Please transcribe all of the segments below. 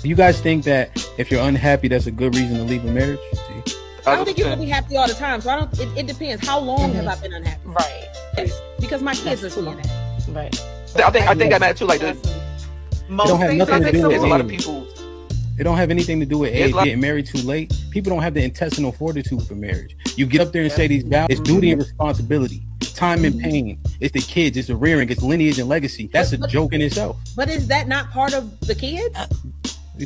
Do you guys think that if you're unhappy, that's a good reason to leave a marriage? I don't think you're gonna be happy all the time. So it depends. How long have I been unhappy? Right. Because my kids are seeing that. Right. I think that matters too. Like most things, I think there's a lot of people. It don't have anything to do with age. Getting married too late. People don't have the intestinal fortitude for marriage. You get up there and say these vows. It's duty and responsibility, time and pain. It's the kids. It's the rearing. It's lineage and legacy. That's a joke in itself. But is that not part of the kids?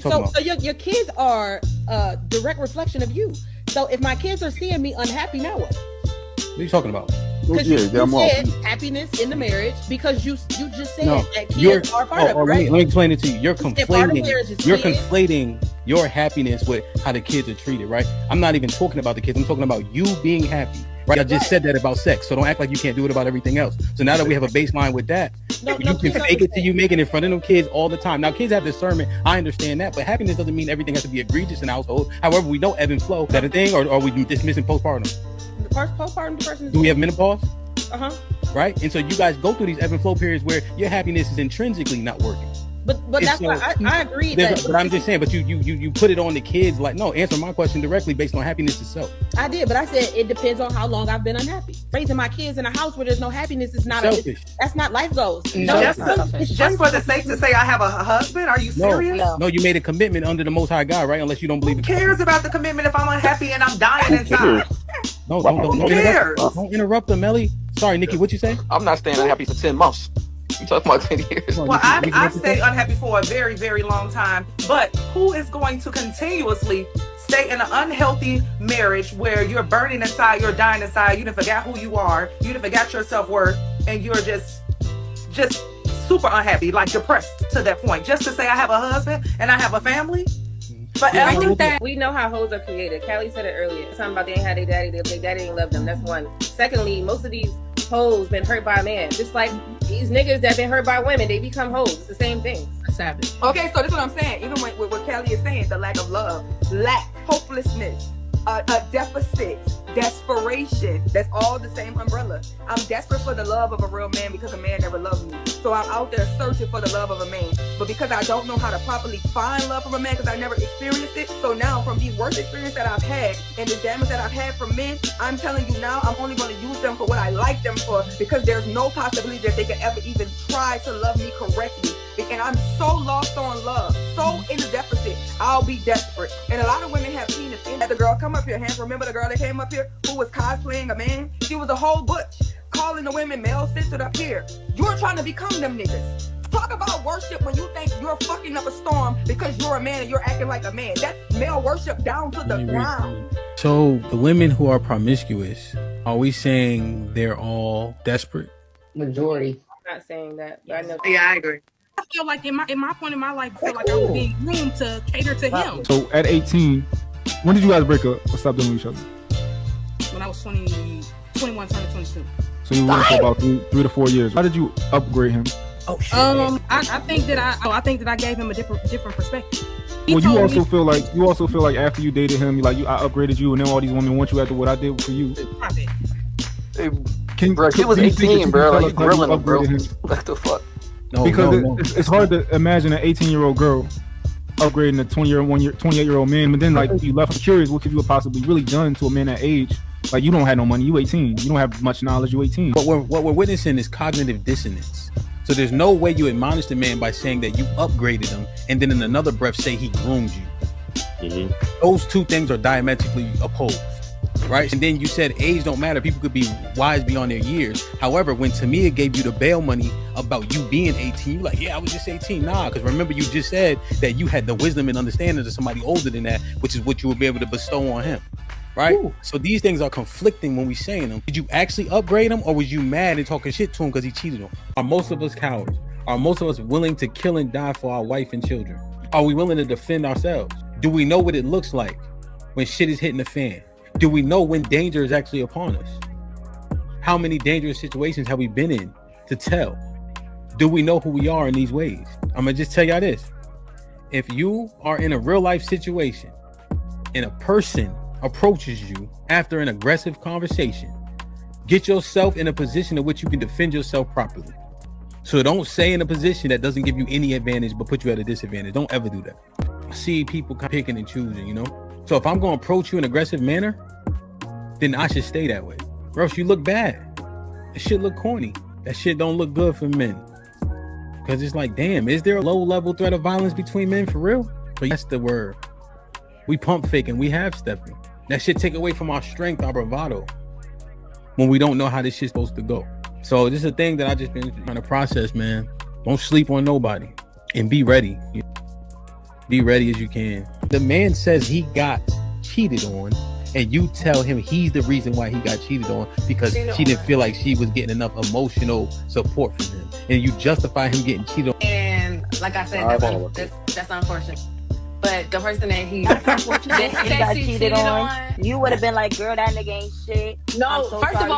So your kids are a direct reflection of you. So if my kids are seeing me unhappy, now what? What are you talking about? Because you said happiness in the marriage, because you just said that kids are part of it, right? Let me explain it to you. You're conflating your happiness with how the kids are treated, right? I'm not even talking about the kids. I'm talking about you being happy, right? I just said that about sex, so don't act like you can't do it about everything else. So now that we have a baseline with that, you can fake it till you make it in front of them kids all the time. Now, kids have discernment. I understand that, but happiness doesn't mean everything has to be egregious in the household. However, we know ebb and flow. Is that a thing, or are we dismissing postpartum? Postpartum depression. Do we have menopause? Right. And so you guys go through these ebb and flow periods where your happiness is intrinsically not working. But that's why I agree. But I'm just saying. But you put it on the kids. Like, no, answer my question directly based on happiness itself. I did, but I said it depends on how long I've been unhappy. Raising my kids in a house where there's no happiness is not selfish. That's not life goals. No, just for the sake to say I have a husband. Are you serious? No, you made a commitment under the Most High God, right? Unless you don't believe. Who cares about the commitment if I'm unhappy and I'm dying inside? No, don't interrupt them, Melly. Sorry, Nikki, what you say? I'm not staying unhappy for 10 months. You talking about 10 years? Well, I've stayed unhappy for a very, very long time. But who is going to continuously stay in an unhealthy marriage where you're burning inside, you're dying inside, you done forgot who you are, you done forgot your self-worth, and you're just super unhappy, like depressed to that point, just to say I have a husband and I have a family? But I think that we know how hoes are created. Callie said it earlier. Something about they ain't had their daddy, their daddy didn't love them. That's one. Secondly, most of these hoes been hurt by a man. Just like these niggas that been hurt by women, they become hoes. It's the same thing. Savage. Okay, so this is what I'm saying. Even with what Callie is saying, the lack of love, hopelessness, a deficit, desperation. That's all the same umbrella. I'm desperate for the love of a real man because a man never loved me. So I'm out there searching for the love of a man. But because I don't know how to properly find love from a man because I never experienced it. So now from these worst experiences that I've had and the damage that I've had from men, I'm telling you now, I'm only going to use them for what I like them for, because there's no possibility that they could ever even try to love me correctly. And I'm so lost on love, so in the deficit, I'll be desperate. And a lot of women have seen this. The girl come up here, Hands, remember the girl that came up here who was cosplaying a man? She was a whole butch, calling the women male-centered up here. You're trying to become them niggas. Talk about worship when you think you're fucking up a storm because you're a man and you're acting like a man. That's male worship down to the ground. So the women who are promiscuous, are we saying they're all desperate? Majority. I'm not saying that, but I know. Yeah, I agree. I feel like in my point in my life, I feel like I was being groomed to cater to him. So at 18, when did you guys break up or stop doing each other? When I was 21, turning 22. So you were for about 3 to 4 years. How did you upgrade him? Oh shit. I think that I gave him a different perspective. Well, you also feel like after you dated him, I upgraded you, and then all these women want you after what I did for you. Bro, he was 18, bro. Like, you grilling him, bro. What the fuck? Because it's hard to imagine an 18-year-old girl upgrading a 28-year-old man, but then like you left curious, what could you have possibly really done to a man that age? Like, you don't have no money, you 18, you don't have much knowledge, you 18. But what we're witnessing is cognitive dissonance. So there's no way you admonish the man by saying that you upgraded him and then in another breath say he groomed you. Mm-hmm. Those two things are diametrically opposed, right? And then you said age don't matter. People could be wise beyond their years. However, when Tamia gave you the bail money about you being 18, you're like, yeah, I was just 18. Nah, because remember you just said that you had the wisdom and understanding of somebody older than that, which is what you would be able to bestow on him. Right? Ooh. So these things are conflicting when we saying them. Did you actually upgrade him, or was you mad and talking shit to him because he cheated on? Are most of us cowards? Are most of us willing to kill and die for our wife and children? Are we willing to defend ourselves? Do we know what it looks like when shit is hitting the fan? Do we know when danger is actually upon us? How many dangerous situations have we been in to tell? Do we know who we are in these ways? I'm gonna just tell y'all this. If you are in a real life situation and a person approaches you after an aggressive conversation, get yourself in a position in which you can defend yourself properly. So don't stay in a position that doesn't give you any advantage but put you at a disadvantage. Don't ever do that. see people picking and choosing, you know? So if I'm going to approach you in an aggressive manner, then I should stay that way. Or else you look bad. That shit look corny. That shit don't look good for men. Because it's like, damn, is there a low-level threat of violence between men for real? But that's the word. We pump faking. We half stepping. That shit take away from our strength, our bravado, when we don't know how this shit's supposed to go. So this is a thing that I just been trying to process, man. Don't sleep on nobody. And be ready. Be ready as you can. The man says he got cheated on, and you tell him he's the reason why he got cheated on because she didn't feel like she was getting enough emotional support from him. And you justify him getting cheated on. And like I said, that's unfortunate. But the person that he got cheated on, you would have been like, girl, that nigga ain't shit. No, first of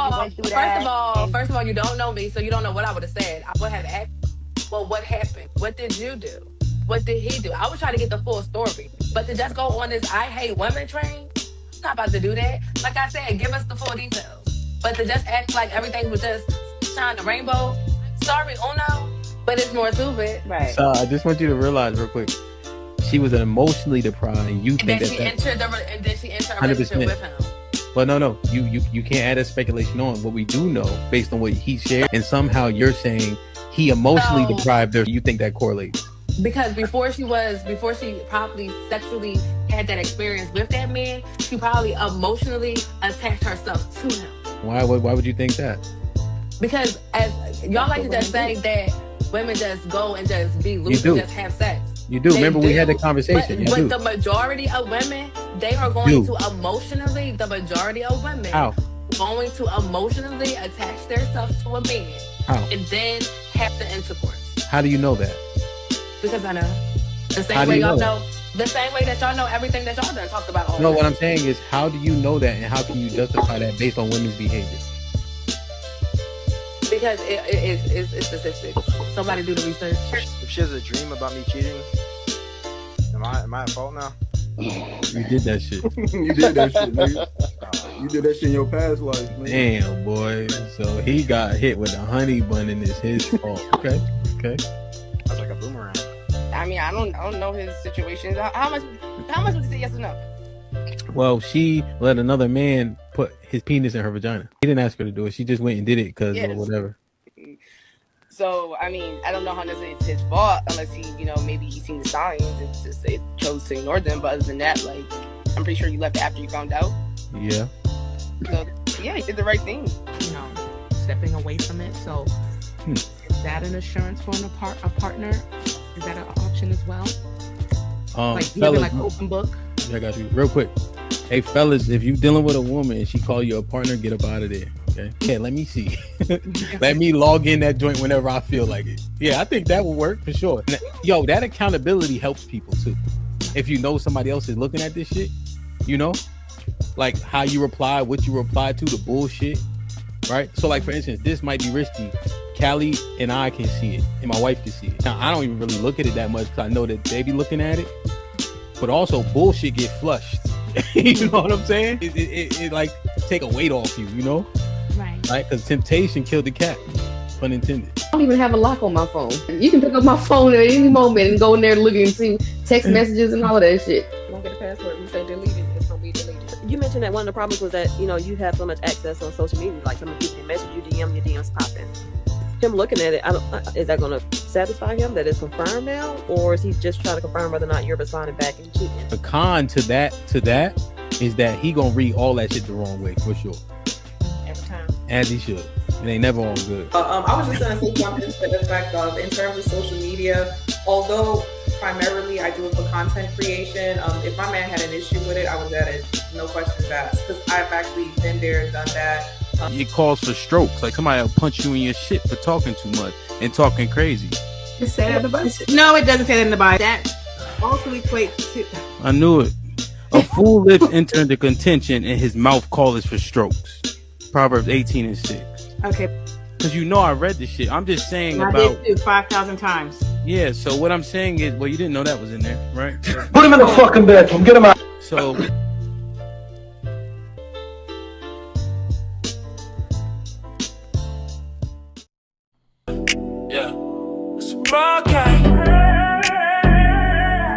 all, you don't know me, so you don't know what I would have said. I would have asked, well, what happened? What did you do? What did he do? I was trying to get the full story. But to just go on this I hate women train, I'm not about to do that. Like I said, give us the full details. But to just act like everything was just shine the rainbow, sorry, Uno, but it's more to it. Right. So I just want you to realize real quick, she was emotionally deprived, and you think and then she entered a relationship with him. But no, you can't add that speculation on. What we do know, based on what he shared, and somehow you're saying he emotionally deprived her. You think that correlates? Because before she probably sexually had that experience with that man, she probably emotionally attached herself to him. Why would you think that? Because as y'all like to just say that women just go and just be loose and just have sex. You do. Remember we had the conversation. But the majority of women, they are going to emotionally, the majority of women going to emotionally attach themselves to a man. How? And then have the intercourse. How do you know that? Because I know. The same way y'all know. The same way that y'all know everything that y'all done talked about. No, what I'm saying is, how do you know that, and how can you justify that based on women's behavior? Because it's statistics. Somebody do the research. If she has a dream about me cheating, am I at fault now? You did that shit. You did that shit, nigga. You did that shit in your past life, man. Damn, boy. So he got hit with a honey bun and it's his fault. Okay. That's like a boomerang. I mean, I don't know his situation. How much would you say yes or no? Well, she let another man put his penis in her vagina. He didn't ask her to do it. She just went and did it because or whatever. So, I mean, I don't know how necessarily it's his fault unless he, maybe he's seen the signs and just chose to ignore them. But other than that, like, I'm pretty sure you left after you found out. Yeah. So, yeah, he did the right thing. Stepping away from it. So, is that an assurance for a partner? Is that an option as well? Like, fellas, like open book? I got you. Real quick. Hey, fellas, if you dealing with a woman and she call you a partner, get up out of there. Okay. Yeah, let me see. Let me log in that joint whenever I feel like it. Yeah, I think that will work for sure. Yo, that accountability helps people too. If you know somebody else is looking at this shit, like how you reply, what you reply to, the bullshit, right? So like, for instance, this might be risky. Callie and I can see it, and my wife can see it. Now, I don't even really look at it that much because I know that they be looking at it. But also, bullshit get flushed. You know what I'm saying? It like take a weight off you, Right? Because temptation killed the cat. Pun intended. I don't even have a lock on my phone. You can pick up my phone at any moment and go in there and look and see text messages and all of that shit. Don't get a password. You say delete it. It's gonna be deleted. You mentioned that one of the problems was that you have so much access on social media. Like some people can message you, DM, your DMs popping. Him looking at it, is that going to satisfy him that it's confirmed now, or is he just trying to confirm whether or not you're responding back and cheating? The con to that is that he gonna read all that shit the wrong way for sure. Every time. As he should. It ain't never all good. I was just gonna say something to the effect of, in terms of social media, although primarily I do it for content creation, if my man had an issue with it, I would at it, no questions asked, because I've actually been there, done that. It calls for strokes. Like somebody will punch you in your shit for talking too much and talking crazy. It say that in the Bible? No, it doesn't say that in the Bible. That also equates to. I knew it. A fool lips enter into contention and his mouth calleth for strokes. Proverbs 18:6. Okay. Because I read this shit. I'm just saying I about. did too, 5,000 times. Yeah, so what I'm saying is, well, you didn't know that was in there, right? Put him in the fucking bedroom. Get him out. So.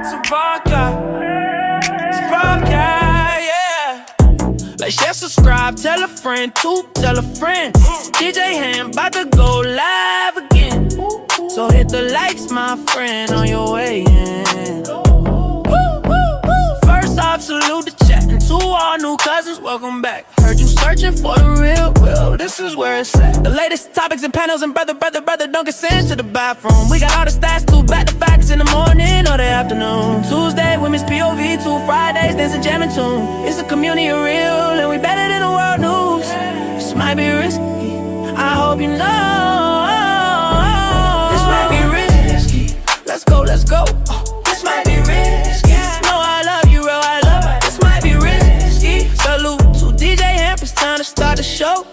It's a vodka. Like, share, subscribe, tell a friend, tell a friend. DJ HAMP about to go live again. So hit the likes, my friend, on your way in. First off, salute the chat. And to all new cousins, welcome back. Heard you searching for the real, well, this is where it's at. The latest topics and panels, and brother, don't get sent to the bathroom. We got all the stats, too, back to facts in the morning or the afternoon. Tuesday, women's POV, 2 Fridays, dancing, jamming tune. It's a community of real, and we better than the world news. This might be risky, I hope you know. This might be risky, let's go, let's go. This might be risky, no, I love you, real, I love it. This might be risky. Salute to DJ HAMP, it's time to start the show.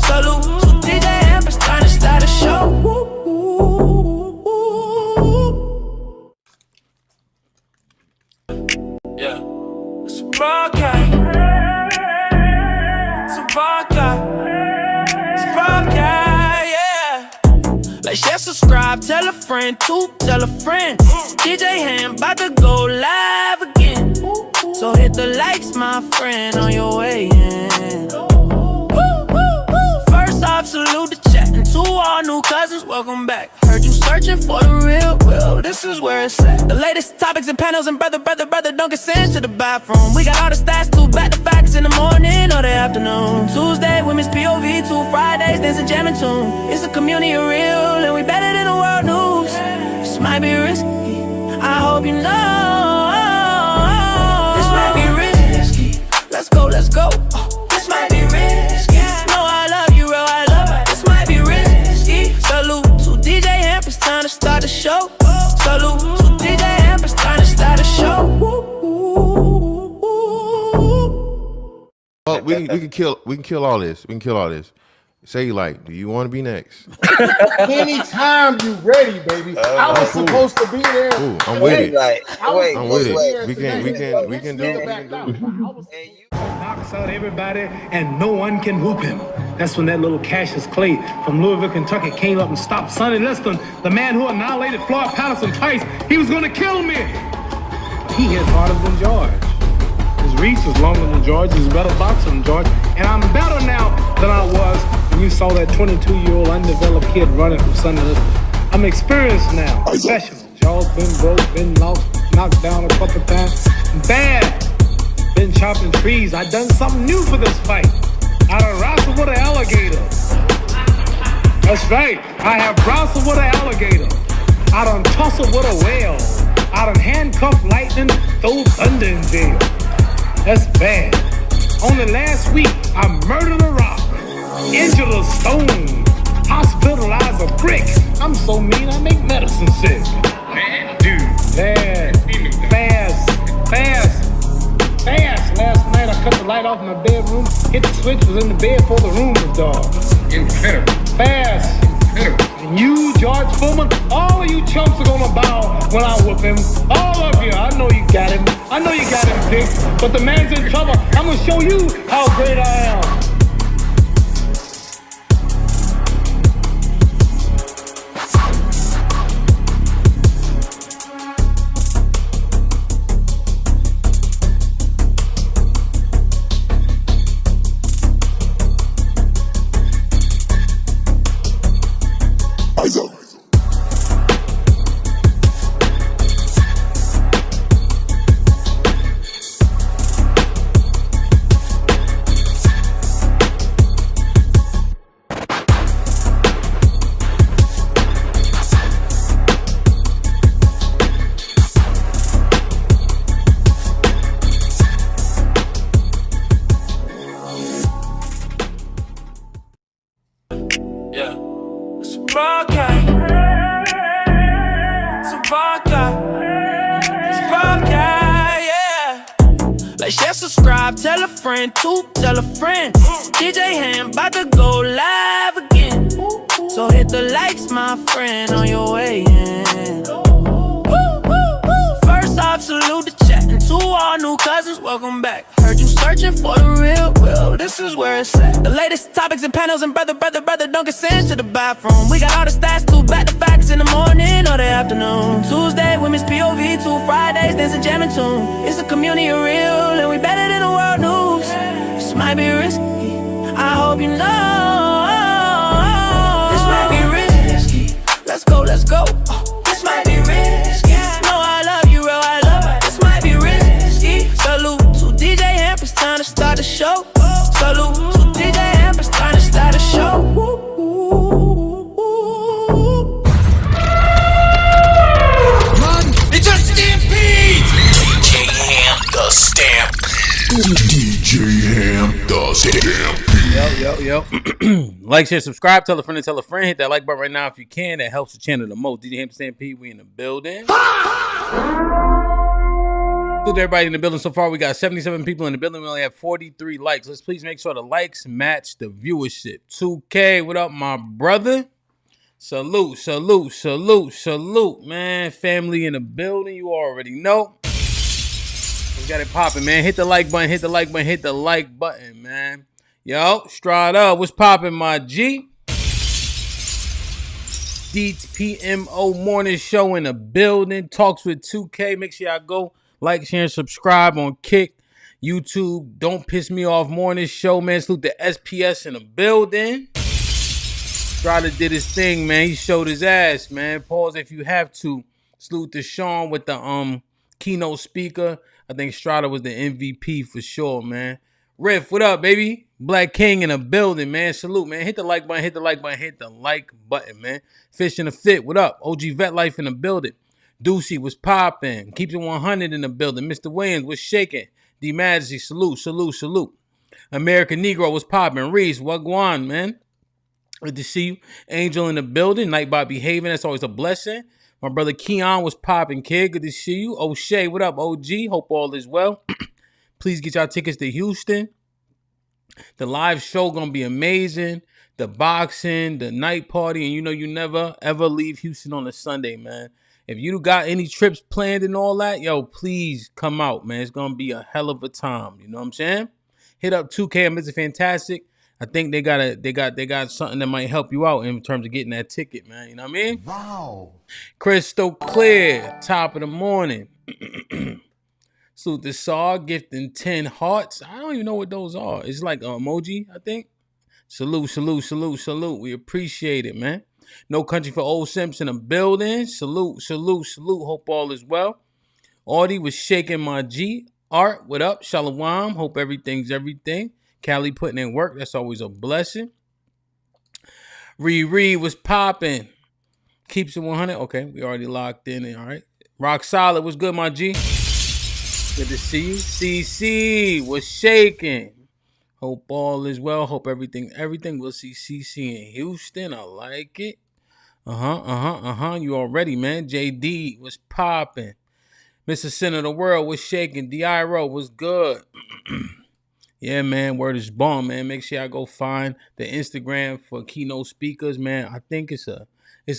Salute to DJ HAMP, it's time to start the show. Yeah, it's a broadcast. It's a broadcast. It's a broadcast, yeah. Like, share, subscribe, tell a friend, tell a friend. DJ HAMP about to go live again. So hit the likes, my friend, on your way in. First off, salute the chat. And to all new cousins, welcome back. Heard you searching for the real, well, this is where it's at. The latest topics and panels, and brother, don't get sent to the bathroom. We got all the stats, too, back to facts in the morning or the afternoon. Tuesday, women's POV, 2 Fridays, dancing, jamming tune. It's a community of real, and we better than the world news. This might be risky, I hope you know. This might be risky, let's go, let's go. This might be risky, no, I love you, real, I love it. This might be risky. Salute to DJ HAMP, it's time to start the show. Salute to DJ HAMP, it's time to start the show. Well, we can kill all this. We can kill all this. Say, like, do you want to be next? Anytime you ready, baby. I was supposed to be there. Cool. I'm with it. I'm with it. We can do it. Knocks out everybody and no one can whoop him. That's when that little Cassius Clay from Louisville, Kentucky came up and stopped Sonny Liston, the man who annihilated Floyd Patterson twice. He was going to kill me. He hit harder than George. His reach is longer than George. He's a better boxer than George. And I'm better now than I was when you saw that 22-year-old undeveloped kid running from Sonny Liston. I'm experienced now, professional. Jaw's been broke, been lost, knocked down a couple times. Bad. Been chopping trees. I done something new for this fight. I done wrestled with an alligator. That's right. I have wrestled with an alligator. I done tussled with a whale. I done handcuffed lightning, throw thunder in jail. That's bad. Only last week, I murdered a rock, injured a stone, hospitalized a brick. I'm so mean, I make medicine sick. Man, dude. Fast. Last night, I cut the light off in my bedroom, hit the switch, was in the bed before the room was dark. Incredible. Fast. And you, George Foreman, all of you chumps are gonna bow when I whoop him. All of you. I know you got him. I know you got him picked. But the man's in trouble. I'm gonna show you how great I am. Tell a friend, tell a friend. DJ HAMP about to go live again. So hit the likes, my friend, on your way in. First off, salute the chat. And to all new cousins, welcome back. Heard you searching for the real, well, this is where it's at. The latest topics and panels, and brother, don't get sent to the bathroom. We got all the stats, too, back to facts in the morning or the afternoon. Tuesday, women's POV, 2 Fridays, dancing, jamming tune. It's a community of real, and we better than the world news. This might be risky. I hope you know this might be risky. Let's go, let's go. This might be risky. No, I love you, real, I love it. This might be risky. Salute to DJ Hamp, it's time to start the show. Salute to DJ Hamp, it's time to start the show. It's a stampede! DJ Ham the Stampede. DJ Ham the Stampede. Yo. Like, share, subscribe, tell a friend to tell a friend. Hit that like button right now if you can. That helps the channel the most. DJ Ham the Stampede, we in the building. Good everybody in the building so far. We got 77 people in the building. We only have 43 likes. Let's please make sure the likes match the viewership. 2K, what up, my brother? Salute, salute, salute, salute, man. Family in the building, you already know. We got it popping, man. Hit the like button, hit the like button, hit the like button, man. Yo, Strada, what's popping, my G? DPMO morning show in the building. Talks with 2K. Make sure y'all go like, share, and subscribe on Kick, YouTube. Don't piss me off morning show, man. Salute the SPS in the building. Strada did his thing, man. He showed his ass, man. Pause if you have to. Salute to Sean with the keynote speaker. I think Strada was the MVP for sure, man. Riff, what up, baby? Black King in the building, man. Salute, man. Hit the like button, hit the like button, hit the like button, man. Fish in the fit, what up? OG Vet Life in the building. Deucey was popping. Keeps it 100 in the building. Mr. Williams was shaking. D Majesty, salute, salute, salute. American Negro was popping. Reese, Wagwan, man. Good to see you. Angel in the building. Nightbot behaving. That's always a blessing. My brother Keon was popping, kid. Good to see you. O'Shea, what up, OG? Hope all is well. Please get y'all tickets to Houston. The live show going to be amazing. The boxing, the night party. And you know you never, ever leave Houston on a Sunday, man. If you got any trips planned and all that, yo, please come out, man. It's going to be a hell of a time. You know what I'm saying? Hit up 2K and Mr. Fantastic. I think they got something that might help you out in terms of getting that ticket, man. You know what I mean? Wow. Crystal clear, top of the morning. Salute the Saw, gifting 10 hearts. I don't even know what those are. It's like an emoji, I think. Salute, salute, salute, salute. We appreciate it, man. No Country for Old Simps in the building. Salute, salute, salute. Hope all is well. Audie was shaking my G. Art, what up? Shalom. Hope everything's everything. Callie putting in work. That's always a blessing. Riri was popping. Keeps it 100. Okay, we already locked in. All right. Rock solid. What's good, my G? Good to see you. CC was shaking. Hope all is well. Hope everything. We'll see CC in Houston. I like it. You already, man. JD was popping. Mr. Center of the World was shaking. D.I.R.O. was good. Yeah, man, word is bomb, man. Make sure y'all go find the Instagram for keynote speakers, man. I think it's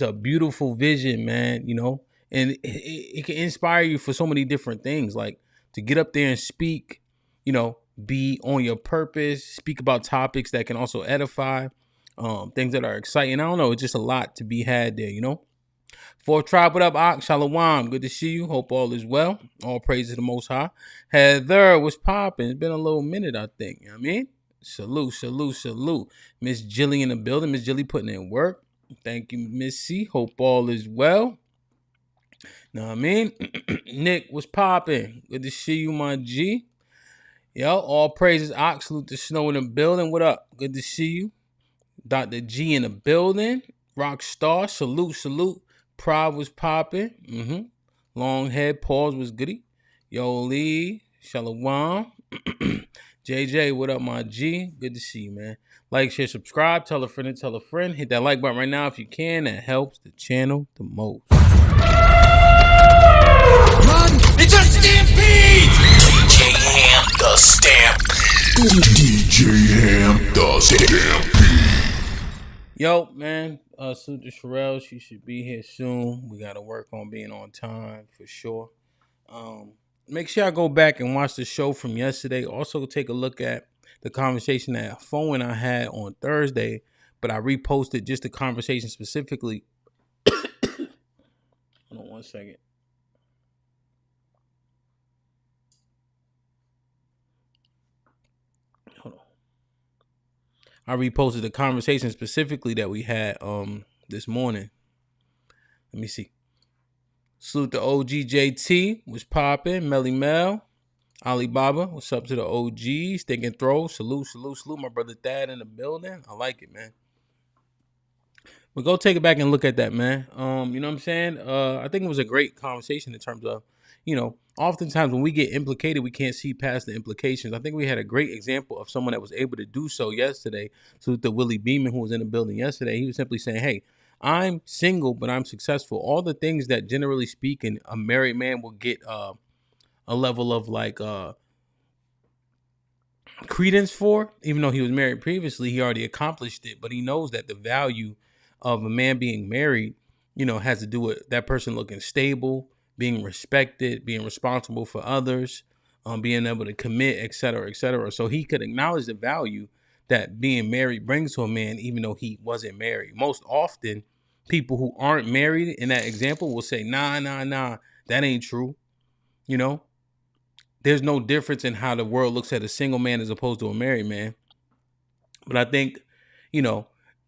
a beautiful vision, man, you know, and it can inspire you for so many different things, like to get up there and speak, you know, be on your purpose, speak about topics that can also edify, things that are exciting. I don't know, it's just a lot to be had there, you know. Fourth Tribe, what up, Ak? Shalom. Good to see you. Hope all is well. All praise to the Most High. Heather was popping. It's been a little minute, I think. You know what I mean? Salute, salute, salute. Miss Jilly in the building. Miss Jilly putting in work. Thank you, Miss C. Hope all is well. Know what I mean? Nick was popping. Good to see you, my G. Yo, all praises, Ak. Salute to Snow in the building. What up? Good to see you. Dr. G in the building. Rockstar. Salute, salute. Prod was popping. Long head pause was goody. Yo Lee, Shalom. JJ, what up, my G? Good to see you, man. Like, share, subscribe, tell a friend and tell a friend. Hit that like button right now if you can. That helps the channel the most. It's a stampede! DJ Ham the Stampede. DJ Ham the Stampede. Yo, man. Salute to Sherelle. She should be here soon. We got to work on being on time for sure. Make sure I go back and watch the show from yesterday. Also, take a look at the conversation that phone I had on Thursday, but I reposted just the conversation specifically. Hold on 1 second. Hold on. I reposted the conversation specifically that we had this morning. Let me see. Salute to OG JT, was popping. Melly Mel, Alibaba, what's up to the OGs? Thinking throw, salute. My brother Thad in the building. I like it, man. But go take it back and look at that, man. You know what I'm saying? I think it was a great conversation in terms of, oftentimes when we get implicated, we can't see past the implications. I think we had a great example of someone that was able to do so yesterday. Salute to Willie Beeman, who was in the building yesterday. He was simply saying, hey, I'm single, but I'm successful. All the things that generally speaking, a married man will get a level of credence for, even though he was married previously, he already accomplished it. But he knows that the value of a man being married, has to do with that person looking stable, being respected, being responsible for others, being able to commit, et cetera, et cetera. So he could acknowledge the value that being married brings to a man, even though he wasn't married. Most often, people who aren't married in that example will say, nah, that ain't true. There's no difference in how the world looks at a single man as opposed to a married man. But I think,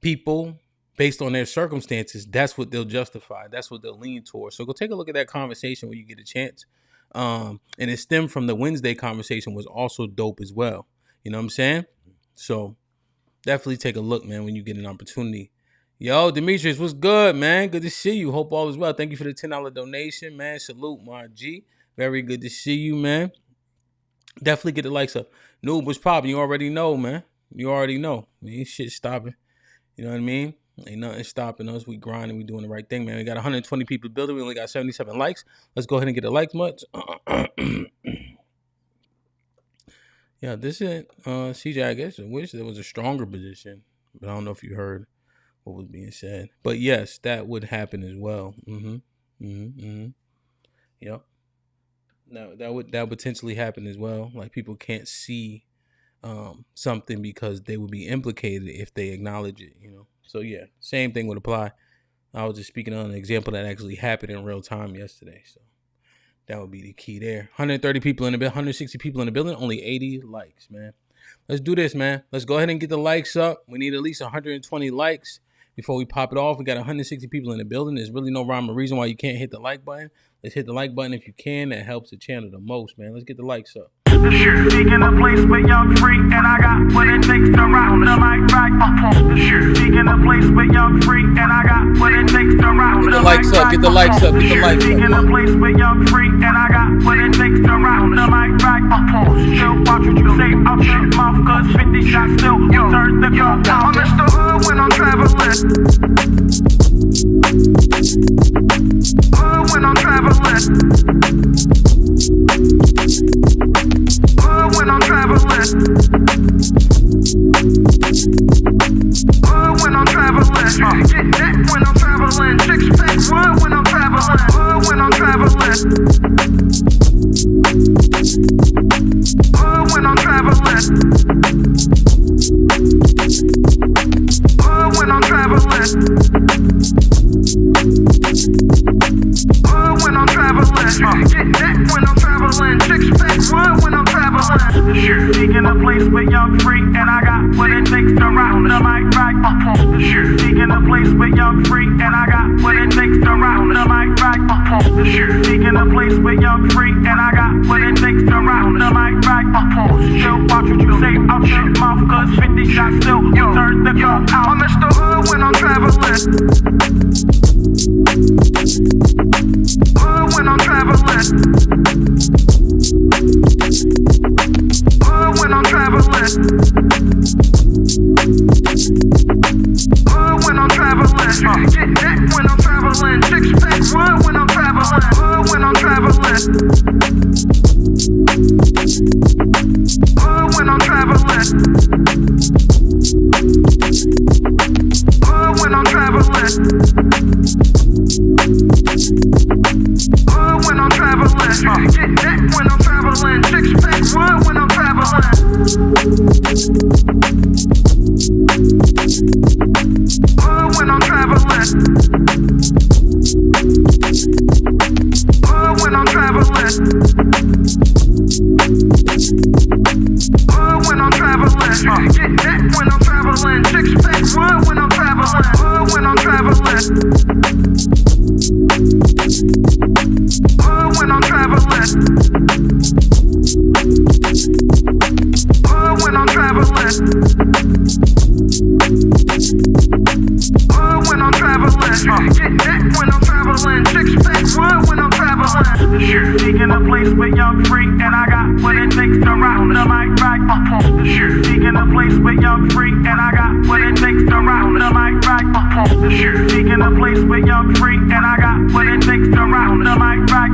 people, based on their circumstances, that's what they'll justify. That's what they'll lean towards. So go take a look at that conversation when you get a chance. And it stemmed from the Wednesday conversation, was also dope as well. You know what I'm saying? So definitely take a look, man, when you get an opportunity. Yo, Demetrius, what's good, man? Good to see you. Hope all is well. Thank you for the $10 donation, man. Salute, my G. Very good to see you, man. Definitely get the likes up. Noob was popping. You already know, man. You already know. Ain't shit stopping. You know what I mean? Ain't nothing stopping us. We grinding. We doing the right thing, man. We got 120 people building. We only got 77 likes. Let's go ahead and get a like much. Yeah, this is CJ, I guess. I wish there was a stronger position, but I don't know if you heard what was being said. But yes, that would happen as well. Yep. No, that would potentially happen as well. Like, people can't see something because they would be implicated if they acknowledge it, So yeah, same thing would apply. I was just speaking on an example that actually happened in real time yesterday. So that would be the key there. 130 people in the building, 160 people in the building, only 80 likes, man. Let's do this, man. Let's go ahead and get the likes up. We need at least 120 likes before we pop it off. We got 160 people in the building. There's really no rhyme or reason why you can't hit the like button. Let's hit the like button if you can. That helps the channel the most, man. Let's get the likes up. The shit seeking a place with young free, and I got what it takes to rock the mic right up. The shit seeking a place with young free, and I got what it takes to rock the mic right. Get the likes up. Get the likes up. Seeking a place with young free, and I got what it takes to rock the mic right up. Still watch what you say out your mouth, cause 50 shots still turn the gun down. I'm Mr. Hood when I'm traveling. Hood when I'm traveling. Hood when I'm traveling. Hood when I'm traveling. Get that when I'm traveling. Six pack wood when I'm traveling. Hood when I'm traveling. Hood when I'm traveling. Hood when I'm traveling. Hood when I'm traveling. Get that when I'm traveling. Six pack wood when I'm traveling. The shit seeking a place with young free, and I got what it takes to rock the mic right up. The shit seeking a place with young free, and I got what it takes to rock the mic right up. The shit seeking a place with young free, and I got what it takes to rock the mic right up. Still watch what you say out your mouth, cause 50 shots still turn the gun out. I'm Mr. Hood when I'm traveling. Hood when I'm traveling. Hood when I'm traveling. Hood when I'm traveling. Get that when I'm traveling. Six pack wood when I'm traveling. Hood when I'm traveling. Hood when I'm traveling. Hood when I'm traveling. Hood when I'm traveling. Get that when I'm traveling. Six pack wood when I'm traveling. Hood when I'm traveling. Hood when I'm traveling. Hood when I'm traveling. Get that when I'm traveling. When I'm traveling. When I'm traveling. When I'm traveling. Get that when I'm traveling. Six pack when I'm traveling. Seeking a place with young freak, and I got what it takes to rock the mic right. Seeking a place with young freak, and I got what it takes to rock the mic right. Seeking a place with young freak, and I got what it takes to rock the mic right.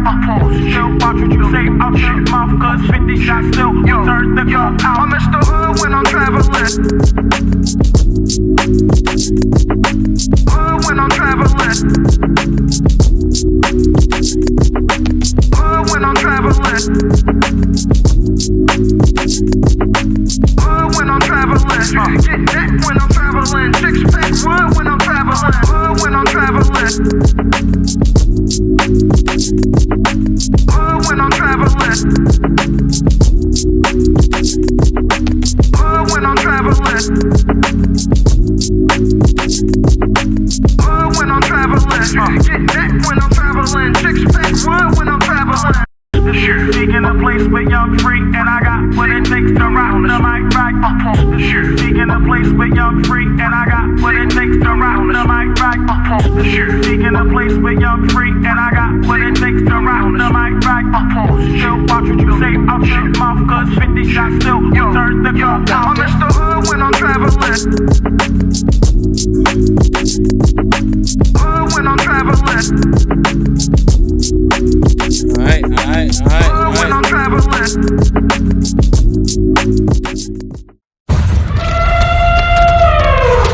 Still watch what you say out your mouth, cause 50 shots still turn the gun out. I'm Mr. Hood when I'm traveling. Hood when I'm traveling. Hood when I'm traveling. Hood when I'm traveling. Get that when I'm traveling. Six pack wood when I'm traveling. Hood when I'm traveling. Hood when I'm traveling. Hood when I'm traveling. Hood when I'm traveling. Get that when I'm traveling. Six pack wood when I'm traveling. Seeking a place with young freak, and I got what it takes to rock the mic right. Seeking a place with young freak, and I got what it takes to rock the mic right. Seeking a place with young freak, and I got what it takes to rock the mic right. Still watch what you say out your mouth, cause 50 shots still turn the gun out. I'm Mr. Hood when I'm traveling. Hood when I'm traveling. Alright. When I'm traveling.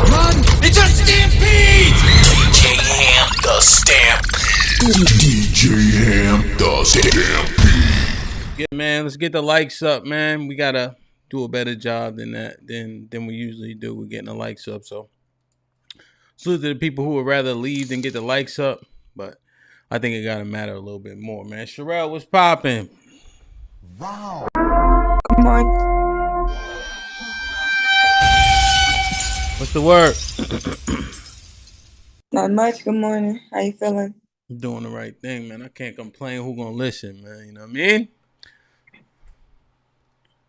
Run! It's a stampede! DJ Ham the Stampede. DJ Ham the Stampede. Yeah, man, let's get the likes up, man. We gotta do a better job than that than we usually do. We're getting the likes up, so salute to the people who would rather leave than get the likes up, but I think it gotta matter a little bit more, man. Sherelle, what's popping? Wow. Good morning. What's the word? Not much. Good morning. How you feeling? I'm doing the right thing, man. I can't complain. Who gonna listen, man? You know what I mean?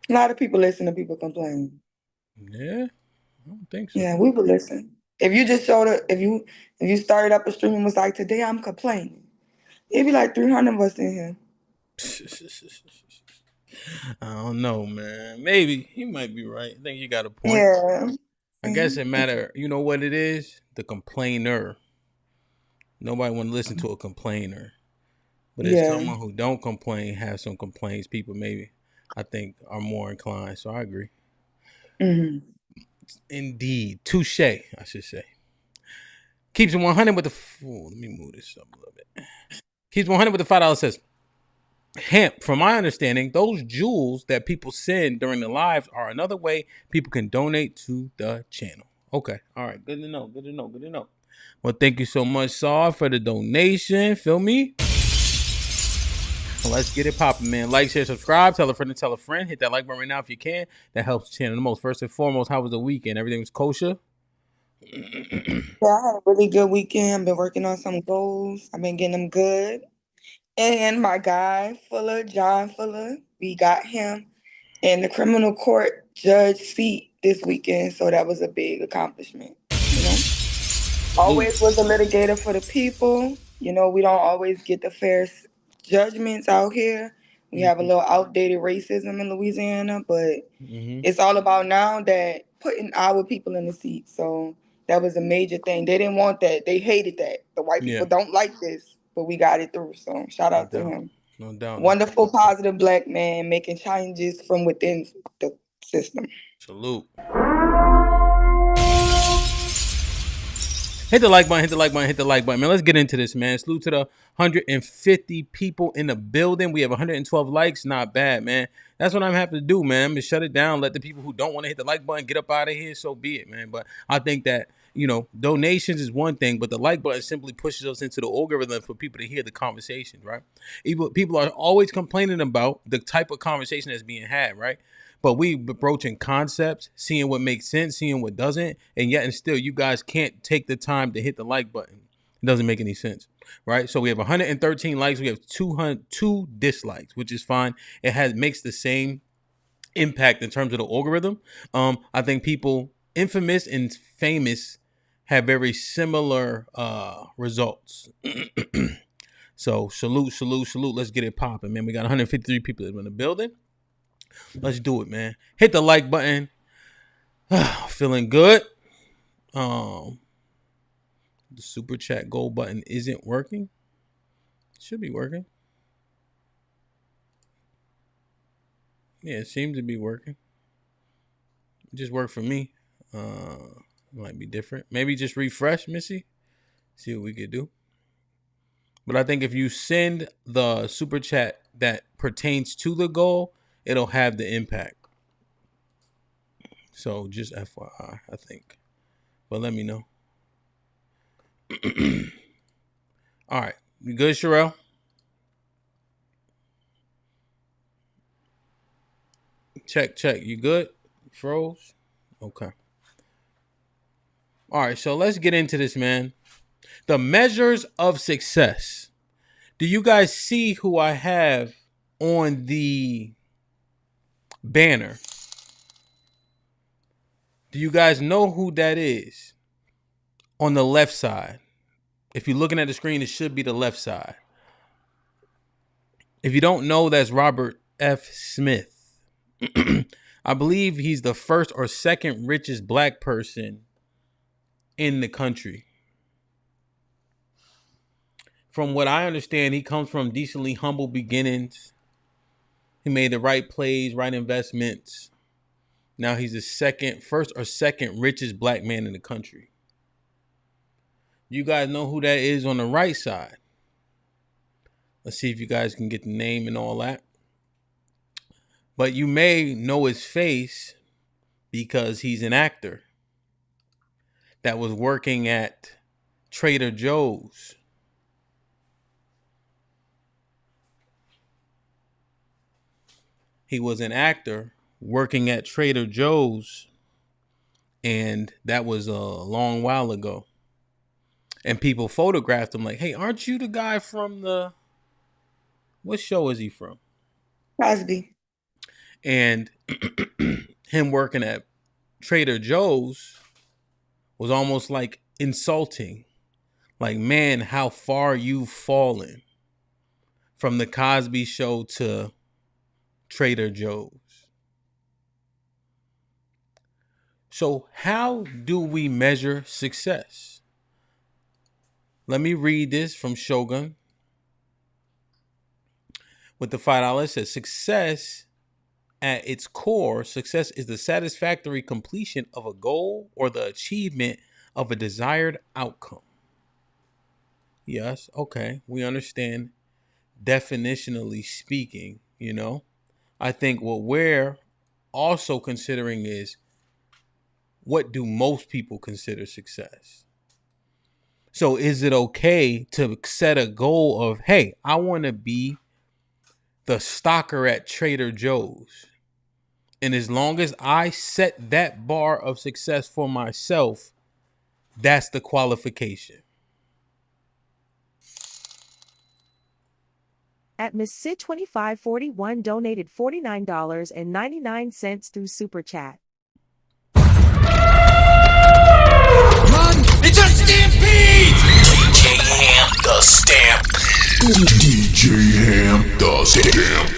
A lot of people listen to people complain. Yeah, I don't think so. Yeah, we would listen. If you just showed up, if you started up a stream and was like, today I'm complaining, it'd be like 300 of us in here. I don't know, man. Maybe he might be right. I think you got a point. Yeah. I guess it matter. You know what it is? The complainer. Nobody want to listen to a complainer. But if someone who don't complain has some complaints, people maybe I think are more inclined. So I agree. Mm-hmm. Indeed. Touche, I should say. Keeps it 100 with the... let me move this up a little bit. Keeps 100 with the $5 says, HAMP, from my understanding, those jewels that people send during the lives are another way people can donate to the channel. Okay. All right. Good to know. Well, thank you so much, Saw, for the donation. Feel me? Well, let's get it popping, man. Like, share, subscribe. Tell a friend to tell a friend. Hit that like button right now if you can. That helps the channel the most. First and foremost, how was the weekend? Everything was kosher? Yeah, I had a really good weekend. I've been working on some goals. I've been getting them good. And my guy, John Fuller, we got him in the criminal court judge seat this weekend. So that was a big accomplishment, you know? Always was a litigator for the people. You know, we don't always get the fair judgments out here. We have a little outdated racism in Louisiana, but it's all about now that putting our people in the seat. So that was a major thing. They didn't want that. They hated that. The white people don't like this, but we got it through. So shout out to him. No doubt. Wonderful, positive black man making changes from within the system. Salute. Hit the like button, man. Let's get into this, man. Salute to the 150 people in the building. We have 112 likes. Not bad, man. That's what I'm having to do, man. I'm going to shut it down. Let the people who don't want to hit the like button get up out of here. So be it, man. But I think that, you know, donations is one thing, but the like button simply pushes us into the algorithm for people to hear the conversation, right? People are always complaining about the type of conversation that's being had, right? But we broaching concepts, seeing what makes sense, seeing what doesn't, and yet and still you guys can't take the time to hit the like button. It doesn't make any sense, right? So we have 113 likes. We have 202 dislikes, which is fine. It makes the same impact in terms of the algorithm. I think people infamous and famous have very similar results. So salute. Let's get it popping, man. We got 153 people in the building. Let's do it, man. Hit the like button. Feeling good. The super chat gold button isn't working. Should be working. Yeah, it seems to be working. It just worked for me. Might be different. Maybe just refresh, Missy. See what we could do. But I think if you send the super chat that pertains to the goal, it'll have the impact. So just FYI, I think. But let me know. All right. You good, Sherelle? Check. You good? Froze? Okay. All right. So let's get into this, man. The measures of success. Do you guys see who I have on the banner? Do you guys know who that is? On the left side. If you're looking at the screen, it should be the left side. If you don't know, that's Robert F. Smith. I believe he's the first or second richest black person in the country. From what I understand, he comes from decently humble beginnings. He made the right plays, right investments. Now he's the first or second richest black man in the country. You guys know who that is on the right side. Let's see if you guys can get the name and all that. But you may know his face because he's an actor that was working at Trader Joe's. He was an actor working at Trader Joe's, and that was a long while ago. And people photographed him like, hey, aren't you the guy from what show is he from? Cosby. And him working at Trader Joe's was almost like insulting. Like, man, how far you've fallen from the Cosby Show to Trader Joe's. So how do we measure success? Let me read this from Shogun. With the $5, it says, success at its core, success is the satisfactory completion of a goal or the achievement of a desired outcome. Yes, okay, we understand definitionally speaking, you know. I think what we're also considering is, what do most people consider success? So is it okay to set a goal of, hey, I want to be the stocker at Trader Joe's. And as long as I set that bar of success for myself, that's the qualification. At Miss Sid 2541 donated $49.99 through Super Chat. It's a stampede! DJ Ham the Stampede. DJ Ham the Stampede.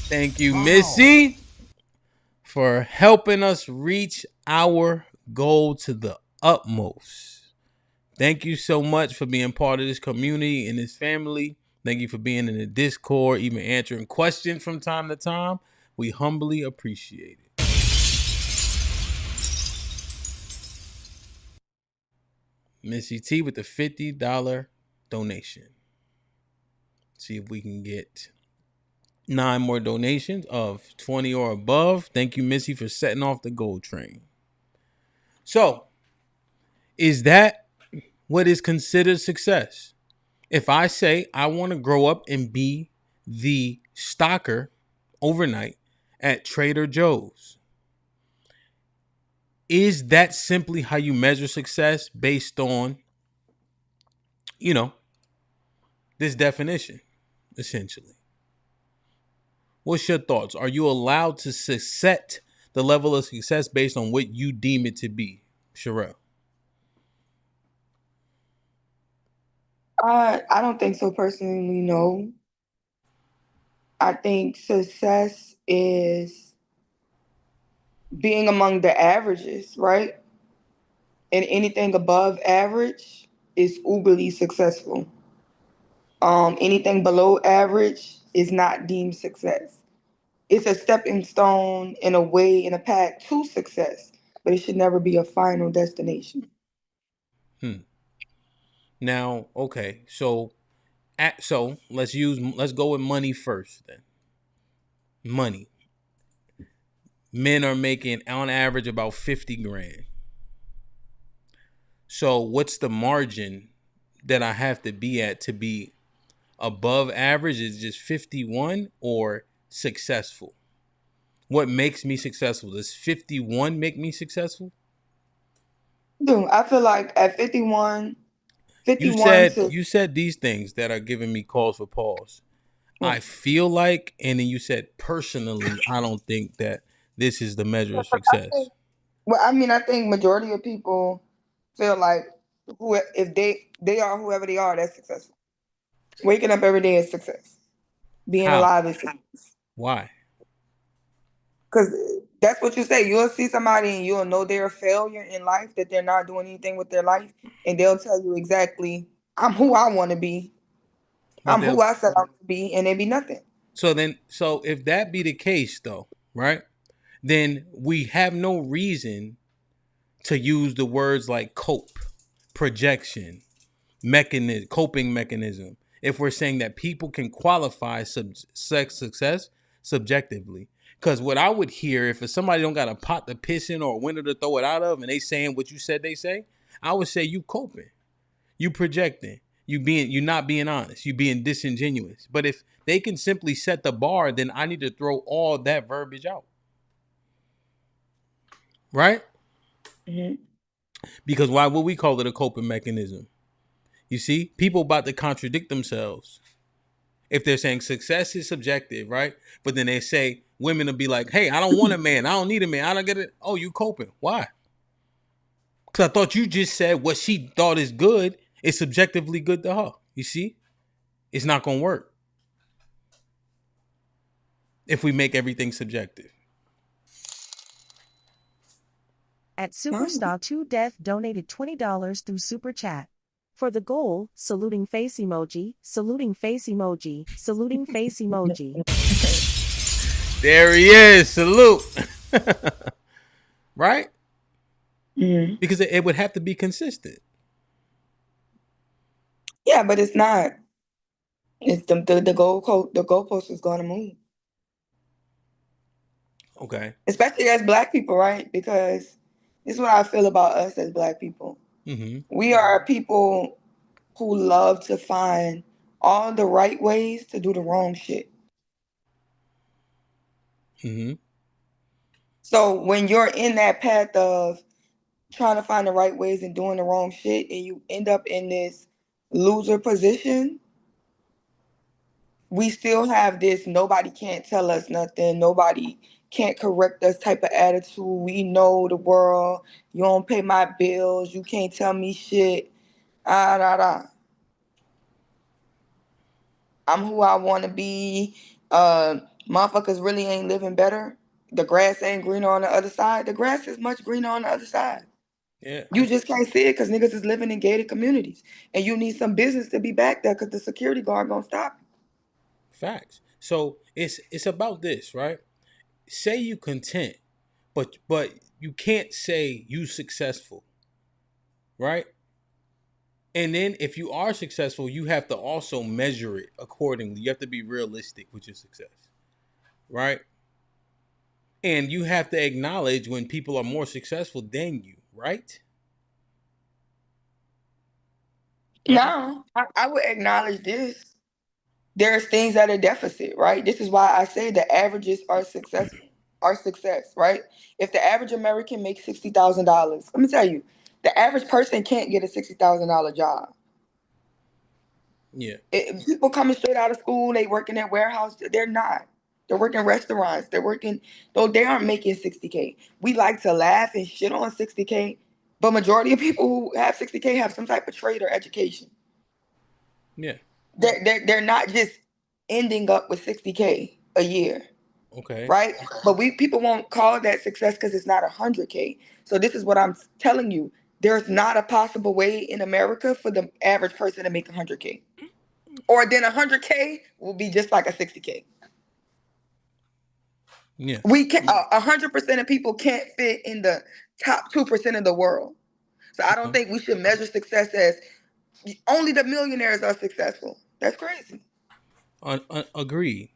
Thank you, Missy, for helping us reach our goal to the utmost. Thank you so much for being part of this community and this family. Thank you for being in the Discord, even answering questions from time to time. We humbly appreciate it. Missy T with the $50 donation. See if we can get 9 more donations of 20 or above. Thank you, Missy, for setting off the gold train. So, is that what is considered success? If I say I want to grow up and be the stocker overnight at Trader Joe's, is that simply how you measure success based on, this definition, essentially? What's your thoughts? Are you allowed to set the level of success based on what you deem it to be, Sherelle? I don't think so personally, no. I think success is being among the averages, right? And anything above average is uberly successful. Anything below average is not deemed success. It's a stepping stone in a way, in a path to success, but it should never be a final destination. Now, okay, so let's go with money first then. Money. Men are making on average about 50 grand. So what's the margin that I have to be at to be above average? Is just 51 or successful? What makes me successful? Does 51 make me successful? Dude, I feel like at 51 You said these things that are giving me cause for pause. I feel like, and then you said personally, I don't think that this is the measure of success. Well, I mean, I think majority of people feel like if they are whoever they are, that's successful. Waking up every day is success. Being alive is success. Why? Because that's what you say. You'll see somebody and you'll know they're a failure in life, that they're not doing anything with their life, and they'll tell you exactly, I'm who I want to be. I'm who I set out to be, and it be nothing. So if that be the case, though, right? Then we have no reason to use the words like cope, projection, mechanism, coping mechanism, if we're saying that people can qualify success subjectively. Because what I would hear, if somebody don't got a pot to piss in or a window to throw it out of, and they saying what you said they say, I would say you coping, you projecting, you not being honest, you being disingenuous. But if they can simply set the bar, then I need to throw all that verbiage out. Right? Mm-hmm. Because why would we call it a coping mechanism? You see, people about to contradict themselves. If they're saying success is subjective, right? But then they say women will be like, hey, I don't want a man. I don't need a man. I don't get it. Oh, you coping. Why? Because I thought you just said what she thought is good is subjectively good to her. You see? It's not going to work if we make everything subjective. At Superstar 2 Death donated $20 through Super Chat. For the goal, saluting face emoji, saluting face emoji, saluting face emoji. There he is. Salute. Right? Mm-hmm. Because it would have to be consistent. Yeah, but it's not. It's the goalpost is going to move. Okay. Especially as Black people, right? Because this is what I feel about us as Black people. Mm-hmm. We are people who love to find all the right ways to do the wrong shit. Mm-hmm. So when you're in that path of trying to find the right ways and doing the wrong shit, and you end up in this loser position, we still have this nobody can't tell us nothing, nobody can't correct us type of attitude. We know the world. You don't pay my bills. You can't tell me shit. I'm who I want to be. Motherfuckers really ain't living better. The grass ain't greener on the other side. The grass is much greener on the other side. Yeah. You just can't see it because niggas is living in gated communities. And you need some business to be back there because the security guard gonna stop you. Facts. So it's about this, right? Say you content, but you can't say you successful, right? And then if you are successful, you have to also measure it accordingly. You have to be realistic with your success, right? And you have to acknowledge when people are more successful than you, right? No, I would acknowledge this. There's things that are deficit, right? This is why I say the averages are successful. our success, right? If the average American makes $60,000, let me tell you, the average person can't get a $60,000 job. Yeah. People coming straight out of school, they work in their warehouse. They're not. They're working restaurants. They're working, though they aren't making 60K. We like to laugh and shit on 60K, but majority of people who have 60K have some type of trade or education. Yeah. They're not just ending up with 60K a year. Okay. Right? But people won't call that success because it's not 100K. So this is what I'm telling you. There's not a possible way in America for the average person to make 100K. Or then 100K will be just like a 60K. Yeah. We can 100% of people can't fit in the top 2% of the world. So I don't think we should measure success as only the millionaires are successful. That's crazy. Agreed.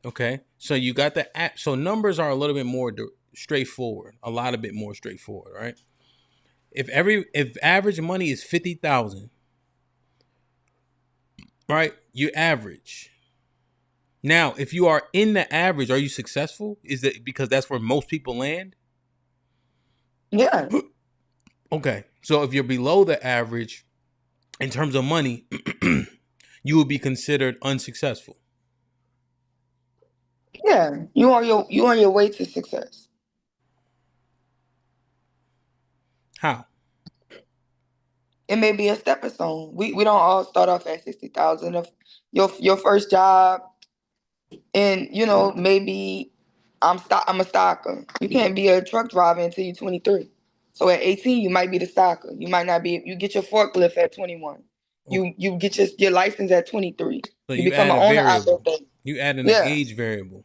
Okay. So you got the app. So numbers are a little bit more straightforward. A lot bit more straightforward, right? If average money is 50,000, right? You average. Now, if you are in the average, are you successful? Is that because that's where most people land? Yeah. Okay. So if you're below the average in terms of money, you will be considered unsuccessful. Yeah. You on your way to success. How? It may be a stepping stone. We don't all start off at 60,000 of your first job, and maybe I'm a stocker. You can't be a truck driver until you're 23. So at 18, you might be the stocker. You might not be. You get your forklift at 21. You get your license at 23. So you you become add an a owner variable. after that. You add an Yeah. age variable.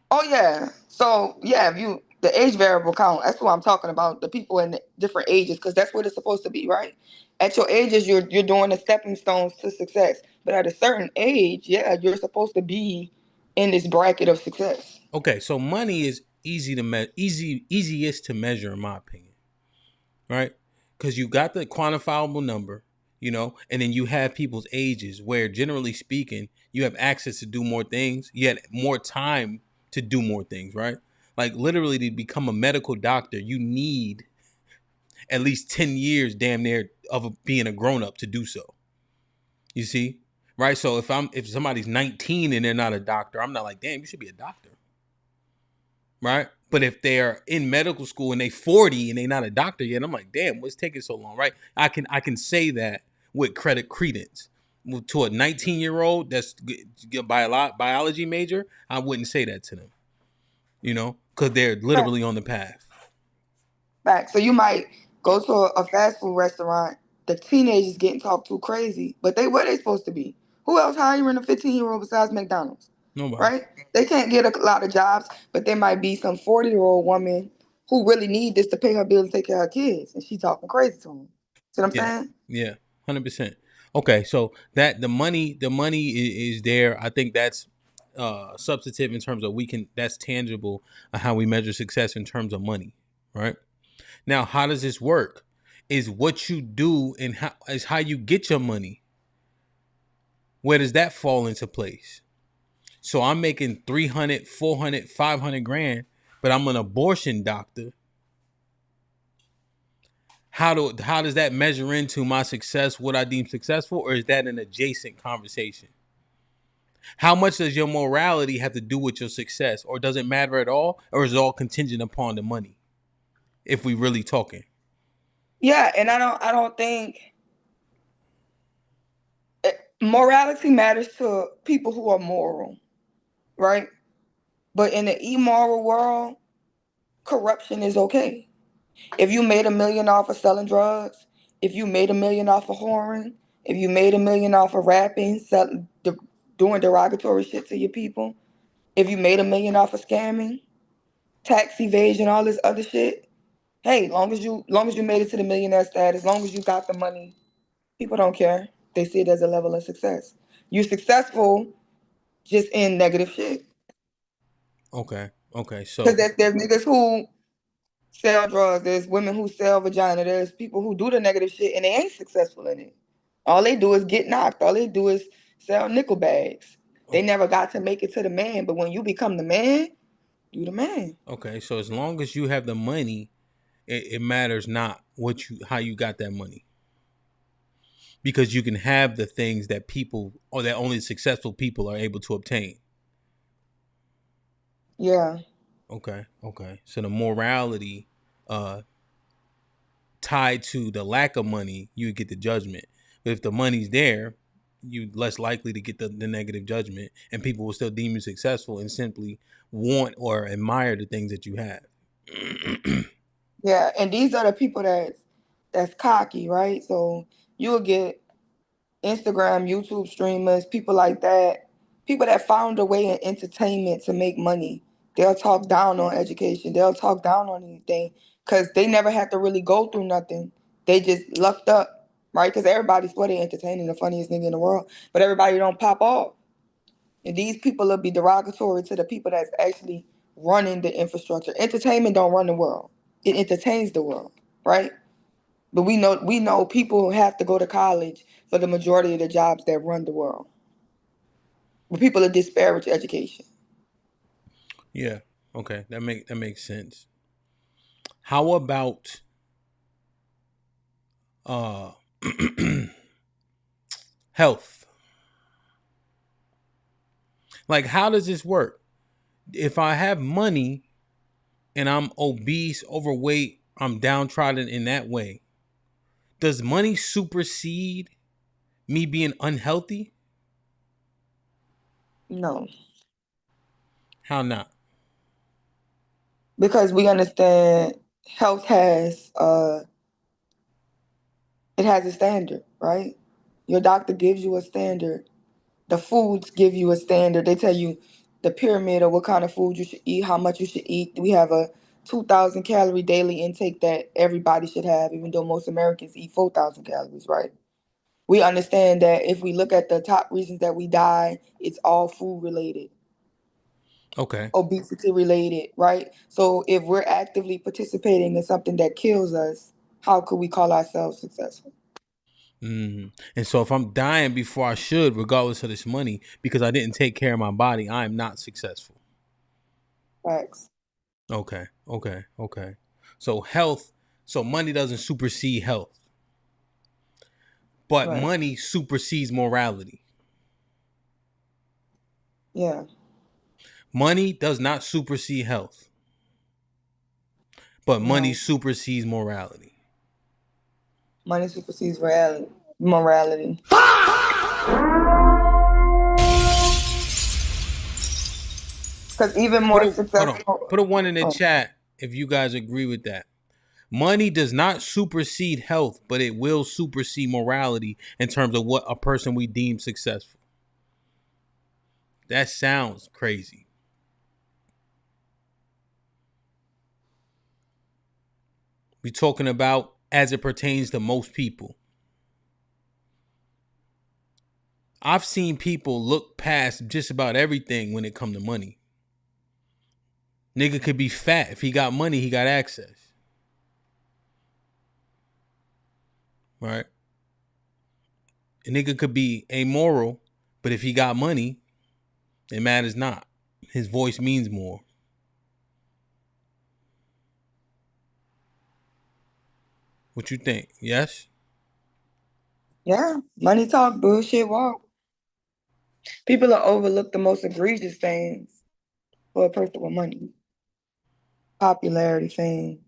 Oh yeah. So yeah, if the age variable count, that's what I'm talking about. The people in the different ages, because that's what it's supposed to be, right? At your ages, you're doing the stepping stones to success. But at a certain age, yeah, you're supposed to be in this bracket of success. Okay, so money is easiest to measure in my opinion, right? Because you got the quantifiable number, and then you have people's ages where, generally speaking, you have access to do more things. You had more time to do more things, right? Like literally to become a medical doctor, you need at least 10 years damn near of being a grown-up to do so. You see? Right? So if somebody's 19 and they're not a doctor, I'm not like, damn, you should be a doctor. Right? But if they're in medical school and they 40 and they're not a doctor yet, I'm like, damn, what's taking so long? Right? I can say that with credence. To a 19-year-old that's a biology major, I wouldn't say that to them. Because they're literally on the path. Back. So you might go to a fast food restaurant, the teenagers getting talked to crazy, but where they supposed to be? Who else hiring a 15-year-old besides McDonald's? Nobody. Right? They can't get a lot of jobs, but there might be some 40-year-old woman who really need this to pay her bills and take care of her kids, and she talking crazy to them. See what I'm saying? Yeah, 100%. Okay, so that the money is there. I think that's substantive in terms of that's tangible how we measure success in terms of money, right? Now, how does this work? Is what you do and how you get your money. Where does that fall into place? So I'm making 300, 400, 500 grand, but I'm an abortion doctor. How does that measure into my success, what I deem successful, or is that an adjacent conversation? How much does your morality have to do with your success, or does it matter at all, or is it all contingent upon the money? If we really talking. Yeah, and I don't think morality matters to people who are moral, right? But in the immoral world, corruption is okay. If you made $1 million off of selling drugs, if you made $1 million off of whoring, if you made $1 million off of rapping, doing derogatory shit to your people, if you made $1 million off of scamming, tax evasion, all this other shit, hey, long as you made it to the millionaire status, long as you got the money, people don't care. They see it as a level of success. You're successful just in negative shit. Okay. So because there's niggas who sell drugs, there's women who sell vagina, there's people who do the negative shit and they ain't successful in it. All they do is get knocked. All they do is sell nickel bags. They never got to make it to the man. But when you become the man, You the man. Okay, so as long as you have the money, it matters not how you got that money. Because you can have the things that people or that only successful people are able to obtain. Yeah. Okay. So the morality tied to the lack of money, you get the judgment. But if the money's there, you less likely to get the negative judgment, and people will still deem you successful and simply want or admire the things that you have. Yeah, and these are the people that's cocky, right? So you'll get Instagram, YouTube streamers, people like that, people that found a way in entertainment to make money. They'll talk down on education. They'll talk down on anything because they never had to really go through nothing. They just lucked up, right? Because everybody's for they entertaining, the funniest thing in the world, but everybody don't pop off. And these people will be derogatory to the people that's actually running the infrastructure. Entertainment don't run the world. It entertains the world, right? But we know people have to go to college for the majority of the jobs that run the world. But people are disparage education. Yeah. Okay. That makes sense. How about health? Like, how does this work? If I have money and I'm obese, overweight, I'm downtrodden in that way, does money supersede me being unhealthy? No. How not? Because we understand health has it has a standard, right? Your doctor gives you a standard. The foods give you a standard. They tell you the pyramid of what kind of food you should eat, how much you should eat. We have a 2,000 calorie daily intake that everybody should have, even though most Americans eat 4,000 calories, right? We understand that if we look at the top reasons that we die, it's all food related. Okay. Obesity related, right? So if we're actively participating in something that kills us, how could we call ourselves successful? And so if I'm dying before I should, regardless of this money, because I didn't take care of my body, I am not successful. Facts. Okay. So money doesn't supersede health. But money supersedes morality. Yeah. Money does not supersede health. But money supersedes morality. Money supersedes morality. Because even more successful. Put a 1 in the chat if you guys agree with that. Money does not supersede health, but it will supersede morality in terms of what a person we deem successful. That sounds crazy. We're talking about as it pertains to most people. I've seen people look past just about everything when it comes to money. Nigga could be fat. If he got money, he got access. Right? A nigga could be amoral, but if he got money, it matters not. His voice means more. What you think? Yes? Yeah. Money talk, bullshit walk. People are overlook the most egregious things for a person with money. Popularity, fame.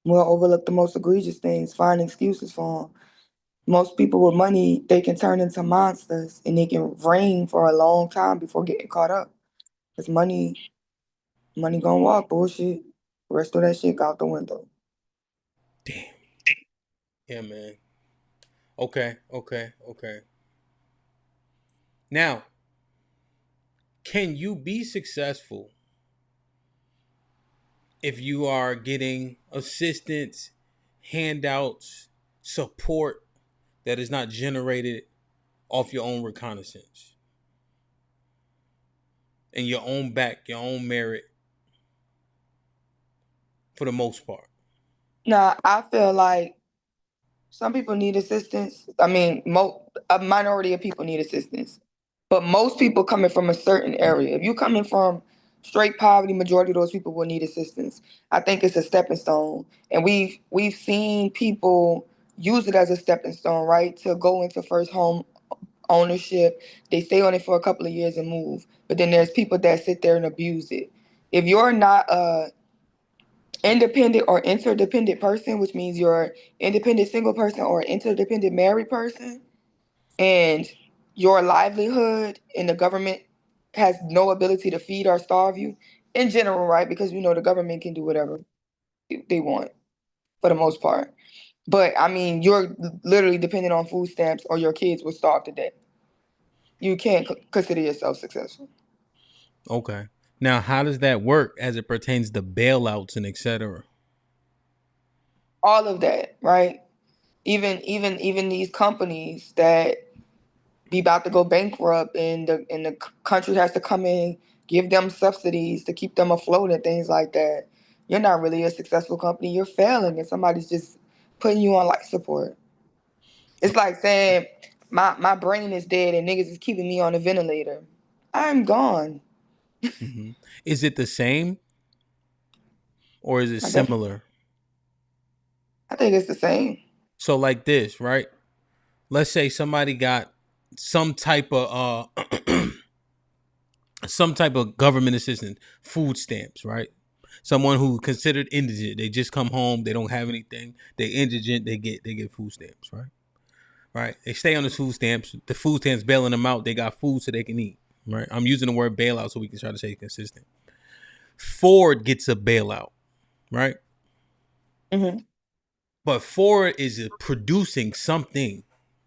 We'll overlook the most egregious things, find excuses for them. Most people with money, they can turn into monsters and they can reign for a long time before getting caught up. Because money gonna walk, bullshit. The rest of that shit go out the window. Damn. Yeah, man. Okay. Now, can you be successful if you are getting assistance, handouts, support that is not generated off your own reconnaissance and your own back, your own merit, for the most part? Now, I feel like some people need assistance. I mean, a minority of people need assistance. But most people coming from a certain area. If you coming from straight poverty, majority of those people will need assistance. I think it's a stepping stone, and we've seen people use it as a stepping stone, right, to go into first home ownership. They stay on it for a couple of years and move. But then there's people that sit there and abuse it. If you're not a independent or interdependent person, which means you're independent single person or interdependent married person, and your livelihood and the government has no ability to feed or starve you in general, right? Because we know the government can do whatever they want for the most part. But I mean, you're literally dependent on food stamps or your kids will starve to death. You can't consider yourself successful. Okay. Now, how does that work as it pertains to bailouts and etc.? All of that, right? Even these companies that be about to go bankrupt, and the country has to come in, give them subsidies to keep them afloat and things like that. You're not really a successful company. You're failing, and somebody's just putting you on life support. It's like saying my brain is dead and niggas is keeping me on a ventilator. I'm gone. Mm-hmm. Is it the same, or is it similar? I think it's the same. So like this, right? Let's say somebody got some type of government assistance, food stamps, right? Someone who considered indigent, they just come home, they don't have anything, they indigent, they get food stamps, right? Right? They stay on the food stamps. The food stamps bailing them out. They got food so they can eat, right? I'm using the word bailout so we can try to stay consistent. Ford gets a bailout, right? Mm-hmm. But Ford is producing something,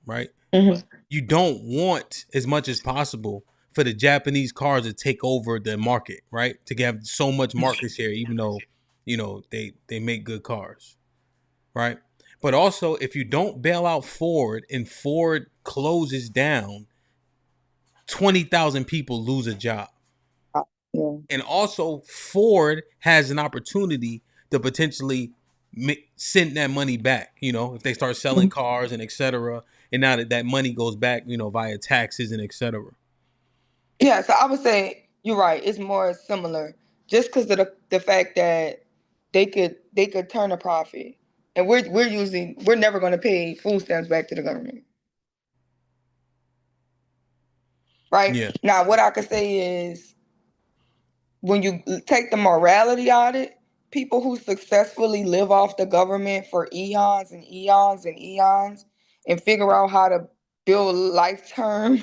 right? Mm-hmm. You don't want as much as possible for the Japanese cars to take over the market, right? To have so much market share, even though, they make good cars, right? But also, if you don't bail out Ford and Ford closes down, 20,000 people lose a job. Yeah. And also, Ford has an opportunity to potentially send that money back, if they start selling cars and etc. And now that money goes back, via taxes and etc. Yeah, so I would say you're right. It's more similar, just because of the fact that they could turn a profit, and we're never going to pay food stamps back to the government, right? Yeah. Now, what I could say is, when you take the morality out of it, people who successfully live off the government for eons and eons and eons and figure out how to build life-term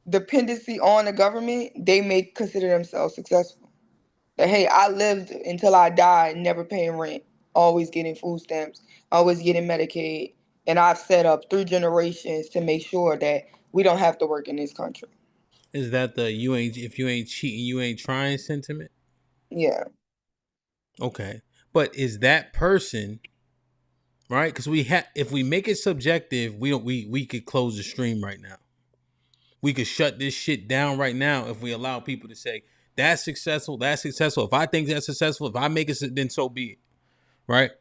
dependency on the government, they may consider themselves successful. That, hey, I lived until I died, never paying rent, always getting food stamps, always getting Medicaid, and I've set up 3 generations to make sure that we don't have to work in this country. Is that the if you ain't cheating, you ain't trying sentiment? Yeah. Okay. But is that person, right? Because if we make it subjective, we could close the stream right now. We could shut this shit down right now if we allow people to say that's successful, that's successful. If I think that's successful, if I make it, then so be it. Right?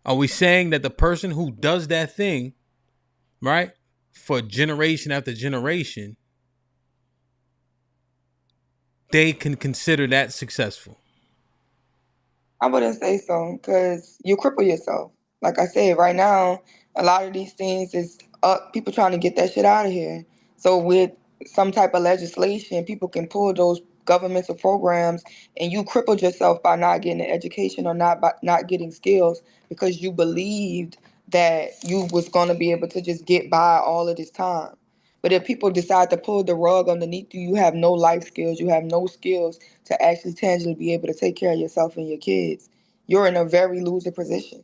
Are we saying that the person who does that thing, right, for generation after generation, they can consider that successful? I wouldn't say so, because you cripple yourself. Like I said, right now, a lot of these things is people trying to get that shit out of here. So with some type of legislation, people can pull those governmental programs, and you crippled yourself by not getting an education or not getting skills, because you believed that you was going to be able to just get by all of this time. But if people decide to pull the rug underneath you, you have no life skills, you have no skills to actually tangibly be able to take care of yourself and your kids. You're in a very loser position.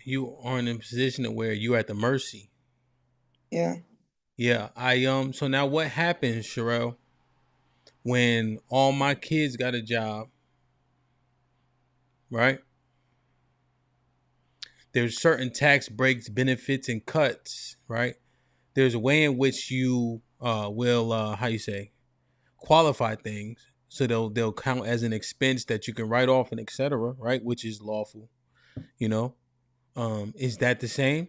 You are in a position where you're at the mercy. Yeah. Yeah. So now what happens, Sherelle, when all my kids got a job, right? There's certain tax breaks, benefits, and cuts, right? There's a way in which you will qualify things, so they'll count as an expense that you can write off and etc., right? Which is lawful, Is that the same?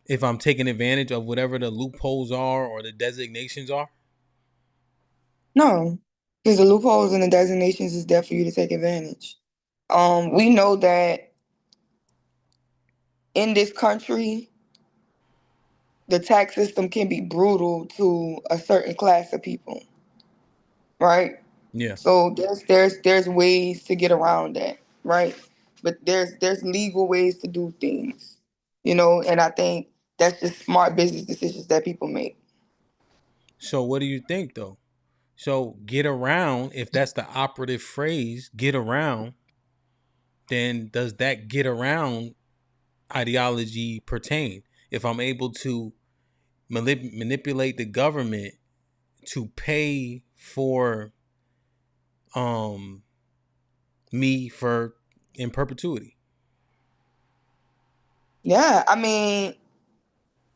If I'm taking advantage of whatever the loopholes are or the designations are? No, because the loopholes and the designations is there for you to take advantage. We know that in this country, the tax system can be brutal to a certain class of people, right? Yeah. So there's ways to get around that, right? But there's legal ways to do things, and I think that's just smart business decisions that people make. So what do you think though? So get around, if that's the operative phrase, get around, then does that get around ideology pertain? If I'm able to manipulate the government to pay for me for in perpetuity. Yeah, I mean,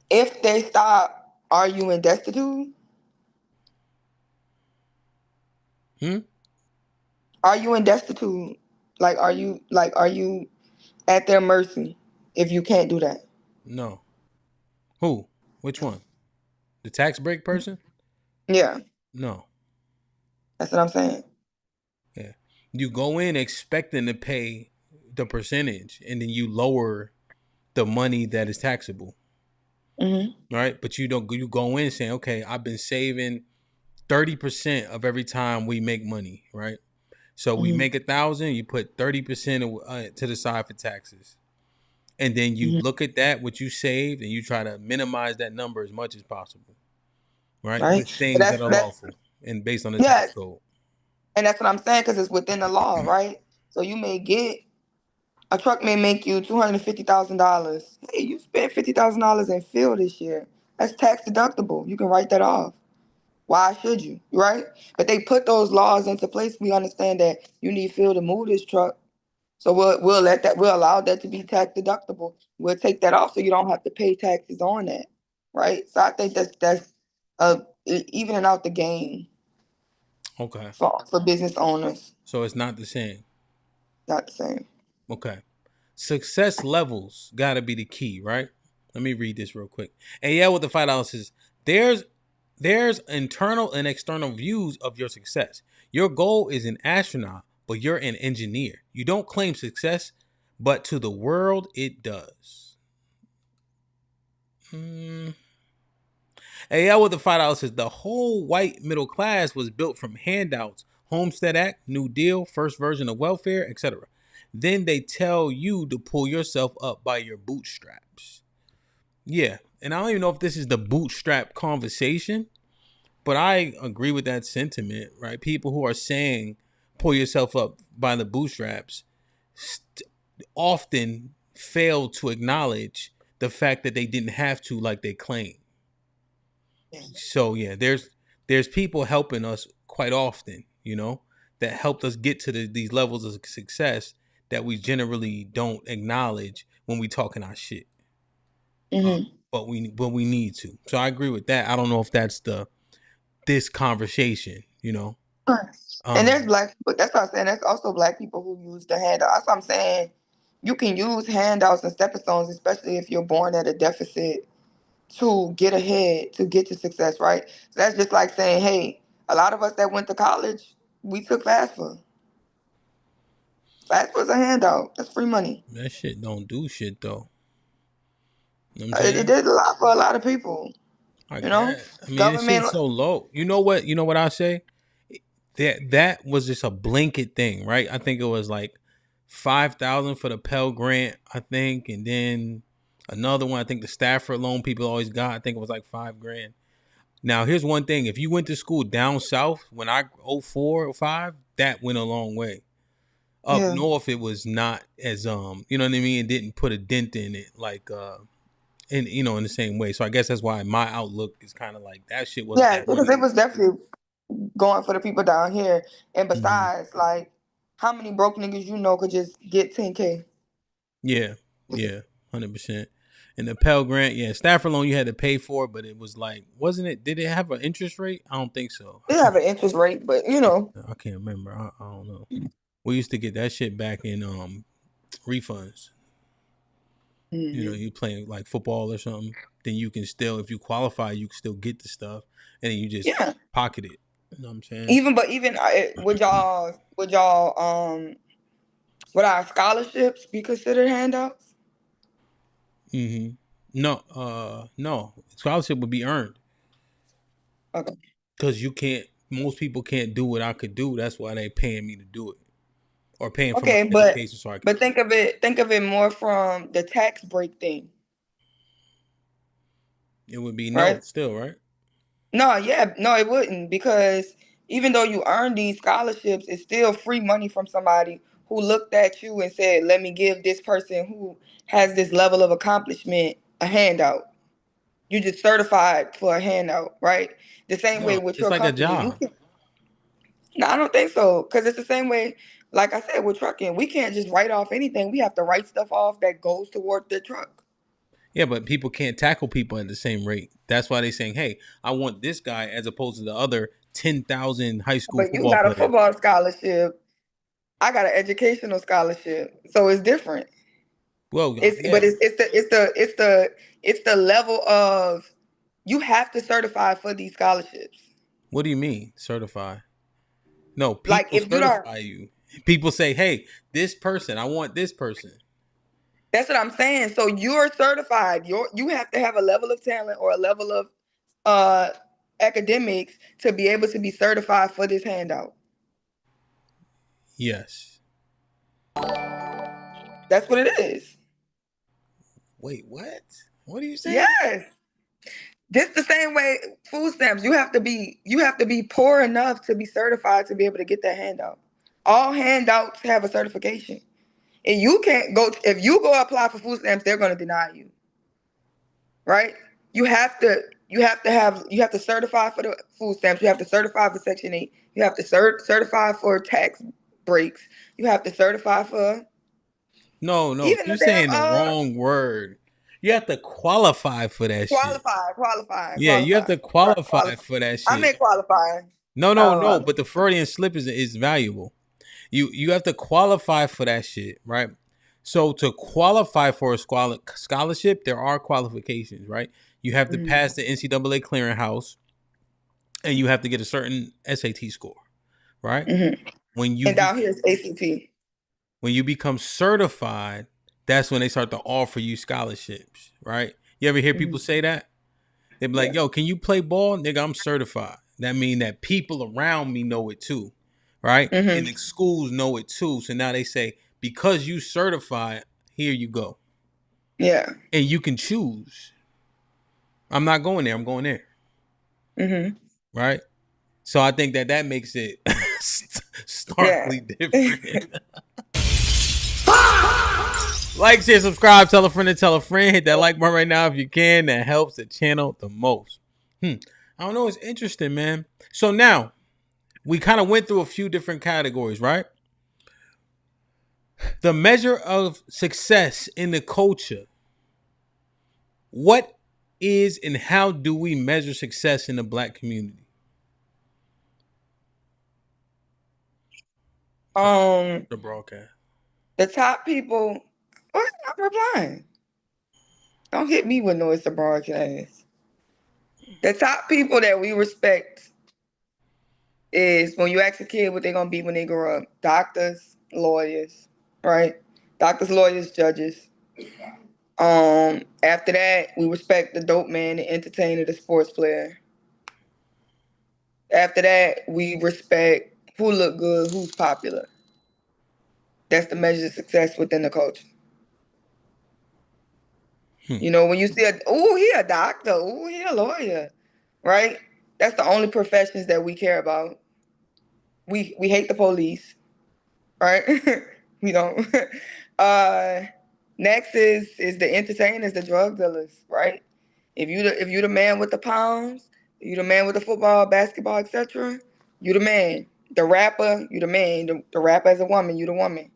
if they stop, are you in destitute? Are you in destitute? Are you at their mercy if you can't do that? No. Who? Which one? The tax break person? Yeah. No. That's what I'm saying. Yeah. You go in expecting to pay the percentage and then you lower the money that is taxable. Mm-hmm. Right? But you go in saying, okay, I've been saving 30% of every time we make money, right? So we make 1,000, you put 30% to the side for taxes. And then you look at that, what you saved, and you try to minimize that number as much as possible. Right? With things that are lawful and based on the tax code. And that's what I'm saying, because it's within the law, right? So a truck may make you $250,000. Hey, you spent $50,000 in fuel this year. That's tax deductible. You can write that off. Why should you, right? But they put those laws into place. We understand that you need fuel to move this truck. So we'll allow that to be tax deductible. We'll take that off so you don't have to pay taxes on that, right? So I think that's evening out the game. Okay. For business owners. So it's not the same. Not the same. Okay. Success levels got to be the key, right? Let me read this real quick. And yeah, with the $5 says, there's internal and external views of your success. Your goal is an astronaut, but you're an engineer. You don't claim success, but to the world it does. Hey, yeah, with the $5 says the whole white middle class was built from handouts, Homestead Act, New Deal, first version of welfare, etc. Then they tell you to pull yourself up by your bootstraps. Yeah, and I don't even know if this is the bootstrap conversation, but I agree with that sentiment, right? People who are saying pull yourself up by the bootstraps often fail to acknowledge the fact that they didn't have to like they claim. So yeah, there's people helping us quite often, that helped us get to these levels of success that we generally don't acknowledge when we talking our shit. But we need to. So I agree with that. I don't know if that's this conversation, And there's black people. That's what I'm saying. There's also black people who use the handout. That's what I'm saying. You can use handouts and stepping stones, especially if you're born at a deficit, to get ahead, to get to success, right? So that's just like saying, hey, a lot of us that went to college, we took FAFSA. FAFSA's a handout. That's free money. That shit don't do shit though. It did a lot for a lot of people. I mean, that shit's so low. You know what I say? That was just a blanket thing, right? I think it was like 5,000 for the Pell Grant, I think, and then another one. I think the Stafford loan people always got. I think it was like $5,000. Now, here's one thing: if you went to school down south when I 04 or 05, that went a long way. Up north, it was not as you know what I mean. It didn't put a dent in it like in the same way. So I guess that's why my outlook is kind of like that shit was. Yeah, because it was definitely going for the people down here. And besides, like, how many broke niggas could just get 10K? Yeah, 100%. And the Pell Grant, Stafford loan you had to pay for, but it was like, wasn't it? Did it have an interest rate? I don't think so. It have an interest rate, but I can't remember. I don't know. We used to get that shit back in refunds. You playing like football or something, then you can still, if you qualify, you can still get the stuff, and then you just pocket it. You know what I'm saying? Even would our scholarships be considered handouts? No. Scholarship would be earned. Okay. Because most people can't do what I could do. That's why they paying me to do it. Or paying for my Okay, education so I can. but think of it more from the tax break thing. It would be right? still, right? No, it wouldn't, because even though you earn these scholarships, it's still free money from somebody who looked at you and said, "Let me give this person who has this level of accomplishment a handout." You just certified for a handout, right? The same way No, with it's your like a company. job. No, I don't think so, because it's the same way. Like I said, with trucking, we can't just write off anything. We have to write stuff off that goes toward the truck. Yeah, but people can't tackle people at the same rate. That's why they're saying, "Hey, I want this guy," as opposed to the other 10,000 high school But you football got a players. football scholarship. I got an educational scholarship, so it's different. Well, But it's the level of, you have to certify for these scholarships. What do you mean certify? No, Like people if you don't, certify you. People say, "Hey, this person, I want this person." that's what I'm saying. So you're certified. You have to have a level of talent or a level of uh academics to be able to be certified for this handout. Yes. That's what it is. Wait, what? What are you saying? Yes. This the same way food stamps. You have to be poor enough to be certified to be able to get that handout. All handouts have a certification. And you can't go, if you go apply for food stamps, they're gonna deny you. Right? You have to certify for the food stamps, you have to certify for Section 8, you have to certify for tax breaks, you have to certify for No, even you're the damn saying the wrong word. You have to qualify for that shit. Yeah, you have to qualify for that I shit. meant qualifying. No. But the Freudian slip is valuable. You have to qualify for that shit, right? So to qualify for a scholarship, there are qualifications, right? You have to pass the NCAA clearinghouse, and you have to get a certain SAT score, right? When you And down here it's ACT. When you become certified, that's when they start to offer you scholarships, right? You ever hear people say that? They be like, "Yo, can you play ball? Nigga, I'm certified." That mean that people around me know it too, right? And the schools know it too. So now they say, because you certified, here you go. Yeah. And you can choose. I'm not going there. I'm going there. Right? So I think that makes it starkly different. Like, share, subscribe, tell a friend to tell a friend. Hit that like button right now if you can. That helps the channel the most. I don't know. It's interesting, man. So now, we kind of went through a few different categories, right? The measure of success in the culture. What is and how do we measure success in the Black community? The broadcast. The top people. What? I'm replying. Don't hit me with noise to broadcast. The top people that we respect is, when you ask a kid what they're gonna be when they grow up: doctors, lawyers, right? Doctors, lawyers, judges. After that, we respect the dope man, the entertainer, the sports player. After that, we respect who look good, who's popular. That's the measure of success within the culture. You know, when you see he a doctor, he a lawyer, right? That's the only professions that we care about. We hate the police, right? We don't. Next is the entertainers, the drug dealers, right? If you the man with the pounds, you the man with the football, basketball, etc. You the man. The rapper, you the man. The rapper as a woman, you the woman,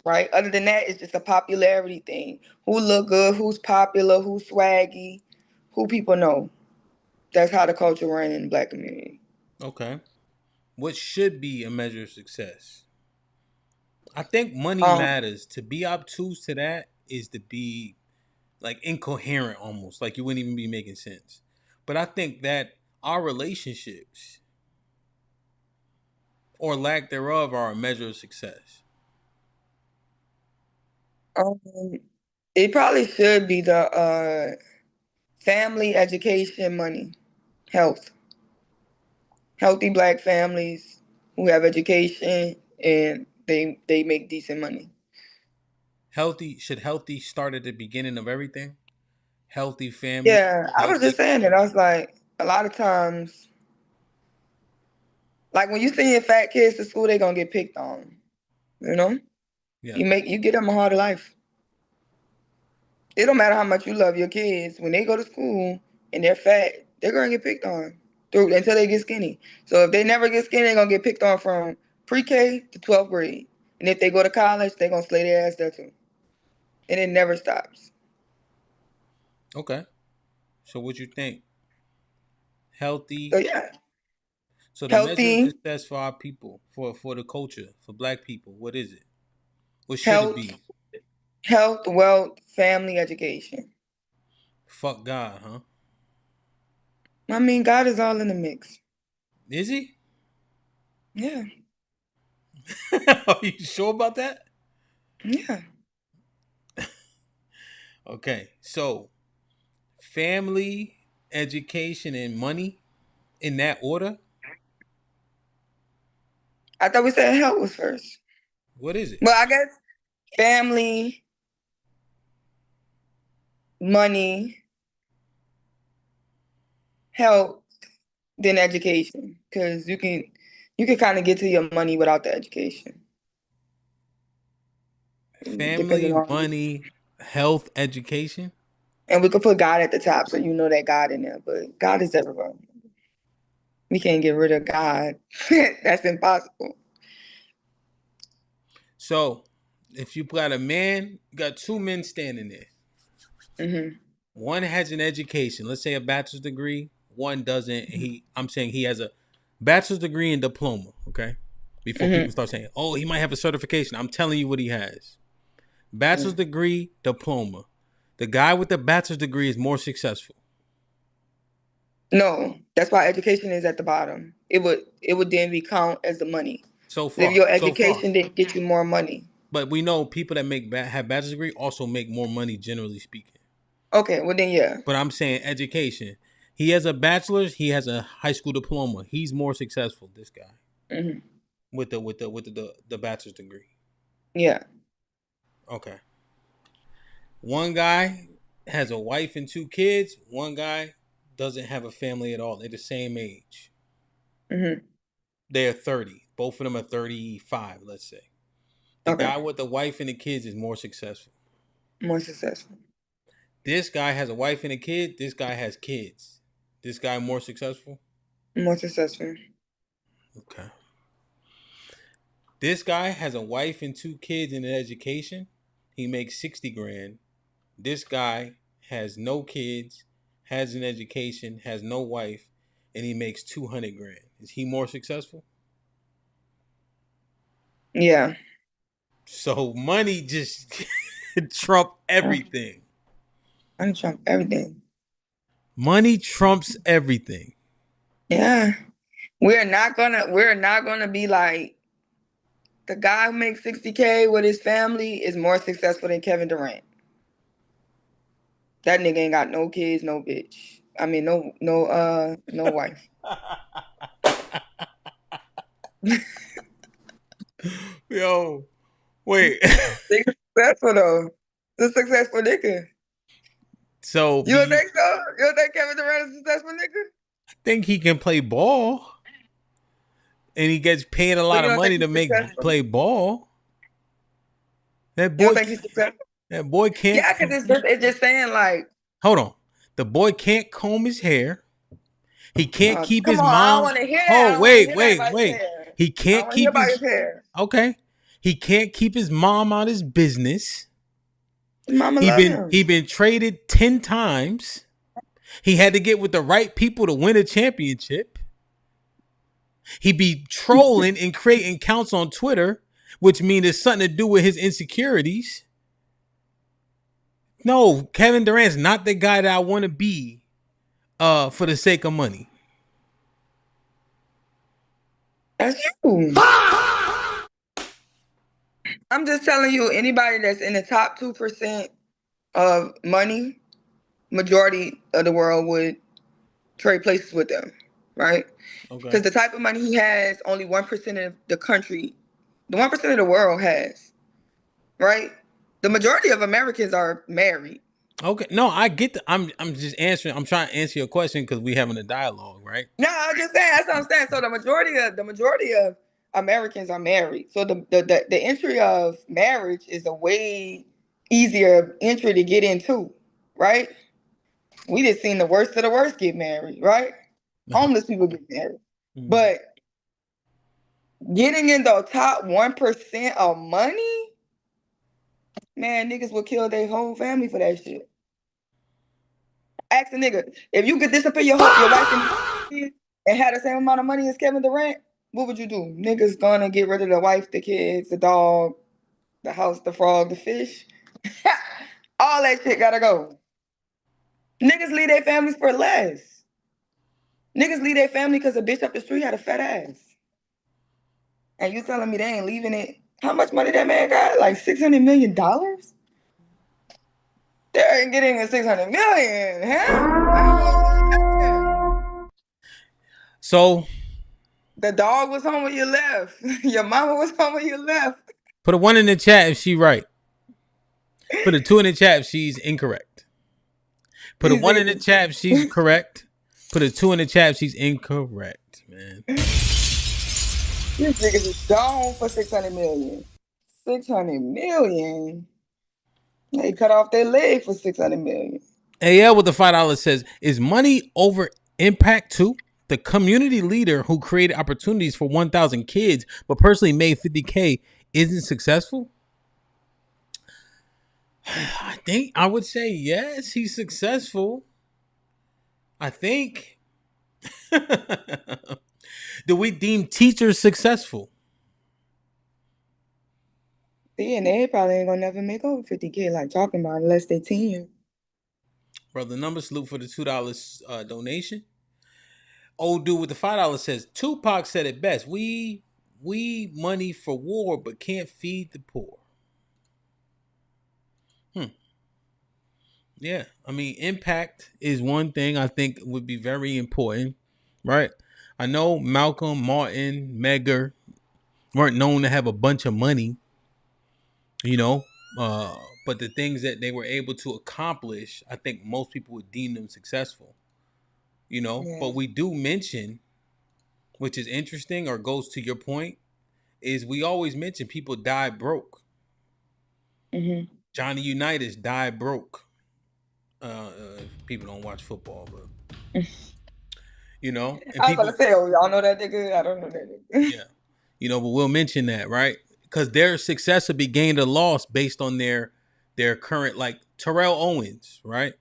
right? Other than that, it's just a popularity thing. Who look good? Who's popular? Who's swaggy? Who people know? That's how the culture ran in the Black community. Okay. What should be a measure of success? I think money matters. To be obtuse to that is to be like incoherent almost. Like you wouldn't even be making sense. But I think that our relationships or lack thereof are a measure of success? It probably should be the family, education, money, health. Healthy Black families who have education and they make decent money. Should healthy start at the beginning of everything? Healthy family. Yeah, I was just saying that. I was like, a lot of times, like when you send your fat kids to school, they're gonna get picked on. You know? Yeah. You get them a harder life. It don't matter how much you love your kids. When they go to school and they're fat, they're gonna get picked on until they get skinny. So if they never get skinny, they're gonna get picked on from pre-K to 12th grade. And if they go to college, they're gonna slay their ass there too. And it never stops. Okay. So what you think? Healthy. So yeah. So the measure of success for our people, for the culture, for Black people, what is it? What should it be? Health, wealth, family, education. Fuck God, huh? I mean, God is all in the mix. Is he? Yeah. Are you sure about that? Yeah. Okay, so family, education, and money in that order? I thought we said health was first. What is it? Well, I guess family, money, health, then education. Because you can kind of get to your money without the education. Family, money, health, education. And we could put God at the top so you know that God in there. But God is everywhere. We can't get rid of God. That's impossible. So, if you got a man, you got two men standing there. Mm-hmm. One has an education, let's say a bachelor's degree. One doesn't. I'm saying he has a bachelor's degree and diploma. Okay, before people start saying, "Oh, he might have a certification." I'm telling you what he has: bachelor's degree, diploma. The guy with the bachelor's degree is more successful. No, that's why education is at the bottom. It would then be count as the money. So far, if your education didn't get you more money. But we know people that have bachelor's degree also make more money, generally speaking. Okay, well then yeah. But I'm saying education. He has a bachelor's. He has a high school diploma. He's more successful. This guy with the bachelor's degree. Yeah. Okay. One guy has a wife and two kids. One guy doesn't have a family at all. They're the same age. They're 30. Both of them are 35, let's say. The guy with the wife and the kids is more successful. More successful. This guy has a wife and a kid. This guy has kids. This guy more successful? More successful. Okay. This guy has a wife and two kids and an education. He makes 60 grand. This guy has no kids, has an education, has no wife, and he makes 200 grand. Is he more successful? Yeah. So money just trump everything. Money trump everything. Money trumps everything. Yeah. We're not gonna be like the guy who makes 60K with his family is more successful than Kevin Durant. That nigga ain't got no kids, no bitch. I mean, no wife. Yo, wait. Nigga successful though. It's a successful nigga. So you don't think so? You don't think Kevin Durant is a successful nigga? I think he can play ball, and he gets paid a lot of money to play ball. That boy, you don't think he's successful? That boy can't. Yeah, because it's just saying like. Hold on, the boy can't comb his hair. He can't keep his mom. I don't want to hear that. Oh wait. He can't keep his hair. Okay. He can't keep his mom out of his business. Mama love him. He been traded 10 times. He had to get with the right people to win a championship. He be trolling and creating accounts on Twitter, which means it's something to do with his insecurities. No, Kevin Durant's not the guy that I want to be for the sake of money. That's you. I'm just telling you, anybody that's in the top 2% of money, majority of the world would trade places with them, right? Because the type of money he has, only 1% of the country, the 1% of the world has, right? The majority of Americans are married. Okay, no, I get I'm just answering. I'm trying to answer your question because we having a dialogue, right? No, I'm just saying. That's what I'm saying. So the majority of Americans are married. So the entry of marriage is a way easier entry to get into, right? We just seen the worst of the worst get married, right? Homeless people get married, but getting in the top 1% of money, man, niggas will kill their whole family for that shit. Ask a nigga, if you could disappear your wife and had the same amount of money as Kevin Durant, what would you do? Niggas gonna get rid of the wife, the kids, the dog, the house, the frog, the fish. All that shit gotta go. Niggas leave their families for less. Niggas leave their family because a bitch up the street had a fat ass. And you telling me they ain't leaving it? How much money that man got? Like $600 million? They ain't getting a $600 million, huh? So the dog was home when you left. Your mama was home when you left. Put a 1 in the chat if she right. Put a 2 in the chat if she's incorrect. Put a 1 in the chat if she's correct. Put a 2 in the chat if she's incorrect, man. These niggas is gone for $600 million. $600 million. They cut off their leg for $600 million. AL with the $5 says, is money over impact too? The community leader who created opportunities for 1,000 kids but personally made 50K isn't successful? I would say yes, he's successful. I think. Do we deem teachers successful? Yeah, and they probably ain't gonna never make over 50K like talking about unless they 10. Brother Number, salute for the $2 donation. Old dude with the $5 says, Tupac said it best. We money for war, but can't feed the poor. Yeah, I mean, impact is one thing I think would be very important, right? I know Malcolm, Martin, Medgar weren't known to have a bunch of money, but the things that they were able to accomplish, I think most people would deem them successful, But we do mention, which is interesting or goes to your point, is we always mention people die broke. Mm-hmm. Johnny Unitas died broke. People don't watch football, but I was gonna say, oh, y'all know that nigga? I don't know that nigga. Yeah, but we'll mention that, right? Because their success will be gained or lost based on their current, like Terrell Owens, right?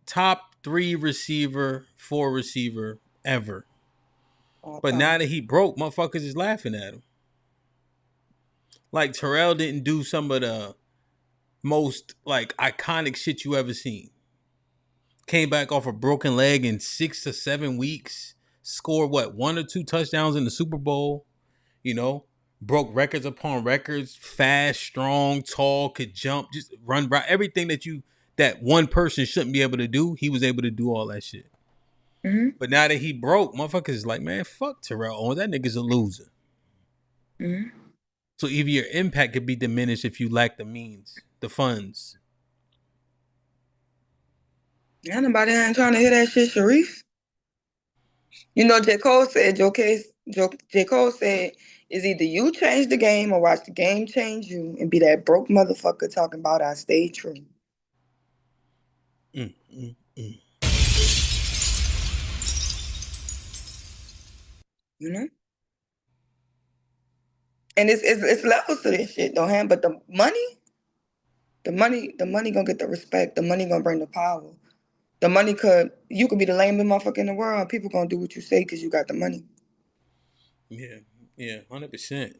Top 3 receiver, 4 receiver ever. But now that he broke, motherfuckers is laughing at him. Like Terrell didn't do some of the most like iconic shit you ever seen. Came back off a broken leg in 6 to 7 weeks. Scored 1 or 2 touchdowns in the Super Bowl. Broke records upon records. Fast, strong, tall, could jump, just run right. Everything that one person shouldn't be able to do, he was able to do all that shit. Mm-hmm. But now that he broke, motherfuckers is like, man, fuck Terrell Owens. That nigga's a loser. Mm-hmm. So even your impact could be diminished if you lack the means, the funds. Yeah, nobody ain't trying to hear that shit, Sharif. J. Cole said, J. Cole said, is either you change the game or watch the game change you and be that broke motherfucker talking about I stay true. And it's levels to this shit, though, Han. But the money gonna get the respect. The money gonna bring the power. The money you could be the lamest motherfucker in the world. People gonna do what you say because you got the money. Yeah, 100%.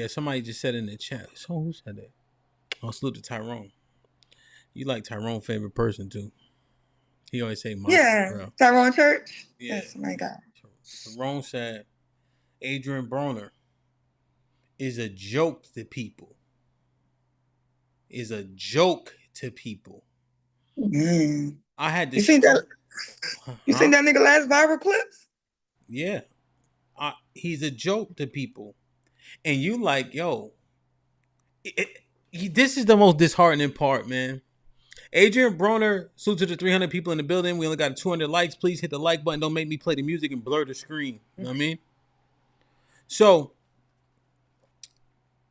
Somebody just said in the chat. So who said that? I'll salute to Tyrone. You like Tyrone's favorite person too. He always say my bro. Tyrone Church. Yeah. Yes, my God. Tyrone said Adrian Broner is a joke to people. Is a joke to people. I had to. You seen that? You seen that nigga last viral clips? Yeah, he's a joke to people, and you like, yo. This is the most disheartening part, man. Adrian Broner, salute to the 300 people in the building. We only got 200 likes. Please hit the like button. Don't make me play the music and blur the screen. You know what I mean? So,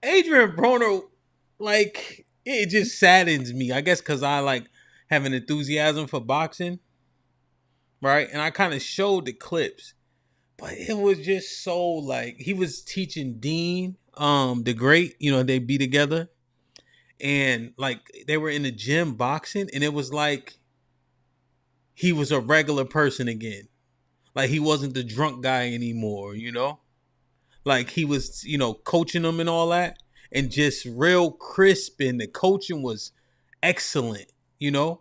Adrian Broner, like, it just saddens me. I guess because I, like, have an enthusiasm for boxing. Right? And I kind of showed the clips. But it was just so, like, he was teaching Dean, the Great. You know, they be together. And like they were in the gym boxing, and it was like he was a regular person again. Like he wasn't the drunk guy anymore, you know? Like he was, you know, coaching them and all that, and just real crisp, and the coaching was excellent, you know?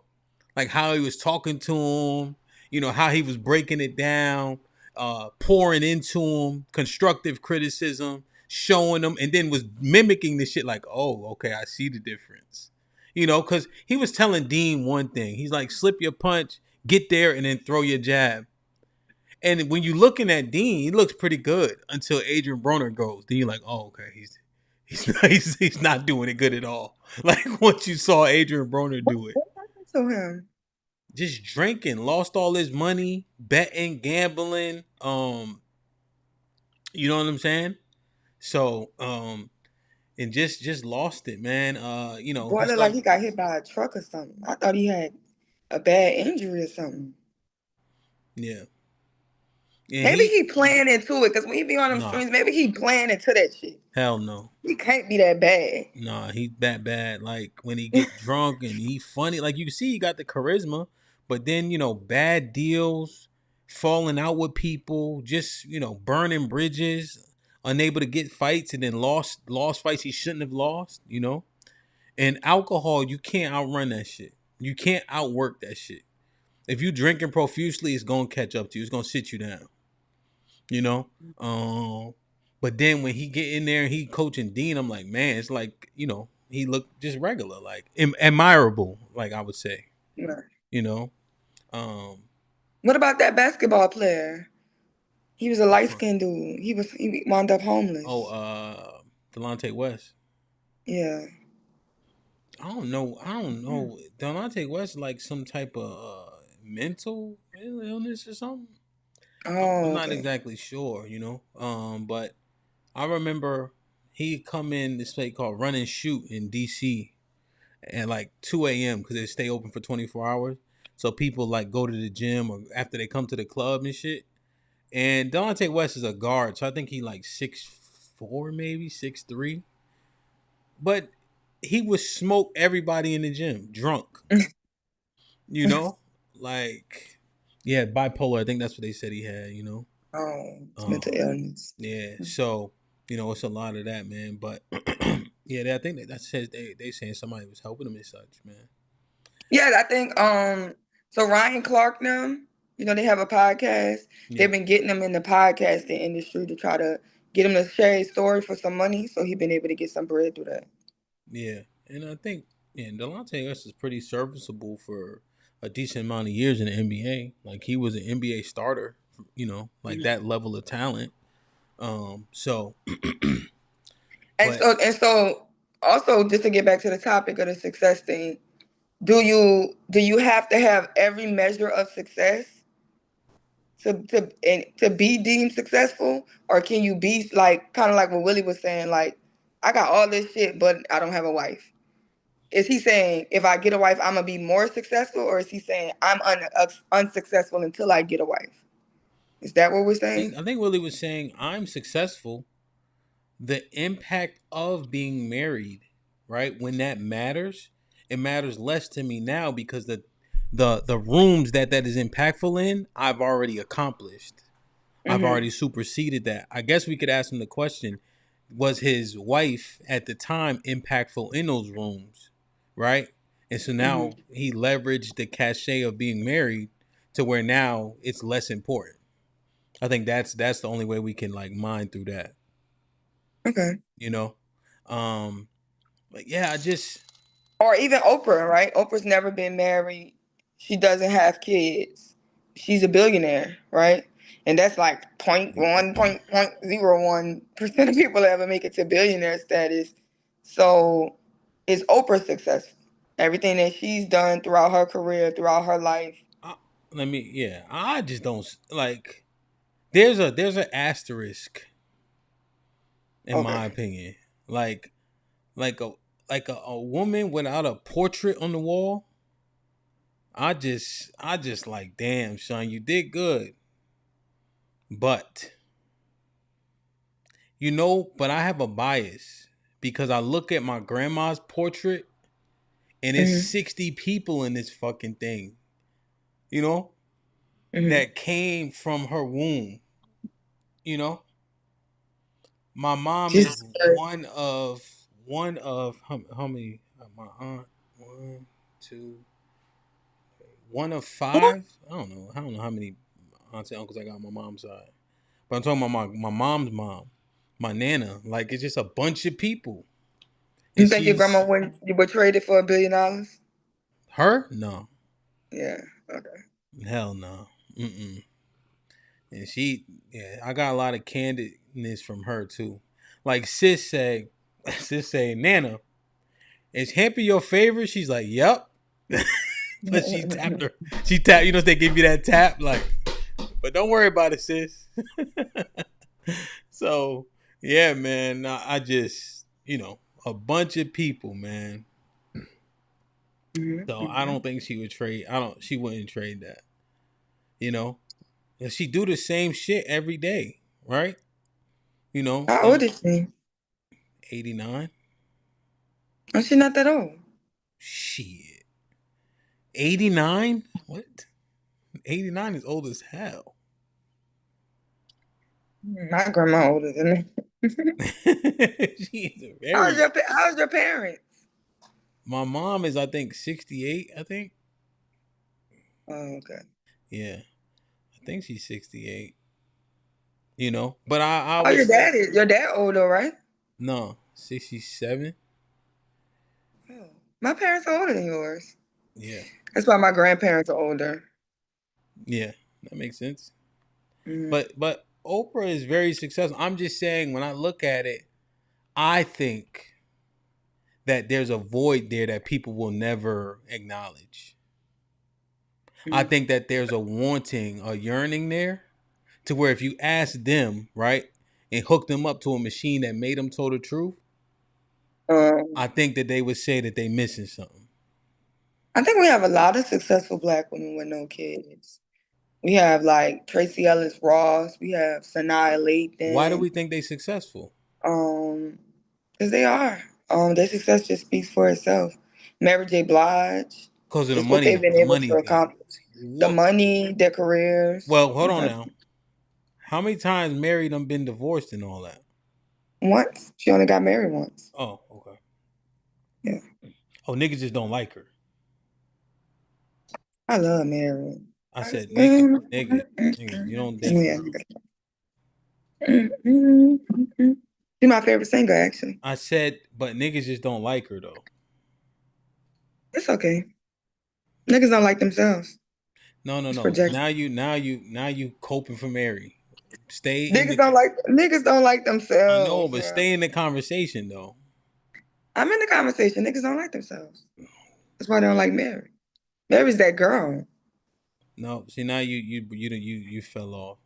Like how he was talking to him, you know, how he was breaking it down, pouring into him, constructive criticism, showing them, and then was mimicking the shit like, oh, okay, I see the difference. You know, because he was telling Dean one thing. He's like, slip your punch, get there, and then throw your jab. And when you're looking at Dean, he looks pretty good until Adrian Broner goes. Then you're like, oh, okay, he's not doing it good at all. Like once you saw Adrian Broner do it. What happened to him? Just drinking, lost all his money, betting, gambling. You know what I'm saying? So, and just lost it, man. You know, Boy, look like he got hit by a truck or something. I thought he had a bad injury or something. Yeah. Maybe he playing into it, because when he be on them streams, maybe he playing into that shit. Hell no. He can't be that bad. Nah, he's that bad. Like when he get drunk and he funny, like you can see he got the charisma, but then, you know, bad deals, falling out with people, just, you know, burning bridges, unable to get fights, and then lost fights he shouldn't have lost, you know? And alcohol, you can't outrun that shit. You can't outwork that shit. If you drinking profusely, it's gonna catch up to you. It's gonna sit you down. You know? But then when he get in there and he coaching Dean, I'm like, man, it's like, you know, he looked just regular, like admirable, like I would say. Yeah. You know? What about that basketball player? He was a light-skinned dude. He wound up homeless. Oh, Delonte West. Yeah. I don't know. Delonte West like some type of mental illness or something. I'm not exactly sure, you know. But I remember he come in this place called Run and Shoot in DC at like 2 a.m. because they stay open for 24 hours. So people like go to the gym or after they come to the club and shit. And Delonte West is a guard, so I think he like 6'4", maybe 6'3". But he would smoke everybody in the gym drunk. You know, like yeah, bipolar. I think that's what they said he had. You know. It's mental illness. Yeah, so you know it's a lot of that, man. But yeah, I think that says they saying somebody was helping him and such, man. Yeah, I think so Ryan Clark them, you know, they have a podcast. Yeah. They've been getting him in the podcasting industry to try to get him to share his story for some money, so he's been able to get some bread through that. Yeah, and I think Delonte West is pretty serviceable for a decent amount of years in the NBA. Like he was an NBA starter, you know, like that level of talent. So also just to get back to the topic of the success thing, do you have to have every measure of success to be deemed successful, or can you be like kind of like what Willie was saying, like I got all this shit but I don't have a wife? Is he saying if I get a wife I'm gonna be more successful, or is he saying I'm unsuccessful until I get a wife? Is that what we're saying? I think Willie was saying I'm successful. The impact of being married, right? When that matters, it matters less to me now because the rooms that is impactful in, I've already accomplished. Mm-hmm. I've already superseded that. I guess we could ask him the question, was his wife at the time impactful in those rooms, right? And so now he leveraged the cachet of being married to where now it's less important. I think that's the only way we can like mine through that. Okay. You know? But yeah, or even Oprah, right? Oprah's never been married. She doesn't have kids. She's a billionaire, right? And that's like 0.01% of people ever make it to billionaire status. So is Oprah successful? Everything that she's done throughout her career, throughout her life. I just don't like. There's an asterisk, in my opinion. Like a woman without a portrait on the wall. I just like, damn, son, you did good. But but I have a bias because I look at my grandma's portrait and it's 60 people in this fucking thing. That came from her womb. My mom is one of how many? My aunt, one of five. I don't know how many aunts and uncles I got on my mom's side. But I'm talking about my mom's mom, my nana. Like, it's just a bunch of people. You think your grandma would trade it for $1 billion? Her? No. Yeah. Okay. Hell no. And I got a lot of candidness from her too. Like sis say, Nana, is Hampy your favorite? She's like, yep. But she tapped, they give you that tap, like, but don't worry about it, sis. So yeah, man, I just, a bunch of people, man. So I don't think she would trade. She wouldn't trade that. And she do the same shit every day, right? How old is she? 89. Oh, she's not that old. Shit. 89? What? 89 is old as hell. My grandma older than me. How's your parents? My mom is, I think, 68, I think. Oh, okay. Yeah. I think she's 68. But I your dad is. Your dad older, right? No, 67. Oh, my parents are older than yours. Yeah. That's why my grandparents are older. Yeah, that makes sense. But Oprah is very successful. I'm just saying, when I look at it, I think that there's a void there that people will never acknowledge. I think that there's a wanting, a yearning there, to where if you ask them, right, and hook them up to a machine that made them tell the truth, I think that they would say that they missing something. I think we have a lot of successful Black women with no kids. We have like Tracy Ellis Ross. We have Sanaa Lathan. Why do we think they successful? Because they are. Their success just speaks for itself. Mary J. Blige. Because of the money. What they've been able to accomplish. The money, their careers. Well, hold on now. How many times Mary done been divorced and all that? Once. She only got married once. Oh, okay. Yeah. Oh, niggas just don't like her. I love Mary. I said, nigga, you don't think. She's my favorite singer, actually. I said, but niggas just don't like her, though. It's okay. Niggas don't like themselves. No. Now you coping for Mary. Niggas don't like themselves. I know, but stay in the conversation though. I'm in the conversation. Niggas don't like themselves. That's why they don't like Mary. Mary's that girl. No, see now you fell off.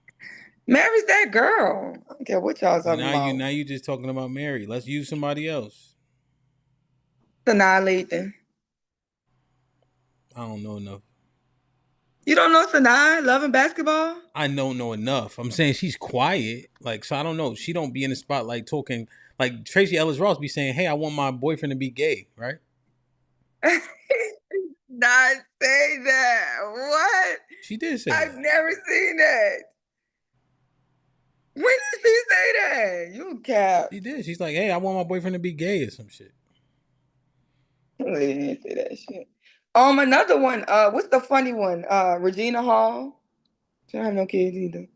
Mary's that girl. I don't care what y'all talking about. Now you just talking about Mary. Let's use somebody else. Sanaa Lathan. I don't know enough. You don't know Sanaa? Loving Basketball? I don't know enough. I'm saying she's quiet. Like, so I don't know. She don't be in the spotlight talking. Like, Tracy Ellis Ross be saying, hey, I want my boyfriend to be gay, right? Not say that. What? She did say I've never seen that. When did she say that? You cap. She did. She's like, hey, I want my boyfriend to be gay or some shit. They didn't say that shit. Another one. What's the funny one? Regina Hall. She don't have no kids either.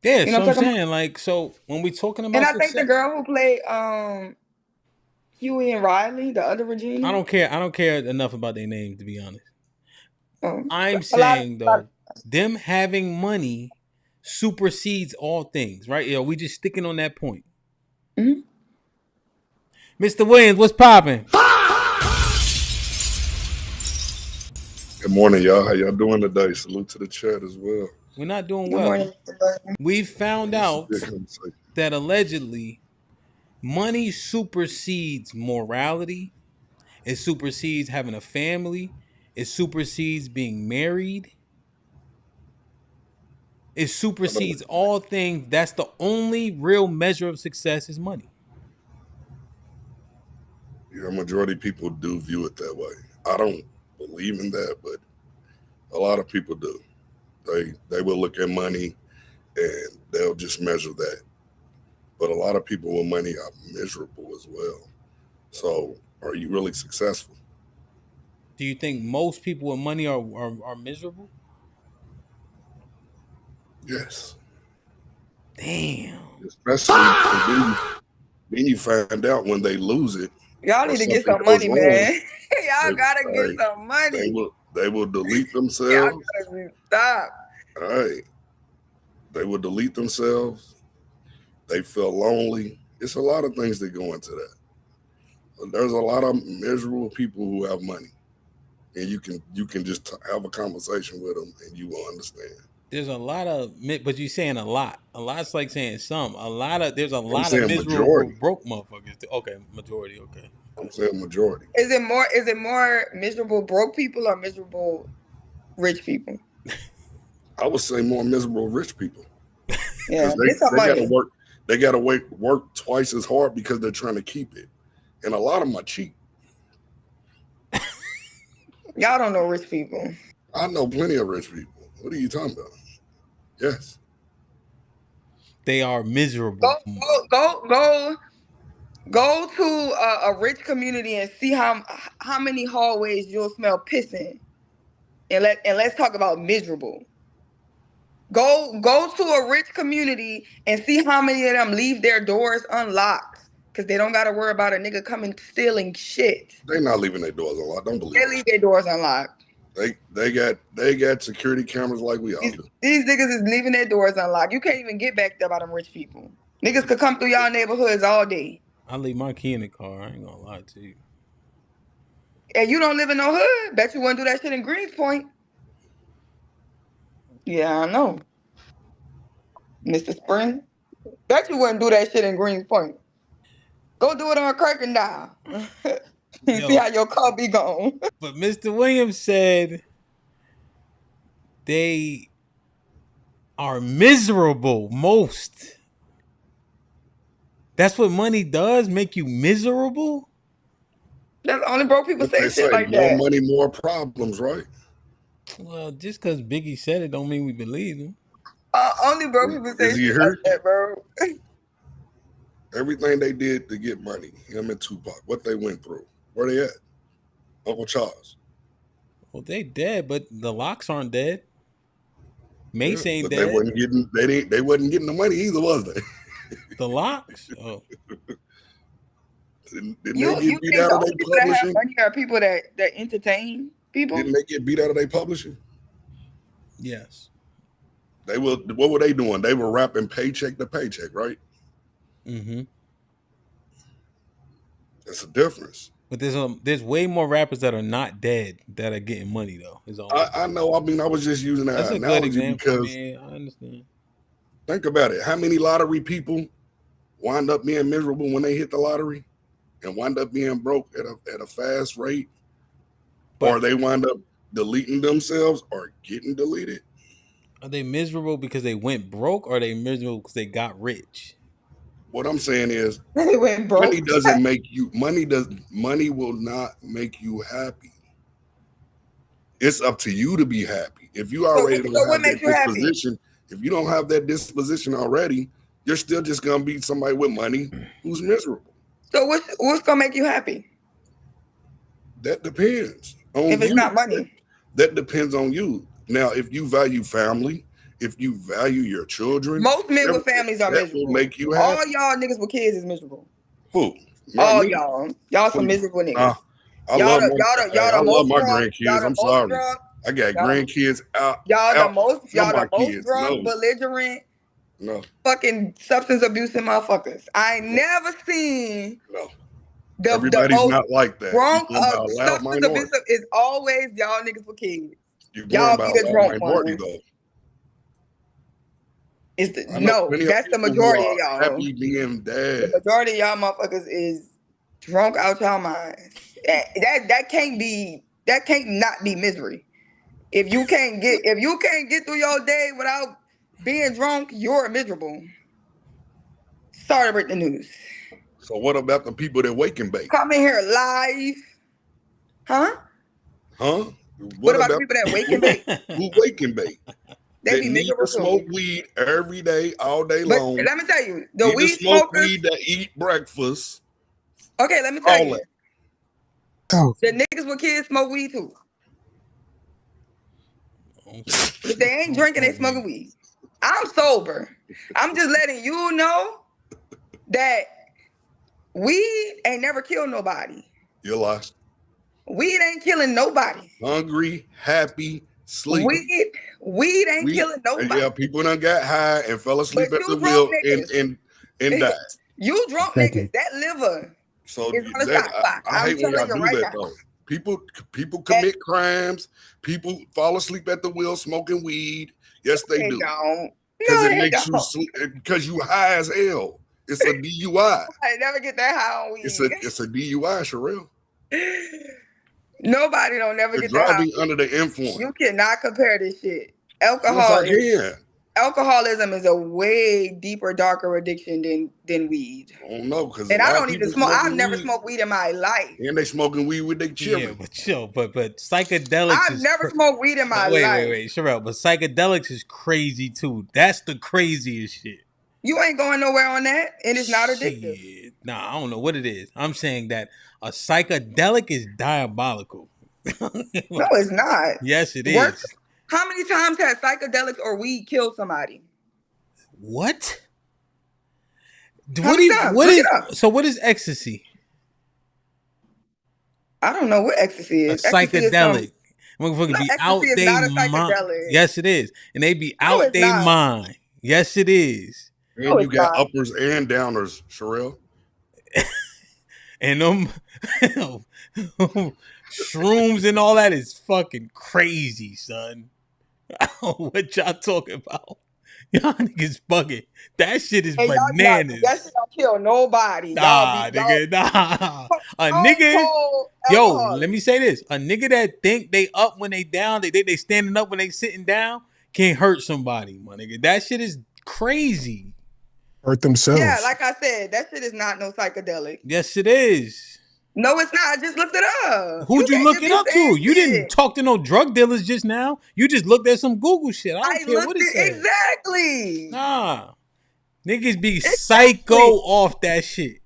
Yeah, so I'm saying, like, so when we talking about and I success, think the girl who played Huey and Riley, the other Regina. I don't care enough about their name, to be honest. I'm saying though, them having money supersedes all things, right? Yeah, we just sticking on that point. Mm-hmm. Mr. Williams, what's popping? Good morning, y'all. How y'all doing today? Salute to the chat as well. We're not doing well. We found out that allegedly money supersedes morality. It supersedes having a family. It supersedes being married. It supersedes all things. That's the only real measure of success is money. Yeah, majority of people do view it that way. I don't believe in that, but a lot of people do. They will look at money and they'll just measure that. But a lot of people with money are miserable as well. So are you really successful? Do you think most people with money are miserable? Yes. Damn. Especially then you find out when they lose it. Y'all need to get some money, man. Y'all gotta get some money. They will delete themselves. Y'all gotta stop. All right. They will delete themselves. They feel lonely. It's a lot of things that go into that. There's a lot of miserable people who have money, and you can just have a conversation with them, and you will understand. There's a lot of, but you're saying a lot. A lot's like saying some. There's a lot of miserable broke motherfuckers. Okay, majority. Okay. I'm saying majority. Is it more miserable broke people or miserable rich people? I would say more miserable rich people. Yeah, they gotta work twice as hard because they're trying to keep it, and a lot of them are cheap. Y'all don't know rich people. I know plenty of rich people. What are you talking about? Yes, they are miserable. Go to a rich community and see how many hallways you'll smell pissing, and let's talk about miserable. Go to a rich community and see how many of them leave their doors unlocked because they don't got to worry about a nigga coming stealing shit. They're not leaving their doors unlocked. Don't believe they leave their doors unlocked. They got security cameras like we all do. These niggas is leaving their doors unlocked. You can't even get backed up by them rich people. Niggas could come through y'all neighborhoods all day. I leave my key in the car. I ain't gonna lie to you. And you don't live in no hood. Bet you wouldn't do that shit in Greenspoint. Yeah, I know. Mr. Spring. Bet you wouldn't do that shit in Greenspoint. Go do it on Kirkendall. See how your car be gone. But Mr. Williams said they are miserable most. That's what money does, make you miserable? That's only broke people say shit like that. More money, more problems, right? Well, just because Biggie said it don't mean we believe him. Only broke people say shit like that, bro. Everything they did to get money, him and Tupac, what they went through, where they at? Uncle Charles. Well, they dead, but the Locks aren't dead. Mace ain't dead. They wasn't getting the money either, was they? The Locks? Oh. Didn't they get beat out of their publishing? That have money are people that entertain people. Didn't they get beat out of their publishing? Yes. What were they doing? They were rapping paycheck to paycheck, right? Mm-hmm. That's a difference. But there's way more rappers that are not dead that are getting money though. I know. I mean, I was just using that analogy because I understand. Think about it. How many lottery people wind up being miserable when they hit the lottery and wind up being broke at a fast rate? Or they wind up deleting themselves or getting deleted? Are they miserable because they went broke or are they miserable because they got rich? What I'm saying is they went broke. Money doesn't make you money will not make you happy. It's up to you to be happy. If you already don't have that disposition, if you don't have that disposition already, you're still just gonna be somebody with money who's miserable. So what's gonna make you happy? That depends on if it's you. not money. That depends on you. Now, if you value family, if you value your children, Most men with families are that miserable. will make you All happy. y'all niggas with kids is miserable. Who? All y'all some miserable niggas. I Y'all love the most my drunk. Y'all grandkids. the I'm most sorry. drunk. I got grandkids out. Y'all the my most kids. drunk, belligerent, No. fucking substance abusing motherfuckers. I ain't never seen the Everybody's most not like that. drunk You're going by a loud substance minority. abusive is always y'all niggas with kids. You're Y'all going by be a the loud drunk minority, ones. though. That's the majority of y'all. Happy being The dads. majority of y'all motherfuckers is drunk out y'all minds. That can't not be misery. If you can't get through your day without being drunk, you're miserable. Sorry to break the news. So what about the people that wake and bake? Come in here live. Huh? What about the about people that wake and bake? Who wake and bake? They That be need miserable to smoke too. weed every day, all day But long. let me tell you, the need weed to smoke smokers. weed that eat breakfast. Okay, let me tell you. Oh. The niggas with kids smoke weed too. If they ain't drinking, they smoking weed. I'm sober. I'm just letting you know that weed ain't never killed nobody. You lie. Weed ain't killing nobody. Hungry, happy, sleep. Weed ain't killing nobody. Yeah, people done got high and fell asleep But at the you wheel drunk niggas. and died. You drunk Thank niggas. you. That liver So is on the that shot clock. I I'm hate when telling y'all you do right that now. though. People commit crimes. People fall asleep at the wheel smoking weed. Yes, they do. Don't. Because No, it they makes you don't. sleep. Because you high as hell. It's a DUI. I never get that high on weed. It's a DUI, Sherelle. Nobody don't never You're get that high. driving under the influence. You cannot compare this shit. Yes, I can. Alcoholism is a way deeper, darker addiction than weed. I don't know, because And I don't even smoke. I've never smoked weed in my life. And they smoking weed with their children. Yeah, but psychedelics I've never smoked weed in my life. Wait, Sherelle, but psychedelics is crazy too. That's the craziest shit. You ain't going nowhere on that, and it's not addictive. Nah, I don't know what it is. I'm saying that a psychedelic is diabolical. No, it's not. Yes, it is. How many times has psychedelics or weed killed somebody? What? How many times? Look it up. So what is ecstasy? I don't know what ecstasy is. A psychedelic. Motherfucker be out ecstasy is they not a mind. psychedelic. Yes, it is. And they be out they mind. Yes, it is. And you got uppers and downers, Sherelle. And them shrooms and all that is fucking crazy, son. I don't know what y'all talking about. Y'all niggas bugging. That shit is bananas. That shit don't kill nobody. Nah. A nigga. Yo, let me say this. A nigga that think they up when they down, they think they standing up when they sitting down, can hurt somebody, my nigga. That shit is crazy. Hurt themselves. Yeah, like I said, that shit is not no psychedelic. Yes, it is. No, it's not. I just looked it up. Who'd you look it up to? You didn't talk to no drug dealers just now. You just looked at some Google shit. I don't care what it says. Exactly. Nah. Niggas be psycho off that shit.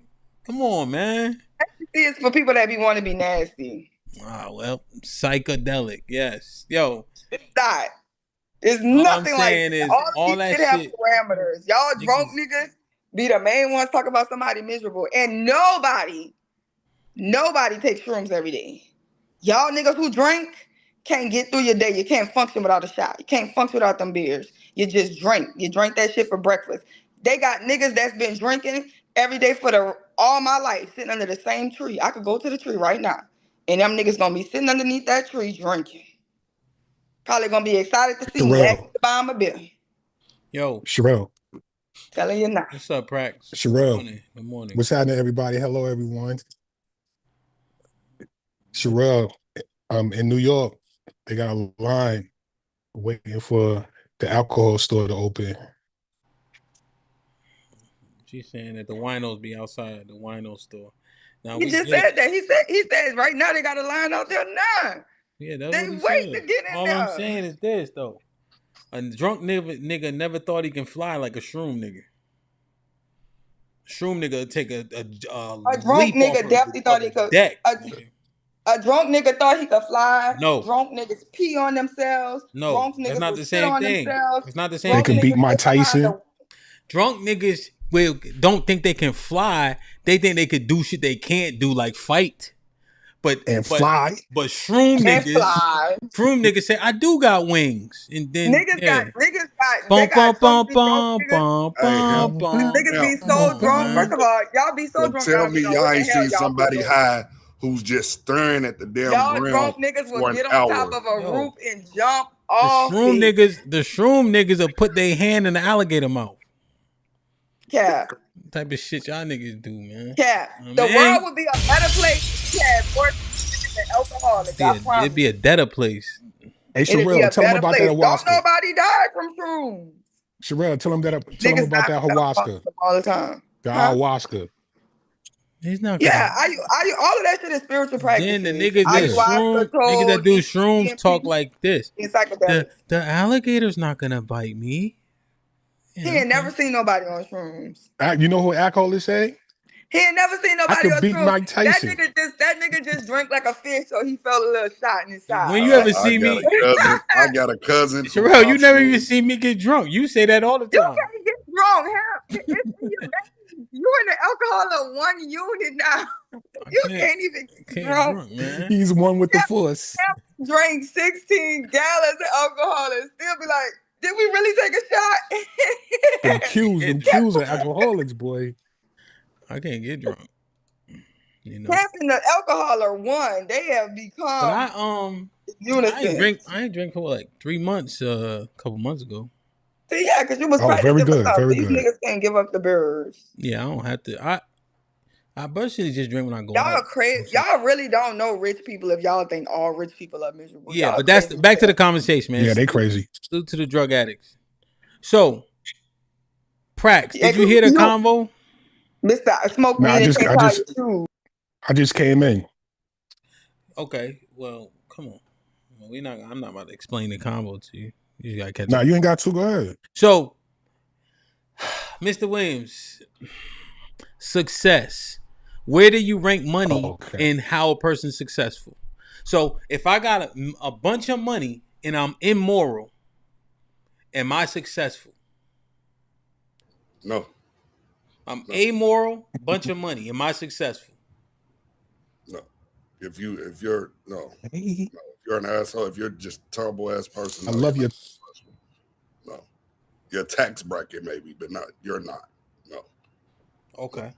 Come on, man. Ecstasy is for people that want to be nasty. Ah, well, psychedelic, yes. Yo. It's not. It's nothing like that. All that shit have parameters. Y'all drunk niggas be the main ones talking about somebody miserable. And nobody takes shrooms every day. Y'all niggas who drink can't get through your day. You can't function without a shot. You can't function without them beers. You just drink. You drink that shit for breakfast. They got niggas that's been drinking every day for all my life, sitting under the same tree. I could go to the tree right now, and them niggas gonna be sitting underneath that tree drinking. Probably gonna be excited to see me, asking to buy him a beer. Yo, Sherelle. Telling you now. What's up, Prax? Sherelle. Good morning. What's happening, everybody? Hello, everyone. Sherelle, in New York, they got a line waiting for the alcohol store to open. She's saying that the winos be outside the wino store. Now He just said that. He said right now they got a line out there now. Yeah, that's they what he wait said. to get in All there. I'm saying is this though. A drunk nigga never thought he can fly like a shroom nigga. shroom nigga take a drunk leap off nigga definitely thought he could. deck. A drunk nigga thought he could fly. No. Drunk niggas pee on themselves. No, drunk that's niggas not will the shit same on thing. themselves. It's not the same They thing. can beat Mike Tyson. Drunk niggas don't think they can fly. They think they could do shit they can't do, like fight. But fly. But shroom niggas say I do got wings, and then niggas got bum bum bum bum bum bum. Niggas be so drunk. First of all, y'all be so But drunk. tell me y'all ain't seen y'all somebody high who's just staring at the damn y'all ground drunk niggas for will an get on hour. top of a roof and jump The off. shroom niggas will put their hand in the alligator mouth. Yeah. Type of shit y'all niggas do, man. Yeah. The world would be a better place if we had more niggas than alcoholics. I promise. It'd be a deader place. Hey, It'd be Sherelle, a tell them better about place. that Don't ayahuasca. nobody die from shrooms. Sherelle, tell them Niggas about die that from ayahuasca. all the time. The ayahuasca. He's not. Yeah, all of that shit is spiritual practices. Then the niggas that do shrooms talk like this. The alligator's not gonna bite me. He ain't never seen nobody on shrooms. You know who alcoholists say? He ain't never seen nobody on beat shrooms. Mike Tyson. That nigga just drank like a fish, so he felt a little shot in his side. When you ever see me, I got a cousin. Sherelle, you never even see me get drunk. You say that all the time. You can't get drunk, It's in your veins. You in the alcohol of one unit now. You can't even get drunk. man. He's one with the force. Drink 16 gallons of alcohol and still be like, did we really take a shot? Them cues are alcoholics, boy. I can't get drunk. You know. Camp and the alcohol are one. They have become. But unison. I ain't drink for like 3 months. A couple months ago. See, yeah, because you was practicing for something. These niggas can't give up the beers. Yeah, I don't have to. I personally just drink when I go Y'all out. are crazy. Y'all really don't know rich people if y'all think all rich people are miserable. Yeah, y'all but that's back to the conversation, man. Yeah, they crazy. Salute to the drug addicts. So, Prax, did you hear the convo? Mr. Smoke weed and can't tie your shoes. I just came in. Okay, well, come on. I'm not about to explain the combo to you. You gotta catch Nah, up. you ain't got to. Go ahead. So, Mr. Williams, success. Where do you rank money in how a person's successful? So, if I got a bunch of money and I'm immoral, am I successful? No. I'm amoral, bunch of money. Am I successful? No. If you're an asshole, if you're just a terrible ass person, I love you. No. Your tax bracket maybe, but you're not. No. Okay.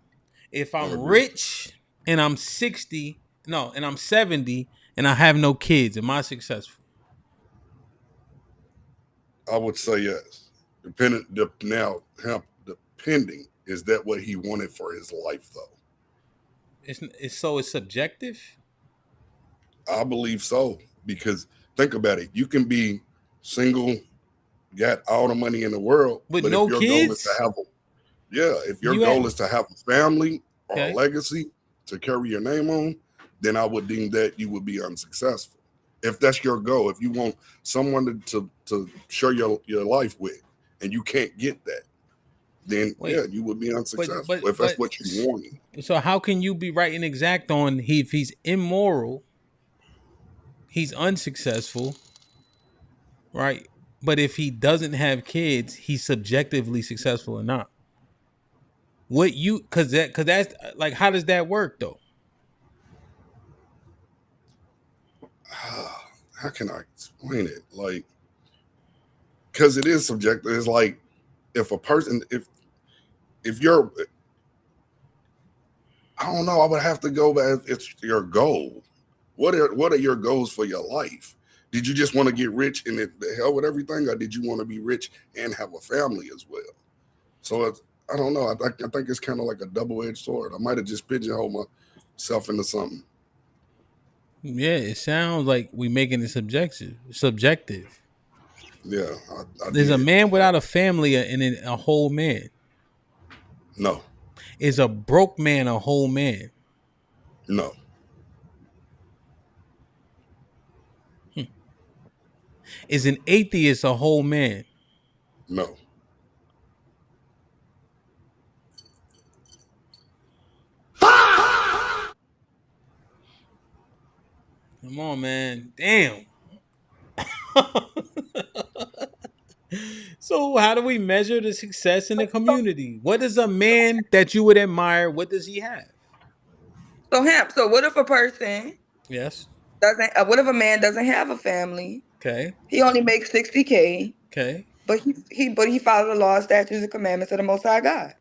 If I'm rich and I'm 60, and I'm 70 and I have no kids, am I successful? I would say yes. Depending, is that what he wanted for his life though? It's subjective? I believe so, because think about it. You can be single, got all the money in the world, but no if your kids? Goal is to have if your goal is to have a family or a legacy to carry your name on, then I would deem that you would be unsuccessful. If that's your goal, if you want someone to share your life with and you can't get that, then you would be unsuccessful if that's what you want. So how can you be right and exact on if he's immoral, he's unsuccessful, right? But if he doesn't have kids, he's subjectively successful or not? Because that's like, how does that work though? How can I explain it? Like, because it is subjective. It's like if a person, if you're, I don't know, I would have to go back. It's your goal. What are your goals for your life? Did you just want to get rich and the hell with everything, or did you want to be rich and have a family as well? So I don't know. I think it's kind of like a double-edged sword. I might have just pigeonholed myself into something. Yeah, it sounds like we making it subjective. Yeah. There's a man without a family and a whole man. No. Is a broke man a whole man? No. Is an atheist a whole man? No. Come on, man. Damn. So how do we measure the success in the community? What is a man that you would admire? What does he have? So HAMP. So what if a person Yes. doesn't? What if a man doesn't have a family? Okay. He only makes 60K. Okay. But he follows the laws, statutes, and commandments of the Most High God.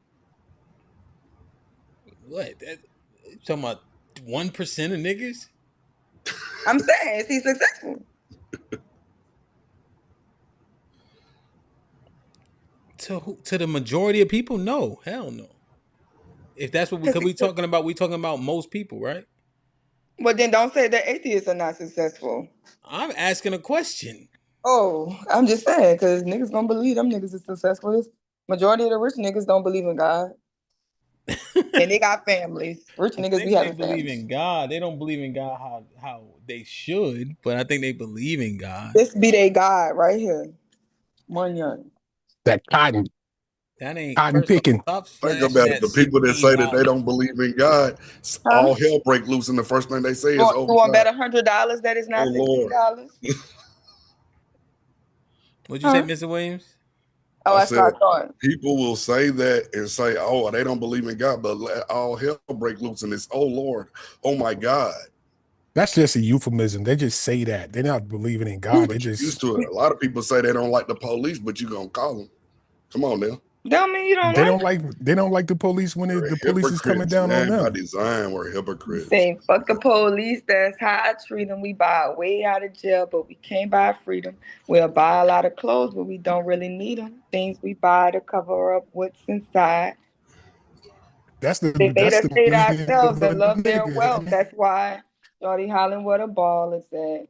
What? You talking about 1% of niggas? I'm saying, is he successful? To the majority of people, no. Hell no. If that's what we talking about, we talking about most people, right? Well, then don't say that atheists are not successful. I'm asking a question. Oh, I'm just saying, because niggas gonna believe them niggas is successful. Majority of the rich niggas don't believe in God. And they got families. Rich niggas be having They believe families. in God. They don't believe in God how they should, but I think they believe in God. This be their God right here. One young. That cotton. That ain't Cotton picking. Stop Think flashing about it. that The people that say that they $16. don't believe in God, all hell break loose, and the first thing they say is, You "Oh want God, bet $100 that is not oh Lord." $16? What'd you say, Mr. Williams? Oh, I that's said what I thought. people will say that and say, "Oh, they don't believe in God," but all hell break loose, and it's, "Oh Lord, oh my God." That's just a euphemism. They just say that. They're not believing in God. They But you're just used to it. A lot of people say they don't like the police, but you gonna call them. Come on now. Don't mean you don't they don't like the police when the police is coming Hypocrites, down on man. By them. design, we're hypocrites. Saying fuck the police, that's how I treat them. We buy a way out of jail, but we can't buy freedom. We'll buy a lot of clothes, but we don't really need them. Things we buy to cover up what's inside. They made us state meaning ourselves of a and love their nigga, wealth. ain't it? That's why Shorty hollering what a ball is at.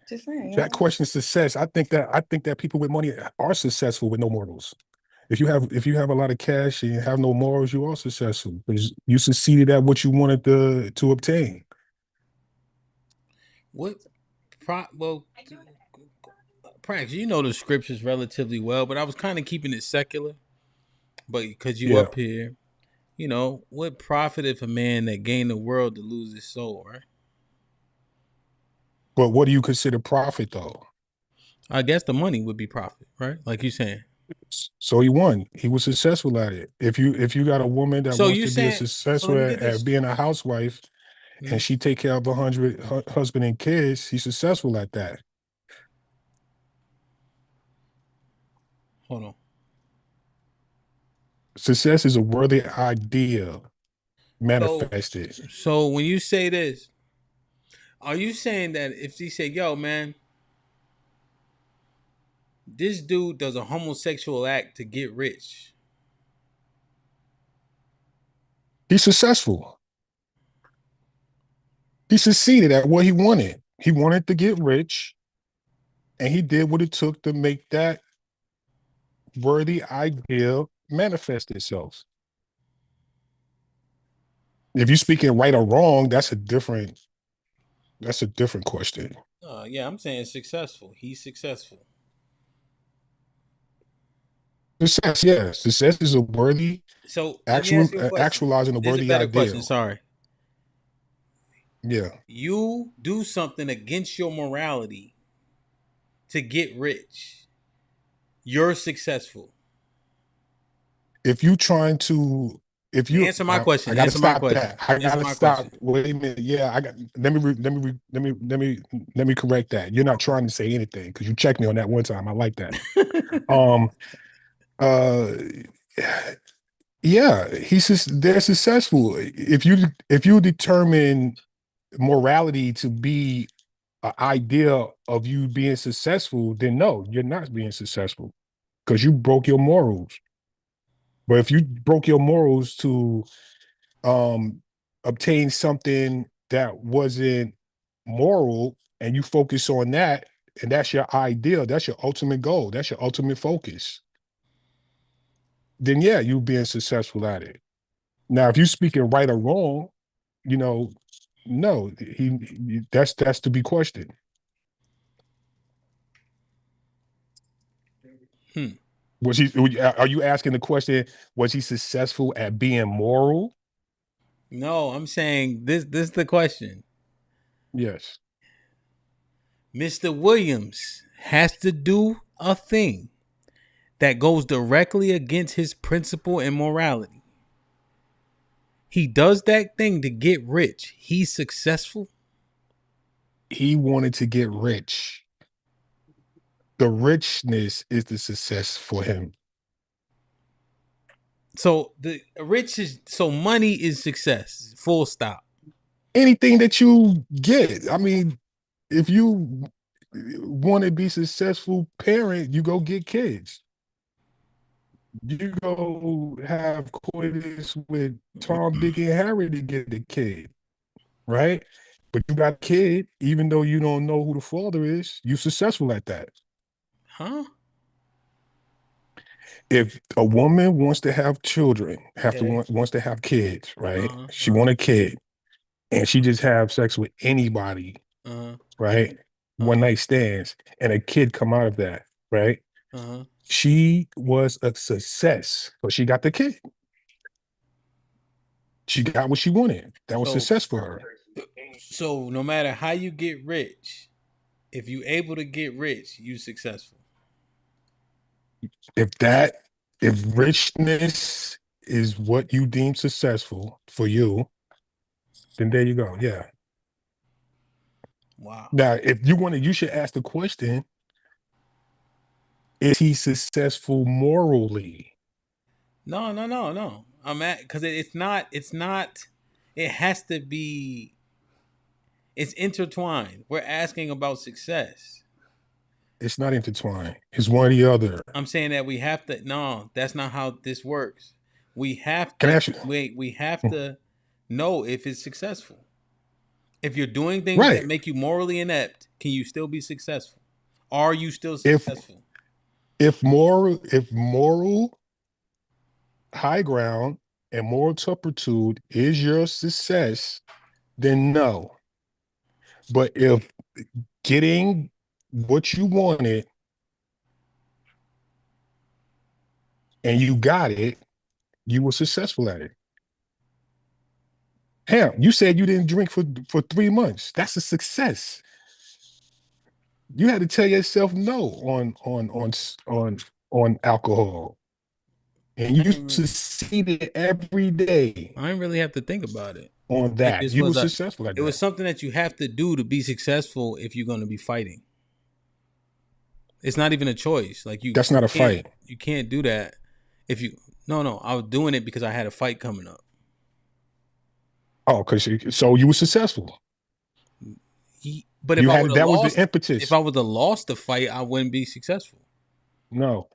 Just saying, That question success. I think that people with money are successful with no morals. If you have a lot of cash and you have no morals, you are successful because you succeeded at what you wanted to obtain. What? Well, Prax, you know the scriptures relatively well, but I was kind of keeping it secular. But because you Yeah. up here, what profiteth a man that gain the world to lose his soul, right? But what do you consider profit though? I guess the money would be profit, right? Like you saying. So he won. He was successful at it. If you got a woman that So wants you to be a saying? So successful let me get at this. being a housewife, and she take care of 100 husband and kids, he's successful at that. Hold on. Success is a worthy idea manifested. So when you say this, are you saying that if she say, "Yo, man, this dude does a homosexual act to get rich"? He's successful. He succeeded at what he wanted. He wanted to get rich, and he did what it took to make that worthy idea manifest itself. If you're speaking right or wrong, that's a different question. Yeah, I'm saying successful. He's successful. Success, yes. Success is a worthy So let me ask you a question. actualizing a This is a worthy better ideal. question. Sorry. Yeah. You do something against your morality to get rich. You're successful. If you trying to, if you answer my question, I gotta answer my stop question. that. I Answer gotta my stop. question. Wait a minute. Yeah, let me correct that. You're not trying to say anything because you checked me on that one time. I like that. uh yeah, they're successful. If you determine morality to be an idea of you being successful, then no, you're not being successful because you broke your morals. But if you broke your morals to obtain something that wasn't moral and you focus on that, and that's your ideal, that's your ultimate goal, that's your ultimate focus, then yeah, you being successful at it. Now, if you're speaking right or wrong, no, that's to be questioned. Are you asking the question, was he successful at being moral? No, I'm saying this is the question. Yes. Mr. Williams has to do a thing that goes directly against his principle and morality. He does that thing to get rich. He's successful. He wanted to get rich. The richness is the success for him. So the rich is money is success. Full stop. Anything that you get. I mean, if you want to be successful parent, you go get kids. You go have coitus with Tom, Dick, and Harry to get the kid, right? But you got a kid, even though you don't know who the father is, you're successful at that. Huh? If a woman wants to have children, wants to have kids, right? She want a kid, and she just have sex with anybody, right? One night stands, and a kid come out of that, right? She was a success, but she got the kid. She got what she wanted. That was success for her. So no matter how you get rich, if you able to get rich, you successful. If richness is what you deem successful for you, then there you go. Yeah. Wow. Now, if you want to, you should ask the question: is he successful morally? No. I'm at because it's not. It has to be. It's intertwined. We're asking about success. It's not intertwined. It's one or the other. I'm saying that we have to. No, that's not how this works. We have to. Can I ask you? Wait. We have to know if it's successful. If you're doing things that make you morally inept, can you still be successful? Are you still successful? If moral high ground and moral turpitude is your success, then no. But if getting what you wanted and you got it, you were successful at it. Hell, you said you didn't drink for 3 months. That's a success. You had to tell yourself no on alcohol, and you succeeded every day. I didn't really have to think about it. On that, you were successful at that. It was something that you have to do to be successful if you're going to be fighting. It's not even a choice. Like that's not a fight. You can't do that if you. No. I was doing it because I had a fight coming up. Oh, so you were successful. But if that was the impetus. If I would have lost the fight, I wouldn't be successful. No,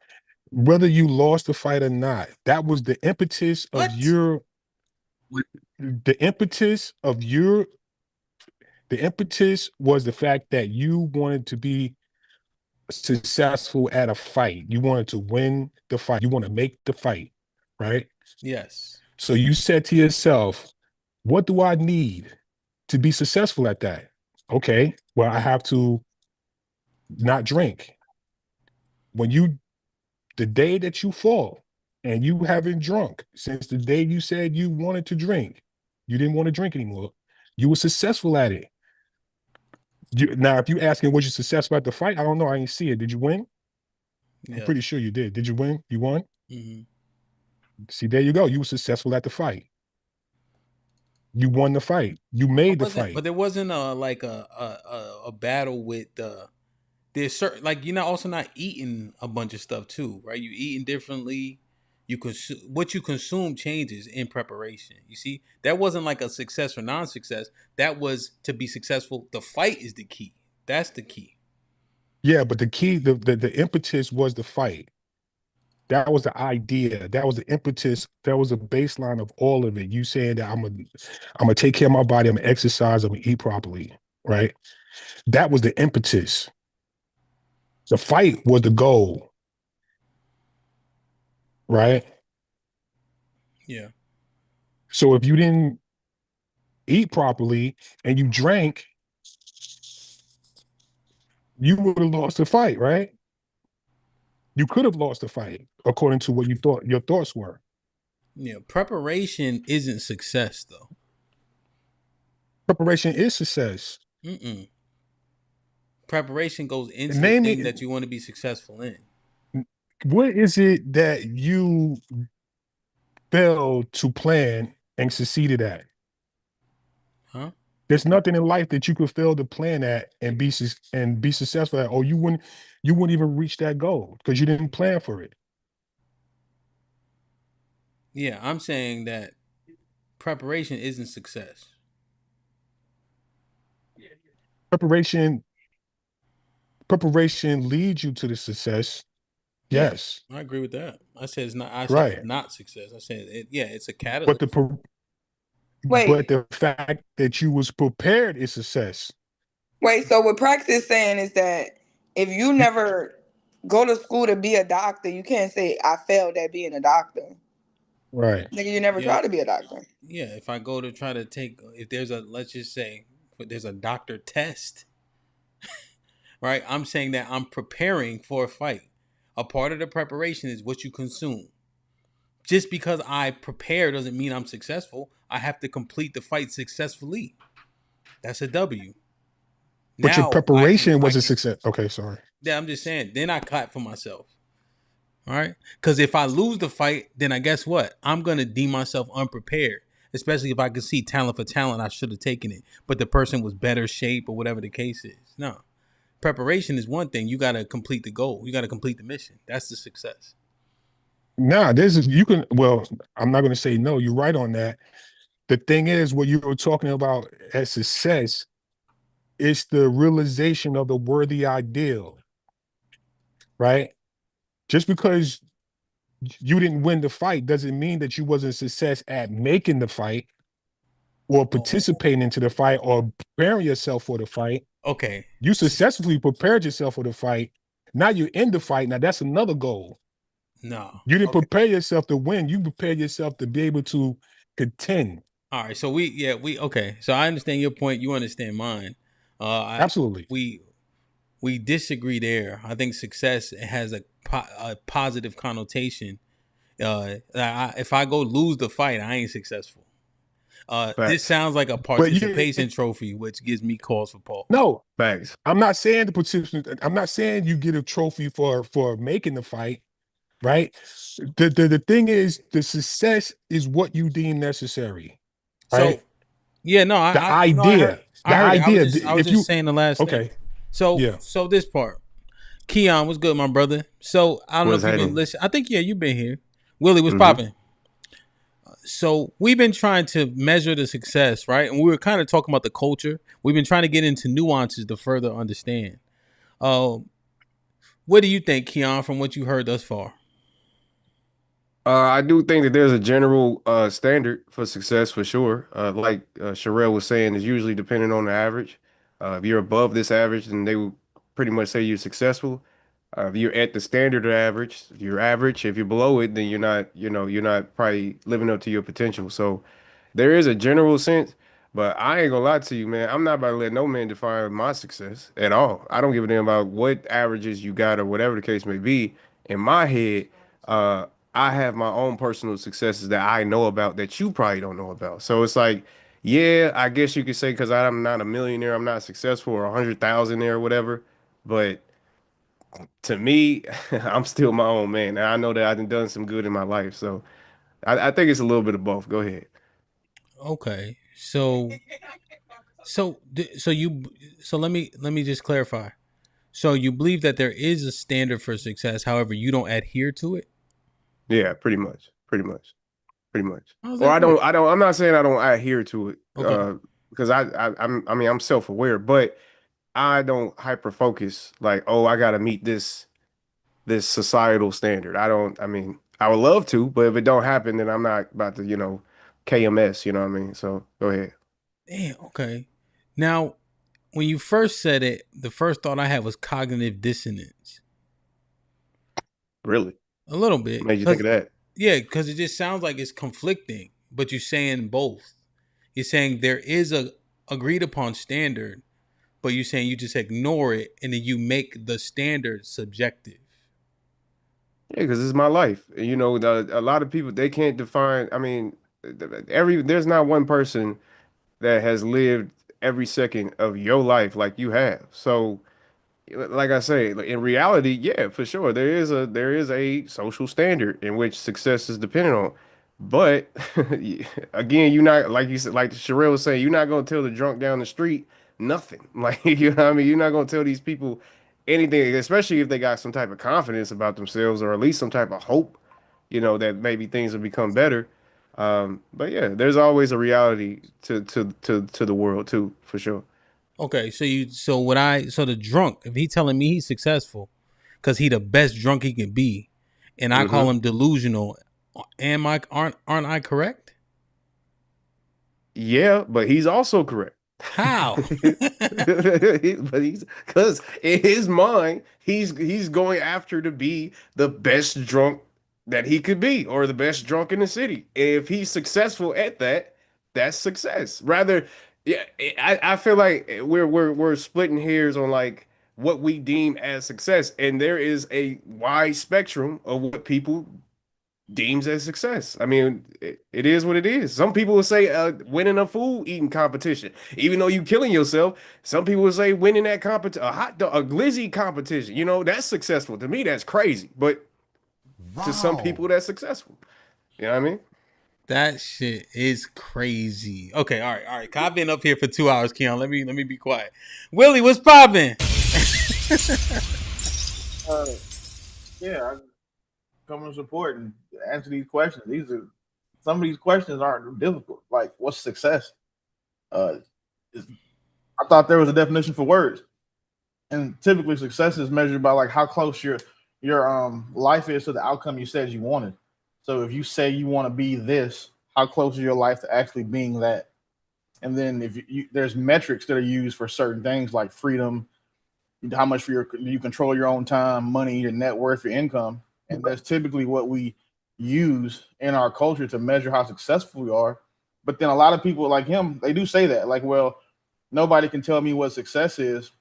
whether you lost the fight or not, that was the impetus of your. The impetus was the fact that you wanted to be successful at a fight. You wanted to win the fight. You want to make the fight, right? Yes. So you said to yourself, what do I need to be successful at that? Okay, well, I have to not drink. The day that you fall and you haven't drunk since the day you said you wanted to drink, you didn't want to drink anymore, you were successful at it. Now, if you asking was you successful at the fight, I don't know. I didn't see it. Did you win? Yeah. I'm pretty sure you did. Did you win? You won? Mm-hmm. See, there you go. You were successful at the fight. You won the fight. You made the fight. But there wasn't a battle with there's certain, like, you're not also not eating a bunch of stuff too, right? You eating differently. You consume what you consume changes in preparation. You see, that wasn't like a success or non-success. That was to be successful. The fight is the key. That's the key. Yeah, but the key, the impetus was the fight. That was the idea. That was the impetus. That was the baseline of all of it. You saying that I'm gonna take care of my body. I'm gonna exercise. I'm gonna eat properly. Right. That was the impetus. The fight was the goal. Right. Yeah. So if you didn't eat properly and you drank, you would have lost the fight, right? You could have lost the fight according to what you thought your thoughts were. Yeah, preparation isn't success though. Preparation is success. Mm-mm. Preparation goes into the Name thing me. that you want to be successful in. What is it that you failed to plan and succeeded at? Huh? There's nothing in life that you could fail to plan at and be successful at, or you wouldn't even reach that goal because you didn't plan for it. Yeah, I'm saying that preparation isn't success. Preparation leads you to the success. Yeah, Yes. I agree with that. I said it's not. I said Right. it's not success. I said it's a But catalyst. the fact that you was prepared is success. Wait, so what Prax is saying is that if you never go to school to be a doctor, you can't say I failed at being a doctor. Right. Nigga, you never Yeah, try to be a doctor. yeah. If I go to try to take, if there's a, let's just say, if there's a doctor test, right? I'm saying that I'm preparing for a fight. A part of the preparation is what you consume. Just because I prepare doesn't mean I'm successful. I have to complete the fight successfully. That's a W. But your Now preparation was a success. Okay, sorry. Yeah, I'm just saying. Then I clap for myself. All right. Because if I lose the fight, then I guess what? I'm gonna deem myself unprepared. Especially if I can see talent for talent, I should have taken it. But the person was better shape or whatever the case is. No. Preparation is one thing. You gotta complete the goal. You gotta complete the mission. That's the success. Nah, I'm not gonna say no, you're right on that. The thing is, what you were talking about as success is the realization of the worthy ideal, right? Just because you didn't win the fight doesn't mean that you wasn't a success at making the fight or participating into the fight or preparing yourself for the fight. Okay. You successfully prepared yourself for the fight. Now you're in the fight. Now that's another goal. No. You didn't prepare yourself to win. You prepared yourself to be able to contend. All right. So okay. So I understand your point. You understand mine. Absolutely. We disagree there. I think success has a positive connotation. If I go lose the fight, I ain't successful. This sounds like a participation trophy, which gives me cause for pause. No, thanks. I'm not saying the participant. I'm not saying you get a trophy for making the fight, right? The thing is, the success is what you deem necessary. Right? So, yeah, no, the idea. I was just saying the last thing. So, so this part, Keon, what's good, my brother? So I don't know if you've been listening. I think you've been here. Willie, what's popping? So we've been trying to measure the success, right? And we were kind of talking about the culture. We've been trying to get into nuances to further understand. What do you think, Keon, from what you heard thus far? I do think that there's a general standard for success for sure. Like Sherelle was saying, is usually dependent on the average. If you're above this average, then they will pretty much say you're successful. If you're at the standard of average, you're average. If you're below it, then you're not, you're not probably living up to your potential. So there is a general sense, but I ain't gonna lie to you, man. I'm not about to let no man define my success at all. I don't give a damn about what averages you got or whatever the case may be. In my head, I have my own personal successes that I know about that you probably don't know about. So it's like, yeah, I guess you could say because I'm not a millionaire, I'm not successful or 100,000 there or whatever. But to me, I'm still my own man. And I know that I've done some good in my life. So I think it's a little bit of both. Go ahead. Okay. So let me just clarify. So you believe that there is a standard for success, however, you don't adhere to it? Yeah, pretty much. How's Or that I'm not saying I don't adhere to it. Okay. Because I'm self-aware, but I don't hyper focus like, oh, I gotta meet this societal standard. I would love to, but if it don't happen, then I'm not about to, KMS, you know what I mean? So go ahead. Damn, okay. Now, when you first said it, the first thought I had was cognitive dissonance. Really? A little bit. What made you think of that? Yeah, because it just sounds like it's conflicting, but you're saying both. You're saying there is a agreed upon standard, but you're saying you just ignore it and then you make the standard subjective. Yeah, because it's my life. A lot of people, they can't define. I mean, there's not one person that has lived every second of your life like you have. So like I say, in reality, yeah, for sure, there is a social standard in which success is dependent on. But again, you're not like you said, like Sherelle was saying, you're not gonna tell the drunk down the street nothing. Like you know what I mean, you're not gonna tell these people anything, especially if they got some type of confidence about themselves or at least some type of hope, that maybe things will become better. But yeah, there's always a reality to the world too, for sure. Okay, so the drunk, if he telling me he's successful because he the best drunk he can be, and I call him delusional, aren't I correct? Yeah, but he's also correct. How? But he's because in his mind, he's going after to be the best drunk that he could be, or the best drunk in the city. If he's successful at that, that's success. Rather, yeah, I feel like we're splitting hairs on like what we deem as success, and there is a wide spectrum of what people deems as success. I mean, it is what it is. Some people will say winning a food eating competition, even though you killing yourself. Some people will say winning that competition, a hot dog, a glizzy competition. That's successful. To me, that's crazy. But to some people, that's successful. You know what I mean? That shit is crazy. Okay, all right. I've been up here for 2 hours, Keon. Let me be quiet. Willie, what's poppin'? Yeah, I come and support and answer these questions. Some of these questions aren't difficult. Like, what's success? I thought there was a definition for words, and typically success is measured by like how close your life is to the outcome you said you wanted. So if you say you want to be this, how close is your life to actually being that? And then if there's metrics that are used for certain things like freedom, how much you control your own time, money, your net worth, your income. And that's typically what we use in our culture to measure how successful we are. But then a lot of people like him, they do say that, like, well, nobody can tell me what success is.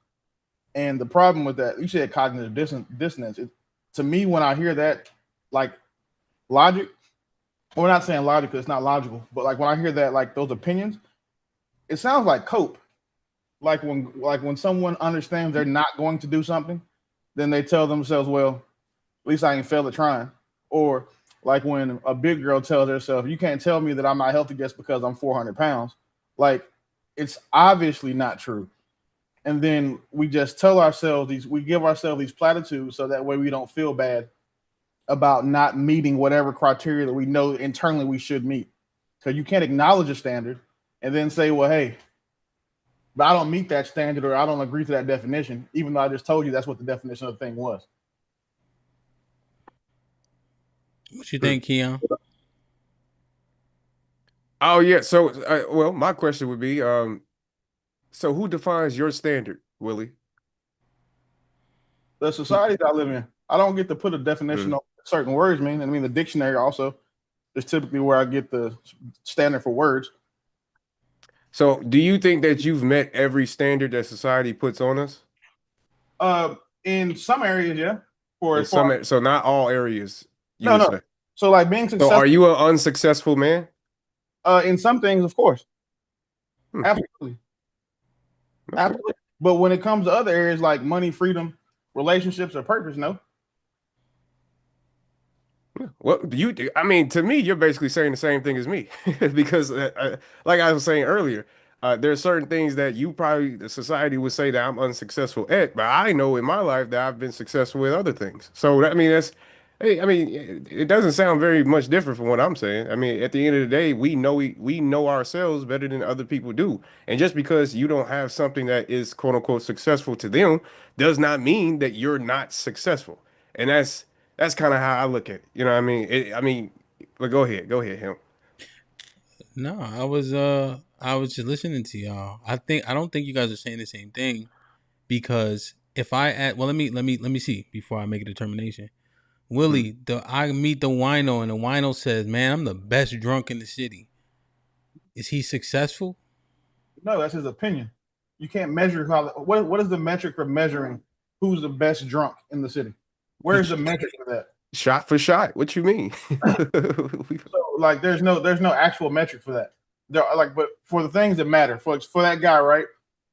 And the problem with that, you said cognitive dissonance. To me, when I hear that, like logic, we're not saying logic because it's not logical, but like when I hear that, like those opinions, it sounds like cope. Like when someone understands they're not going to do something, then they tell themselves, well, at least I ain't failed at trying. Or like when a big girl tells herself, you can't tell me that I'm not healthy just because I'm 400 pounds. Like, it's obviously not true. And then we just tell ourselves we give ourselves these platitudes so that way we don't feel bad about not meeting whatever criteria that we know internally we should meet. Because you can't acknowledge a standard and then say, well, hey, but I don't meet that standard or I don't agree to that definition, even though I just told you that's what the definition of the thing was. What you think, Keon? Oh yeah. So, well, my question would be, so who defines your standard, Willie? The society that I live in. I don't get to put a definition on certain words mean. I mean, the dictionary also is typically where I get the standard for words. So, do you think that you've met every standard that society puts on us? In some areas, yeah. So not all areas. No. So like being successful. So are you an unsuccessful man? In some things, of course. Absolutely. Okay. Absolutely. But when it comes to other areas like money, freedom, relationships, or purpose, no. Well, I mean, to me, you're basically saying the same thing as me, because, like I was saying earlier, there are certain things that the society would say that I'm unsuccessful at, but I know in my life that I've been successful with other things. So it doesn't sound very much different from what I'm saying. I mean, at the end of the day, we know ourselves better than other people do, and just because you don't have something that is quote unquote successful to them does not mean that you're not successful, and that's kind of how I look at it. You know what I mean? But go ahead, him. No, I was just listening to y'all. I don't think you guys are saying the same thing, because if I add, well, let me see before I make a determination. Willie, I meet the wino and the wino says, "Man, I'm the best drunk in the city." Is he successful? No, that's his opinion. You can't measure what is the metric for measuring who's the best drunk in the city? Where's the metric for that? Shot for shot. What you mean? So, like, there's no actual metric for that. But for the things that matter, for that guy, right?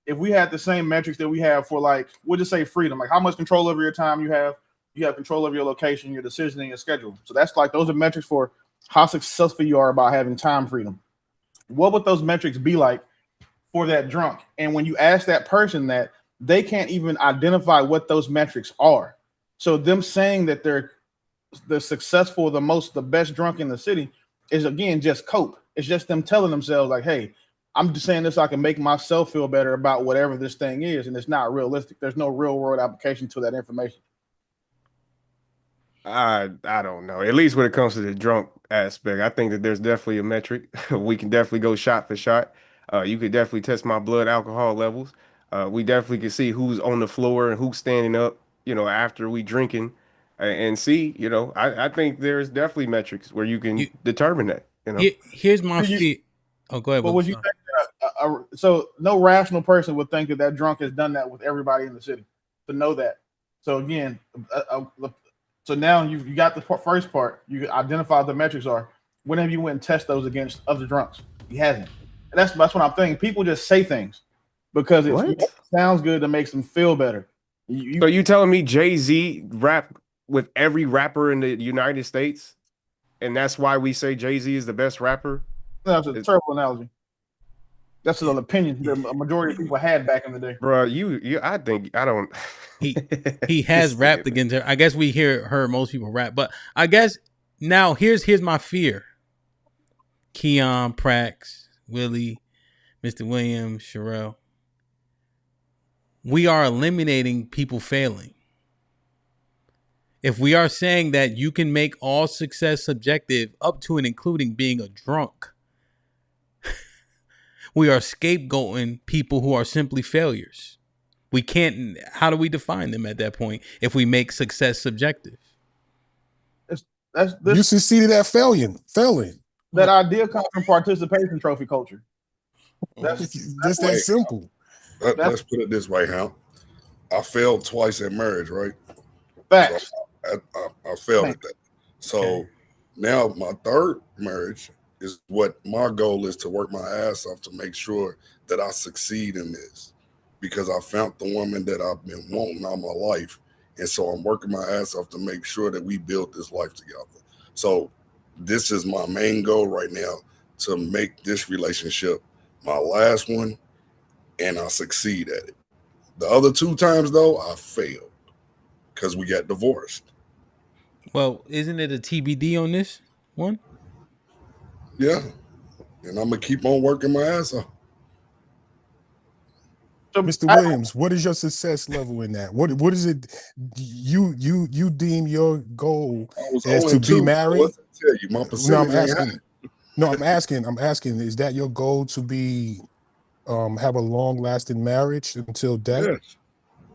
if we had the same metrics that we have for, like, we'll just say freedom, like how much control over your time you have control over your location, your decision, and your schedule. So that's like, those are metrics for how successful you are about having time freedom. What would those metrics be like for that drunk? And when you ask that person that, they can't even identify what those metrics are. So them saying that they're the successful, the best drunk in the city is, again, just cope. It's just them telling themselves like, hey, I'm just saying this so I can make myself feel better about whatever this thing is. And it's not realistic. There's no real world application to that information. I don't know. At least when it comes to the drunk aspect, I think that there's definitely a metric. We can definitely go shot for shot. You could definitely test my blood alcohol levels. We definitely can see who's on the floor and who's standing up, after we drinking, and see, I think there's definitely metrics where you can determine that, Here's my fear. Oh, go ahead. But would you think so no rational person would think that drunk has done that with everybody in the city to know that. So again, so now you got the first part. You identify the metrics are. Whenever you went and test those against other drunks, he hasn't. And that's what I'm thinking. People just say things because it sounds good to make them feel better. So you telling me Jay-Z rap with every rapper in the United States, and that's why we say Jay-Z is the best rapper? That's a terrible analogy. That's an opinion that a majority of people had back in the day. Bro, I don't. He has rapped against her. I guess we heard most people rap, but I guess now here's my fear. Keon, Prax, Willie, Mr. Williams, Sherelle. We are eliminating people failing. If we are saying that you can make all success subjective up to and including being a drunk, we are scapegoating people who are simply failures. We can't. How do we define them at that point if we make success subjective? You succeeded at failing. That idea comes from participation trophy culture. That's that simple. Let's put it this way, Hamp. I failed twice at marriage, right? Facts. So I failed at that. So now my third marriage is what my goal is, to work my ass off to make sure that I succeed in this, because I found the woman that I've been wanting all my life. And so I'm working my ass off to make sure that we build this life together. So this is my main goal right now, to make this relationship my last one, and I succeed at it. The other 2 times, though, I failed because we got divorced. Well, isn't it a TBD on this one? Yeah. And I'm going to keep on working my ass off. Mr. Williams, what is your success level in that? What is it you deem your goal as to be married? Tell you, my percentage I'm asking, is that your goal, to be have a long-lasting marriage until death? Yes.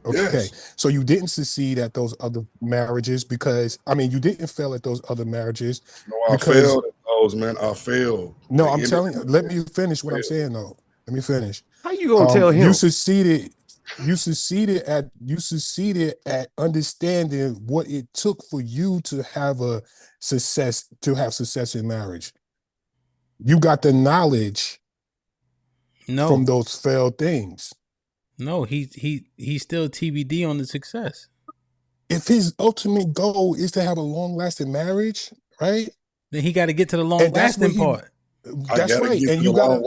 Okay. Yes. So you didn't succeed at those other marriages because you didn't fail at those other marriages. No, I failed at those, man. I failed. No, I'm telling you, let me finish what I'm saying though. Let me finish. How you gonna tell him? You succeeded at understanding what it took for you to have success in marriage. You got the knowledge from those failed things. No, he's still TBD on the success. If his ultimate goal is to have a long-lasting marriage, right? Then he got to get to the long-lasting part. That's right. And you gotta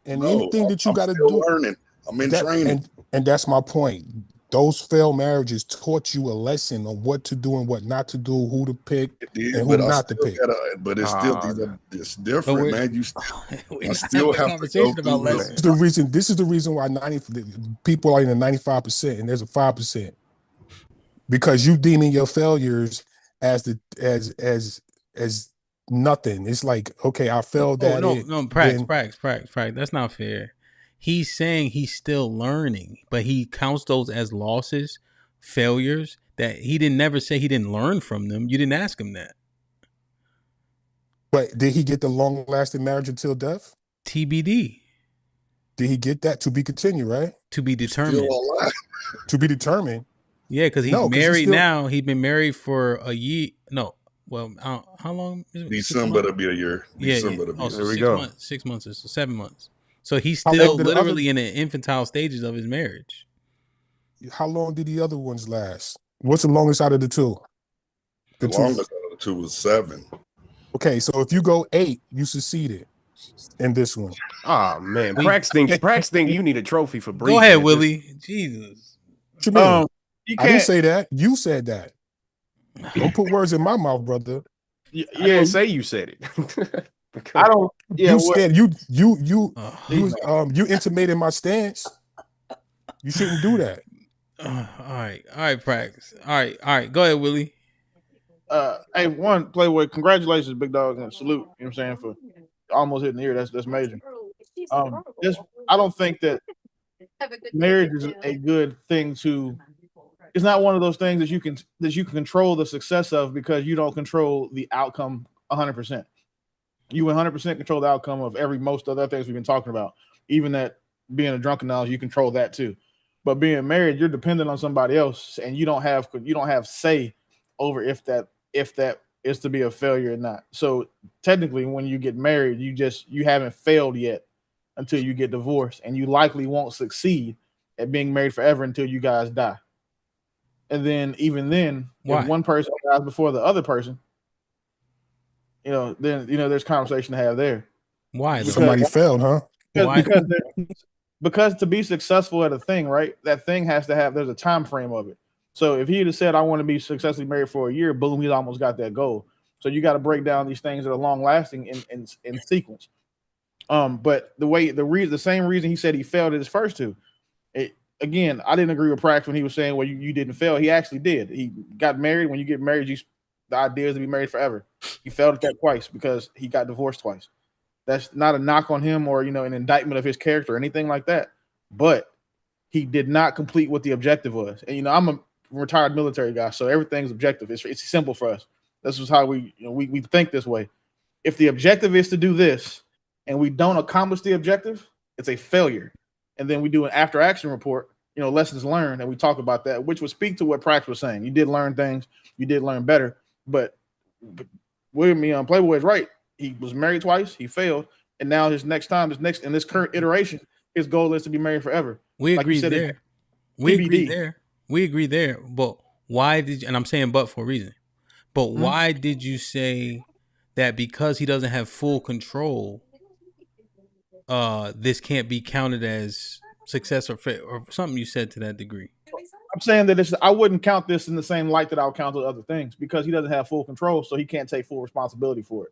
anything that you gotta do. Learning. I'm in training. And that's my point. Those failed marriages taught you a lesson on what to do and what not to do, who to pick and who not to pick. But it's still it's different, man. You still have conversation about lessons. This is the reason why people are in the 95% and there's a 5%. Because you deeming your failures as nothing. It's like, okay, I failed at it. No, Prax. That's not fair. He's saying he's still learning, but he counts those as losses, failures, that he didn't never say he didn't learn from them. You didn't ask him that. But did he get the long-lasting marriage until death? TBD. Did he get that? To be continued, right? To be determined. To be determined. Yeah, because he's married now. He's been married for a year. No. Well, how long? December to be a year. Yeah. December to be a year. There we go. 6 months or 7 months. So he's How long still did the literally in the infantile stages of his marriage. How long did the other ones last? What's the longest out of the two? The longest out of the two was 7. Okay, so if you go 8, you succeeded in this one. Oh man, Prax think you need a trophy for breathing. Go ahead, Willie. Jesus. What you mean? I didn't say that. You said that. Don't put words in my mouth, brother. I didn't say you said it. I don't. Yeah, you stand. You intimated my stance. You shouldn't do that. All right, Prax. All right. Go ahead, Willie. Hey, Playboy, congratulations, big dog, and salute. You know what I'm saying, for almost hitting the ear. That's major. I don't think that marriage is a good thing to. It's not one of those things that you can control the success of, because you don't control the outcome 100%. You 100% control the outcome of most other things we've been talking about. Even that being a drunken knowledge, you control that too. But being married, you're dependent on somebody else, and you don't have say over if that is to be a failure or not. So technically, when you get married, you haven't failed yet until you get divorced, and you likely won't succeed at being married forever until you guys die. And then even then, if one person dies before the other person, then there's conversation to have there. Why? Somebody failed, huh? Because to be successful at a thing, right? That thing has to have. There's a time frame of it. So if he had said, "I want to be successfully married for a year," boom, he's almost got that goal. So you got to break down these things that are long lasting in sequence. But the same reason he said he failed at his first two. Again, I didn't agree with Prax when he was saying, well, you didn't fail. He actually did. He got married. When you get married, the idea is to be married forever. He failed at that twice because he got divorced twice. That's not a knock on him or, an indictment of his character or anything like that. But he did not complete what the objective was. And, I'm a retired military guy, so everything's objective. It's simple for us. This is how we think this way. If the objective is to do this and we don't accomplish the objective, it's a failure. And then we do an after action report, lessons learned, and we talk about that, which would speak to what Prax was saying. You did learn things, you did learn better, but William Playboy is right. He was married twice, he failed, and now in this current iteration, his goal is to be married forever. We agree there. We agree there. But why did you, and I'm saying but for a reason. But why did you say that because he doesn't have full control, this can't be counted as success or something you said to that degree? I'm saying that I wouldn't count this in the same light that I'll count other things, because he doesn't have full control, so he can't take full responsibility for it.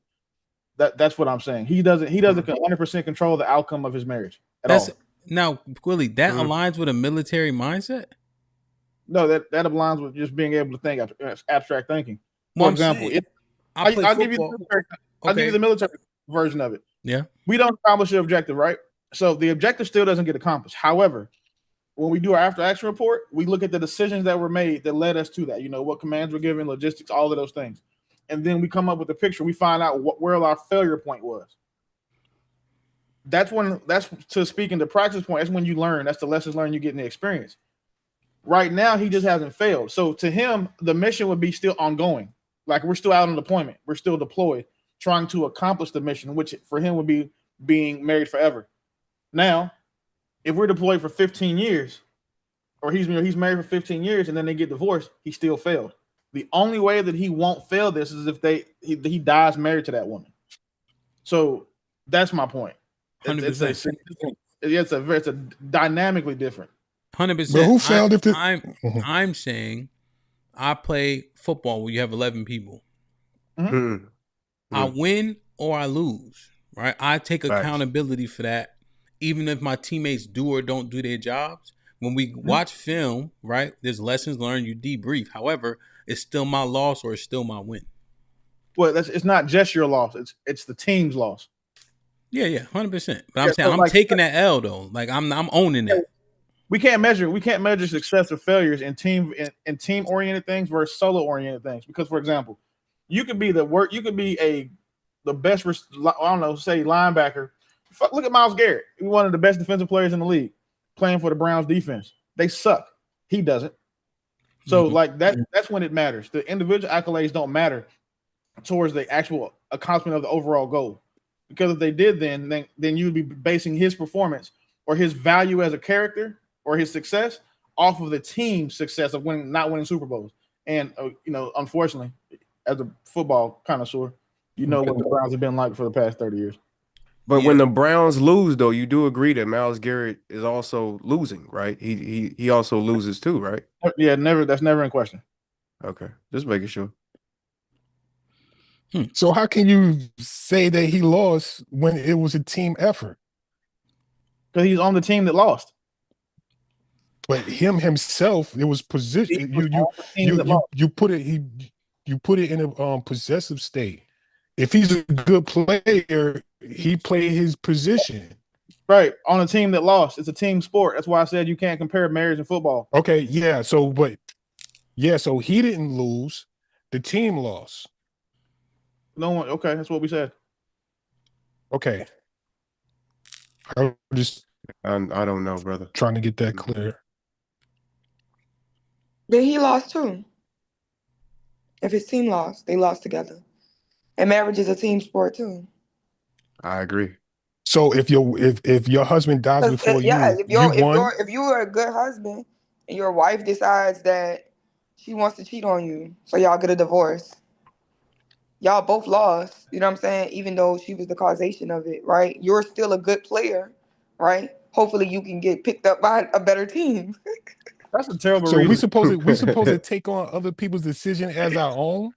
That's what I'm saying. He doesn't 100% control the outcome of his marriage at all. Now, Willie, that aligns with a military mindset? No, that aligns with just being able to think, abstract thinking. For example, I'll give you the military version of it. Yeah. We don't accomplish the objective, right? So the objective still doesn't get accomplished. However, when we do our after action report, we look at the decisions that were made that led us to that. What commands were given, logistics, all of those things. And then we come up with a picture. We find out where our failure point was. That's to speaking to practice point. That's when you learn. That's the lessons learned you get in the experience. Right now, he just hasn't failed. So to him, the mission would be still ongoing. Like, we're still out on deployment. We're still deployed, trying to accomplish the mission, which for him would be being married forever. Now, if we're deployed for 15 years, or he's married for 15 years and then they get divorced, he still failed. The only way that he won't fail this is if he dies married to that woman. So that's my point. 100%. It's a dynamically different. 100%. But who failed if I'm saying I play football where you have 11 people. Mm-hmm. I win or I lose, right? I take accountability for that, even if my teammates do or don't do their jobs. When we watch film, right, there's lessons learned, you debrief. However, it's still my loss or it's still my win. Well, it's not just your loss. It's the team's loam. Yeah, 100%. But I'm saying I'm taking that L though. Like I'm owning that. We can't measure success or failures in team oriented things versus solo oriented things. Because, for example, you could be the best, say linebacker. Look at Myles Garrett. He's one of the best defensive players in the league, playing for the Browns defense. They suck. He doesn't. So that's when it matters. The individual accolades don't matter towards the actual accomplishment of the overall goal. because if they did, then you'd be basing his performance or his value as a character or his success off of the team's success of not winning Super Bowls. And unfortunately, as a football connoisseur, you know what the Browns have been like for the past 30 years. But when the Browns lose, though, you do agree that Myles Garrett is also losing, right? He also loses too, right? Yeah, never. That's never in question. Okay, just making sure. So how can you say that he lost when it was a team effort? Because he's on the team that lost. But himself, it was position. You put it in a possessive state. If he's a good player, he played his position. Right, on a team that lost. It's a team sport. That's why I said you can't compare marriage and football. Okay, yeah. So he didn't lose. The team lost. No one. Okay, that's what we said. Okay. I don't know, brother. Trying to get that clear. Then he lost too. If his team lost, they lost together. And marriage is a team sport too. I agree. So if your husband dies before if you are a good husband and your wife decides that she wants to cheat on you, so y'all get a divorce, y'all both lost. You know what I'm saying? Even though she was the causation of it, right? You're still a good player, right? Hopefully you can get picked up by a better team. That's a terrible So reason. we supposed to take on other people's decision as our own?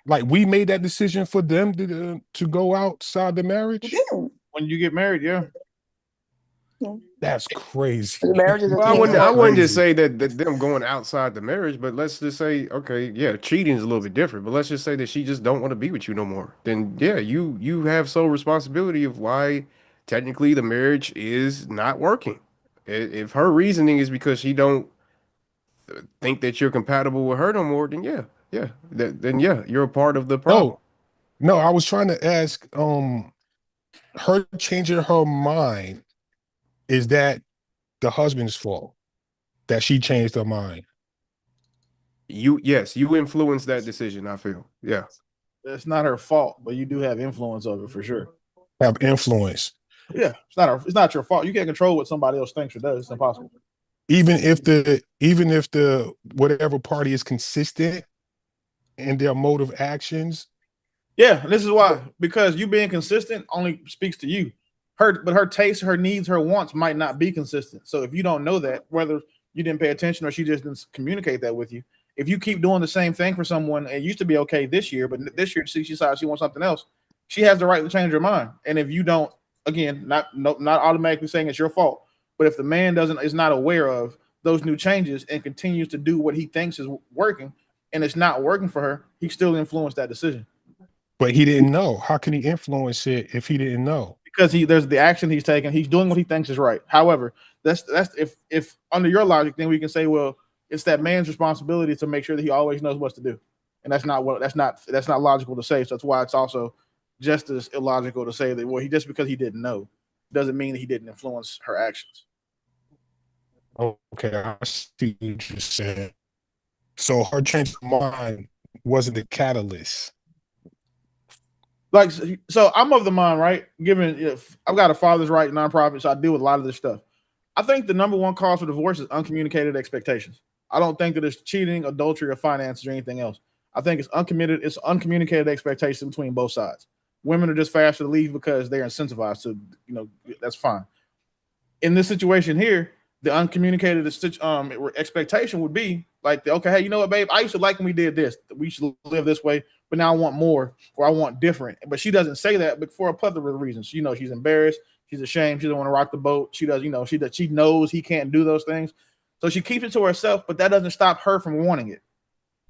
Like we made that decision for them to go outside the marriage? When you get married, yeah. That's crazy. Marriage is I wouldn't just say that them going outside the marriage, but let's just say, okay, yeah, cheating is a little bit different, but let's just say that she just don't want to be with you no more. Then yeah, you have sole responsibility of why technically the marriage is not working. If her reasoning is because she don't think that you're compatible with her no more, then then you're a part of the problem. No, I was trying to ask, her changing her mind, is that the husband's fault that she changed her mind? You influenced that decision, I feel. Yeah. It's not her fault, but you do have influence over it for sure. Have influence. Yeah, it's not your fault. You can't control what somebody else thinks or does. It's impossible. Even if the whatever party is consistent in their mode of actions. Yeah, this is why, because you being consistent only speaks to you. But her taste, her needs, her wants might not be consistent. So if you don't know that, whether you didn't pay attention or she just didn't communicate that with you, if you keep doing the same thing for someone, it used to be okay this year, but this year she decides she wants something else, she has the right to change her mind. And if you don't, again, not automatically saying it's your fault, but if the man is not aware of those new changes and continues to do what he thinks is working and it's not working for her, he still influenced that decision. But he didn't know. How can he influence it if he didn't know? Because there's the action he's taking. He's doing what he thinks is right. However, that's if under your logic, then we can say, well, it's that man's responsibility to make sure that he always knows what to do, and that's not logical to say. So that's why it's also just as illogical to say that, well, just because he didn't know doesn't mean that he didn't influence her actions. Okay, I see what you're saying. So her change of mind wasn't the catalyst. Like, so I'm of the mind, right? Given if I've got a father's right nonprofit, so I deal with a lot of this stuff. I think the number one cause for divorce is uncommunicated expectations. I don't think that it's cheating, adultery, or finances or anything else. I think it's uncommunicated expectations between both sides. Women are just faster to leave because they're incentivized to, that's fine. In this situation here, the uncommunicated expectation would be like, okay, hey, you know what, babe? I used to like when we did this. We should live this way, but now I want more or I want different. But she doesn't say that, but for a plethora of reasons. She's embarrassed. She's ashamed. She doesn't want to rock the boat. She does, she knows he can't do those things. So she keeps it to herself, but that doesn't stop her from wanting it.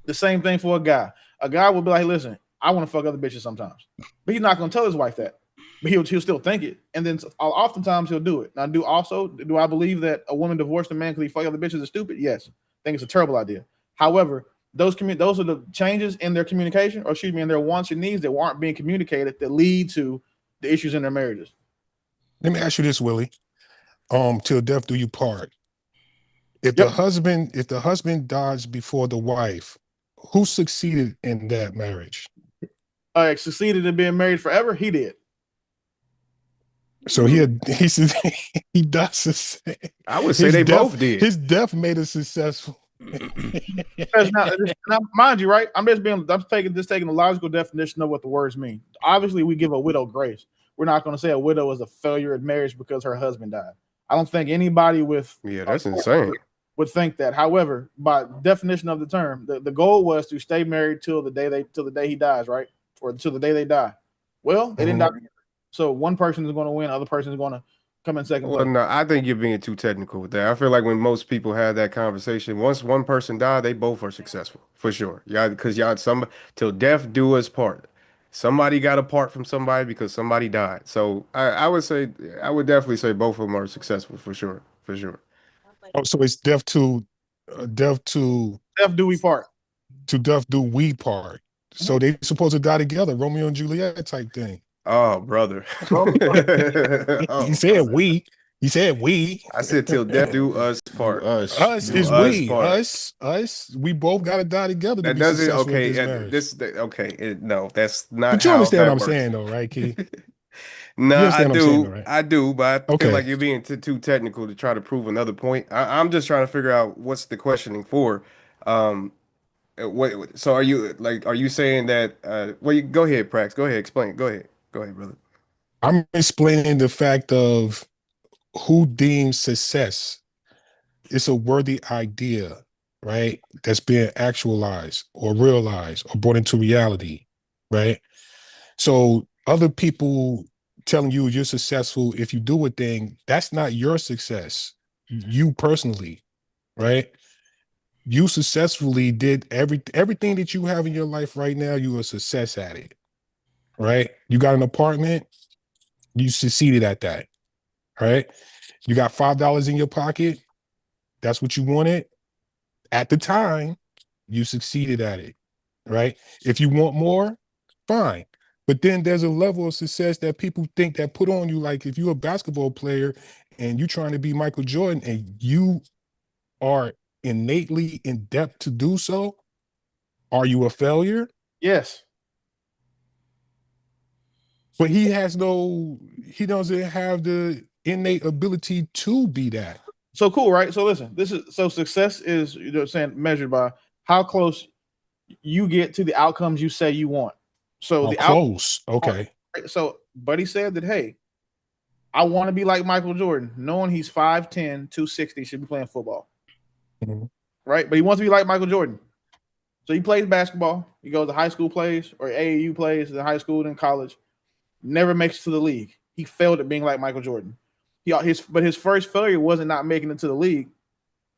The same thing for a guy. A guy will be like, listen, I want to fuck other bitches sometimes. But he's not going to tell his wife that. But he'll still think it. And then oftentimes he'll do it. Now, do I believe that a woman divorced a man because he fucked other bitches is stupid? Yes. I think it's a terrible idea. However, those are the changes in their communication, or in their wants and needs that aren't being communicated that lead to the issues in their marriages. Let me ask you this, Willie. Till death do you part. If the husband dies before the wife, who succeeded in that marriage? Succeeded in being married forever? He did. So he he does the same. I would say they both did. His death made us successful. Because now, mind you, right? I'm taking the logical definition of what the words mean. Obviously, we give a widow grace. We're not going to say a widow is a failure at marriage because her husband died. I don't think anybody with that's insane would think that. However, by definition of the term, the goal was to stay married till the day he dies, right? Or till the day they die. Well, they didn't die. So one person is going to win, other person is going to come in second place. Well, no, I think you're being too technical with that. I feel like when most people have that conversation, once one person died, they both are successful for sure. Yeah, because y'all till death do us part. Somebody got apart from somebody because somebody died. So I would definitely say both of them are successful for sure. Oh, so it's death do we part. To death do we part. So they supposed to die together, Romeo and Juliet type thing. Oh, brother. He said we. He said we. I said till death do us part. Us is we. Us. We both got to die together. That doesn't. Okay. No, that's not. But you understand what I'm saying, though, right, Key? No, I do. I do, but I feel like you're being too technical to try to prove another point. I'm just trying to figure out what's the questioning for. So are you saying that? Well, go ahead, Prax. Go ahead, explain. Go ahead, brother. I'm explaining the fact of who deems success. It's a worthy idea, right? That's being actualized or realized or brought into reality, right? So other people telling you you're successful if you do a thing, that's not your success. You personally, right? You successfully did everything that you have in your life right now, you are a success at it, right? You got an apartment, you succeeded at that, right? You got $5 in your pocket, that's what you wanted. At the time, you succeeded at it, right? If you want more, fine. But then there's a level of success that people think that put on you, like if you're a basketball player and you're trying to be Michael Jordan and you are innately in depth to do so, are you a failure? Yes. But he doesn't have the innate ability to be that. So cool, right? So listen, success is, measured by how close you get to the outcomes you say you want. So close. Okay. So Buddy said that, hey, I want to be like Michael Jordan, knowing he's 5'10", 260, should be playing football. Mm-hmm. Right? But he wants to be like Michael Jordan. So he plays basketball. He goes to high school plays or AAU plays in high school and college. Never makes it to the league. He failed at being like Michael Jordan. But his first failure wasn't not making it to the league.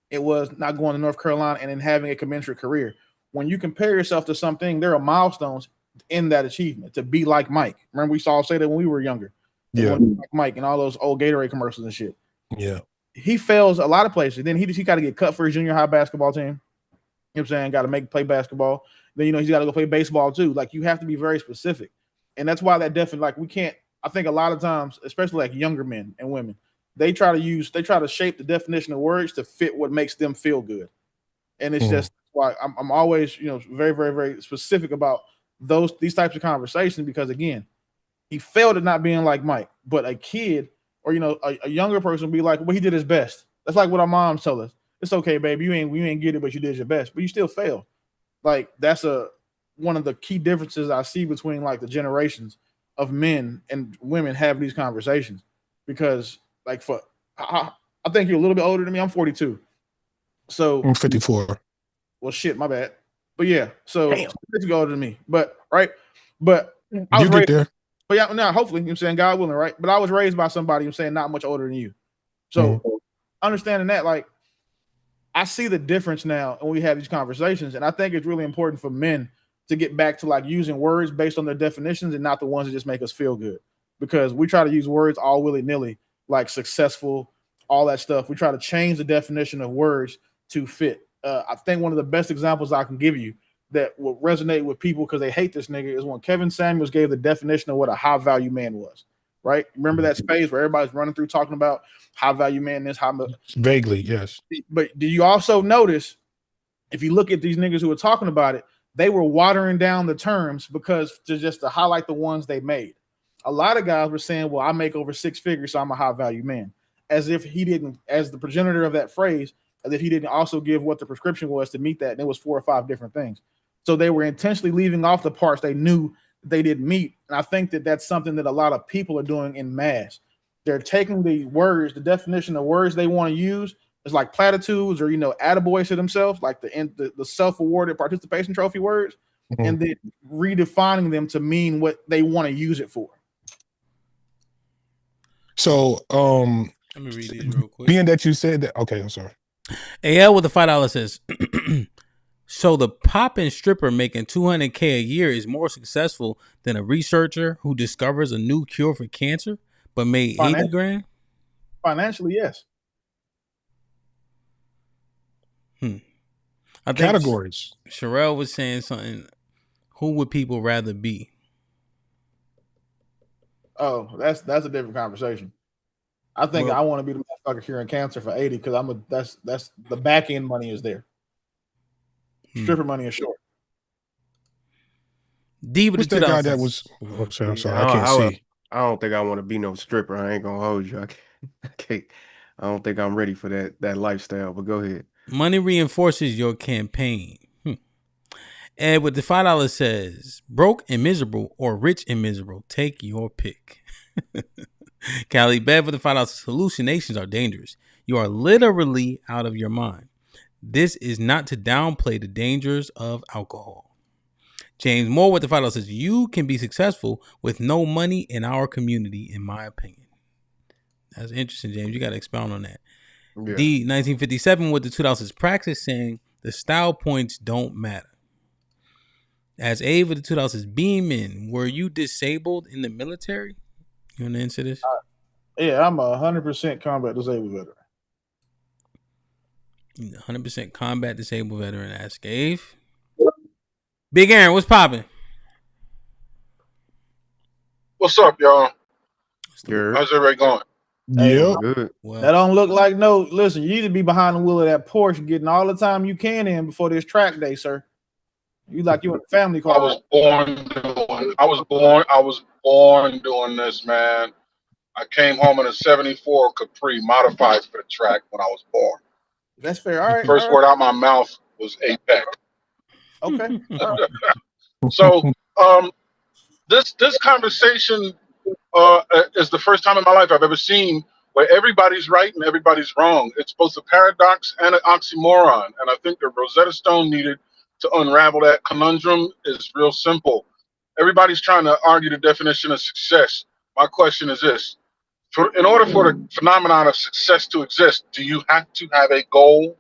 It was not going to North Carolina and then having a commensurate career. When you compare yourself to something, there are milestones in that achievement to be like Mike. Remember, we all say that when we were younger. Yeah. Like Mike and all those old Gatorade commercials and shit. Yeah. He fails a lot of places. Then he got to get cut for his junior high basketball team. You know what I'm saying? Got to play basketball. Then, he's got to go play baseball too. Like, you have to be very specific. And that's why that definitely, like, we can't, I think a lot of times, especially like younger men and women, they try to shape the definition of words to fit what makes them feel good. And it's just why I'm always, very, very, very specific about these types of conversations, because again, he failed at not being like Mike, but a kid or, a younger person will be like, well, he did his best. That's like what our moms tell us. It's okay, baby. You ain't get it, but you did your best, but you still failed. Like, that's one of the key differences I see between like the generations of men and women having these conversations, because like I think you're a little bit older than me. I'm 42. So I'm 54. Well, shit, my bad. But yeah, so you go older than me. But right. But I was get there. But yeah, now hopefully, I'm saying, God willing, right? But I was raised by somebody, I'm saying, not much older than you. So understanding that, like, I see the difference now when we have these conversations. And I think it's really important for men to get back to like using words based on their definitions and not the ones that just make us feel good. Because we try to use words all willy-nilly, like successful, all that stuff. We try to change the definition of words to fit. I think one of the best examples I can give you that will resonate with people because they hate this nigga is when Kevin Samuels gave the definition of what a high value man was. Right? Remember that space where everybody's running through talking about high value man is how much? Vaguely, yes. But do you also notice, if you look at these niggas who were talking about it, they were watering down the terms because to highlight the ones they made. a lot of guys were saying, well, I make over 6 figures, so I'm a high value man. As if he didn't, as the progenitor of that phrase, as if he didn't also give what the prescription was to meet that. And it was 4 or 5 different things. So they were intentionally leaving off the parts they knew they didn't meet. And I think that that's something that a lot of people are doing in mass. They're taking the words, the definition of words they want to use. It's like platitudes or, attaboys to themselves, like the self-awarded participation trophy words, and then redefining them to mean what they want to use it for. So, let me read these real quick. Being that you said that, okay, I'm sorry. AL with the $5 says, so the poppin' stripper making $200K a year is more successful than a researcher who discovers a new cure for cancer but made 80 grand? Financially, yes. I think Categories. Sherelle was saying something. Who would people rather be? Oh, that's a different conversation. I think I want to be the motherfucker curing cancer for 80 because that's the back end money is there. Stripper money is short. D with What's the that guy 2000s. that was? Oh, I'm sorry, I can't see. I don't think I want to be no stripper. I ain't gonna hold you. I can't. I don't think I'm ready for that lifestyle. But go ahead. Money reinforces your campaign. Ed with the $5 says, broke and miserable or rich and miserable. Take your pick. Callie Bev with the $5 says, hallucinations are dangerous. You are literally out of your mind. This is not to downplay the dangers of alcohol. James Moore with the $5 says, you can be successful with no money in our community, in my opinion. That's interesting, James. You got to expound on that. Yeah. D 1957 with the $2 says, practice saying the style points don't matter. As A with the $2 says, beam in. Were you disabled in the military? You want to answer this? Yeah, I'm 100% combat disabled veteran. 100% combat disabled veteran. Ask Ave. Big Aaron, what's popping? What's up, y'all? How's everybody going? Yeah, good. That don't look like no. Listen, you need to be behind the wheel of that Porsche, getting all the time you can in before this track day, sir. You like you in a family car. I was born doing this, man. I came home in a '74 Capri modified for the track when I was born. That's fair. All right. First word out my mouth was APEC. Okay. So this conversation is the first time in my life I've ever seen where everybody's right and everybody's wrong. It's both a paradox and an oxymoron. And I think the Rosetta Stone needed to unravel that conundrum is real simple. Everybody's trying to argue the definition of success. My question is this. In order for the phenomenon of success to exist, do you have to have a goal?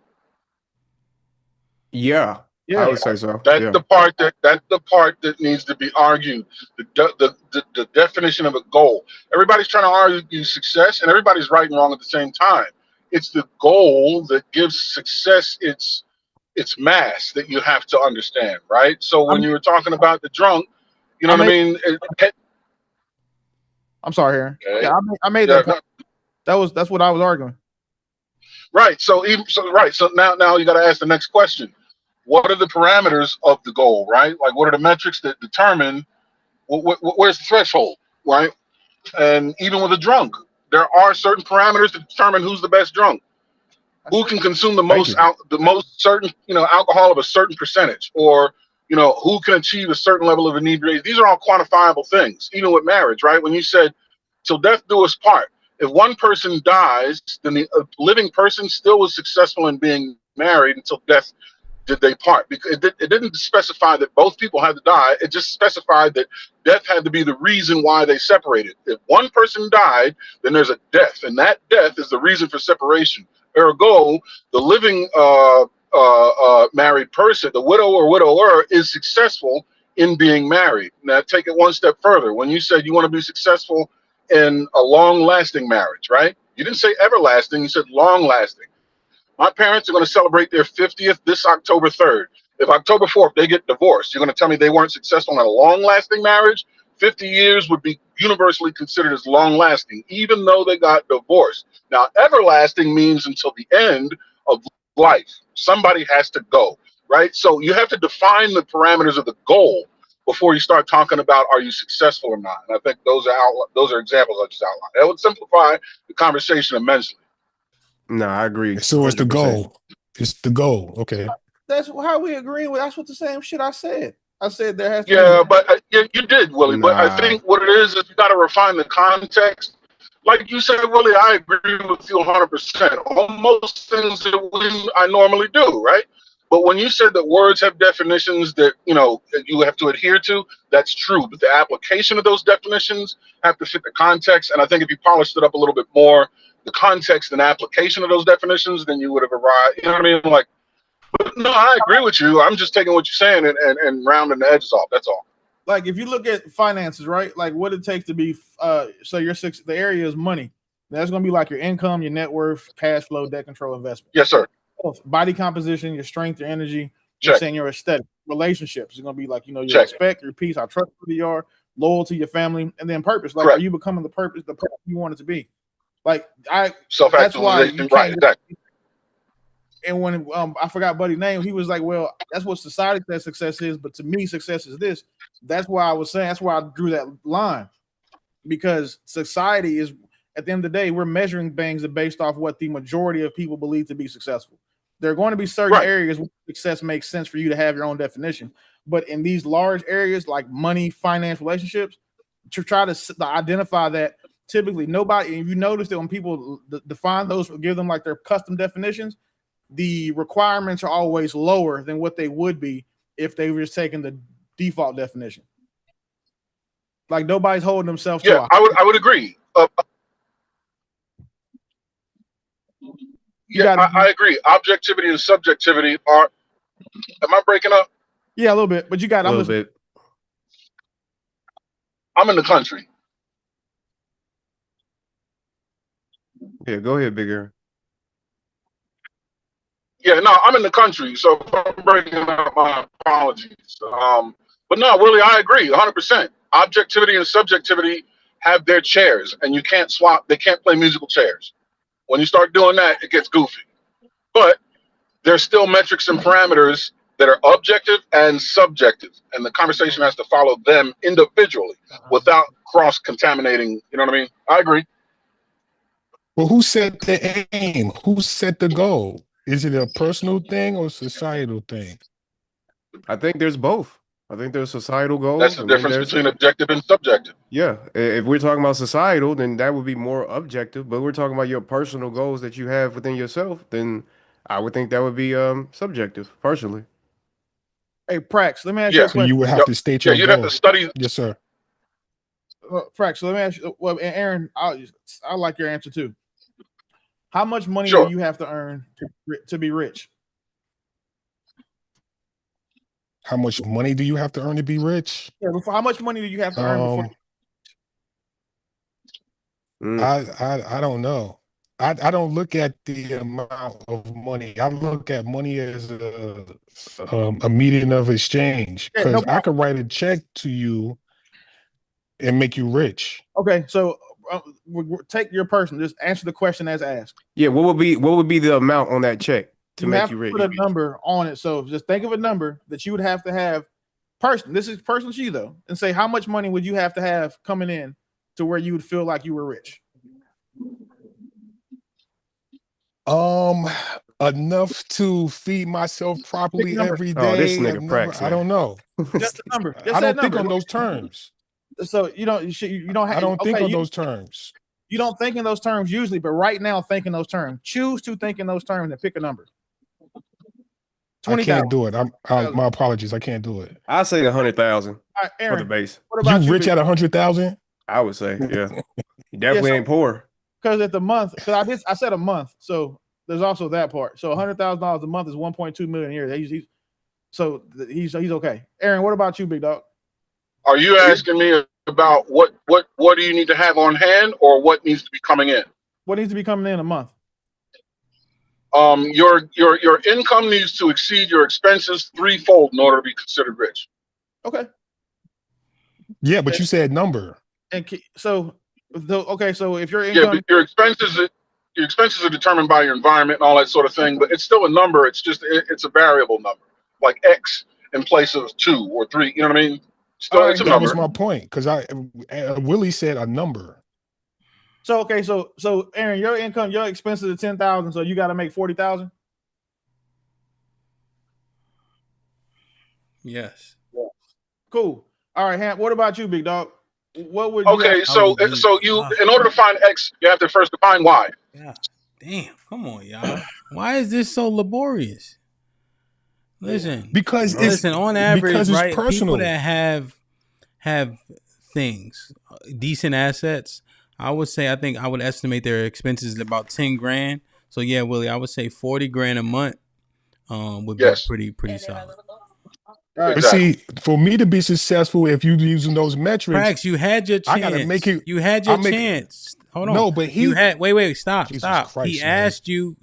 Yeah, I would say so. That's the part that needs to be argued. The definition of a goal. Everybody's trying to argue success, and everybody's right and wrong at the same time. It's the goal that gives success its mass that you have to understand, right? So when you were talking about the drunk, you know what I mean? I'm sorry, Aaron. Okay. Yeah, I made that point. That's what I was arguing. Right. So now you got to ask the next question. What are the parameters of the goal, right? Like, what are the metrics that determine where's the threshold, right? And even with a drunk, there are certain parameters to determine who's the best drunk, who can consume the most certain alcohol of a certain percentage, or who can achieve a certain level of inebriation. These are all quantifiable things. Even with marriage, right? When you said, "Till death do us part," if one person dies, then the living person still was successful in being married until death did they part. Because it didn't specify that both people had to die. It just specified that death had to be the reason why they separated. If one person died, then there's a death, and that death is the reason for separation. Ergo, the living married person, the widow or widower, is successful in being married. Now, take it one step further. When you said you want to be successful in a long-lasting marriage, right? You didn't say everlasting. You said long-lasting. My parents are going to celebrate their 50th this October 3rd. If October 4th they get divorced, you're going to tell me they weren't successful in a long-lasting marriage? 50 years would be universally considered as long-lasting, even though they got divorced. Now, everlasting means until the end of life. Somebody has to go, right? So you have to define the parameters of the goal. before you start talking about are you successful or not. And I think those are examples I just outlined. That would simplify the conversation immensely. No, I agree. So it's the 100%. goal. It's the goal. Okay. That's how we agree with. That's what the same shit I said. I said there has to Yeah, be. but you did, Willie. But I Nah. think what it is you got to refine the context. Like you said, Willie, I agree with you 100%. Almost things that I normally do, right? But when you said that words have definitions that you have to adhere to, that's true. But the application of those definitions have to fit the context. And I think if you polished it up a little bit more, the context and application of those definitions, then you would have arrived. You know what I mean? Like, but no, I agree with you. I'm just taking what you're saying and rounding the edges off. That's all. Like if you look at finances, right? Like what it takes to be so the area is money. That's going to be like your income, your net worth, cash flow, debt control, investment. Yes, sir. Body composition, your strength, your energy. Check. You're saying your aesthetic. Relationships is going to be like your respect, your peace, how trustworthy you are, loyal to your family, and then purpose. Like, Correct. are you becoming the person you want it to be? Like That's why you can't. Right. Exactly. And when I forgot Buddy's name, he was like, "Well, that's what society says success is, but to me, success is this." That's why I was saying. That's why I drew that line, because society is, at the end of the day, we're measuring things based off what the majority of people believe to be successful. There are going to be certain areas where success makes sense for you to have your own definition, but in these large areas like money, finance, relationships, to try to identify that, typically nobody. If you notice that when people define those, give them like their custom definitions, the requirements are always lower than what they would be if they were just taking the default definition. Like nobody's holding themselves to. I would agree. I agree. Objectivity and subjectivity are. Am I breaking up? Yeah, a little bit, but you got a little bit. I'm in the country. Yeah, go ahead, Bigger. Yeah, no, I'm in the country, so if I'm breaking up, my apologies. But no, Willie, I agree 100%. Objectivity and subjectivity have their chairs, and you can't swap. They can't play musical chairs. When you start doing that, it gets goofy. But there's still metrics and parameters that are objective and subjective, and the conversation has to follow them individually without cross-contaminating. You know what I mean? I agree. Well, who set the aim? Who set the goal? Is it a personal thing or a societal thing? I think there's both. I think there's societal goals. That's the difference between objective and subjective. Yeah. If we're talking about societal, then that would be more objective. But we're talking about your personal goals that you have within yourself, then I would think that would be subjective, personally. Hey, Prax, let me ask you a question. So you would have to state your goal. You'd have to study. Yes, sir. Prax, so let me ask you. Well, and Aaron, I like your answer too. How much money do you have to earn to be rich? How much money do you have to earn to be rich? Yeah, how much money do you have to earn before? I don't know. I don't look at the amount of money. I look at money as a medium of exchange, because I could write a check to you and make you rich. Okay, so take your person. Just answer the question as asked. Yeah, what would be the amount on that check to make you rich? Put a number on it. So just think of a number that you would have to have. This is person to you though, and say how much money would you have to have coming in to where you would feel like you were rich. Enough to feed myself properly every day. Oh, this nigga Prax, I don't know. Just a number. Just I don't think on those terms. So you don't have. I don't think on those terms. You don't think in those terms usually, but right now think in those terms. Choose to think in those terms and pick a number. 20, I can't do it. My apologies. I can't do it. I say 100,000 Aaron, for the base. What about you rich at 100,000? I would say, yeah. You definitely ain't poor. Because at the month, because I said a month, so there's also that part. So $100,000 a month is 1.2 million a year. He's okay. Aaron, what about you, big dog? Are you asking me about what do you need to have on hand, or what needs to be coming in? What needs to be coming in a month? Your income needs to exceed your expenses threefold in order to be considered rich. Okay. Yeah, but you said number. And so if your income, but your expenses are determined by your environment and all that sort of thing, but it's still a number. It's just it's a variable number, like X in place of 2 or 3. You know what I mean? Still it's a That number. was my point because Willie said a number. So okay, so Aaron, your income, your expenses are 10,000, so you got to make 40,000. Yes. Cool. All right, Hamp. What about you, big dog? What would you? Okay, so you in order to find X, you have to first define Y. Yeah. Damn. Come on, y'all. Why is this so laborious? Listen, because on average, it's right? personal. People that have things, decent assets. I would say, I would estimate their expenses at about 10 grand. So yeah, Willie, I would say 40 grand a month would be pretty solid. But see, for me to be successful, if you're using those metrics, Prax, you had your chance. I gotta make it. You had your chance. Hold on. No, but you had. Wait, stop. Christ, he asked you.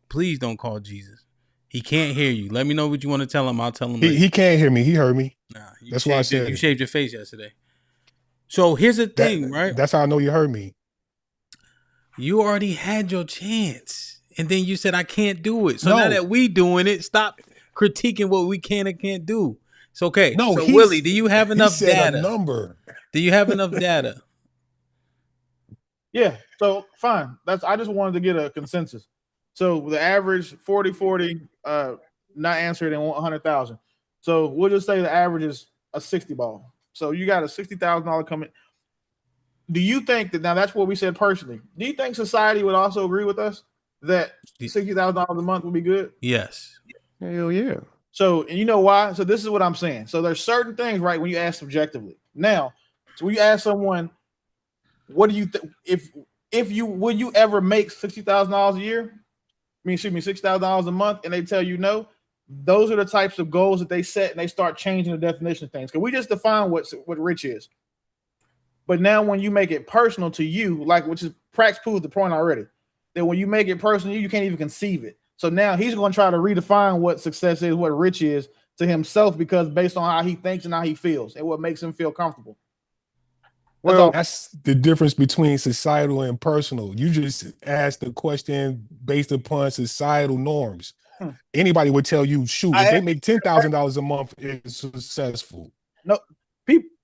Please don't call Jesus. He can't hear you. Let me know what you want to tell him. I'll tell him. He can't hear me. He heard me. Nah, that's why I said you shaved your face yesterday. So here's the thing, right? That's how I know you heard me. You already had your chance, and then you said I can't do it. So now that we doing it, stop critiquing what we can and can't do. It's okay. No, so Willie, do you have enough data? A number. Do you have enough data? Yeah. So fine. I just wanted to get a consensus. So the average 40-40 not answered and 100,000. So we'll just say the average is a 60 ball. So you got a $60,000 coming. Do you think that now that's what we said personally? Do you think society would also agree with us that $60,000 a month would be good? Yes. Hell yeah. So, and you know why? So this is what I'm saying. So there's certain things, right, when you ask subjectively. Now, so when you ask someone, what do you think if you would you ever make $60,000 a year? $60,000 a month, and they tell you no. Those are the types of goals that they set, and they start changing the definition of things. Because we just define what rich is. But now when you make it personal to you, like which is Prax proved the point already, that when you make it personal, you can't even conceive it. So now he's going to try to redefine what success is, what rich is to himself, because based on how he thinks and how he feels and what makes him feel comfortable. That's the difference between societal and personal. You just asked the question based upon societal norms. Anybody would tell you, shoot, if they make $10,000 a month, it's successful. No,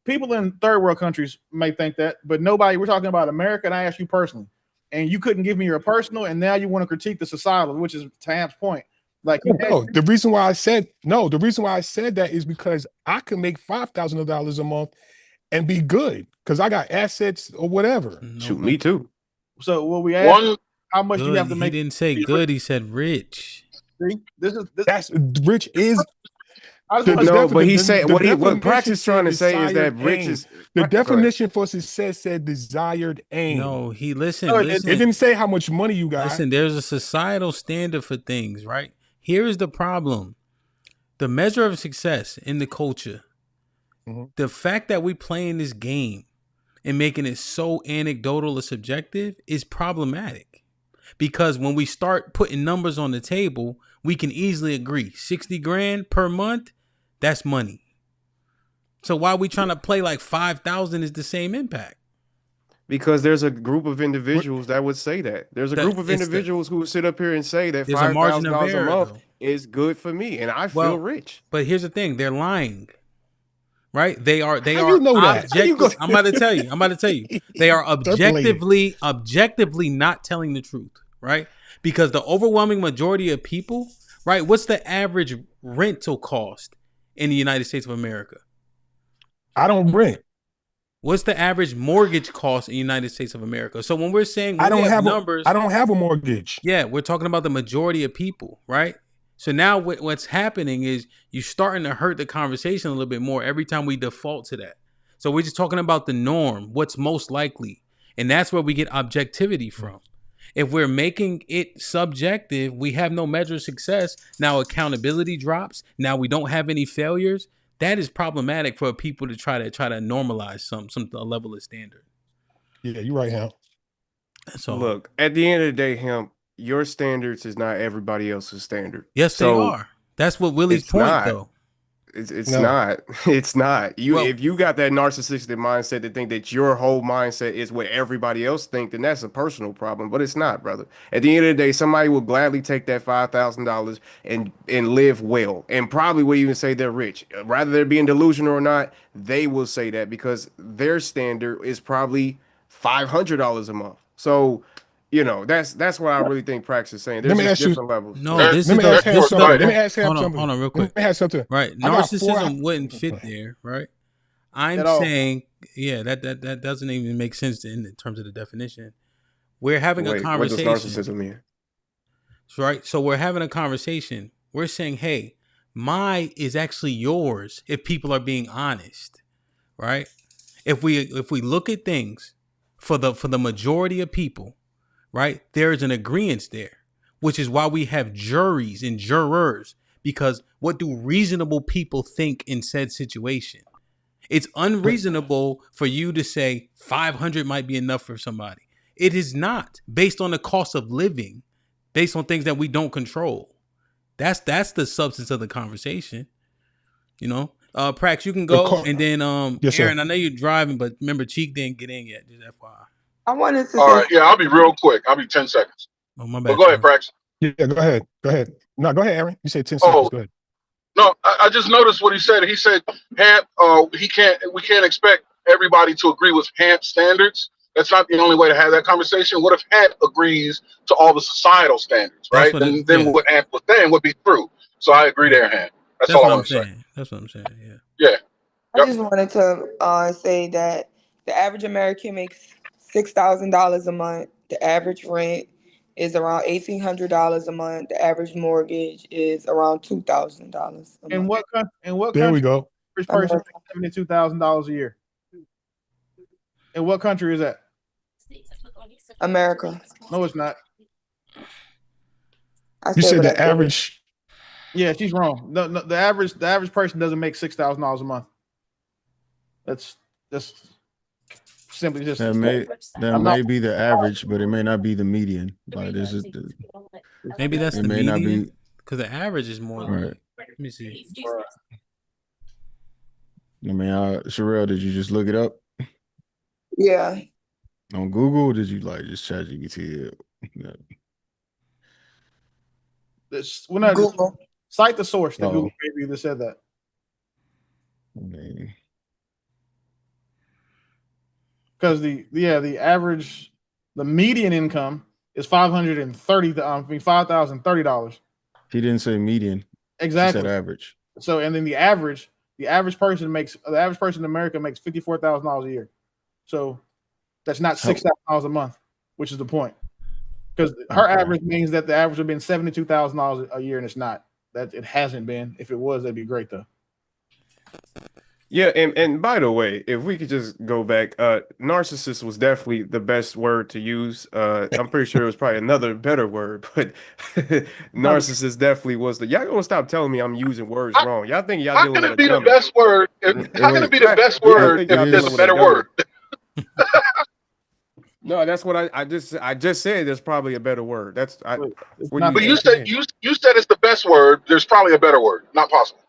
people in third world countries may think that, but nobody. We're talking about America, and I asked you personally. And you couldn't give me your personal, and now you want to critique the societal, which is to Hamp's point. Like, the reason why I said that is because I can make $5,000 a month and be good because I got assets or whatever. Shoot, me too. So what we asked, how much do you have to make? He didn't say good. He said rich. See, that's rich is. But he said what Prax is trying to say is that rich is the definition for success said desired aim. No, listen. It didn't say how much money you got. Listen, there's a societal standard for things, right? Here is the problem. The measure of success in the culture, the fact that we playing this game and making it so anecdotal or subjective is problematic. Because when we start putting numbers on the table, we can easily agree 60 grand per month. That's money. So why are we trying to play like 5,000 is the same impact? Because there's a group of individuals that would say that. There's a group of individuals who would sit up here and say that $5,000 a month is good for me, and I feel rich. But here's the thing: they're lying, right? They are. You know that? I'm about to tell you. They are objectively not telling the truth, right? Because the overwhelming majority of people, right? What's the average rental cost in the United States of America? I don't rent. What's the average mortgage cost in the United States of America? So when we're saying I don't have numbers, I don't have a mortgage. Yeah, we're talking about the majority of people, right? So now what's happening is you're starting to hurt the conversation a little bit more every time we default to that. So we're just talking about the norm, what's most likely. And that's where we get objectivity from. If we're making it subjective, we have no measure of success. Now accountability drops. Now we don't have any failures. That is problematic for people to try to normalize a level of standard. Yeah, you're right, Hemp. So look, at the end of the day, Hemp, your standards is not everybody else's standard. Yes, they are. That's what Willie's point, though. It's No. not. It's not. Well- If you got that narcissistic mindset to think that your whole mindset is what everybody else think, then that's a personal problem. But it's not, brother. At the end of the day, somebody will gladly take that $5,000 and live well, and probably will even say they're rich. Rather they're being delusional or not, they will say that because their standard is probably $500 a month. So, that's what I really think Prax is saying. There's Let me just ask you- different levels. No, That- this Let is me the ask Ham this is something. the Let me ask Ham hold on, something. hold on, real Let quick. me ask something. Right, I got 4 narcissism wouldn't fit there, right? I'm At all. saying, yeah, that doesn't even make sense in terms of the definition. We're having a Wait, what conversation. does narcissism mean? Right? So we're having a conversation. We're saying, hey, my is actually yours if people are being honest, right? If we look at things for the majority of people, right, there is an agreement there, which is why we have juries and jurors, because what do reasonable people think in said situation? It's unreasonable for you to say 500 might be enough for somebody. It is not, based on the cost of living, based on things that we don't control. That's the substance of the conversation. Prax, you can go, and then Yes, sir. Aaron, I know you're driving, but remember Cheek didn't get in yet. Just FYI. I wanted to All say right, yeah, I'll be real quick. I'll be 10 seconds. Oh, my But bad. go ahead, Prax. Yeah, go ahead. Go ahead. No, go ahead, Aaron. You said 10 seconds. Go ahead. No, I just noticed what he said. He said HAMP. We can't expect everybody to agree with HAMP standards. That's not the only way to have that conversation. What if HAMP agrees to all the societal standards, right? Then what HAMP was saying would be true. So I agree there, HAMP. That's all I want to say. That's what I'm saying. Yeah. Yeah. I just wanted to say that the average American makes $6,000 a month. The average rent is around $1,800 a month. The average mortgage is around $2,000 a month. In what country? There we go. Average person makes $72,000 a year. In what country is that? America. No, it's not. You said the average. Yeah, she's wrong. No, the average person doesn't make $6,000 a month. That's simply just that may be the average, but it may not be the median. Like this is maybe that's it the may median, not be because the average is more. right. Let me see. I mean, Sherelle, did you just look it up Yeah. on Google? Or did you just chat GPT? We're not Google. Cite the source that Oh. Google gave you that said that. Because the median income is $5,030. He didn't say median. Exactly. He said average. So, and then the average person in America makes $54,000 a year. So that's not $6,000 a month, which is the point. Because her average means that the average would have been $72,000 a year, and it's not. That it hasn't been. If it was, that'd be great though. Yeah, and by the way, if we could just go back, narcissist was definitely the best word to use. I'm pretty sure it was probably another better word, but narcissist definitely was y'all gonna stop telling me I'm using words wrong. Y'all think y'all dealing with a dummy. How can it be the best word? How can it be the best word if there's a better word? No, that's what I just said. There's probably a better word. But you said it's the best word. There's probably a better word. Not possible.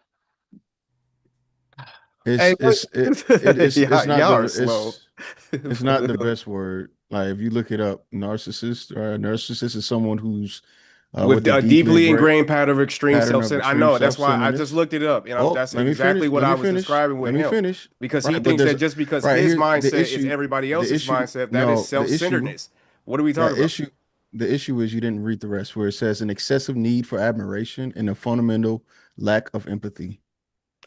It's not the Y'all best word. Like if you look it up, narcissist, right? Narcissist is someone who's with a deeply ingrained pattern of extreme self-centeredness. I know. That's why I just looked it up. That's exactly what I was describing with him. Finish. Because he thinks that just because his mindset is everybody else's mindset, that is self-centeredness. What are we talking about? The issue is you didn't read the rest, where it says an excessive need for admiration and a fundamental lack of empathy.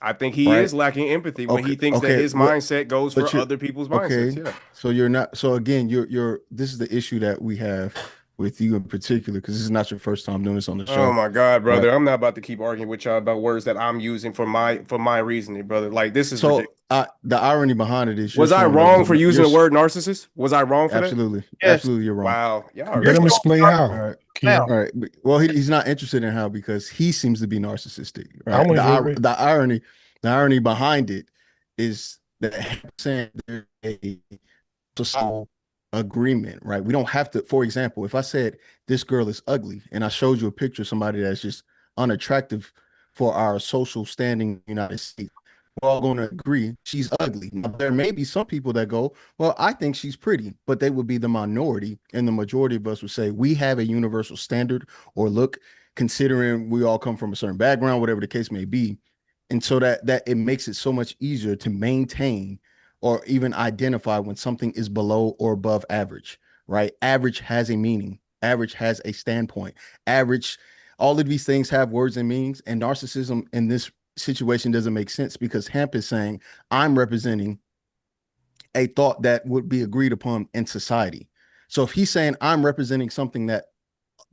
I think he is lacking empathy when he thinks that his mindset goes for other people's mindsets. Yeah. So you're not. So again, you're. This is the issue that we have with you in particular, because this is not your first time doing this on the show. Oh my God, brother! I'm not about to keep arguing with y'all about words that I'm using for my reasoning, brother. Like this is ridiculous. The irony behind it is, was I wrong for using the word narcissist? Was I wrong for absolutely, that? Yes. Absolutely, you're wrong. Wow, y'all. Let him explain how. All right. Well, he's not interested in how because he seems to be narcissistic. Right? I want to hear it. The irony behind it is that saying there's a social agreement, right? We don't have to. For example, if I said this girl is ugly and I showed you a picture of somebody that's just unattractive for our social standing in the United States. We're all going to agree she's ugly. Now, there may be some people that go, well, I think she's pretty, but they would be the minority, and the majority of us would say we have a universal standard or look, considering we all come from a certain background, whatever the case may be. And so that it makes it so much easier to maintain or even identify when something is below or above average, right? Average has a meaning. Average has a standpoint. Average, all of these things have words and meanings, and narcissism in this situation doesn't make sense because Hamp is saying, I'm representing a thought that would be agreed upon in society. So if he's saying I'm representing something that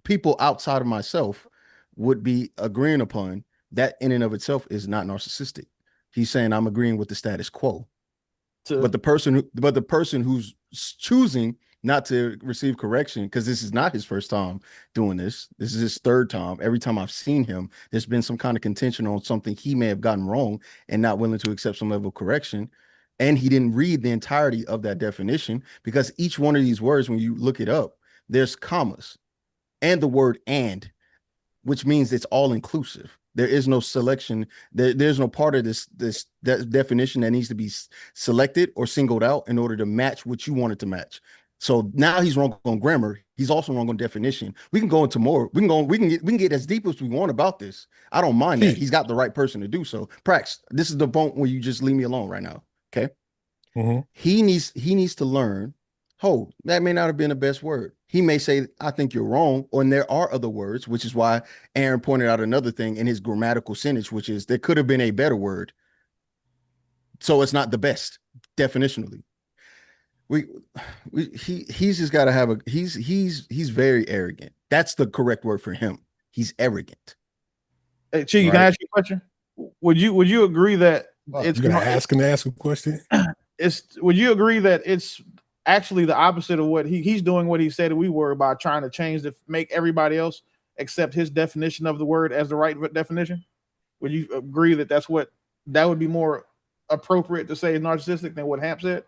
people outside of myself would be agreeing upon, that in and of itself is not narcissistic. He's saying I'm agreeing with the status quo. But the person who's choosing not to receive correction, because this is not his first time doing this. This is his third time. Every time I've seen him, there's been some kind of contention on something he may have gotten wrong and not willing to accept some level of correction. And he didn't read the entirety of that definition, because each one of these words, when you look it up, there's commas and the word and, which means it's all inclusive. There is no selection. There's no part of this definition that needs to be selected or singled out in order to match what you want it to match. So now he's wrong on grammar. He's also wrong on definition. We can go into more. We can get as deep as we want about this. I don't mind that. He's got the right person to do so. Prax, this is the point where you just leave me alone right now. Okay. Mm-hmm. He needs to learn. Oh, that may not have been the best word. He may say, I think you're wrong. Or there are other words, which is why Aaron pointed out another thing in his grammatical sentence, which is there could have been a better word. So it's not the best definitionally. He's just got to have he's very arrogant. That's the correct word for him. He's arrogant. Hey, Chi, can I ask you a question? Would you agree that it's you gonna ask a question? Would you agree that it's actually the opposite of what he's doing, what he said we were about, trying to change make everybody else accept his definition of the word as the right definition? Would you agree that that would be more appropriate to say is narcissistic than what Hamp said?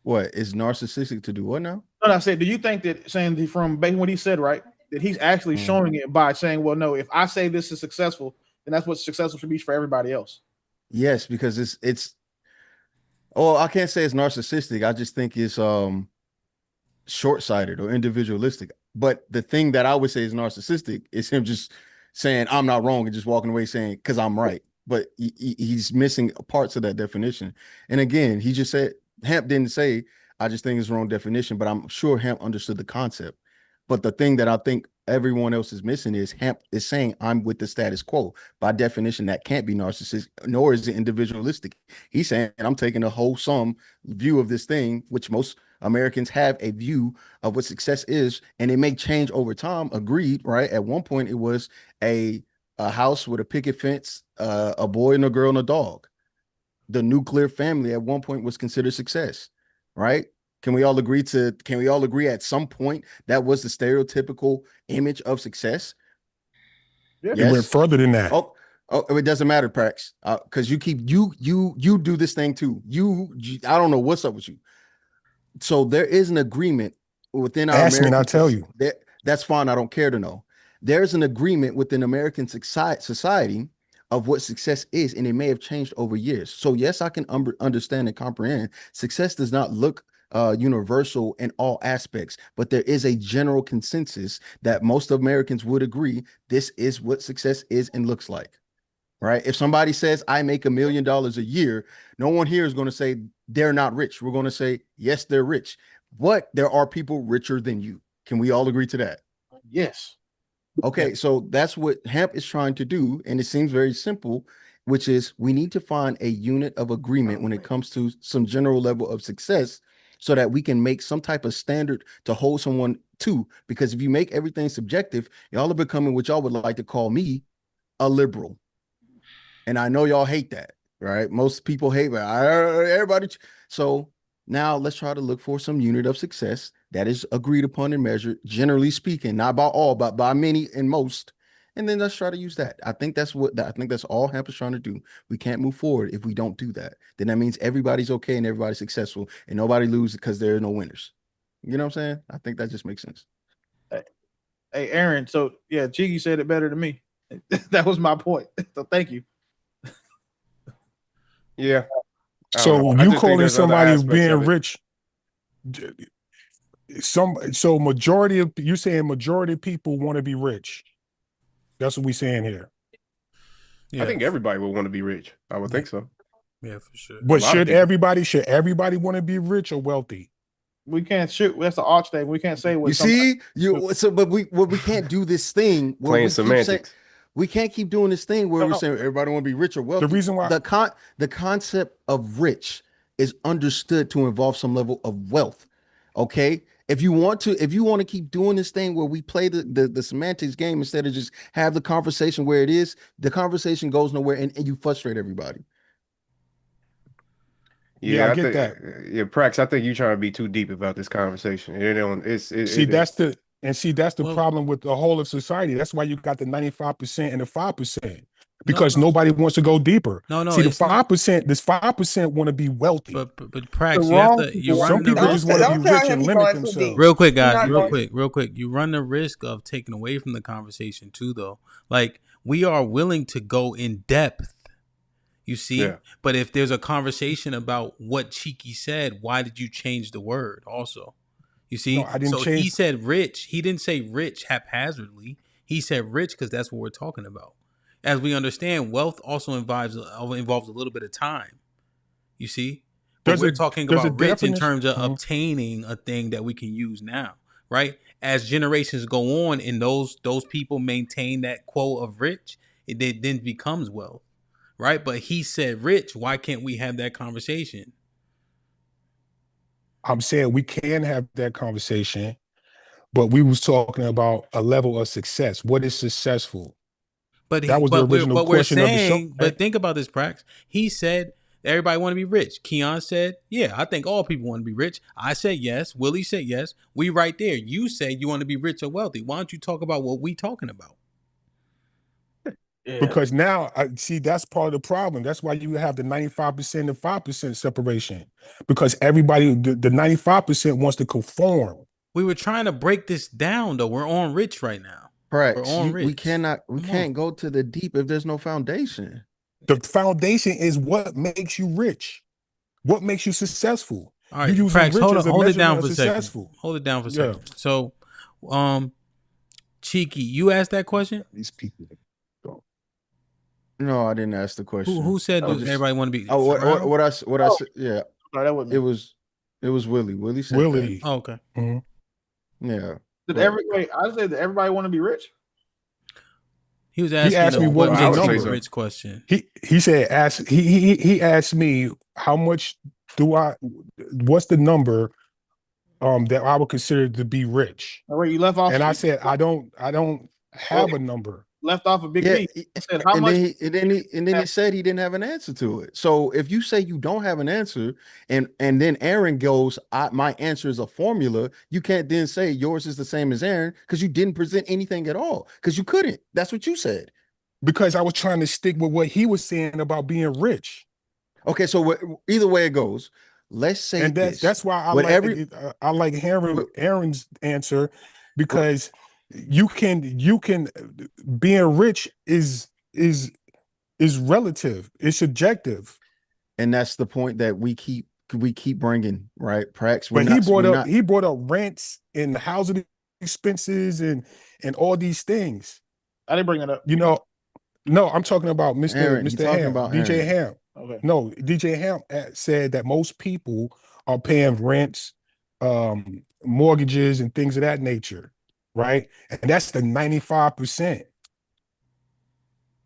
What is narcissistic to do what now? No, I said, do you think that saying from based on what he said, right, that he's actually showing it by saying, well, no, if I say this is successful, then that's what successful should be for everybody else? Yes, because it's I can't say it's narcissistic. I just think it's short-sighted or individualistic. But the thing that I would say is narcissistic is him just saying I'm not wrong and just walking away saying because I'm right. But he's missing parts of that definition. And again, he just said, Hamp didn't say, I just think it's the wrong definition, but I'm sure Hamp understood the concept. But the thing that I think everyone else is missing is Hamp is saying I'm with the status quo. By definition, that can't be narcissistic, nor is it individualistic. He's saying I'm taking a wholesome view of this thing, which most Americans have a view of what success is, and it may change over time. Agreed, right? At one point, it was a house with a picket fence, a boy and a girl and a dog. The nuclear family at one point was considered success, right? Can we all agree at some point that was the stereotypical image of success? Yeah. Yes. It went further than that. Oh, it doesn't matter, Prax, because you do this thing too. I don't know what's up with you. So there is an agreement within our Ask me and I'll tell you. That's fine. I don't care to know. There's an agreement within American society of what success is, and it may have changed over years. So yes, I can understand and comprehend success does not look universal in all aspects, but there is a general consensus that most Americans would agree this is what success is and looks like, right? If somebody says I make $1 million a year, no one here is going to say they're not rich. We're going to say, yes, they're rich, but there are people richer than you. Can we all agree to that? Yes. Okay, so that's what Hamp is trying to do, and it seems very simple, which is we need to find a unit of agreement when it comes to some general level of success so that we can make some type of standard to hold someone to. Because if you make everything subjective, y'all are becoming what y'all would like to call me a liberal. And I know y'all hate that, right? Most people hate that. Everybody. So now let's try to look for some unit of success that is agreed upon and measured, generally speaking, not by all, but by many and most. And then let's try to use that. I think that's all Hamp is trying to do. We can't move forward if we don't do that. Then that means everybody's okay and everybody's successful and nobody loses because there are no winners. You know what I'm saying? I think that just makes sense. Hey, Aaron. So yeah, Chiggy said it better than me. That was my point. So thank you. Yeah. So you calling somebody being rich? So majority of you saying majority of people want to be rich. That's what we saying here. I think everybody would want to be rich. I would think so. Yeah, for sure. But should everybody want to be rich or wealthy? We can't shoot. That's the arch thing. We can't say what You see, but we can't do this thing where Playing we keep saying, semantics. we can't keep doing this thing where we're saying everybody want to be rich or wealthy. The reason why the concept of rich is understood to involve some level of wealth. Okay. If you want to keep doing this thing where we play the semantics game instead of just have the conversation where it is, the conversation goes nowhere and you frustrate everybody. Yeah, I get that. Yeah, Prax, I think you're trying to be too deep about this conversation. That's the problem with the whole of society. That's why you got the 95% and the 5%. Because nobody wants to go deeper. See, the 5%, this 5% want to be wealthy. But Prax, some people just want to be rich and limit themselves. Real quick, guys, real quick. You run the risk of taking away from the conversation too, though. Like, we are willing to go in depth. You see, but if there's a conversation about what Cheeky said, why did you change the word? Also, you see, No, I didn't change. He said rich. He didn't say rich haphazardly. He said rich because that's what we're talking about. As we understand, wealth also involves a little bit of time. You see, but we're talking about rich in terms of obtaining a thing that we can use now, right? As generations go on, and those people maintain that quote of rich, it then becomes wealth. Right, but he said rich. Why can't we have that conversation? I'm saying we can have that conversation, but we was talking about a level of success. What is successful? But that was the original question of the show. But think about this, Prax. He said everybody want to be rich. Keon said, "Yeah, I think all people want to be rich." I said yes. Willie said yes. We right there. You say you want to be rich or wealthy. Why don't you talk about what we talking about? Yeah. Because now, see, that's part of the problem. That's why you have the 95% and 5% separation. Because everybody, the 95% wants to conform. We were trying to break this down, though. We're on rich right now. Right. We can't go to the deep if there's no foundation. The foundation is what makes you rich. What makes you successful. All right, Prax, hold it down for a second. Hold it down for a second. So, Cheeky, you asked that question? These people. No, I didn't ask the question. Who said everybody want to be? Oh, what I said? Yeah, no, that wasn't. It was Willie. Willie said Willie. that. Oh, okay. Mm-hmm. Yeah. I said that everybody want to be rich. He was asking. He asked me what makes you rich question. He said he asked me how much what's the number that I would consider to be rich. Where you left off, and I said I don't have a number. Left off a big piece. Said, how much? Then he said he didn't have an answer to it. So if you say you don't have an answer, and then Aaron goes, my answer is a formula, you can't then say yours is the same as Aaron because you didn't present anything at all because you couldn't. That's what you said. Because I was trying to stick with what he was saying about being rich. Okay, so either way it goes, let's say, and that's why I like Aaron's answer because. You can being rich is relative. It's subjective, and that's the point that we keep bringing, right, Prax? But he brought up rents and housing expenses and all these things. I didn't bring that up. No, I'm talking about Mr. Ham, DJ Ham. Okay. No, DJ Ham said that most people are paying rents, mortgages, and things of that nature. Right. And that's the 95%.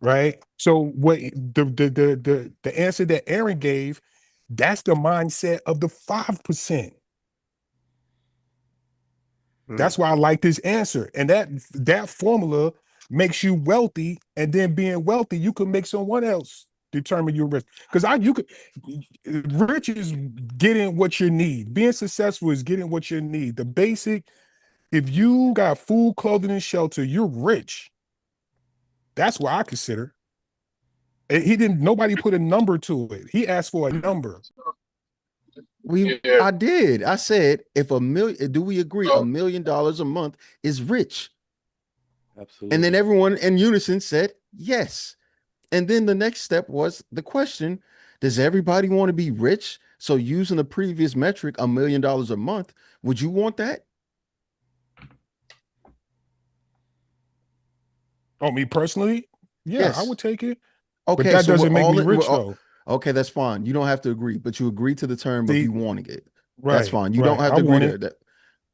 Right. So what the answer that Aaron gave, that's the mindset of the 5%. That's why I like this answer. And that formula makes you wealthy. And then being wealthy, you can make someone else determine your rich. Because rich is getting what you need. Being successful is getting what you need. The basic. If you got food, clothing, and shelter, you're rich. That's what I consider. And nobody put a number to it. He asked for a number. I did. I said, do we agree $1 million a month is rich? Absolutely. And then everyone in unison said yes. And then the next step was the question, does everybody want to be rich? So using the previous metric, $1 million a month, would you want that? Oh, me personally? Yeah, Yes. I would take it. Okay, but that so doesn't make me rich though. Okay, that's fine. You don't have to agree, but you agree to the term of you wanting it. That's Right. fine. You don't have I to agree want to it.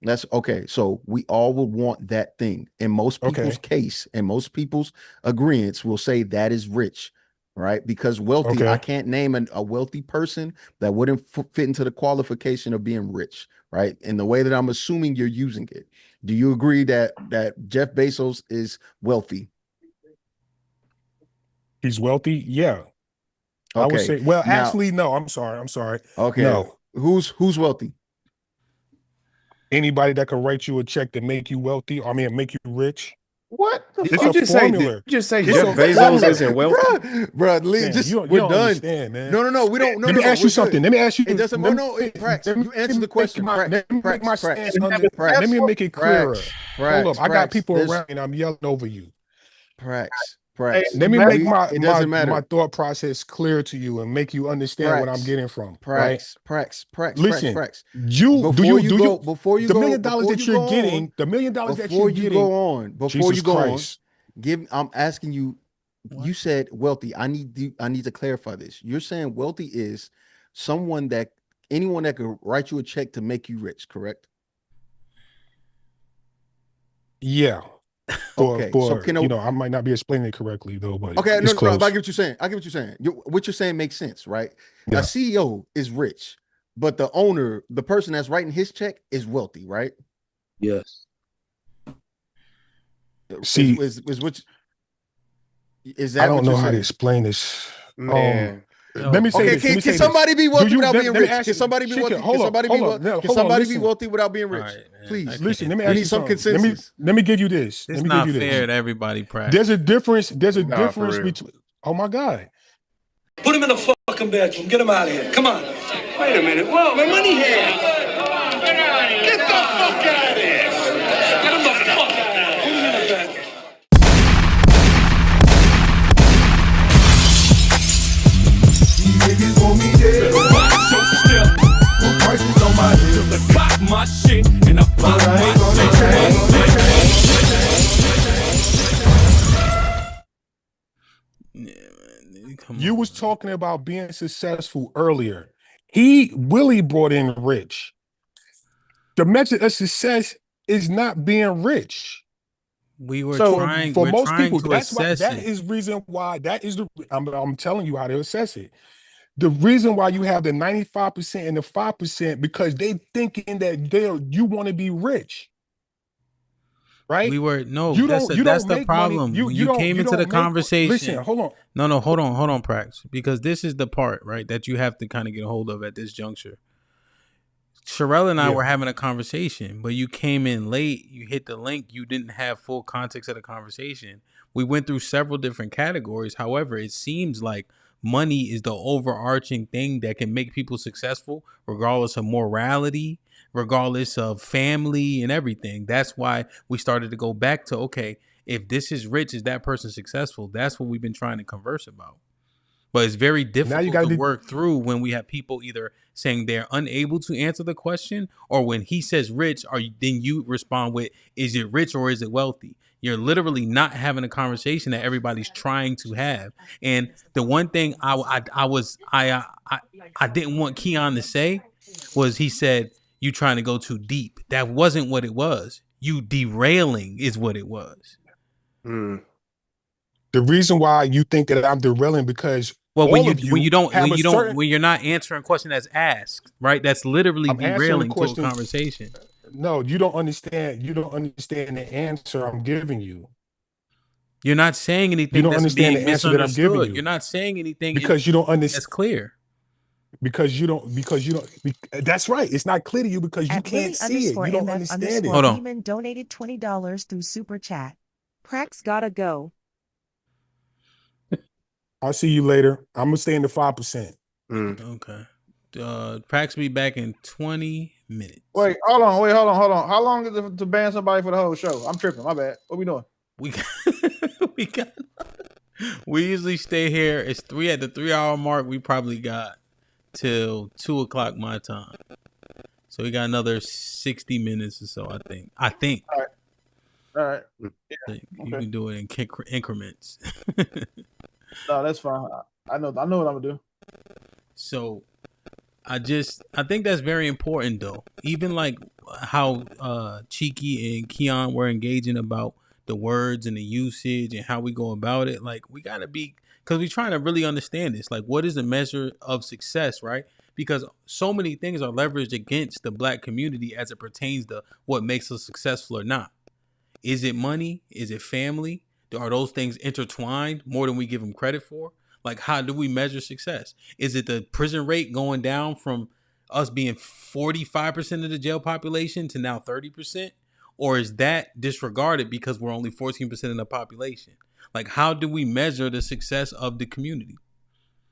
That's okay. So we all would want that thing. In most people's case, and most people's agreements will say that is rich, right? Because wealthy, I can't name a wealthy person that wouldn't fit into the qualification of being rich, right? In the way that I'm assuming you're using it. Do you agree that Jeff Bezos is wealthy? He's wealthy? Yeah. Okay. I would say, well, now, actually, no, I'm sorry. Okay. No. Who's wealthy? Anybody that can write you a check to make you wealthy, make you rich. What? It's a formula. Did you just say Jeff Bezos isn't wealthy? Bro, we're done. Understand, man. No, we don't. Let me ask you something. Let me ask you. It doesn't. Prax, you answer the question. Let me make my stance. Let me make it clearer. Hold up, I got people around and I'm yelling over you. Prax. Let me make my thought process clear to you and make you understand what I'm getting from. Prax. Listen, Prax. Before you go, the $1 million that you're getting, before you go on, I'm asking you. You said wealthy. I need to clarify this. You're saying wealthy is anyone that could write you a check to make you rich, correct? Yeah. Okay, so I might not be explaining it correctly though, but okay, it's close. But I get what you're saying. What you're saying makes sense, right? Yeah. A CEO is rich, but the owner, the person that's writing his check, is wealthy, right? Yes. See, is that? I don't know how to explain this, man. Let me say this. Can somebody be wealthy without being rich? Can somebody be wealthy? Can somebody be wealthy without being rich? Please, listen. Let me ask you some consensus. Let me give you this. It's not fair to everybody, Pratt. There's a difference. Between. Oh my God. Put him in the fucking bedroom. Get him out of here. Come on. Wait a minute. Whoa, my money here. Get the fuck out of here. Get him the fuck out of here. Put him in the bedroom. Niggas want me dead. So still, put prices on my head. Cause I got my shit and I pop my shit. You was talking about being successful earlier. Willie brought in rich. The measure of success is not being rich. We were trying for most people. That's why that is reason why that is the. I'm telling you how to assess it. The reason why you have the 95% and the 5% because they thinking that you want to be rich, right? We were that's the problem. You came into the conversation. Listen, hold on. No, hold on, Prax, because this is the part right that you have to kind of get a hold of at this juncture. Sherelle and I were having a conversation, but you came in late. You hit the link. You didn't have full context of the conversation. We went through several different categories. However, it seems like money is the overarching thing that can make people successful, regardless of morality, regardless of family and everything. That's why we started to go back to, okay, if this is rich, is that person successful? That's what we've been trying to converse about. But it's very difficult to work through when we have people either saying they're unable to answer the question, or when he says rich, then you respond with, is it rich or is it wealthy? You're literally not having a conversation that everybody's trying to have. And the one thing I didn't want Keon to say was, he said, you trying to go too deep. That wasn't what it was. You derailing is what it was. The reason why you think that I'm derailing because when you're not answering a question that's asked, right? That's literally derailing to a conversation. No, you don't understand. You don't understand the answer I'm giving you. You're not saying anything. You don't understand the answer that I'm giving you. You're not saying anything because you don't understand. That's clear. Because you don't. That's right. It's not clear to you because you can't see it. You don't understand it. Hold on. Demon donated $20 through super chat. Prax gotta go. I'll see you later. I'm gonna stay in the 5%. Okay. Prax be back in 20 minutes. Hold on. How long is it to ban somebody for the whole show? I'm tripping. My bad. What we doing? we we got we usually stay here. It's at the 3 hour mark. We probably got till 2 o'clock my time. So we got another 60 minutes or so. I think. All right. So you can do it in increments. No, that's fine. I know what I'm gonna do. So I think that's very important though. Even like how Cheeky and Keon were engaging about the words and the usage and how we go about it. Like we gotta be, because we're trying to really understand this. Like, what is the measure of success, right? Because so many things are leveraged against the Black community as it pertains to what makes us successful or not. Is it money? Is it family? Are those things intertwined more than we give them credit for? Like, how do we measure success? Is it the prison rate going down from us being 45% of the jail population to now 30%? Or is that disregarded because we're only 14% of the population? Like, how do we measure the success of the community?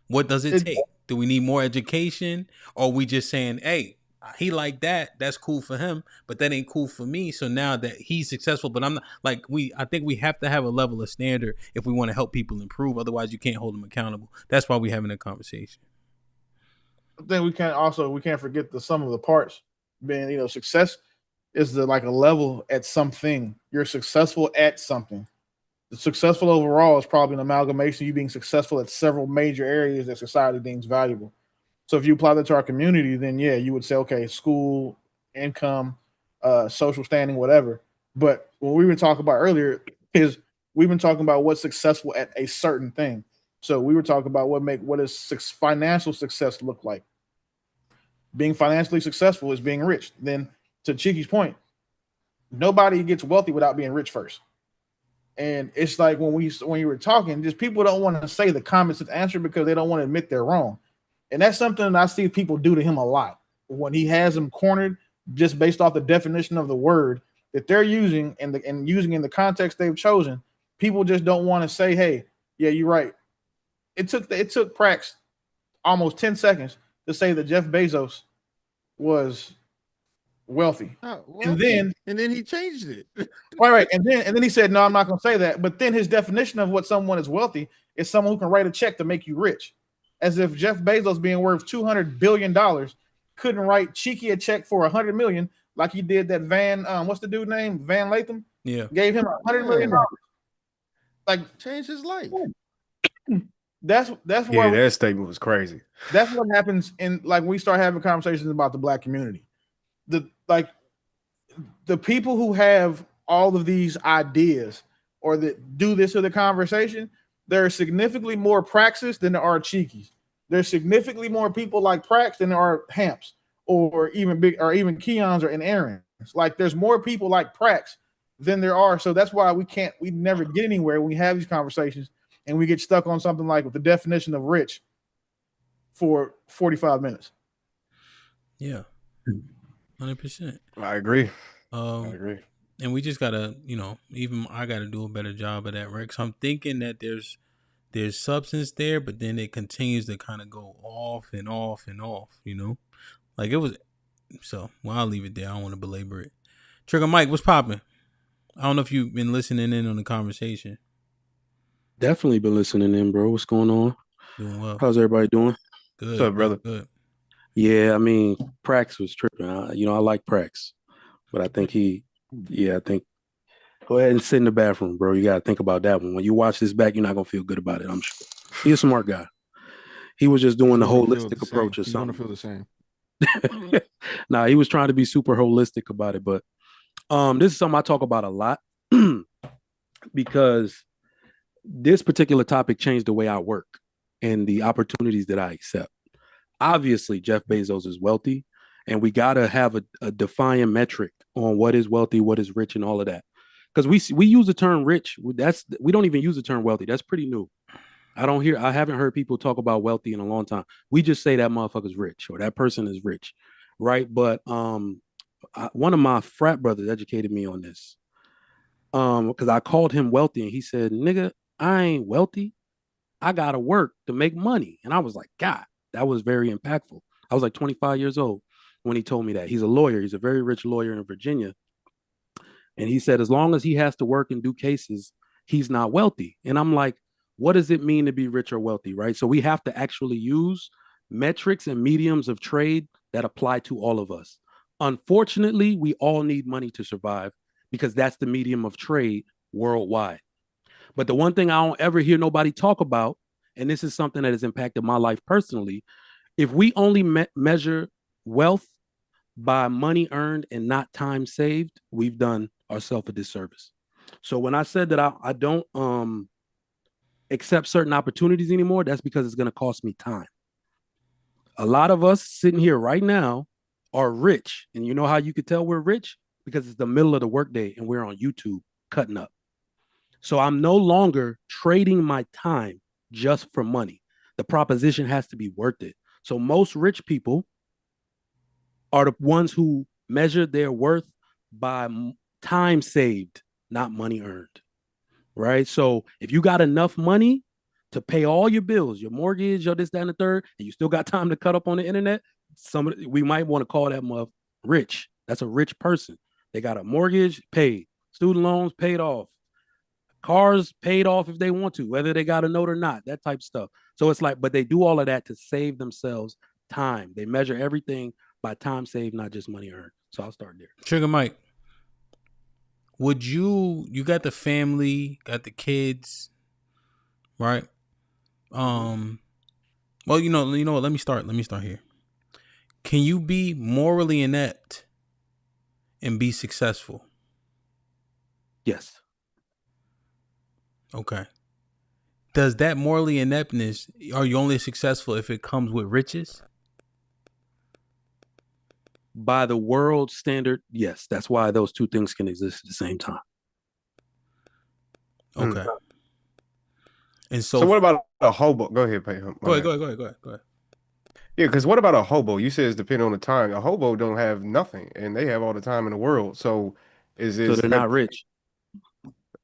What does it take? Do we need more education? Or are we just saying, hey, he like that, that's cool for him, but that ain't cool for me. So now that he's successful, but I'm not, like, I think we have to have a level of standard if we want to help people improve. Otherwise you can't hold them accountable. That's why we're having a conversation. Then we can't forget the sum of the parts. Being, success is like a level at something. You're successful at something. The successful overall is probably an amalgamation of you being successful at several major areas that society deems valuable. So if you apply that to our community, then yeah, you would say, okay, school, income, social standing, whatever. But what we were talking about earlier is we've been talking about what's successful at a certain thing. So we were talking about what does financial success look like. Being financially successful is being rich. Then to Cheeky's point, nobody gets wealthy without being rich first. And it's like when you were talking, just people don't want to say the common sense answer because they don't want to admit they're wrong. And that's something that I see people do to him a lot. When he has them cornered just based off the definition of the word that they're using and using in the context they've chosen, people just don't want to say, hey, yeah, you're right. It took Prax almost 10 seconds to say that Jeff Bezos was wealthy. And then he changed it. right. And then he said, no, I'm not going to say that. But then his definition of what someone is wealthy is someone who can write a check to make you rich. As if Jeff Bezos, being worth $200 billion, couldn't write Cheeky a check for $100 million like he did that Van. What's the dude name? Van Latham. Yeah, gave him $100 million. Like, changed his life. That's why that statement was crazy. That's what happens in, like, we start having conversations about the Black community. The people who have all of these ideas or that do this to the conversation, there are significantly more Praxis than there are Cheekies. There's significantly more people like Prax than there are Hamps or even Keons or Aaron's. Like, there's more people like Prax than there are. So that's why we never get anywhere when we have these conversations and we get stuck on something like the definition of rich for 45 minutes. Yeah. 100%. I agree. And we just gotta, even I gotta do a better job of that, right? So I'm thinking that there's substance there, but then it continues to kind of go off and off and off, like it was. So, I'll leave it there. I don't want to belabor it. Trigger Mike, what's popping? I don't know if you've been listening in on the conversation. Definitely been listening in, bro. What's going on? Doing well. How's everybody doing? Good. What's up, brother? Good. Yeah, I mean, Prax was tripping. I like Prax, but I think go ahead and sit in the bathroom, bro. You got to think about that one. When you watch this back, you're not going to feel good about it, I'm sure. He's a smart guy. He was just doing the holistic approach or something. He's going to feel the same. Nah, he was trying to be super holistic about it, but this is something I talk about a lot because this particular topic changed the way I work and the opportunities that I accept. Obviously, Jeff Bezos is wealthy, and we got to have a defiant metric on what is wealthy, what is rich, and all of that. Because we use the term rich. We don't even use the term wealthy. That's pretty new. I haven't heard people talk about wealthy in a long time. We just say that motherfucker's rich or that person is rich, right? But one of my frat brothers educated me on this because I called him wealthy, and he said, "Nigga, I ain't wealthy. I gotta work to make money." And I was like, God, that was very impactful. I was like 25 years old when he told me that. He's a lawyer. He's a very rich lawyer in Virginia. And he said, as long as he has to work and do cases, he's not wealthy. And I'm like, what does it mean to be rich or wealthy, right? So we have to actually use metrics and mediums of trade that apply to all of us. Unfortunately, we all need money to survive because that's the medium of trade worldwide. But the one thing I don't ever hear nobody talk about, and this is something that has impacted my life personally, if we only measure wealth by money earned and not time saved, we've done ourselves a disservice. So when I said that I don't accept certain opportunities anymore, that's because it's going to cost me time. A lot of us sitting here right now are rich. And you know how you could tell we're rich? Because it's the middle of the workday and we're on YouTube cutting up. So I'm no longer trading my time just for money. The proposition has to be worth it. So most rich people are the ones who measure their worth by time saved, not money earned, right? So if you got enough money to pay all your bills, your mortgage, your this, that, and the third, and you still got time to cut up on the internet, we might want to call that muff rich. That's a rich person. They got a mortgage paid, student loans paid off, cars paid off if they want to, whether they got a note or not, that type of stuff. So it's like, but they do all of that to save themselves time. They measure everything by time saved, not just money earned. So I'll start there. Trigger Mike, would you got the family, got the kids, right? Well, you know what? Let me start here. Can you be morally inept and be successful? Yes. Okay. Does that morally ineptness, are you only successful if it comes with riches? By the world standard, yes. That's why those two things can exist at the same time. Okay. And so what about a hobo? Go ahead, Pay. Go ahead. Yeah, because what about a hobo? You said it's depending on the time. A hobo don't have nothing, and they have all the time in the world. So is it? So they're not rich.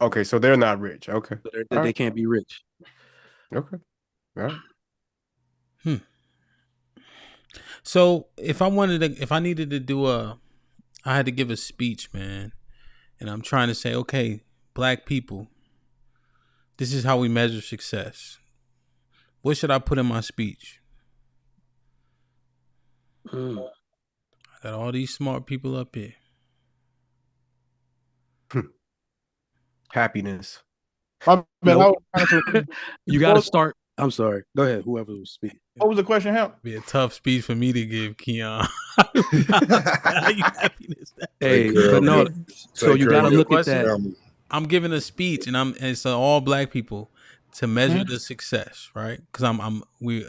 Okay, so they're not rich. Okay, so they can't be rich. Okay, all right. So if I needed to do I had to give a speech, man, and I'm trying to say, okay, black people, this is how we measure success. What should I put in my speech? I got all these smart people up here. Happiness. You got to start. I'm sorry. Go ahead. Whoever was speaking. What was the question, Hamp? Be a tough speech for me to give, Keon. Hey, but no. So you got to look at that. I'm giving a speech, and it's all black people to measure the success, right? Because we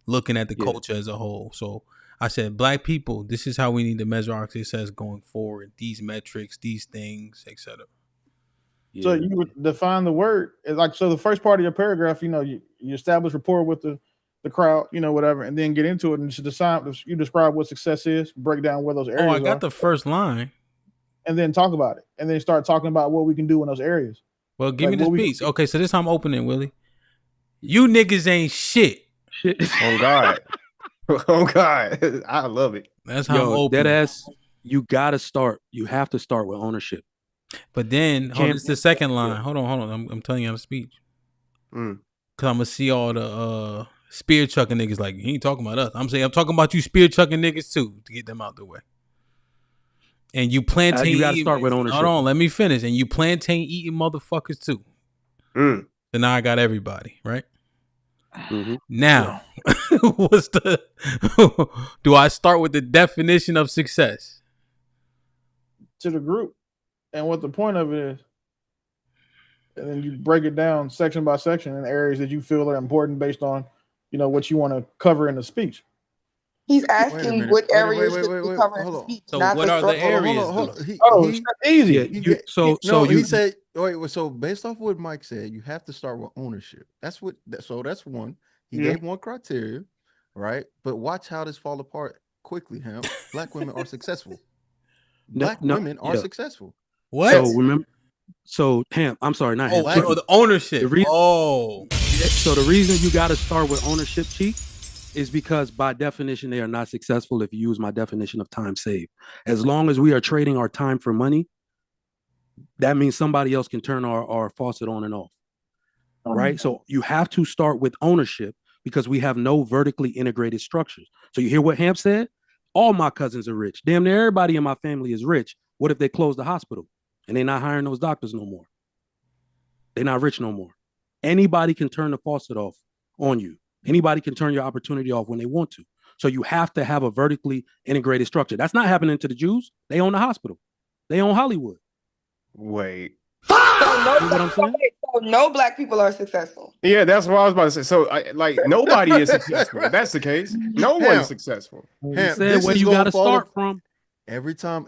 looking at the culture as a whole. So I said, black people, this is how we need to measure our success going forward. These metrics, these things, etc. Yeah. So you would define the word like, so the first part of your paragraph, you establish rapport with the crowd, whatever, and then get into it and you describe what success is, break down where those areas are. Oh, I got the first line. And then talk about it. And then start talking about what we can do in those areas. Well, give me the speech. Okay, so this is how I'm opening, Willie. You niggas ain't shit. Oh God. Oh God. I love it. That's how I'm opening. That ass, you gotta start. You have to start with ownership. But then it's the second line. Hold on. I'm telling you how to speech. Cause I'm gonna see all the spear chucking niggas like, he ain't talking about us. I'm talking about you spear chucking niggas too, to get them out the way. And you plantain. You gotta start with ownership. Hold on, let me finish. And you plantain eating motherfuckers too. So now I got everybody, right? Now, what's do I start with the definition of success? To the group and what the point of it is. And then you break it down section by section in areas that you feel are important based on, what you want to cover in the speech. He's asking what areas should be covered in the speech. So what are the areas? It's easy. He said, so based off what Mike said, you have to start with ownership. That's one. He gave one criteria, right? But watch how this fall apart quickly, Ham. Black women are successful. Black women are successful. What? So remember, Ham, I'm sorry, not Ham. The ownership. So the reason you got to start with ownership, Chief, is because by definition, they are not successful if you use my definition of time saved. As long as we are trading our time for money, that means somebody else can turn our faucet on and off. Right? So you have to start with ownership because we have no vertically integrated structures. So you hear what Hamp said? All my cousins are rich. Damn near everybody in my family is rich. What if they close the hospital and they're not hiring those doctors no more? They're not rich no more. Anybody can turn the faucet off on you. Anybody can turn your opportunity off when they want to. So you have to have a vertically integrated structure. That's not happening to the Jews. They own the hospital. They own Hollywood. Wait. So no black people are successful. Yeah, that's what I was about to say. So, nobody is successful. If that's the case, no one's successful. Hamp, said where you got to start from. Every time,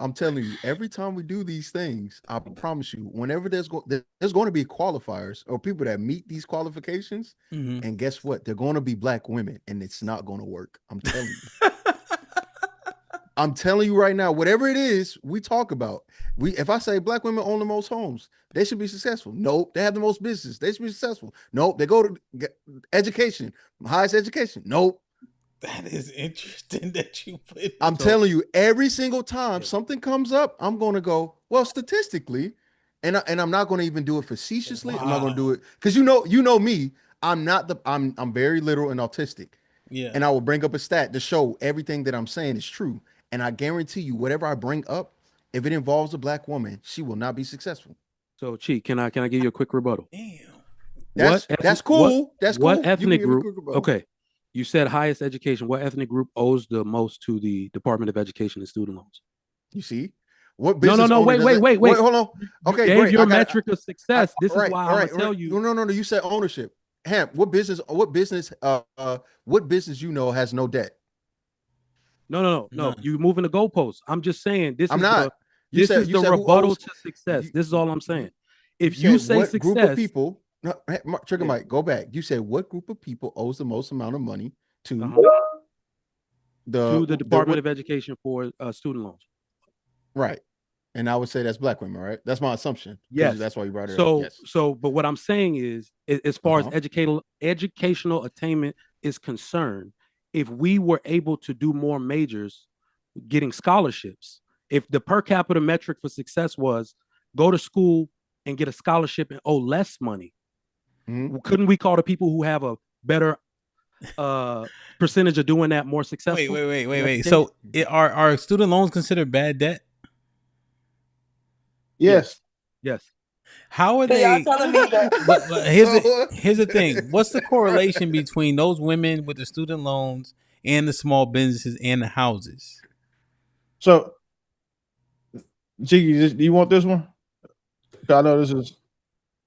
I'm telling you, every time we do these things, I promise you, whenever there's going to be qualifiers or people that meet these qualifications, and guess what? They're going to be black women, and it's not going to work. I'm telling you. I'm telling you right now, whatever it is we talk about, if I say black women own the most homes, they should be successful. Nope, they have the most business. They should be successful. Nope, they go to education, highest education. Nope. That is interesting that you put. I'm telling you, every single time something comes up, I'm going to go, well, statistically, and I'm not going to even do it facetiously. Wow. I'm not going to do it because you know me. I'm very literal and autistic. Yeah. And I will bring up a stat to show everything that I'm saying is true. And I guarantee you, whatever I bring up, if it involves a black woman, she will not be successful. So, Cheek, can I give you a quick rebuttal? Damn. That's cool. That's cool. What ethnic group? Okay. You said highest education. What ethnic group owes the most to the Department of Education and student loans? You see? What business? No. Wait. Hold on. Okay, you gave great. Your metric of success. This is why I'm gonna tell you. No. You said ownership. Hamp, what business you know has no debt? No. You moving the goalposts. I'm just saying this. I'm not. This is the rebuttal to success. This is all I'm saying. If you say what success, group of people? No, Trigger Mike, go back. You said what group of people owes the most amount of money to the Department of Education for student loans? Right. And I would say that's black women, right? That's my assumption. Yes, that's why you brought it up. Yes. But what I'm saying is, as far as educational attainment is concerned, if we were able to do more majors, getting scholarships, if the per capita metric for success was go to school and get a scholarship and owe less money, couldn't we call the people who have a better percentage of doing that more successful? Wait. So are student loans considered bad debt? Yes. How are they? Y'all telling me that? Here's the thing. What's the correlation between those women with the student loans and the small businesses and the houses? So, Jiggy, do you want this one? I know this is.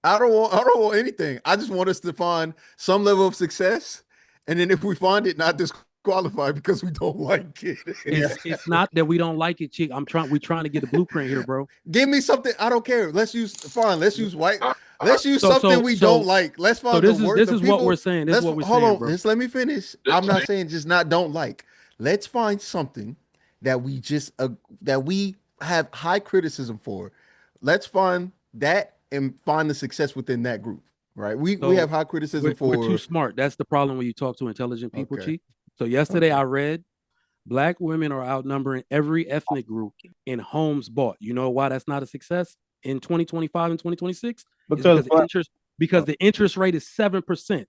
I don't want anything. I just want us to find some level of success, and then if we find it, not disqualified because we don't like it. It's not that we don't like it, Chick. We're trying to get a blueprint here, bro. Give me something. I don't care. Let's use white. Let's use something we don't like. Let's find this is what we're saying. This is what we're saying. Hold on. Bro. Just let me finish. I'm not saying just don't like. Let's find something that we just that we have high criticism for. Let's find that and find the success within that group. Right? We have high criticism for. We're too smart. That's the problem when you talk to intelligent people, Chief. So yesterday I read black women are outnumbering every ethnic group in homes bought. You know why that's not a success in 2025 and 2026? Because the interest rate is 7%.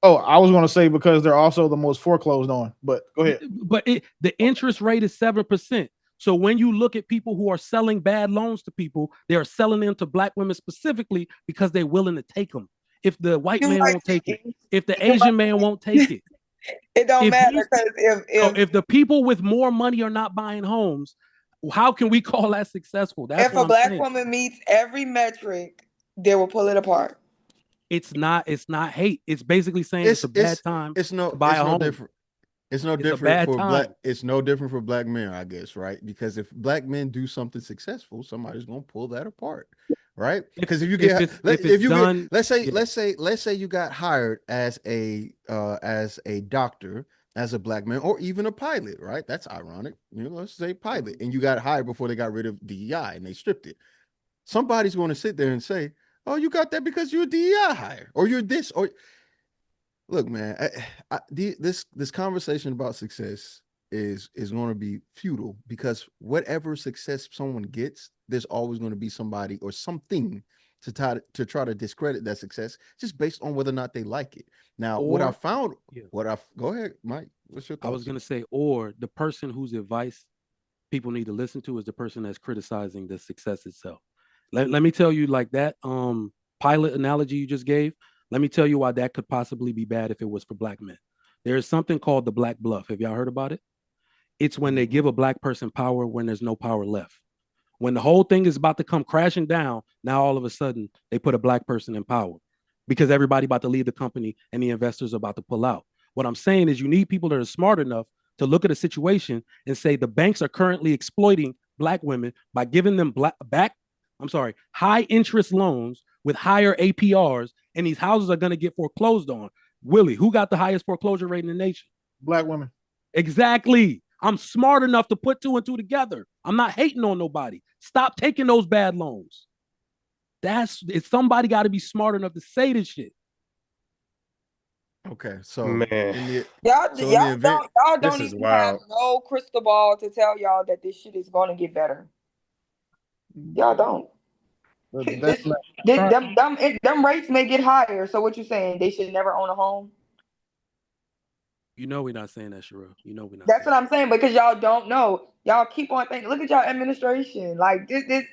Oh, I was going to say because they're also the most foreclosed on, but go ahead. But the interest rate is 7%. So when you look at people who are selling bad loans to people, they are selling them to black women specifically because they're willing to take them. If the white man won't take it, if the Asian man won't take it, it don't matter because if the people with more money are not buying homes, how can we call that successful? That's if a black woman meets every metric, they will pull it apart. It's not hate. It's basically saying it's a bad time to buy a home. Different. It's no different for black. It's no different for black men, I guess, right? Because if black men do something successful, somebody's gonna pull that apart, right? Because if you get, let's say you got hired as a doctor, as a black man, or even a pilot, right? That's ironic. Let's say pilot, and you got hired before they got rid of DEI and they stripped it. Somebody's going to sit there and say, "Oh, you got that because you're a DEI hire, or you're this, or." Look, man, this conversation about success, is going to be futile, because whatever success someone gets, there's always going to be somebody or something to try to discredit that success just based on whether or not they like it. Now, what I found, go ahead, Mike. What's your thoughts? I was going to say, or the person whose advice people need to listen to is the person that's criticizing the success itself. Let me tell you, like that pilot analogy you just gave, let me tell you why that could possibly be bad if it was for black men. There is something called the black bluff. Have y'all heard about it? It's when they give a black person power when there's no power left. When the whole thing is about to come crashing down, now all of a sudden they put a black person in power because everybody about to leave the company and the investors are about to pull out. What I'm saying is you need people that are smart enough to look at a situation and say the banks are currently exploiting black women by giving them high interest loans with higher APRs, and these houses are going to get foreclosed on. Willie, who got the highest foreclosure rate in the nation? Black women. Exactly. I'm smart enough to put two and two together. I'm not hating on nobody. Stop taking those bad loans. Somebody got to be smart enough to say this shit. Okay, so man, y'all don't even have no crystal ball to tell y'all that this shit is going to get better. Y'all don't. Them rates may get higher. So what you saying? They should never own a home? You know we're not saying that, Sherelle. You know we're not. That's what I'm saying, because y'all don't know. Y'all keep on thinking. Look at y'all administration. Like this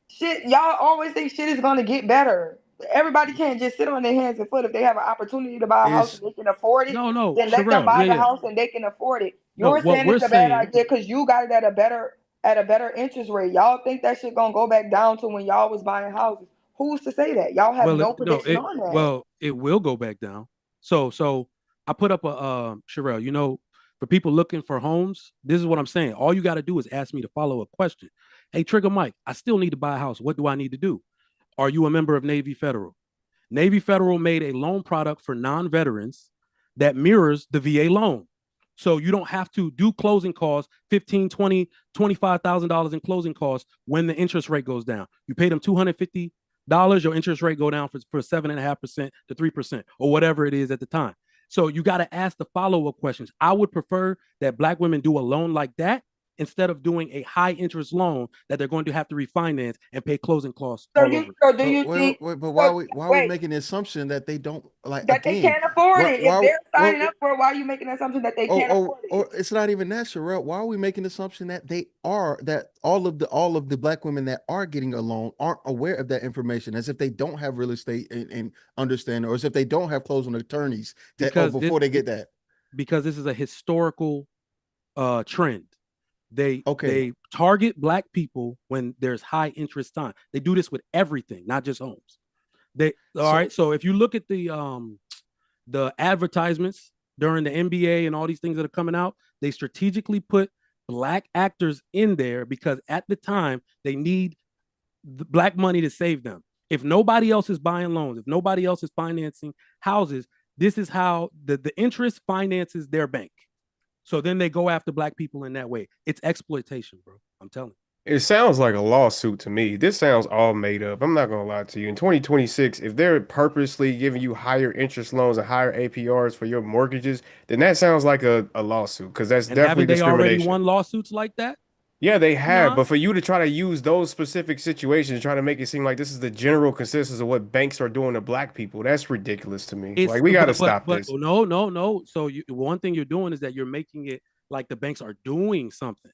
shit. Y'all always think shit is gonna get better. Everybody can't just sit on their hands and foot. If they have an opportunity to buy a house and they can afford it, then let them buy the house and they can afford it. You're saying it's a bad idea because you got it at a better interest rate. Y'all think that shit gonna go back down to when y'all was buying houses. Who's to say that? Y'all have no prediction on that. Well, it will go back down. So I put up a Sherelle, you know, for people looking for homes, this is what I'm saying. All you got to do is ask me to follow up question. Hey, Trigger Mike, I still need to buy a house. What do I need to do? Are you a member of Navy Federal? Navy Federal made a loan product for non-veterans that mirrors the VA loan. So you don't have to do closing costs, $15,000, $20,000, $25,000 in closing costs when the interest rate goes down. You pay them $250, your interest rate go down for 7.5% to 3% or whatever it is at the time. So you got to ask the follow-up questions. I would prefer that black women do a loan like that instead of doing a high interest loan that they're going to have to refinance and pay closing costs. But why are we making the assumption that they don't they can't afford it? If they're signing up for it, why are you making the assumption that they can't afford it? Or it's not even that, Sherelle. Why are we making the assumption that all of the black women that are getting a loan aren't aware of that information, as if they don't have real estate and understand, or as if they don't have closing attorneys before they get that? Because this is a historical trend. They target black people when there's high interest time. They do this with everything, not just homes. So if you look at the advertisements during the NBA and all these things that are coming out, they strategically put black actors in there because at the time they need the black money to save them. If nobody else is buying loans, if nobody else is financing houses, this is how the interest finances their bank. So then they go after black people in that way. It's exploitation, bro. I'm telling you. It sounds like a lawsuit to me. This sounds all made up. I'm not going to lie to you. In 2026, if they're purposely giving you higher interest loans and higher APRs for your mortgages, then that sounds like a lawsuit, because that's definitely discrimination. Haven't they already won lawsuits like that? Yeah, they have. But for you to try to use those specific situations, try to make it seem like this is the general consensus of what banks are doing to black people, that's ridiculous to me. Like, we got to stop this. No. So one thing you're doing is that you're making it like the banks are doing something.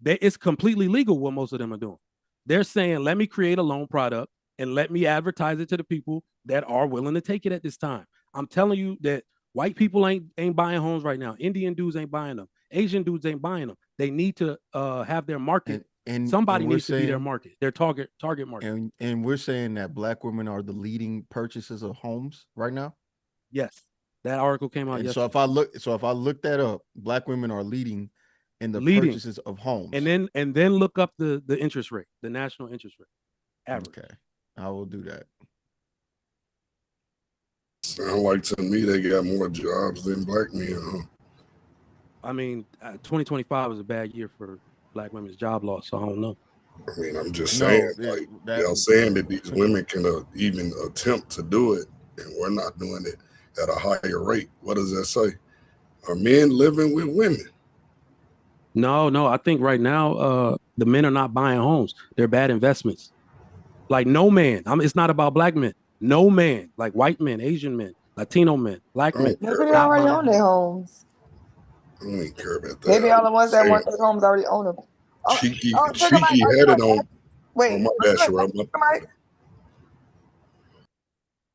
It's completely legal what most of them are doing. They're saying, let me create a loan product and let me advertise it to the people that are willing to take it at this time. I'm telling you that white people ain't buying homes right now. Indian dudes ain't buying them. Asian dudes ain't buying them. They need to have their market. And somebody needs to be their market, their target market. And we're saying that black women are the leading purchasers of homes right now. Yes, that article came out yesterday. So if I look that up, black women are leading in the purchases of homes. And then look up the interest rate, the national interest rate average. Okay, I will do that. Sound like to me they got more jobs than black men, huh? I mean, 2025 was a bad year for black women's job loss, so I don't know. I mean, I'm just saying, y'all saying that these women can even attempt to do it, and we're not doing it at a higher rate. What does that say? Are men living with women? No. I think right now, the men are not buying homes. They're bad investments. Like no man. It's not about black men. No man, like white men, Asian men, Latino men, black I men, don't Maybe care they about not already buying own their homes. homes. I don't even care about Maybe that. all the ones that Same want their homes already own them. Oh, cheeky oh, Trigger Mike, cheeky are you a headed nurse? on Wait, my are bad, you a nurse, Sherelle. Trigger Mike?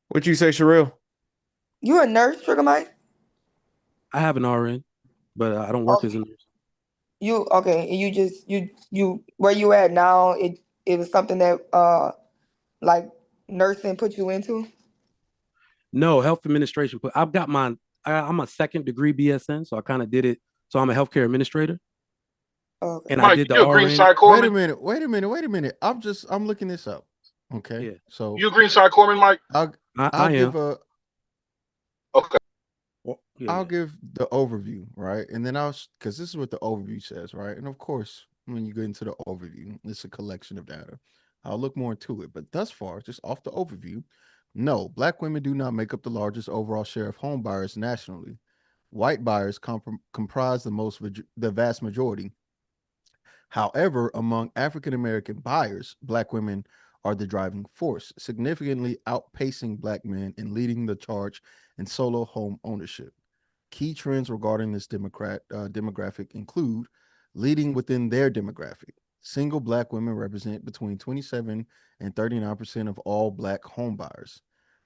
What you say, Sherelle? You a nurse, Trigger Mike? I have an RN, but I don't work as a nurse. You okay? And you just you where you at now? It was something that like nursing put you into. No, health administration. But I've got I'm a second degree BSN, so I kind of did it. So I'm a healthcare administrator, Okay. and I Mike, did the you a green RN. side Wait a corpsman? minute. Wait a minute. Wait a minute. I'm looking this up. Okay. Yeah, So You a green side corpsman, Mike? I'll I give am. a Okay. Well, I'll give the overview, right? And then because this is what the overview says, right? And of course, when you get into the overview, it's a collection of data. I'll look more into it. But thus far, just off the overview, no, black women do not make up the largest overall share of home buyers nationally. White buyers comprise the vast majority. However, among African American buyers, black women are the driving force, significantly outpacing black men and leading the charge in solo home ownership. Key trends regarding this demographic include leading within their demographic. Single black women represent between 27 and 39% of all black home buyers.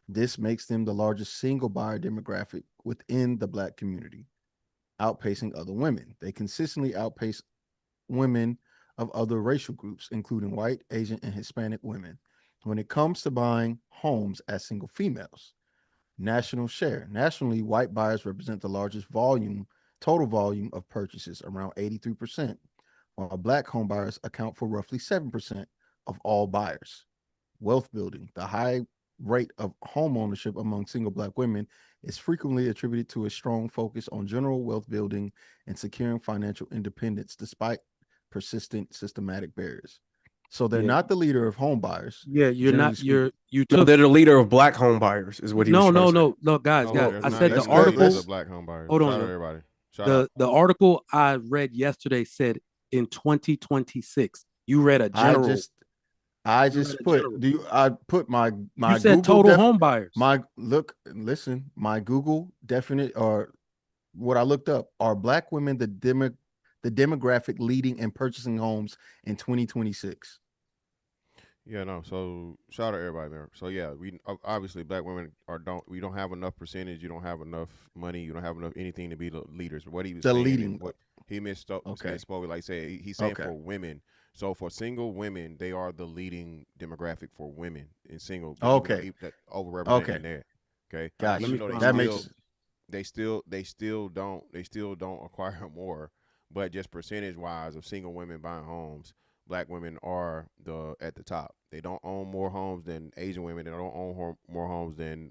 This makes them the largest single buyer demographic within the black community, outpacing other women. They consistently outpace women of other racial groups, including white, Asian, and Hispanic women, when it comes to buying homes as single females. National share. Nationally, white buyers represent the largest total volume of purchases, around 83%, while black home buyers account for roughly 7% of all buyers. Wealth building. The high rate of home ownership among single black women is frequently attributed to a strong focus on general wealth building and securing financial independence despite persistent systematic barriers. So they're Yeah. not the leader of home buyers. Yeah, you're generally not. speaking. You No, took. they're the leader of black home buyers, is what he was No, trying no, to say. no, guys. No, I there's said the not let's even let, leaders article. of black home buyers. Hold Shout out on. everybody. Shout out. The article I read yesterday said in 2026. You read a I general. just I You read just a put general. I put my You said Google total home buyers. my Google definite or what I looked up are black women the demographic leading and purchasing homes in 2026. Yeah, no. So shout out everybody there. So yeah, we obviously black women we don't have enough percentage. You don't have enough money. You don't have enough anything to be the leaders. What he was The saying leading. and what he Okay. misspoke. Like say he's saying Okay. for women. So for single women, they are the leading demographic for women in single. Okay. Even that overrepresented Okay. in there. Okay. Gotcha. Even though That makes they still don't acquire more, but just percentage wise of single women buying homes, black women are at the top. They don't own more homes than Asian women. They don't own more homes than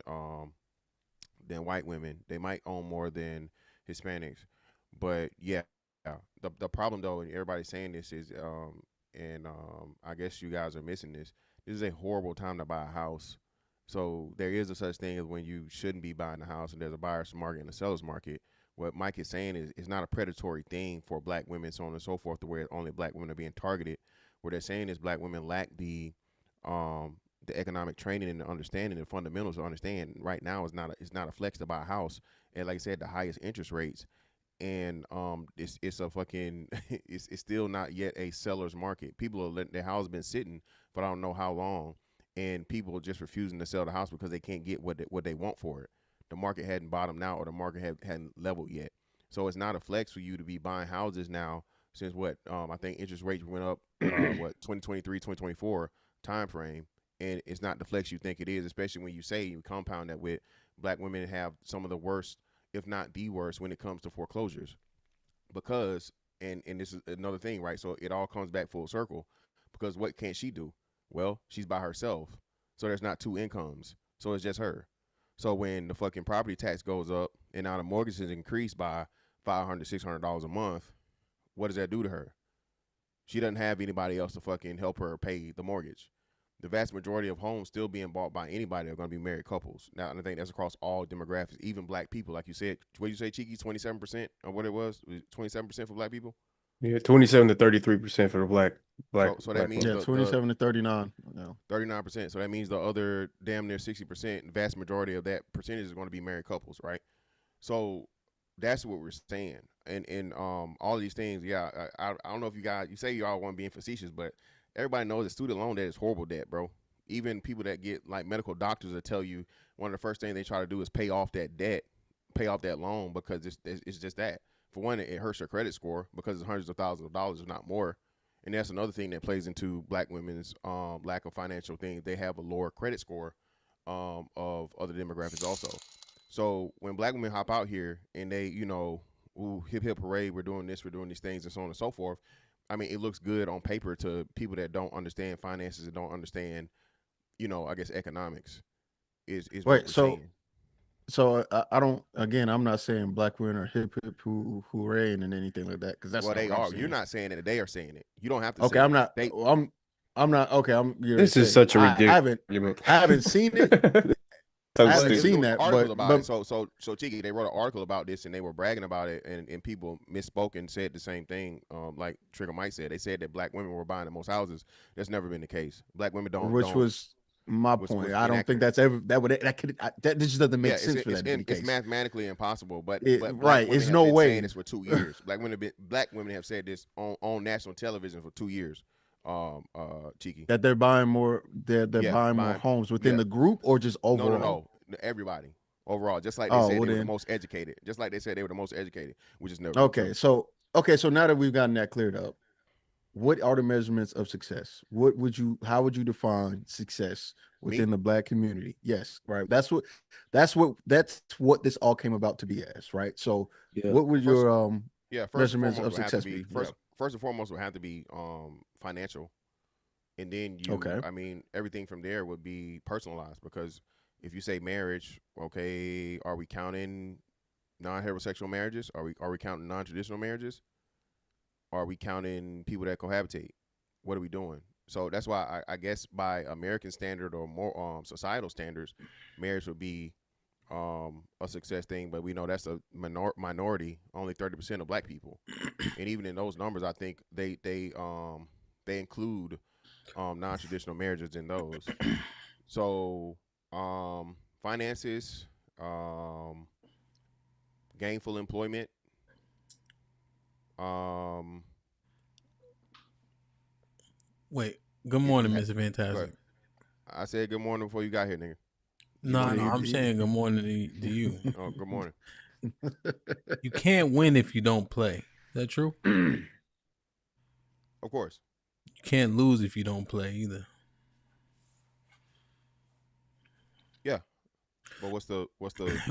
white women. They might own more than Hispanics, but yeah, the problem though, and everybody's saying this is, I guess you guys are missing this. This is a horrible time to buy a house. So there is a such thing as when you shouldn't be buying a house, and there's a buyer's market and a seller's market. What Mike is saying is it's not a predatory thing for black women, so on and so forth, to where only black women are being targeted. What they're saying is black women lack the economic training and the understanding and fundamentals to understand right now it's not a flex to buy a house. And like I said, the highest interest rates, and it's a fucking it's still not yet a seller's market. People are letting their house been sitting for I don't know how long, and people are just refusing to sell the house because they can't get what they want for it. The market hadn't bottomed out, or the market hadn't leveled yet. So it's not a flex for you to be buying houses now since I think interest rates went up 2023 2024 time frame, and it's not the flex you think it is, especially when you say you compound that with black women have some of the worst, if not the worst, when it comes to foreclosures. Because and this is another thing, right? So it all comes back full circle, because what can't she do? Well, she's by herself, so there's not two incomes, so it's just her. So when the fucking property tax goes up and now the mortgage is increased by $500-$600 a month, what does that do to her? She doesn't have anybody else to fucking help her pay the mortgage. The vast majority of homes still being bought by anybody are going to be married couples. Now, and I think that's across all demographics, even black people. Like you said, what did you say, Cheeky, 27%? Or what it was 27% for black people? Yeah, 27 to 33% for the black. So that means 27 to 39. No. 39%. So that means the other damn near 60%, the vast majority of that percentage is going to be married couples, right? So that's what we're saying. And all these things, yeah, I don't know if you say y'all want to be facetious, but everybody knows that student loan debt is horrible debt, bro. Even people that get like medical doctors will tell you one of the first things they try to do is pay off that debt, pay off that loan, because it's just that. For one, it hurts your credit score because it's hundreds of thousands of dollars, if not more. And that's another thing that plays into black women's lack of financial things. They have a lower credit score of other demographics also. So when black women hop out here and they, ooh, hip hip hooray, we're doing this, we're doing these things, and so on and so forth. I mean, it looks good on paper to people that don't understand finances and don't understand, I guess economics. Is Wait, what we're so saying. so I don't. Again, I'm not saying black women are hip hip hooray and anything like that, because that's Well, not they what I'm are. saying. You're not saying it. They are saying it. You don't have to. Okay, say I'm it. not. I'm not. Okay, This is such a ridiculous. I haven't seen it. I haven't seen that, articles but about it. So Cheeky, they wrote an article about this and they were bragging about it, and people misspoke and said the same thing. Like Trigger Mike said, they said that black women were buying the most houses. That's never been the case. Black women don't. which was my point. I don't think that's ever that just doesn't make sense for that to be the case. It's mathematically impossible. But right, it's no way. Saying this for 2 years. Black women have said this on national television for 2 years. Cheeky, that they're buying more. They're buying more homes within the group or just overall. No, everybody overall. Just like they said, they were the most educated. Just like they said they were the most educated, which is never okay. true. So now that we've gotten that cleared up, what are the measurements of success? How would you define success within the black community? Yes, right. That's what this all came about to be as, right? So what would your measurements of success be? First and foremost would have to be financial. And then I mean, everything from there would be personalized, because if you say marriage, okay, are we counting non-heterosexual marriages? Are we counting non-traditional marriages? Are we counting people that cohabitate? What are we doing? So that's why I guess by American standard or more societal standards, marriage would be a success thing. But we know that's a minority, only 30% of black people. And even in those numbers, I think they include non-traditional marriages in those. So finances, gainful employment, Wait, good morning, Mr. Fantastic. I said good morning before you got here, nigga. No, I'm saying good morning to you. Oh, good morning. You can't win if you don't play. Is that true? Of course. You can't lose if you don't play either. Yeah. But what's the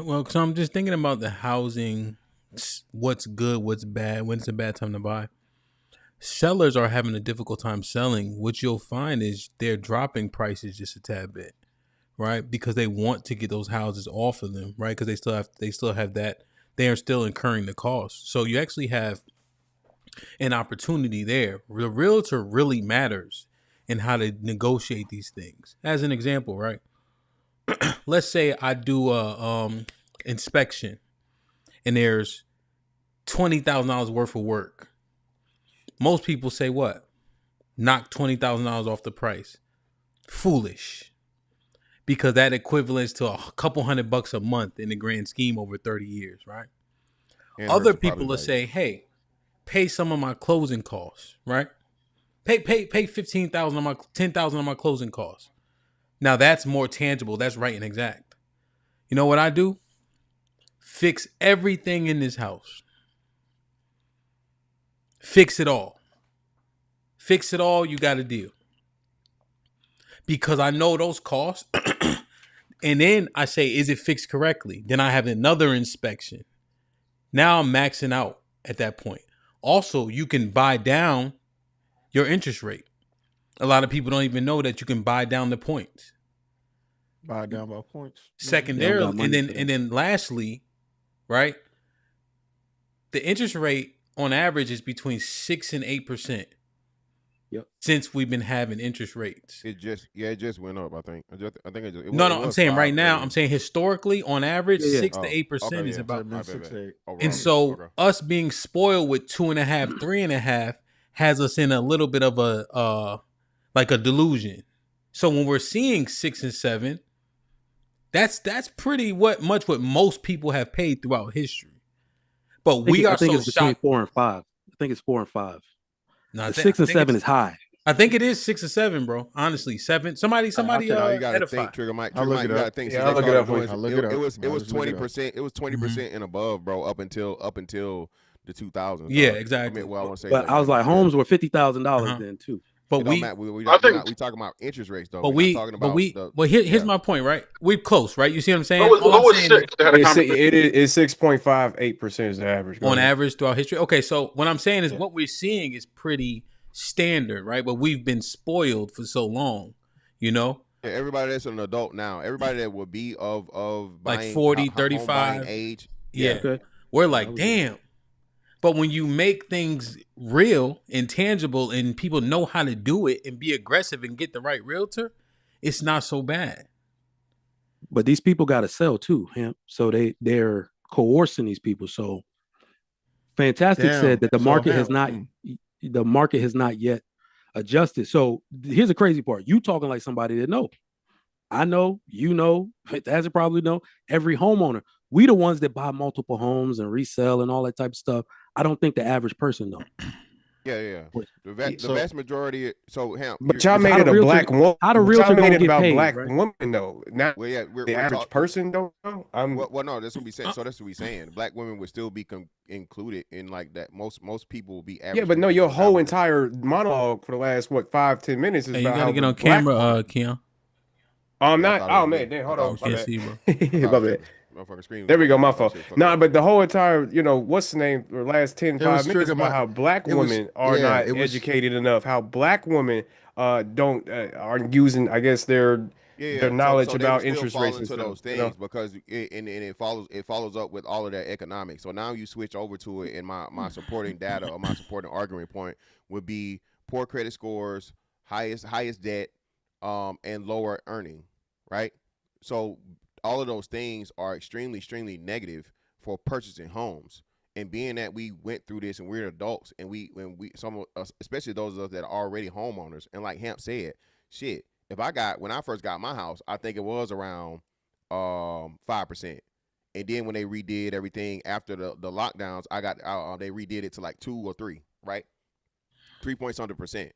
Well, so I'm just thinking about the housing, what's good, what's bad, when it's a bad time to buy. Sellers are having a difficult time selling. What you'll find is they're dropping prices just a tad bit, right? Because they want to get those houses off of them, right? Because they still have that. They are still incurring the cost. So you actually have an opportunity there. The realtor really matters in how to negotiate these things. As an example, right? Let's say I do a inspection and there's $20,000 worth of work. Most people say what? Knock $20,000 off the price. Foolish. Because that equivalents to a couple $100 a month in the grand scheme over 30 years, right? And other people will say, hey, pay some of my closing costs, right? Pay $15,000 on my $10,000 on my closing costs. Now that's more tangible. That's right and exact. You know what I do? Fix everything in this house. Fix it all. Fix it all, you got a deal. Because I know those costs. And then I say, is it fixed correctly? Then I have another inspection. Now I'm maxing out at that point. Also, you can buy down your interest rate. A lot of people don't even know that you can buy down the points. Buy down by points. Secondarily, and then lastly, right? The interest rate on average is between 6 and 8%. Yep. Since we've been having interest rates. It just went up. I think. I think it just. No, I'm saying right now. I'm saying historically, on average, 6 to 8% is about. And so us being spoiled with 2.5, 3.5 has us in a little bit of a like a delusion. So when we're seeing 6 and 7, that's pretty much what most people have paid throughout history. But I think it's between 4 and 5. I think it's 4 and 5. No, 6 and 7 is high. I think it is 6 or 7, bro. Honestly, 7. Somebody. You gotta think, Trigger Mike. You gotta think. I'll look it up. It was 20%. It was 20% and above, bro. Up until the 2000s. Yeah, exactly. I mean, well, I want to say, but I was like, homes were $50,000 then too. But we talking about interest rates though. But here's my point, right? We're close, right? You see what I'm saying? It is 6.58% is the average on average throughout history. Okay, so what I'm saying is what we're seeing is pretty standard, right? But we've been spoiled for so long, you know. Yeah, everybody that's an adult now, everybody that would be of like 40, 35 age. Yeah, okay. We're like, damn. But when you make things real and tangible and people know how to do it and be aggressive and get the right realtor, it's not so bad. But these people got to sell too, Hamp. So they're coercing these people. So Fantastic said that the market has not yet adjusted. So here's the crazy part. You talking like somebody that know. I know, you know, Fantastic probably know, every homeowner. We the ones that buy multiple homes and resell and all that type of stuff. I don't think the average person know. Yeah. The vast majority. So, Hamp. But y'all made it a black woman. How the realtor made gonna it get about paid, black right? women though. Not the average person don't know. Well, no, that's what we saying. So that's what we saying. Black women would still be included in like that. Most people will be average. Yeah, but no, your whole entire monologue for the last 5-10 minutes is Hey, about you how gotta get on camera, Keon. I'm not. Oh man, hold on. Can't see, bro. My bad. There we go, my fault. Nah, but the whole entire, what's the name? The last 5 minutes about how black women are not educated enough. How black women aren't using, I guess, their knowledge about interest rates and those things because it follows up with all of that economics. So now you switch over to it, and my supporting data or my supporting argument point would be poor credit scores, highest debt, and lower earning, right? So all of those things are extremely, extremely negative for purchasing homes. And being that we went through this and we're adults, and some of us, especially those of us that are already homeowners, and like Hamp said, shit, when I first got my house, I think it was around 5%. And then when they redid everything after the lockdowns, they redid it to like 2 or 3, right? 3 point something percent.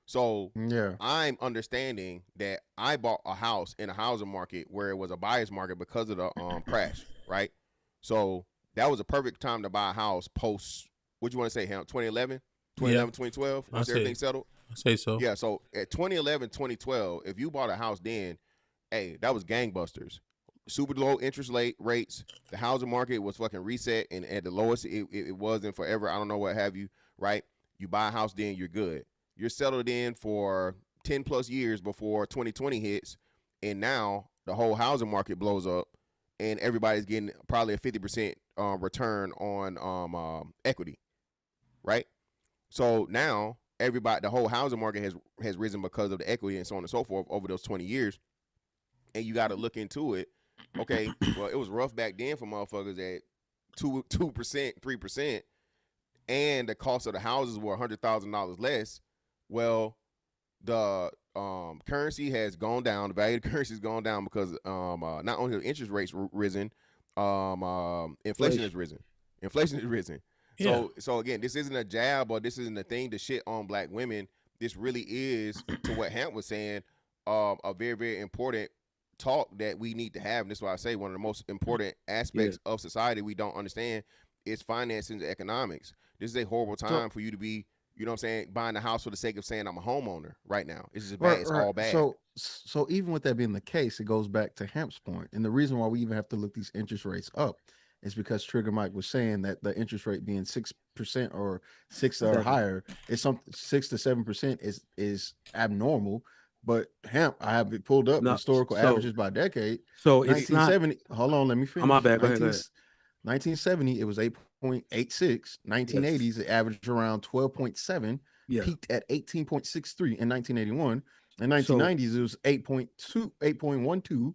So I'm understanding that I bought a house in a housing market where it was a buyer's market because of the crash, right? So that was a perfect time to buy a house post, what you want to say, Hamp, 2011, 2012, once everything settled? I say so. Yeah, so at 2011, 2012, if you bought a house then, hey, that was gangbusters. Super low interest rates. The housing market was fucking reset and at the lowest it was in forever. I don't know what have you, right? You buy a house then, you're good. You're settled in for 10 plus years before 2020 hits, and now the whole housing market blows up, and everybody's getting probably a 50% return on equity, right? So now the whole housing market has risen because of the equity and so on and so forth over those 20 years, and you got to look into it. Okay, well, it was rough back then for motherfuckers at 2%, 3%, and the cost of the houses were $100,000 less. Well, the currency has gone down. The value of the currency has gone down because not only have interest rates risen, inflation has risen. Inflation has risen. Yeah. So again, this isn't a jab or this isn't a thing to shit on black women. This really is, to what Hamp was saying, a very, very important talk that we need to have. And this is why I say one of the most important aspects of society we don't understand is financing and economics. This is a horrible time for you to be, you know what I'm saying, buying a house for the sake of saying I'm a homeowner right now. It's just bad. It's all bad. So even with that being the case, it goes back to Hamp's point. And the reason why we even have to look these interest rates up is because Trigger Mike was saying that the interest rate being 6% or 6 or higher is 6 to 7% is abnormal. But Hamp, I have it pulled up historical averages by decade. So 1970. It's not, hold on, let me finish. My bad. Go ahead. 1970, it was 8.86. 1980s, it averaged around 12.7. peaked at 18.63 in 1981. In 1990s, it was 8.2, 8.12.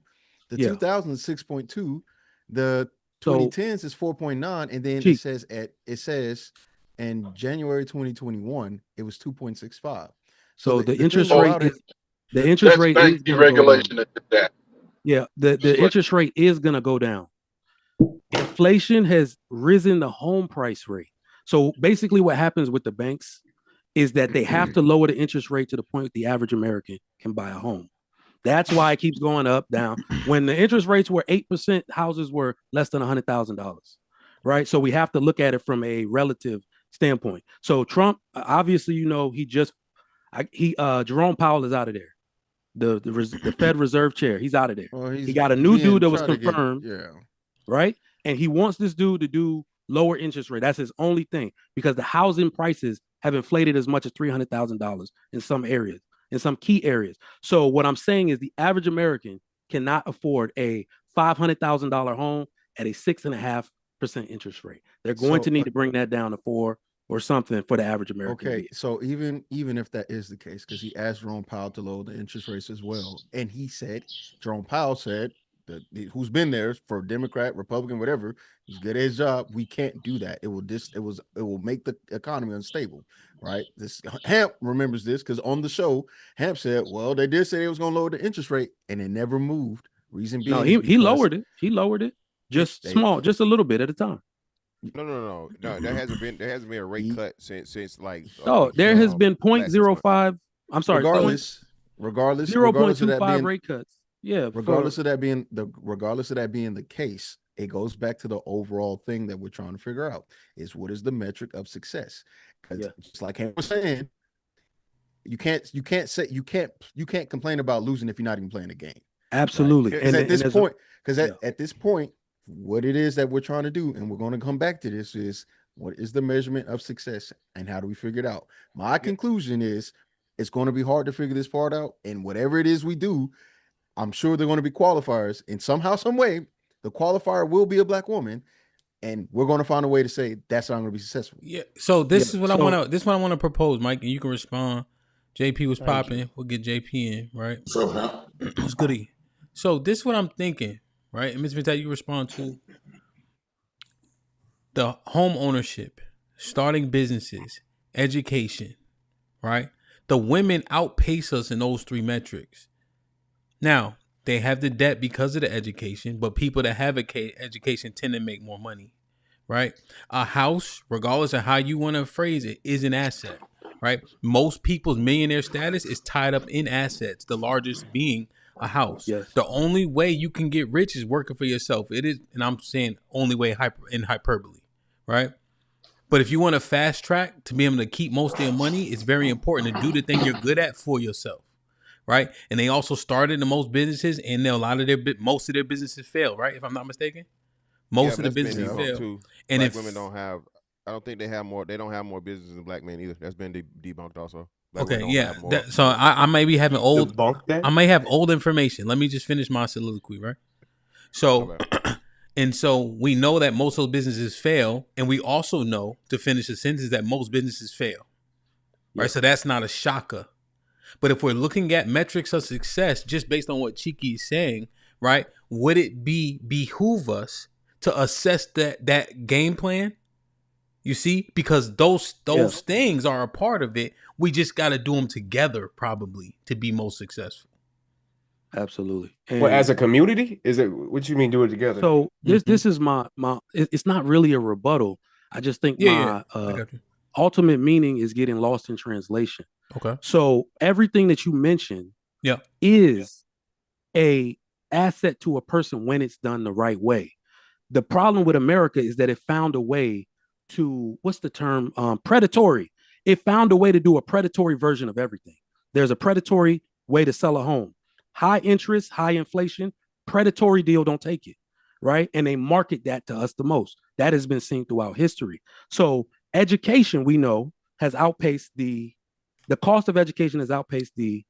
The 2000s, 6.2. The 2010s is 4.9, and then it says in January 2021 it was 2.65. So the interest rate is bank deregulation at that. Yeah, the interest rate is going to go down. Inflation has risen the home price rate. So basically what happens with the banks is that they have to lower the interest rate to the point that the average American can buy a home. That's why it keeps going up, down. When the interest rates were 8%, houses were less than $100,000, right? So we have to look at it from a relative standpoint. So Trump, obviously, Jerome Powell is out of there. The Fed Reserve Chair, he's out of there. Well, he got a new dude that was confirmed, right? And he wants this dude to do lower interest rate. That's his only thing, because the housing prices have inflated as much as $300,000 in some areas, in some key areas. So what I'm saying is the average American cannot afford a $500,000 home at a 6.5% interest rate. They're going to need to bring that down to 4 or something for the average American. Okay, so even if that is the case, because he asked Jerome Powell to lower the interest rates as well, and Jerome Powell said, who's been there for Democrat, Republican, whatever, he's good at his job. We can't do that. It will make the economy unstable, right? This HAMP remembers this because on the show, HAMP said, well, they did say they was going to lower the interest rate, and it never moved. Reason being, he lowered it. He lowered it just a little bit at a time. No. There hasn't been a rate cut since like. There has been 0.05. I'm sorry. Regardless 0.25 rate cuts. Yeah. Regardless of that being the case, it goes back to the overall thing that we're trying to figure out is what is the metric of success? Because just like Ham was saying, you can't complain about losing if you're not even playing the game. Absolutely. Right? At this point, what it is that we're trying to do, and we're going to come back to this, is what is the measurement of success and how do we figure it out? My conclusion is it's going to be hard to figure this part out, and whatever it is we do, I'm sure they're going to be qualifiers, and somehow, some way, the qualifier will be a black woman, and we're going to find a way to say that's not going to be successful. Yeah. So this is what I want to propose, Mike, and you can respond. JP was popping. We'll get JP in, right? So it's goody. So this is what I'm thinking, right? And Ms. Vintat, you respond to the home ownership, starting businesses, education, right? The women outpace us in those 3 metrics. Now, they have the debt because of the education, but people that have education tend to make more money, right? A house, regardless of how you want to phrase it, is an asset, right? Most people's millionaire status is tied up in assets, the largest being a house. Yes. The only way you can get rich is working for yourself. It is, and I'm saying only way in hyperbole, right? But if you want to fast track to be able to keep most of your money, it's very important to do the thing you're good at for yourself. Right. And they also started the most businesses, and most of their businesses fail. Right. If I'm not mistaken, most of the businesses fail. Too. And black women don't have. I don't think they have more. They don't have more businesses than black men either. That's been debunked also. Black okay. Yeah. So I may be having old. I may have old information. Let me just finish my soliloquy. Right. So, and so we know that most of those businesses fail, and we also know, to finish the sentence, that most businesses fail. Right. So that's not a shocker. But if we're looking at metrics of success, just based on what Chiki is saying, right, would it behoove us to assess that game plan? You see, because those things are a part of it. We just got to do them together, probably, to be most successful. Absolutely. Well, as a community, is it? What you mean, do it together? So this is my. It's not really a rebuttal. I just think my ultimate meaning is getting lost in translation. Okay. So everything that you mentioned is a asset to a person when it's done the right way. The problem with America is that it found a way to, what's the term? Predatory. It found a way to do a predatory version of everything. There's a predatory way to sell a home. High interest, high inflation, predatory deal, don't take it. Right. And they market that to us the most. That has been seen throughout history. So education, we know, has outpaced the cost of education has outpaced the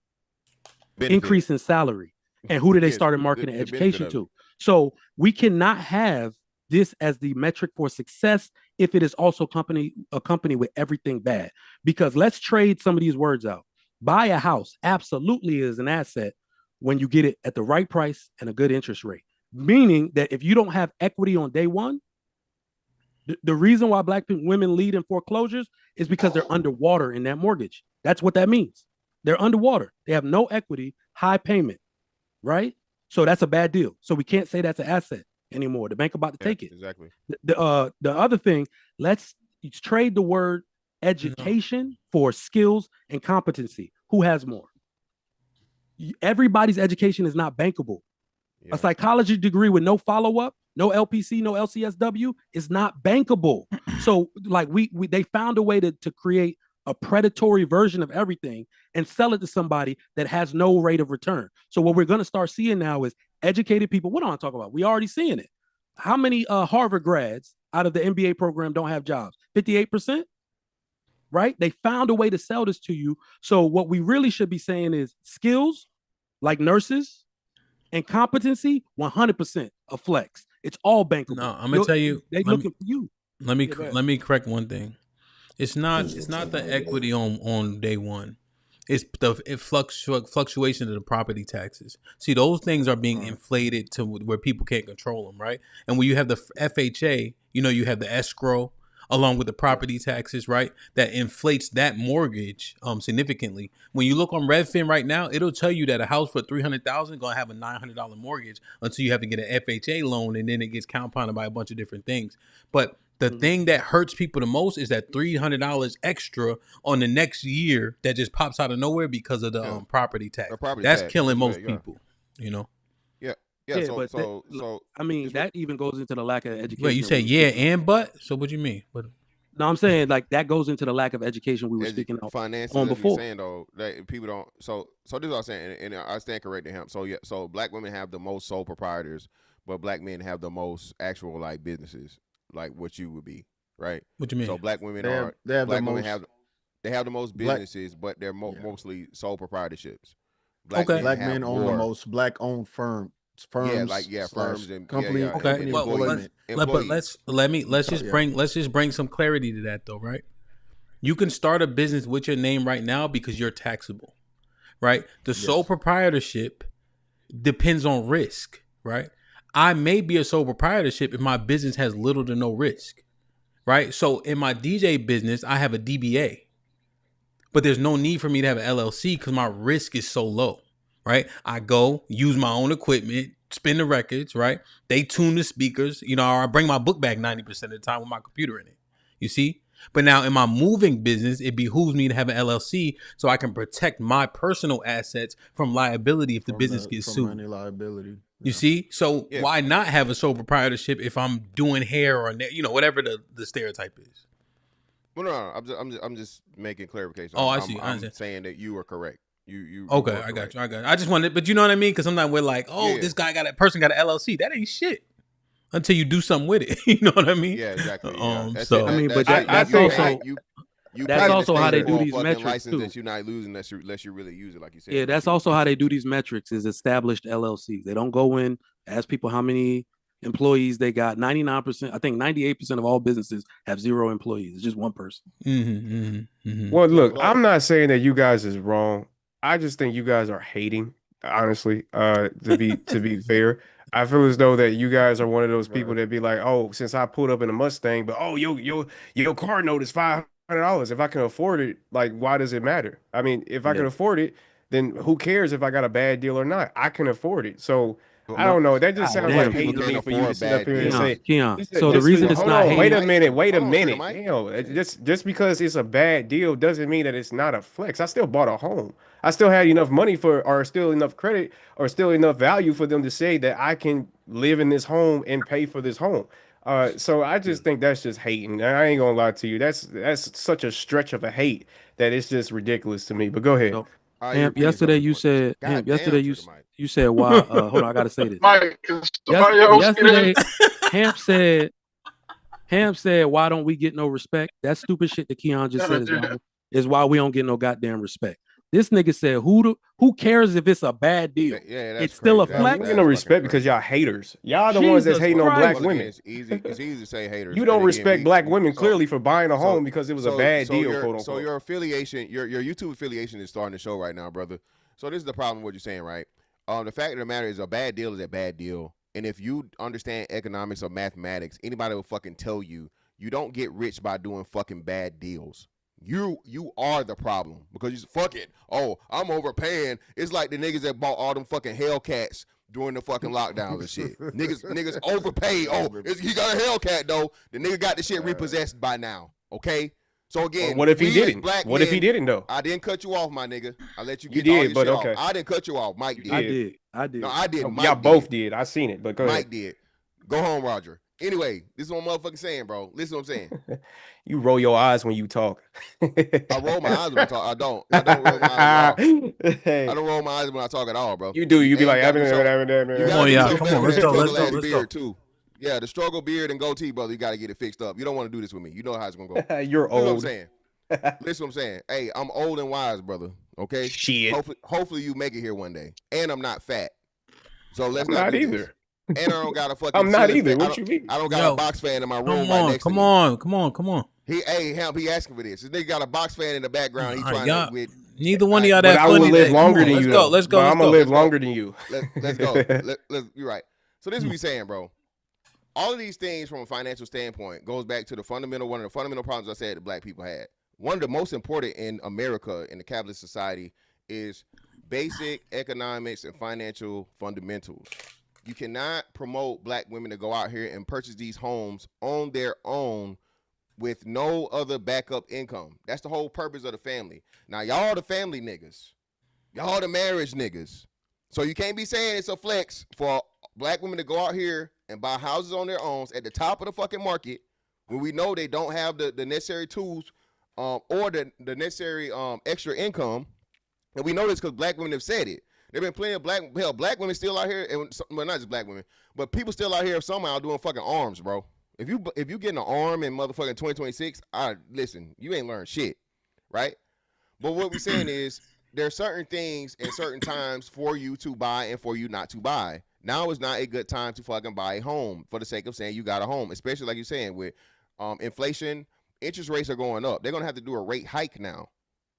increase in salary. And who did they start marketing education to? So we cannot have this as the metric for success if it is also accompanied with everything bad. Because let's trade some of these words out. Buy a house absolutely is an asset when you get it at the right price and a good interest rate. Meaning that if you don't have equity on day one, the reason why Black women lead in foreclosures is because they're underwater in that mortgage. That's what that means. They're underwater. They have no equity, high payment, right? So that's a bad deal. So we can't say that's an asset anymore. The bank about to take it. Exactly. The other thing, let's trade the word education for skills and competency. Who has more? Everybody's education is not bankable. A psychology degree with no follow-up, no LPC, no LCSW is not bankable. So like they found a way to create a predatory version of everything and sell it to somebody that has no rate of return. So what we're going to start seeing now is educated people. What do I talk about? We already seeing it. How many Harvard grads out of the MBA program don't have jobs? 58%, right? They found a way to sell this to you. So what we really should be saying is skills like nurses and competency, 100% a flex. It's all bankable. No, I'm gonna tell you. They looking for you. Let me correct one thing. It's not the equity on day one. It's the fluctuation of the property taxes. See, those things are being inflated to where people can't control them, right? And when you have the FHA, you have the escrow along with the property taxes, right? That inflates that mortgage significantly. When you look on Redfin right now, it'll tell you that a house for $300,000 gonna have a $900 mortgage until you have to get an FHA loan, and then it gets compounded by a bunch of different things. But the thing that hurts people the most is that $300 extra on the next year that just pops out of nowhere because of the property tax. That's killing most people, Yeah. So I mean, that even goes into the lack of education. Wait, you say and but? So what do you mean? No, I'm saying like that goes into the lack of education we were speaking on before. Saying though, that people don't. So this is what I'm saying, and I stand corrected him. So Black women have the most sole proprietors, but Black men have the most actual like businesses, like what you would be, right? What you mean? So Black women they have the most businesses, but they're mostly sole proprietorships. Black men own the most Black-owned firms, firms and company. Okay, but let's just bring some clarity to that though, right? You can start a business with your name right now because you're taxable, right? The sole proprietorship depends on risk, right? I may be a sole proprietorship if my business has little to no risk, right? So in my DJ business, I have a DBA, but there's no need for me to have an LLC because my risk is so low. Right, I go use my own equipment, spin the records. Right, they tune the speakers. I bring my book back 90% of the time with my computer in it. You see, but now in my moving business, it behooves me to have an LLC so I can protect my personal assets from liability if the business gets sued. Any liability. You see, so why not have a sole proprietorship if I'm doing hair or whatever the stereotype is? Well, no, I'm just making clarification. Oh, I see. I'm saying that you are correct. You okay? I got you. I just wanted, but you know what I mean? Because sometimes we're like, this person got an LLC. That ain't shit until you do something with it. You know what I mean? Yeah, exactly. That's also how they do these metrics too. That you're not losing unless you really use it, like you said. Yeah, that's also how they do these metrics. Is established LLCs. They don't go in, ask people how many employees they got. 99%, I think 98% of all businesses have 0 employees. It's just one person. Well, look, I'm not saying that you guys is wrong. I just think you guys are hating, honestly, to be fair. I feel as though that you guys are one of those people that be like, oh, since I pulled up in a Mustang, but your car note is $500. If I can afford it, like, why does it matter? I mean, if I can afford it, then who cares if I got a bad deal or not? I can afford it. So I don't know. That just sounds like hate to me for you to sit up here and say, so the reason it's not hate. Wait a minute. Just because it's a bad deal doesn't mean that it's not a flex. I still bought a home. I still had enough money or still enough credit or still enough value for them to say that I can live in this home and pay for this home. So I just think that's just hating. I ain't gonna lie to you. That's such a stretch of a hate that it's just ridiculous to me. But go ahead. Hamp, yesterday you said you said why hold on, I gotta say this. Yesterday Hamp said why don't we get no respect? That stupid shit that Keon just said is why we don't get no goddamn respect. This nigga said, who cares if it's a bad deal? Yeah, that's it's still a crazy. flex. We get no respect because y'all haters. Y'all the ones that's Jesus hating on black Christ. women. It's easy to say haters. You don't and again, respect black women clearly for buying a home because it was a bad deal, your, quote unquote. So your affiliation, your YouTube affiliation is starting to show right now, brother. So this is the problem with what you're saying, right? The fact of the matter is a bad deal is a bad deal. And if you understand economics or mathematics, anybody will fucking tell you don't get rich by doing fucking bad deals. You are the problem because you fuck it. Oh, I'm overpaying. It's like the niggas that bought all them fucking Hellcats during the fucking lockdowns and shit. niggas overpaid. Oh, he got a Hellcat though. The nigga got the shit repossessed by now. Okay. So again, what if he didn't? What if he didn't though? I didn't cut you off, my nigga. I let you get you all did, your but shit okay. off. I didn't cut you off. Mike did. I did. No, I did. Y'all both did. I seen it, but go ahead. Mike did. Go home, Roger. Anyway, this is what I'm motherfucking saying, bro. Listen to what I'm saying. You roll your eyes when you talk. I roll my eyes when I talk. I don't roll my eyes at all. I don't roll my eyes when I talk at all, bro. You do. You be like, come on, y'all. Come on, let's go. Let's go. Too. Yeah, the struggle beard and goatee, brother. You got to get it fixed up. You don't want to do this with me. You know how it's gonna go. You're old. Listen what I'm saying. Listen what I'm saying. Hey, I'm old and wise, brother. Okay. Shit. Hopefully you make it here one day. And I'm not fat. So let's I'm not not either. This. And I don't got a fucking. I'm not either. What you mean? I don't got a box fan in my room right next to me. Come on. Hey, HAMP, he asking for this. This nigga got a box fan in the background. He trying to with. Neither one of y'all that I funny. will live longer than you. Let's go. I'm gonna live longer than you. Let's go. You're right. So this is what we saying, bro. All of these things from a financial standpoint goes back to one of the fundamental problems I said that black people had. One of the most important in America in the capitalist society is basic economics and financial fundamentals. You cannot promote black women to go out here and purchase these homes on their own with no other backup income. That's the whole purpose of the family. Now, y'all the family niggas. Y'all the marriage niggas. So you can't be saying it's a flex for black women to go out here and buy houses on their own at the top of the fucking market when we know they don't have the necessary tools or the necessary extra income. And we know this because black women have said it. There been plenty of black women still out here, and well, not just black women, but people still out here somehow doing fucking arms, bro. If you getting an arm in motherfucking 2026, listen, you ain't learned shit, right? But what we're saying is there are certain things and certain times for you to buy and for you not to buy. Now is not a good time to fucking buy a home for the sake of saying you got a home, especially like you're saying with inflation, interest rates are going up. They're gonna have to do a rate hike now.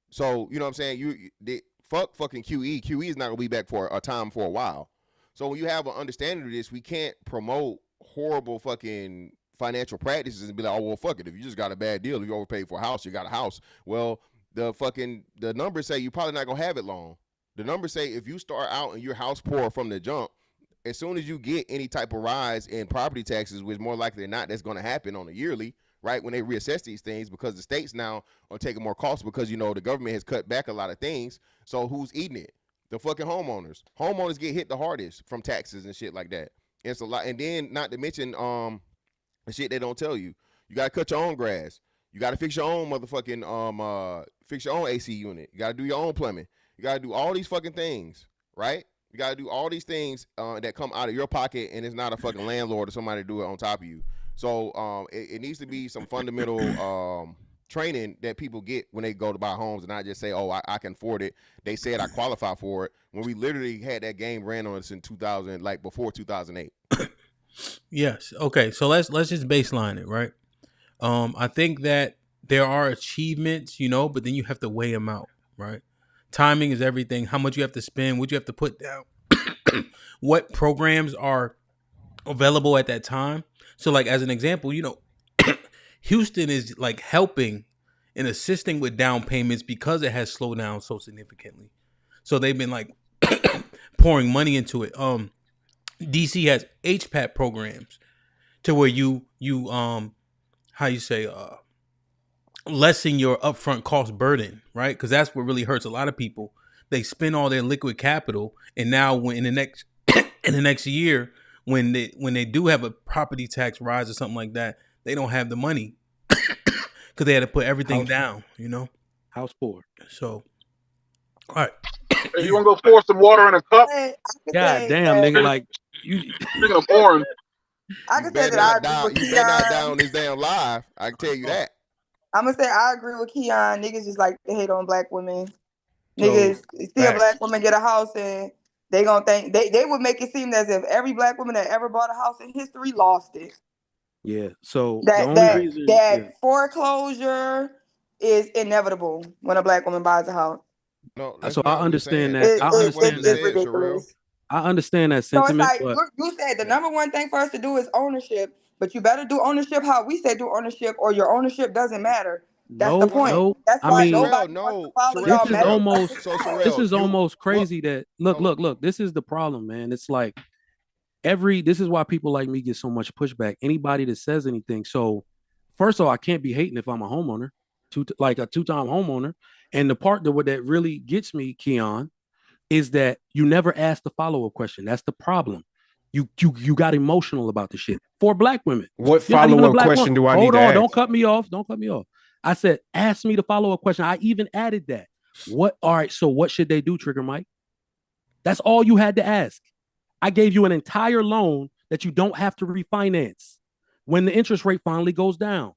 So you know what I'm saying? Fuck fucking QE. QE is not gonna be back for a time for a while. So when you have an understanding of this, we can't promote horrible fucking financial practices and be like, oh well, fuck it. If you just got a bad deal, if you overpaid for a house, you got a house. Well, the numbers say you're probably not gonna have it long. The numbers say if you start out and you're house poor from the jump, as soon as you get any type of rise in property taxes, which more likely than not that's gonna happen on a yearly, right, when they reassess these things, because the states now are taking more costs because, you know, the government has cut back a lot of things. So who's eating it? The fucking homeowners. Homeowners get hit the hardest from taxes and shit like that. It's a lot. And then not to mention the shit they don't tell you. You got to cut your own grass. You got to fix your own motherfucking fix your own AC unit. You got to do your own plumbing. You got to do all these fucking things, right? You got to do all these things that come out of your pocket, and it's not a fucking landlord or somebody to do it on top of you. So it needs to be some fundamental training that people get when they go to buy homes and not just say, oh, I can afford it. They said I qualify for it when we literally had that game ran on us in 2000, like before 2008. Yes. Okay. So let's just baseline it, right? I think that there are achievements, you know, but then you have to weigh them out, right? Timing is everything. How much you have to spend, what you have to put down, what programs are available at that time. So like as an example, you know, Houston is like helping and assisting with down payments because it has slowed down so significantly. So they've been like pouring money into it. DC has HPAP programs to where you lessen your upfront cost burden, right? Because that's what really hurts a lot of people. They spend all their liquid capital, and now when in the next year, when they do have a property tax rise or something like that, they don't have the money because they had to put everything down, you know. House poor. So, all right. Hey, you want to go pour some water in a cup? God damn, nigga, like you. Speaking of pouring, I can say that I agree with You better not Keon. down this damn live. I can tell you that. I'm gonna say I agree with Keon. Niggas just like to hate on black women. Niggas see a black woman get a house and they gonna think they would make it seem as if every black woman that ever bought a house in history lost it. Yeah. So the That only that reason, that foreclosure is inevitable when a black woman buys a house. No, yeah. that's So I not what we're understand saying. that. That's I not what understand he that. said, It's Sherelle. ridiculous. I understand that So it's sentiment, like but you said the number one thing for us to do is ownership, but you better do ownership how we say do ownership, or your ownership doesn't matter. That's the no, point. no. That's I why mean, Sherelle, nobody wants to no, follow Sherelle, y'all this is method Sherelle. of almost So success. this Sherelle, is you almost what? crazy that Hold on. look, this is the problem, man. It's like this is why people like me get so much pushback. Anybody that says anything. So first of all, I can't be hating if I'm a homeowner, like a two-time homeowner. And the part that really gets me, Keon, is that you never ask the follow-up question. That's the problem. You got emotional about the shit. For black women. What You're not even a follow-up black woman. question do I need Hold to on, ask? don't cut me off. Don't cut me off. I said, ask me the follow-up question. I even added that. All right, so what should they do, Trigger Mike? That's all you had to ask. I gave you an entire loan that you don't have to refinance when the interest rate finally goes down.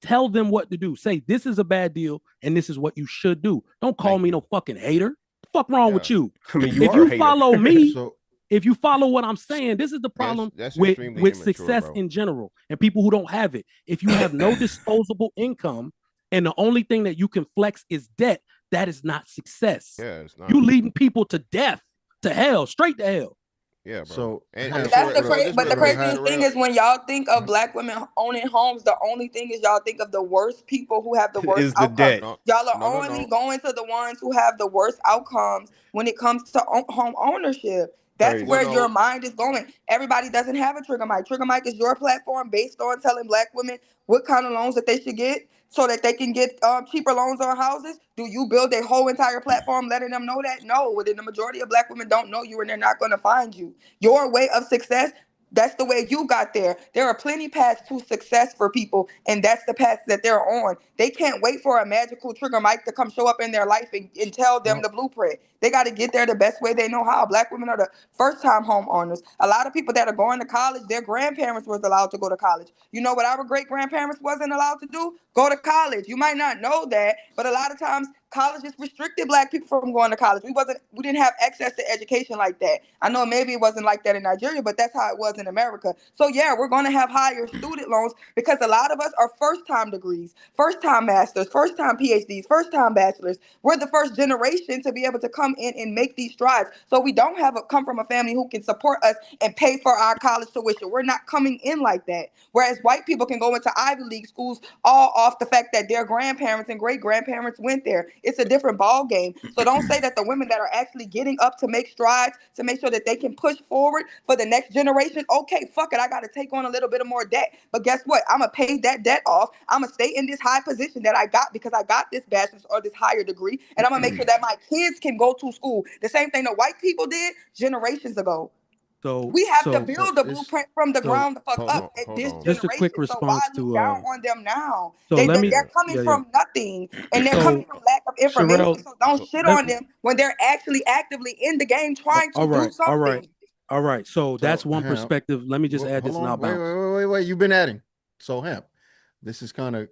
Tell them what to do. Say, this is a bad deal and this is what you should do. Don't call me no fucking hater. The fuck wrong with you? I mean, you If are a you hater. follow me, So if you follow what I'm saying, this is the problem That's with extremely immature, success bro. in general and people who don't have it. If you have no disposable income and the only thing that you can flex is debt, that is not success. Yeah, it's not. You leading people to death, to hell, straight to hell. Yeah, bro. So And That's Sherelle, the so this but real the quick, craziest thing Sherelle. is when y'all think of black women owning homes, the only thing is y'all think of the worst people who have the worst Is the outcomes. debt. Y'all are No, only going to the ones who have the worst outcomes when it comes to home ownership. That's Crazy. where your mind is going. Everybody doesn't have a Trigger Mike. Trigger Mike is your platform based on telling black women what kind of loans that they should get so that they can get cheaper loans on houses. Do you build a whole entire platform letting them know that? No. Within the majority of black women don't know you and they're not going to find you. Your way of success, that's the way you got there. There are plenty paths to success for people, and that's the path that they're on. They can't wait for a magical Trigger Mike to come show up in their life and tell them the blueprint. They got to get there the best way they know how. Black women are the first-time homeowners. A lot of people that are going to college, their grandparents was allowed to go to college. You know what our great-grandparents wasn't allowed to do? Go to college. You might not know that, but a lot of times colleges restricted black people from going to college. We didn't have access to education like that. I know maybe it wasn't like that in Nigeria, but that's how it was in America. So yeah, we're going to have higher student loans because a lot of us are first-time degrees, first-time masters, first-time PhDs, first-time bachelors. We're the first generation to be able to come in and make these strides. So we don't come from a family who can support us and pay for our college tuition. We're not coming in like that. Whereas white people can go into Ivy League schools all off the fact that their grandparents and great-grandparents went there. It's a different ball game. So don't say that the women that are actually getting up to make strides to make sure that they can push forward for the next generation. Okay, fuck it. I got to take on a little bit of more debt. But guess what? I'm going to pay that debt off. I'm going to stay in this high position that I got because I got this bachelor's or this higher degree. And I'm going to make sure that my kids can go to school. The same thing that white people did generations ago. We have to build the blueprint from the ground the fuck up at this Just a quick generation. So why response look to down on them now? so let me They're coming yeah. from nothing and they're coming So from lack of information. Sherelle, So don't shit on them when they're actually actively in the game trying to all do right, all right, something. all right. So that's So one Hamp, perspective. Let me just add hold this and I'll on. Wait, bounce. wait. You've been adding. So Hamp, this is kind of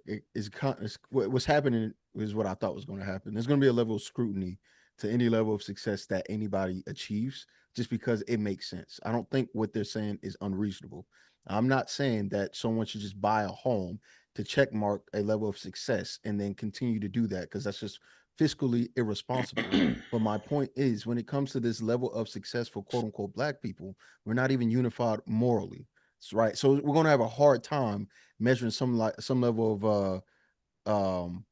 what's happening is what I thought was going to happen. There's going to be a level of scrutiny to any level of success that anybody achieves just because it makes sense. I don't think what they're saying is unreasonable. I'm not saying that someone should just buy a home to check mark a level of success and then continue to do that because that's just fiscally irresponsible. But my point is, when it comes to this level of success for quote unquote black people, we're not even unified morally, right? So we're going to have a hard time measuring some level of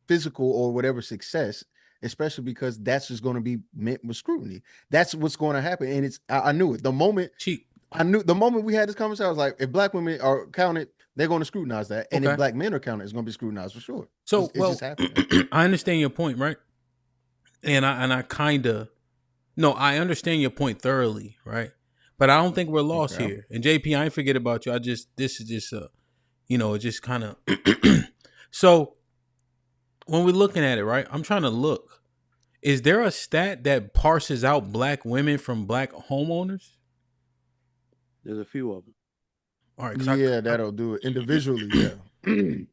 physical or whatever success, especially because that's just going to be met with scrutiny. That's what's going to happen. And I knew it. The moment we had this conversation, I was like, if black women are counted, they're going to scrutinize that. And if black men are counted, it's going to be scrutinized for sure. So it's just happening. I understand your point, right? And I I understand your point thoroughly, right? But I don't think we're lost here. And JP, I ain't forget about you. This is just just kind of so when we're looking at it, right? I'm trying to look. Is there a stat that parses out black women from black homeowners? There's a few of them. All right. Yeah, that'll do it individually. Yeah.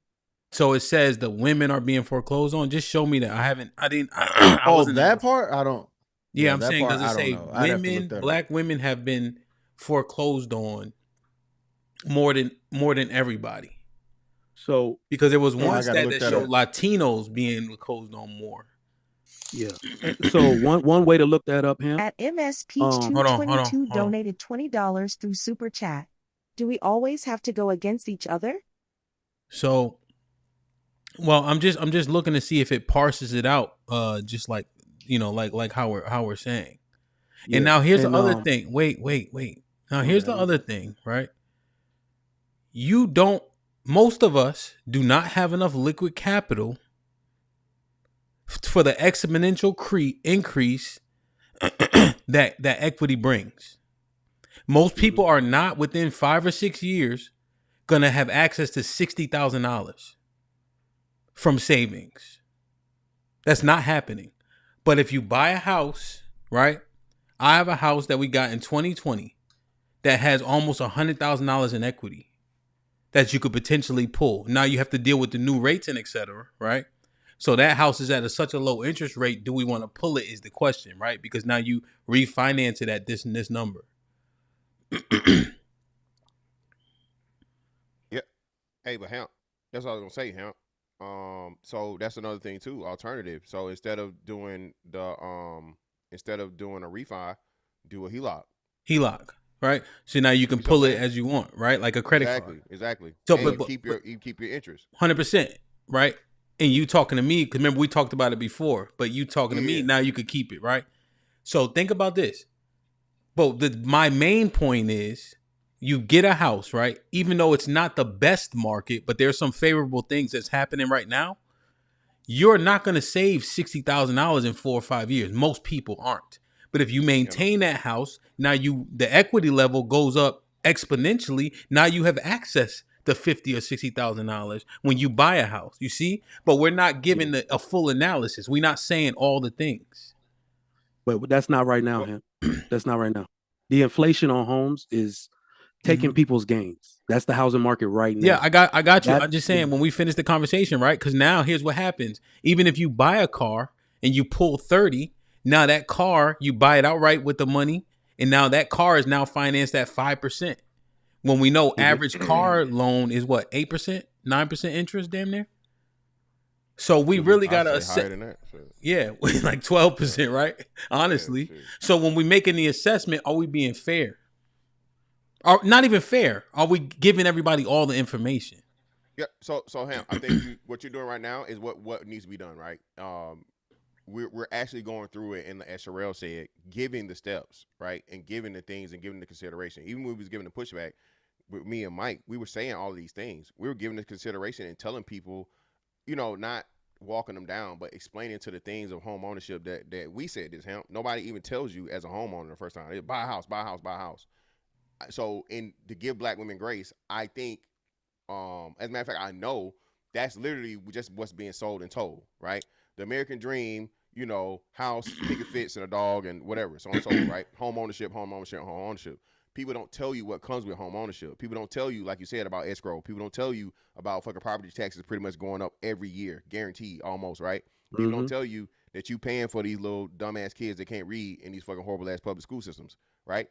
So it says the women are being foreclosed on. Just show me that. I wasn't that part I don't. Yeah, I'm that saying, part does it I don't say know. I'd have to look that up. black women have been foreclosed on more than everybody? So because there was I one gotta stat look that that showed up. Latinos being foreclosed on more. Yeah. So one way to look that up, Ham. At MS Peach Hold on. 222 donated $20 through Super Chat. Do we always have to go against each other? So, well, I'm just looking to see if it parses it out, just like like how we're saying. Yeah. And now here's And, the other thing. Wait. Now here's the other thing, right? Most of us do not have enough liquid capital for the exponential increase that equity brings. Most people are not within 5 or 6 years gonna have access to $60,000 from savings. That's not happening. But if you buy a house, right? I have a house that we got in 2020 that has almost $100,000 in equity that you could potentially pull. Now you have to deal with the new rates and etc. Right? So that house is at such a low interest rate. Do we want to pull it? Is the question, right? Because now you refinance it at this and this number. Yep. Hey, but Hamp, that's all I was gonna say, Hamp. So that's another thing too, alternative. So instead of doing a refi, do a HELOC, right? So now you can pull it as you want, right? Like a credit card. Exactly. So, and but keep your interest. 100%, right? And you talking to me, because remember we talked about it before, but you talking to me, now you could keep it, right? So think about this. But my main point is, you get a house, right? Even though it's not the best market, but there's some favorable things that's happening right now. You're not going to save $60,000 in 4 or 5 years. Most people aren't. But if you maintain that house, now the equity level goes up exponentially. Now you have access to $50,000 or $60,000 when you buy a house. You see? But we're not giving a full analysis. We're not saying all the things. But that's not right now, Ham. That's not right now. The inflation on homes is taking people's gains. That's the housing market right now. Yeah, I got you. I'm just saying, when we finish the conversation, right? Because now here's what happens. Even if you buy a car and you pull 30, now that car, you buy it outright with the money, and now that car is now financed at 5%. When we know average car loan is what, 8%, 9% interest, damn near. So we really gotta assess. Higher than that. Yeah, like 12%, right? Honestly. So when we making the assessment, are we being fair? Or not even fair? Are we giving everybody all the information? Yeah. So Ham, I think what you're doing right now is what needs to be done, right? We're actually going through it, and as Sherelle said, giving the steps, right, and giving the things and giving the consideration. Even when we was giving the pushback with me and Mike, we were saying all of these things. We were giving the consideration and telling people, not walking them down, but explaining to the things of home ownership that we said this, Ham. Nobody even tells you as a homeowner the first time. They buy a house, buy a house, buy a house. So, to give black women grace, I think, as a matter of fact, I know that's literally just what's being sold and told, right? The American dream, house, picket fence, and a dog, and whatever, so on and so forth, right? Home ownership, home ownership, home ownership. People don't tell you what comes with home ownership. People don't tell you, like you said, about escrow. People don't tell you about fucking property taxes pretty much going up every year, guaranteed, almost, right? People don't tell you that you paying for these little dumbass kids that can't read in these fucking horrible ass public school systems, right?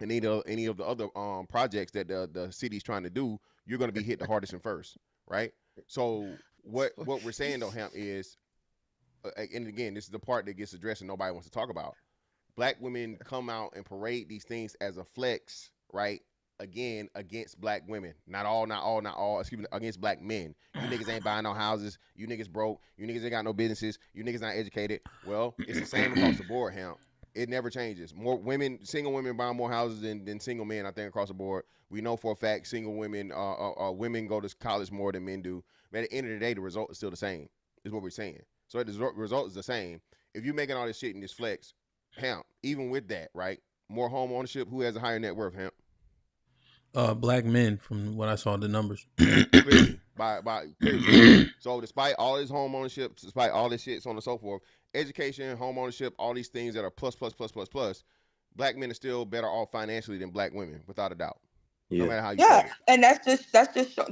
And any of the other projects that the city's trying to do, you're going to be hit the hardest and first, right? So what we're saying though, Hamp, is, and again, this is the part that gets addressed and nobody wants to talk about. Black women come out and parade these things as a flex, right? Again, against black women. Not all, excuse me, against black men. You niggas ain't buying no houses. You niggas broke. You niggas ain't got no businesses. You niggas not educated. Well, it's the same across the board, Hamp. It never changes. More women, single women buying more houses than single men, I think, across the board. We know for a fact single women, women go to college more than men do. But at the end of the day, the result is still the same, is what we're saying. So the result is the same. If you're making all this shit in this flex, Hamp, even with that, right? More home ownership, who has a higher net worth, Hamp? Black men, from what I saw, the numbers. Clearly, clearly. So despite all this home ownership, despite all this shit, so on and so forth, education, home ownership, all these things that are plus, black men are still better off financially than black women, without a doubt. No matter how you Yeah, say it. and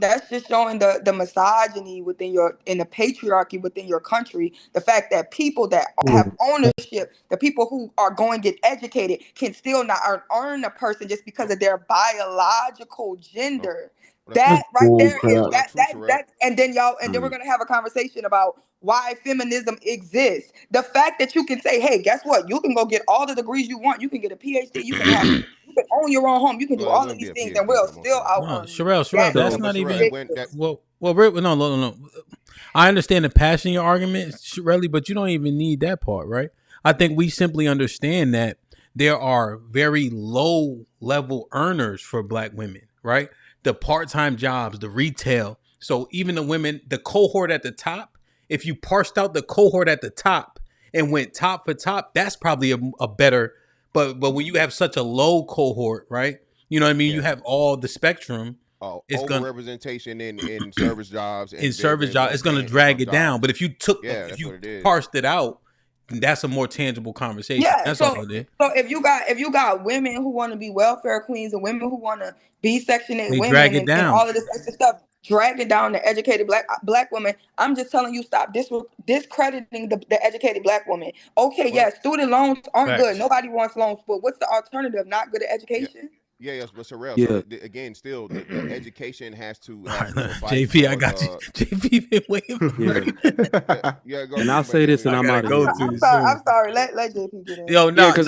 that's just showing the misogyny within in the patriarchy within your country. The fact that people that have ownership, the people who are going to get educated, can still not earn a person just because of their biological gender. That right there is that, and then we're gonna have a conversation about why feminism exists. The fact that you can say, hey, guess what? You can go get all the degrees you want. You can get a PhD. You can own your own home. You can do all of these things, and we'll still out No, earn you. Sherelle, that's not even. Well, no. I understand the passion of your argument, Shirley, but you don't even need that part, right? I think we simply understand that there are very low level earners for Black women, right? The part-time jobs, the retail. So even the women, the cohort at the top, if you parsed out the cohort at the top and went top for top, that's probably a better. But when you have such a low cohort, right? You know what I mean? You have all the spectrum. It's Overrepresentation in service jobs. In service jobs, it's going to drag it down. But if you parsed it out, then that's a more tangible conversation. Yeah, that's so all it is. so if you got women who want to be welfare queens and women who want to be Section 8 They women drag it down. and all of this extra stuff, dragging down the educated black woman. I'm just telling you, stop discrediting the educated Black woman. Okay, yeah, student loans aren't good. Nobody wants loans, but what's the alternative? Not good at education. Yes, but Sorrel, so again, still the education has to suffice. JP, I got you. JP been waiting for And I'll say this, and I'm out of here. I'm sorry. Let JP get in. Yo, because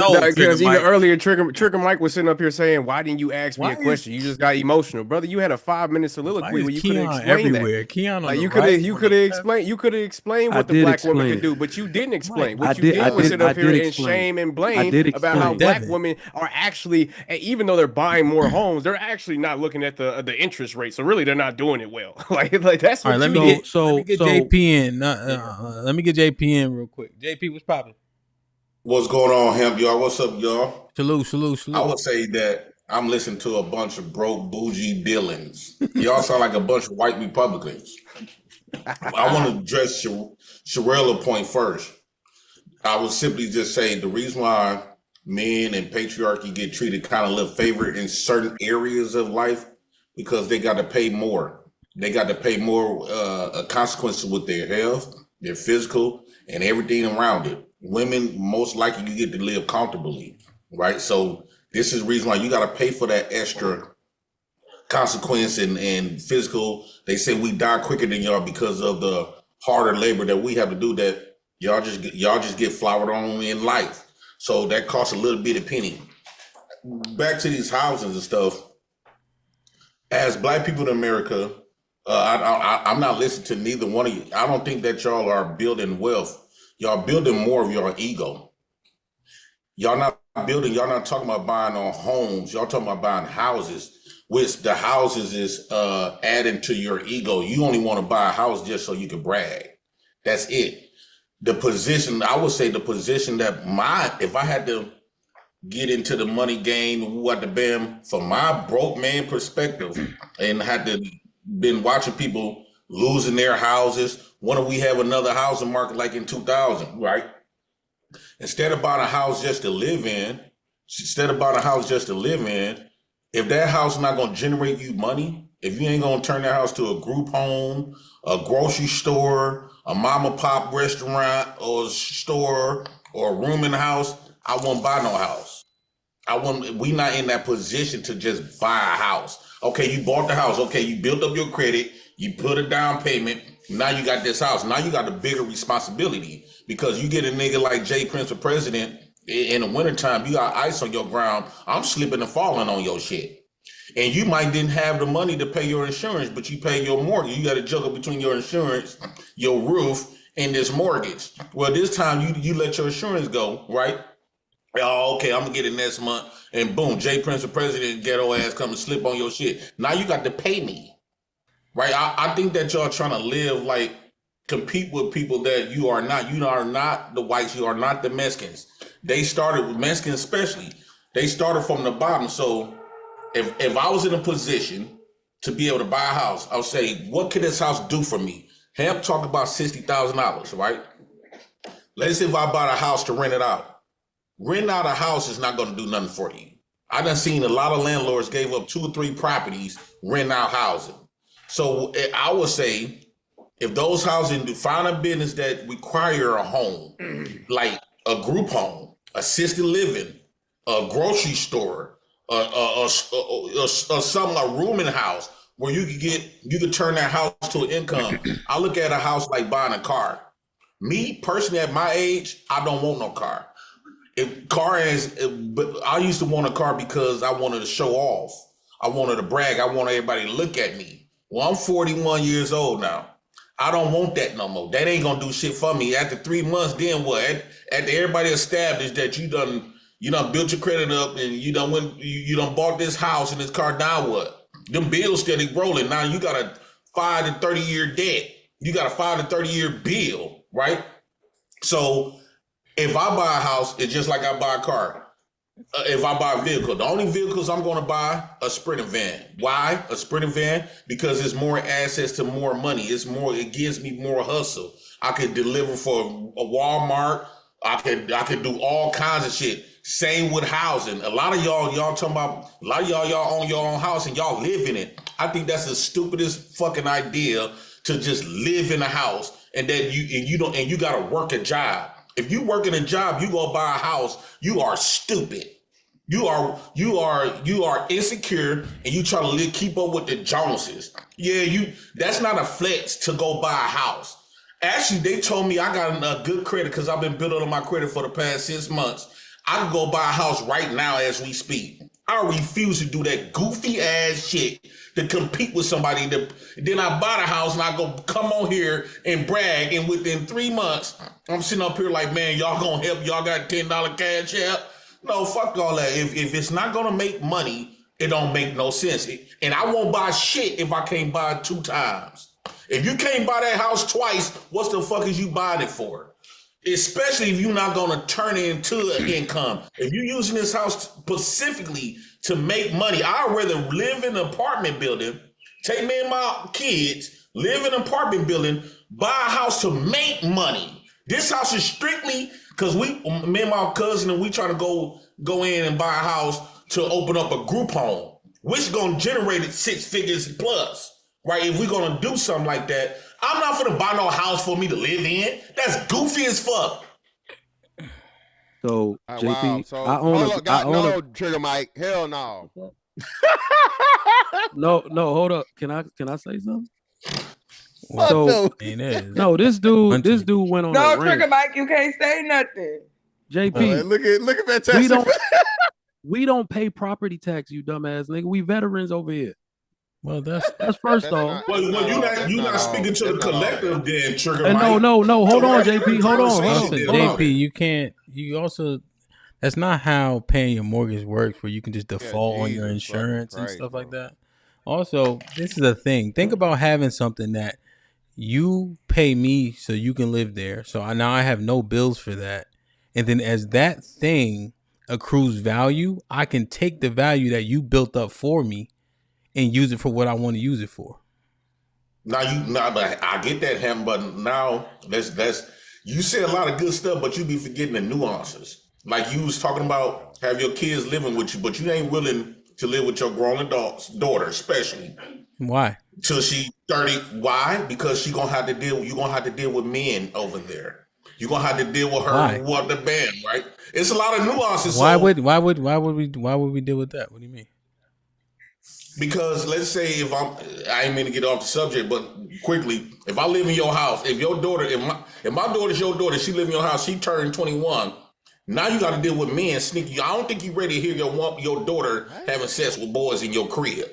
even earlier, Trigger Mike was sitting up here saying, "Why didn't you ask me a question? You just got emotional, brother. You had a 5-minute soliloquy where you could have explained that. Keon like you could have explained what the Black woman could do, but you didn't explain. What you did was sit up here and shame and blame about how Black women are actually, even though they're buying more homes, they're actually not looking at the interest rate. So really, they're not doing it well. like that's what. All right, let me get JP in. Let me get JP in real quick. JP, what's popping? What's going on, Hemp, y'all? What's up, y'all? Salute. I would say that I'm listening to a bunch of broke, bougie billings. Y'all sound like a bunch of white Republicans. I want to address Sherelle point first. I would simply just say the reason why men and patriarchy get treated kind of little favorite in certain areas of life because they got to pay more. They got to pay more consequences with their health, their physical, and everything around it. Women, most likely, you get to live comfortably, right? So this is the reason why you got to pay for that extra consequence and physical. They say we die quicker than y'all because of the harder labor that we have to do that y'all just get flowered on in life. So that costs a little bit of penny. Back to these houses and stuff. As Black people in America, I'm not listening to neither one of you. I don't think that y'all are building wealth. Y'all building more of your ego. Y'all not talking about buying on homes. Y'all talking about buying houses, which the houses is adding to your ego. You only want to buy a house just so you can brag. That's it. The position, I would say the position that if I had to get into the money game, what the bam, from my broke man perspective, and had to been watching people losing their houses. When do we have another housing market like in 2000, right? Instead of buying a house just to live in, if that house is not going to generate you money, if you ain't going to turn that house to a group home, a grocery store, a mom and pop restaurant or store or a room in the house, I won't buy no house. We not in that position to just buy a house. Okay, you bought the house. Okay, you built up your credit. You put a down payment. Now you got this house. Now you got a bigger responsibility because you get a nigga like Jay Prince for president in the wintertime, you got ice on your ground. I'm slipping and falling on your shit. And you might didn't have the money to pay your insurance, but you pay your mortgage. You got to juggle between your insurance, your roof, and this mortgage. Well, this time you let your insurance go, right? Oh, okay, I'm gonna get it next month. And boom, Jay Prince, the president, ghetto ass come and slip on your shit. Now you got to pay me, right? I think that y'all trying to live like compete with people that you are not. You are not the whites. You are not the Mexicans. They started with Mexicans, especially. They started from the bottom. So if I was in a position to be able to buy a house, I would say, what could this house do for me? Hamp talked about $60,000, right? Let's say if I bought a house to rent it out. Renting out a house is not going to do nothing for you. I done seen a lot of landlords gave up 2 or 3 properties, rent out housing. So I would say, if those housing find a business that require a home, like a group home, assisted living, a grocery store, a rooming house where you could turn that house to an income. I look at a house like buying a car. Me personally, at my age, I don't want no car. But I used to want a car because I wanted to show off. I wanted to brag. I wanted everybody to look at me. Well, I'm 41 years old now. I don't want that no more. That ain't gonna do shit for me. After 3 months, then what? After everybody established that you done built your credit up and you done bought this house and this car, now what? Them bills steady rolling. Now you got a 5 to 30 year debt. You got a 5 to 30 year bill, right? So if I buy a house, it's just like I buy a car. If I buy a vehicle, the only vehicles I'm going to buy a Sprinter van. Why a Sprinter van? Because it's more access to more money. It gives me more hustle. I could deliver for a Walmart. I could do all kinds of shit. Same with housing. A lot of y'all talking about, a lot of y'all own your own house and y'all live in it. I think that's the stupidest fucking idea, to just live in a house and that you got to work a job. If you work in a job, you go buy a house, you are stupid. You are insecure and you try to keep up with the Joneses. Yeah, that's not a flex to go buy a house. Actually, they told me I got a good credit because I've been building on my credit for the past 6 months. I can go buy a house right now as we speak. I refuse to do that goofy ass shit to compete with somebody. Then I buy the house and I go come on here and brag. And within 3 months, I'm sitting up here like, man, y'all gonna help? Y'all got $10 cash app? No, fuck all that. If it's not gonna make money, it don't make no sense. And I won't buy shit if I can't buy it 2 times. If you can't buy that house twice, what's the fuck is you buying it for? Especially if you're not going to turn it into an income. If you're using this house specifically to make money, I'd rather live in an apartment building, take me and my kids, live in an apartment building, buy a house to make money. This house is strictly because me and my cousin, and we trying to go in and buy a house to open up a group home, which is going to generate 6 figures plus, right? If we're going to do something like that, I'm not gonna buy no house for me to live in. That's goofy as fuck. So JP, wow. So, I own a Trigger Mike. Hell no. No, hold up. Can I say something? Well, no, this dude went on a rant. Trigger Mike, you can't say nothing. JP, look at that tax. We don't pay property tax, you dumbass nigga. We veterans over here. Well, that's first off. Well, you're not speaking to the collective, then, Trigger Mike. No. Hold on, JP. Hold on. JP, you can't. You also. That's not how paying your mortgage works, where you can just default on your insurance and stuff like that. Also, this is a thing. Think about having something that you pay me so you can live there. So now I have no bills for that. And then as that thing accrues value, I can take the value that you built up for me and use it for what I want to use it for. But I get that, Ham. But now that's you say a lot of good stuff, but you be forgetting the nuances. Like you was talking about have your kids living with you, but you ain't willing to live with your grown daughter, especially. Why? Till she 30. Why? Because you gonna have to deal with men over there. You're gonna have to deal with her with the band, right? It's a lot of nuances. Why would we deal with that? What do you mean? Because let's say if I ain't mean to get off the subject, but quickly, if I live in your house, if my daughter's your daughter, she live in your house, she turned 21. Now you got to deal with men sneaky. I don't think you ready to hear your daughter having sex with boys in your crib,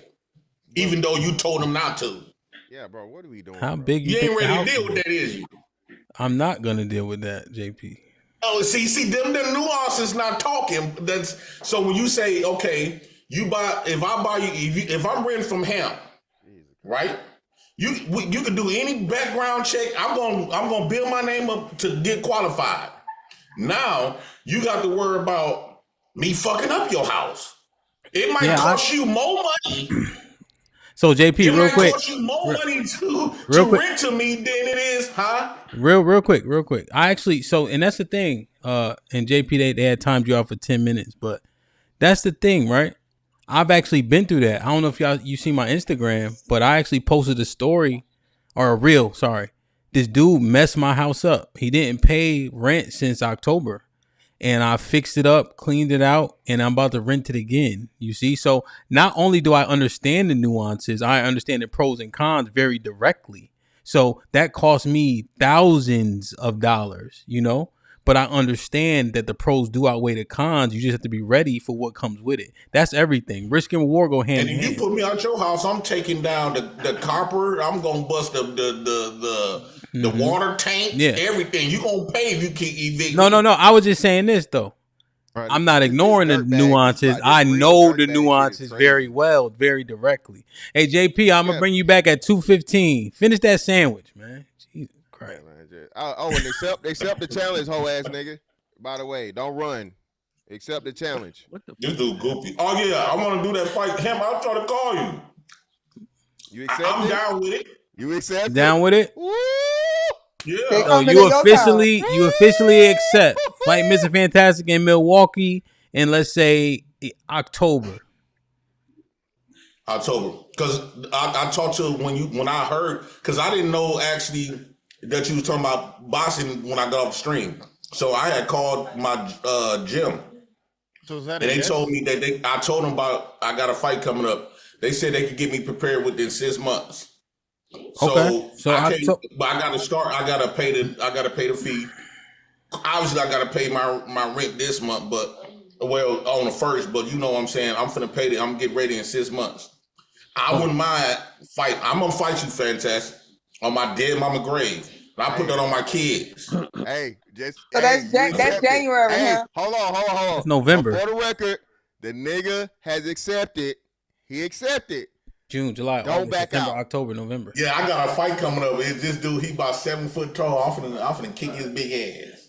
even though you told them not to. Yeah, bro, what are we doing? How big you ain't ready to deal with that, is you? I'm not gonna deal with that, JP. Oh, see, them nuances not talking. That's so when you say, okay, if I'm renting from HAMP, right? You can do any background check. I'm gonna build my name up to get qualified. Now you got to worry about me fucking up your house. It might cost you more money. So JP, real quick, cost you more money to rent to me than it is, huh? Real quick. I actually and that's the thing. And JP, they had timed you out for 10 minutes, but That's the thing, right? I've actually been through that. I don't know if you see my Instagram, but I actually posted a story or a reel. Sorry, this dude messed my house up. He didn't pay rent since October, and I fixed it up, cleaned it out, and I'm about to rent it again. You see, so not only do I understand the nuances, I understand the pros and cons very directly. So that cost me thousands of dollars, you know. But I understand that the pros do outweigh the cons. You just have to be ready for what comes with it. That's everything. Risk and reward go hand And in if you hand. put me out your house, I'm taking down the copper. I'm gonna bust the water tank, Yeah. everything. You gonna pay if you keep evict. No. I was just saying this though. I'm not ignoring the nuances. I know the nuances very well, very directly. Hey JP, I'm gonna bring you back at 2:15. Finish that sandwich, man. Jesus Christ. Oh, and accept the challenge, hoe ass nigga. By the way, don't run. Accept the challenge. What the This dude goofy. Oh yeah, I want to do that fight. Him, I'll try to call you. You accept I'm it? down with it. You accept Down with it? Woo! Yeah. So you officially accept Fight Mr. Fantastic in Milwaukee in, let's say, October. Because I talked to when I heard, because I didn't know actually that you was talking about boxing when I got off the stream. So I had called my gym. So is that and they told me that I told them about I got a fight coming up. They said they could get me prepared within 6 months. Okay. So but I gotta start. I gotta pay the fee. Obviously, I gotta pay my rent this month, but on the first. But you know what I'm saying. I'm finna pay it. I'm getting ready in 6 months. I wouldn't mind fight. I'm gonna fight you, Fantastic, on my dead mama grave. And I put that on my kids. Hey, just So that's January, Hey, huh? hold on. That's November. For the record, the nigga has accepted. He accepted. June, July, Don't August, back September, out. October, November. Yeah, I got a fight coming up. It's this dude. He about 7 foot tall. I'm finna kick his big ass.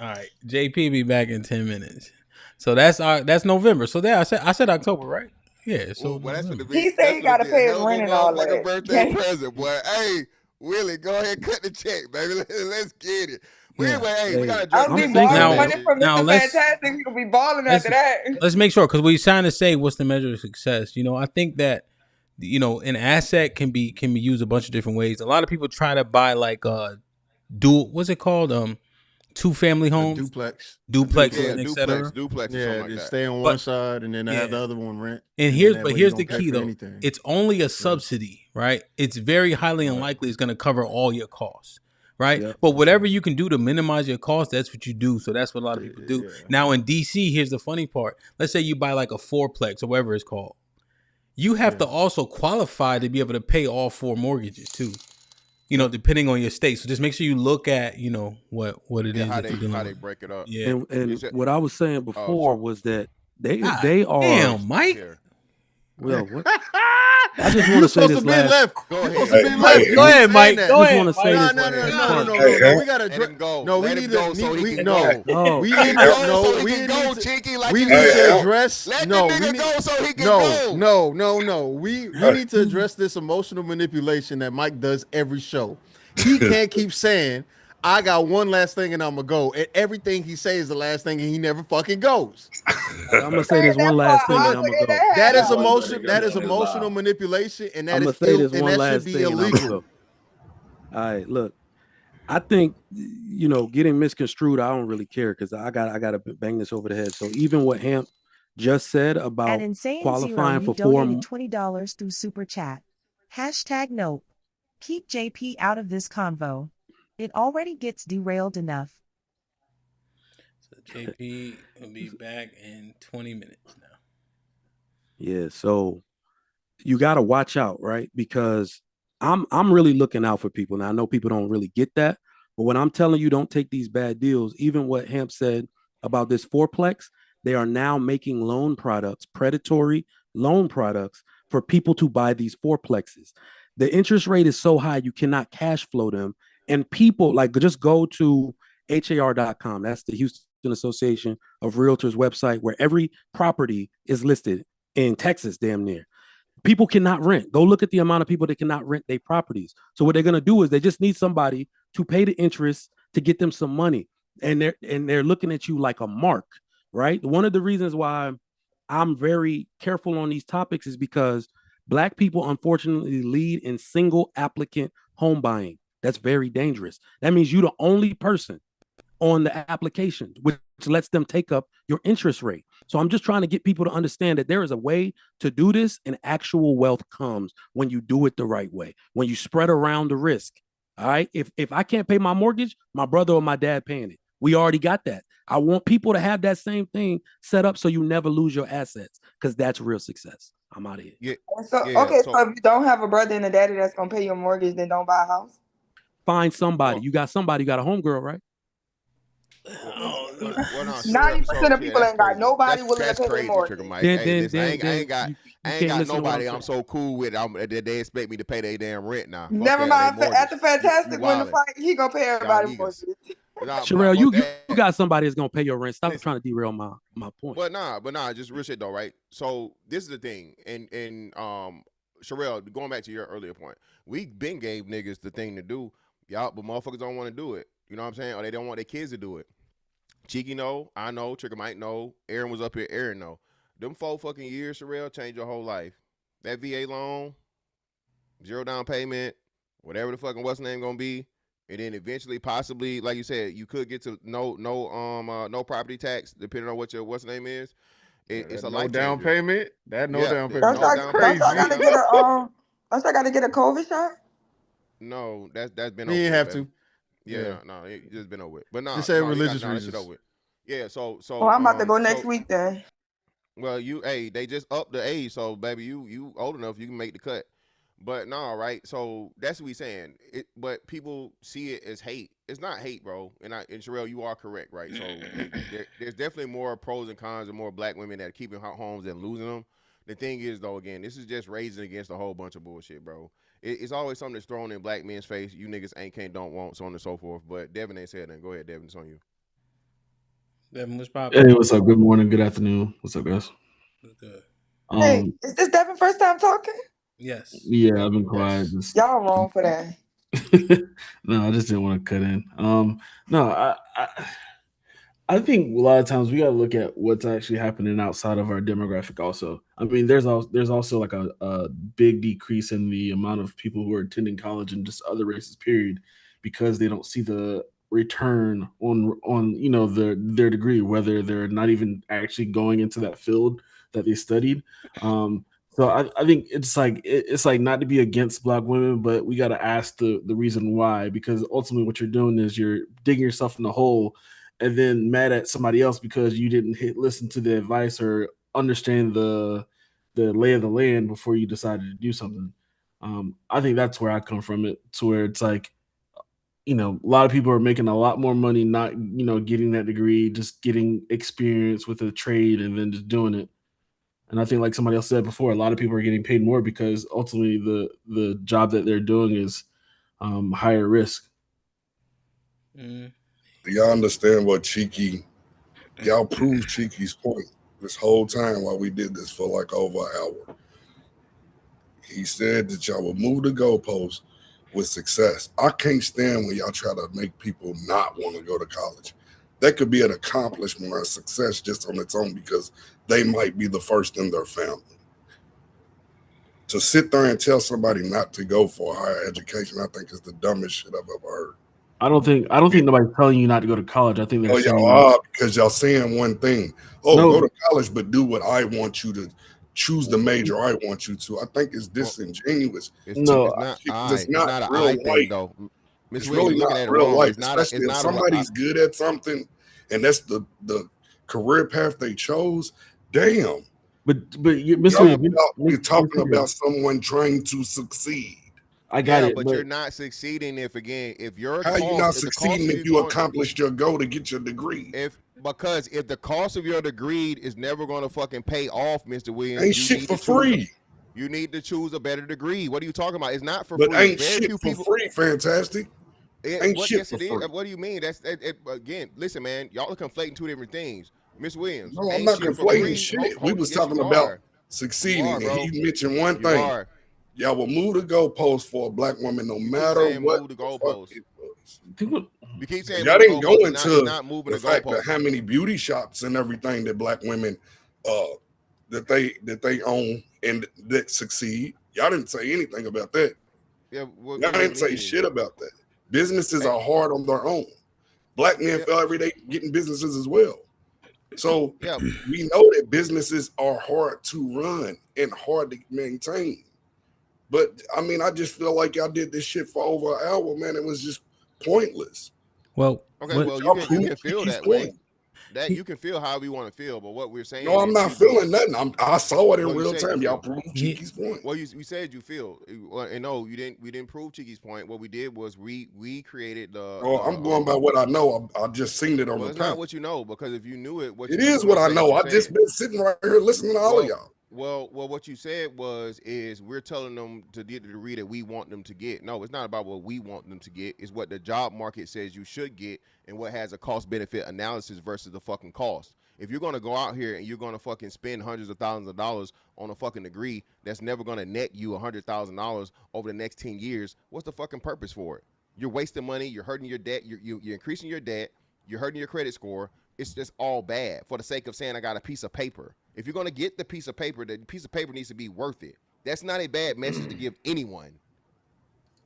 All right, JP be back in 10 minutes. So that's November. So there, I said October, right? Yeah. So He said he got to pay his rent and all like a that. birthday present, boy. Hey, Willie, go ahead and cut the check, baby. Let's get it. But anyway, hey, we gotta I'll be balling money from Mr. Fantastic. He could be balling after that. Let's make sure, because we're trying to say what's the measure of success. You know, I think that, you know, an asset can be used a bunch of different ways. A lot of people try to buy like what's it called? 2-family homes, duplex, and etc. Duplex. Yeah, like just that. stay on one side and then have the other one rent. And then here's that way you here's don't the pay key for though. anything. It's only a subsidy, right? It's very highly unlikely it's going to cover all your costs, right? Yep. But whatever you can do to minimize your costs, that's what you do. So that's what a lot of people do. Now in DC, here's the funny part. Let's say you buy like a 4-plex or whatever it's called. You have to also qualify to be able to pay all 4 mortgages too. You know, depending on your state. So just make sure you look at, you know, what it is how that you're dealing how with. they break it up. Yeah. And what I was saying before was that they are. Damn, Mike. Well, what? I just want to say this last. Go ahead, Mike. Go ahead. I just want to say this. No. We gotta no. We need to. We need to address. No. We need to address this emotional manipulation that Mike does every show. He can't keep saying, I got one last thing and I'm gonna go. And everything he says is the last thing and he never fucking goes. I'm gonna say this one last thing and I'm gonna go. That is emotion. That is emotional manipulation, and that is should be illegal. All right, look. I think, you know, getting misconstrued, I don't really care because I gotta bang this over the head. So even what Hamp just said about At Insane qualifying Zero, for you 4 donated $20 through Super Chat. #nope. Keep JP out of this convo. It already gets derailed enough. So JP will be back in 20 minutes now. Yeah, so you got to watch out, right? Because I'm really looking out for people. Now I know people don't really get that, but when I'm telling you don't take these bad deals, even what Hamp said about this 4-plex, they are now making loan products, predatory loan products for people to buy these 4-plexes. The interest rate is so high you cannot cash flow them, and people like just go to HAR.com. That's the Houston Association of Realtors website where every property is listed in Texas, damn near. People cannot rent. Go look at the amount of people that cannot rent their properties. So what they're going to do is they just need somebody to pay the interest to get them some money. And they're looking at you like a mark, right? One of the reasons why I'm very careful on these topics is because Black people unfortunately lead in single applicant home buying. That's very dangerous. That means you're the only person on the application, which lets them take up your interest rate. So I'm just trying to get people to understand that there is a way to do this, and actual wealth comes when you do it the right way, when you spread around the risk. All right. If I can't pay my mortgage, my brother or my dad paying it. We already got that. I want people to have that same thing set up so you never lose your assets, because that's real success. I'm out of here. Yeah. So okay, so if you don't have a brother and a daddy that's gonna pay your mortgage, then don't buy a house. Find somebody. You got somebody. You got a homegirl, right? 90% of people ain't got nobody willing to pay their mortgage. Mike. I ain't got nobody I'm so cool with that they expect me to pay their damn rent now. Never mind. After Fantastic win the fight, he gonna pay everybody mortgage. Sherelle, you got somebody that's gonna pay your rent. Stop trying to derail my point. But nah, just real shit though, right? So this is the thing, and Sherelle, going back to your earlier point, we been gave niggas the thing to do, y'all, but motherfuckers don't want to do it. You know what I'm saying? Or they don't want their kids to do it. Cheeky know, I know, Trigger might know, Aaron was up here, Aaron know. Them 4 fucking years, Sherelle, changed your whole life. That VA loan, 0 down payment, whatever the fucking what's name gonna be, and then eventually, possibly, like you said, you could get to no property tax depending on what your what's name is. It's a life down changer. payment. That no down payment. Don't I gotta get a COVID shot? No, that's been. You didn't have to. Yeah, no, it just been over with. But no, Just say religious reasons. Yeah, so. Oh, I'm about to go next week then. Well, they just upped the age, so baby, you old enough, you can make the cut. But no, right? So that's what we saying. But people see it as hate. It's not hate, bro. And Sherelle, you are correct, right? So there's definitely more pros and cons and more Black women that are keeping homes than losing them. The thing is, though, again, this is just raising against a whole bunch of bullshit, bro. It's always something that's thrown in Black men's face. You niggas ain't, can't, don't, won't, so on and so forth. But Devin ain't said nothing. Go ahead, Devin. It's on you. Devin, what's poppin'? Hey, what's up? Good morning. Good afternoon. What's up, guys? Good. Hey, is this Devin first time talking? Yes. Yeah, I've been quiet. Yes. Y'all wrong for that. No, I just didn't want to cut in. No, I think a lot of times we got to look at what's actually happening outside of our demographic also. I mean, there's also like a big decrease in the amount of people who are attending college and just other races, period, because they don't see the return on their degree, whether they're not even actually going into that field that they studied. So I think it's like not to be against Black women, but we got to ask the reason why, because ultimately what you're doing is you're digging yourself in the hole and then mad at somebody else because you didn't listen to the advice or understand the lay of the land before you decided to do something. I think that's where I come from, it to where it's like, a lot of people are making a lot more money not getting that degree, just getting experience with a trade and then just doing it. And I think, like somebody else said before, a lot of people are getting paid more because ultimately the job that they're doing is higher risk. Do y'all understand what y'all proved Cheeky's point this whole time while we did this for like over an hour? He said that y'all would move the goalpost with success. I can't stand when y'all try to make people not want to go to college. That could be an accomplishment or a success just on its own because they might be the first in their family. To sit there and tell somebody not to go for a higher education, I think is the dumbest shit I've ever heard. I don't think nobody's telling you not to go to college. I think they're saying y'all are, because y'all saying one thing. Go to college, but do what I want you to. Choose the major I want you to. I think it's disingenuous. It's not real life, though. It's really not real life, especially if somebody's good at something and that's the career path they chose. Damn. But you're talking about someone trying to succeed. I got it, but you're not succeeding if you're how you not succeeding if you accomplished your goal to get your degree? Because if the cost of your degree is never going to fucking pay off, Mr. Williams, ain't shit for free. You need to choose a better degree. What are you talking about? It's not for free. But ain't shit for free. Fantastic. Ain't shit for free. What do you mean? Again, listen, man. Y'all are conflating two different things. Miss Williams. No, I'm not conflating shit. We was talking about succeeding, and he mentioned one thing. Y'all will move the goalpost for a Black woman no matter what. Move the goalpost. You keep saying y'all didn't go into the fact that how many beauty shops and everything that Black women that they own and that succeed. Y'all didn't say anything about that. Yeah, what Y'all do you didn't say mean? shit about that. Businesses are hard on their own. Black men feel every day getting businesses as well. So we know that businesses are hard to run and hard to maintain. But I mean, I just feel like y'all did this shit for over an hour, man. It was just pointless. Well, Okay, well, you can feel that way. That you can feel however you want to feel, but what we're saying No, I'm is not feeling nothing. I saw it in real time. Y'all proved proved Cheeky's point. Well, we said you feel, and no, you didn't. We didn't prove Cheeky's point. What we did was we created the. Oh, I'm going by what I know. I just seen it on the it's panel. not what you know, because if you knew it, It is what I know. I just been sitting right here listening to all of y'all. Well, what you said is we're telling them to get the degree that we want them to get. No, it's not about what we want them to get. It's what the job market says you should get, and what has a cost benefit analysis versus the fucking cost. If you're gonna go out here and you're gonna fucking spend hundreds of thousands of dollars on a fucking degree that's never gonna net you $100,000 over the next 10 years, what's the fucking purpose for it? You're wasting money. You're hurting your debt. You're increasing your debt. You're hurting your credit score. It's just all bad for the sake of saying I got a piece of paper. If you're going to get the piece of paper, the piece of paper needs to be worth it. That's not a bad message to give anyone.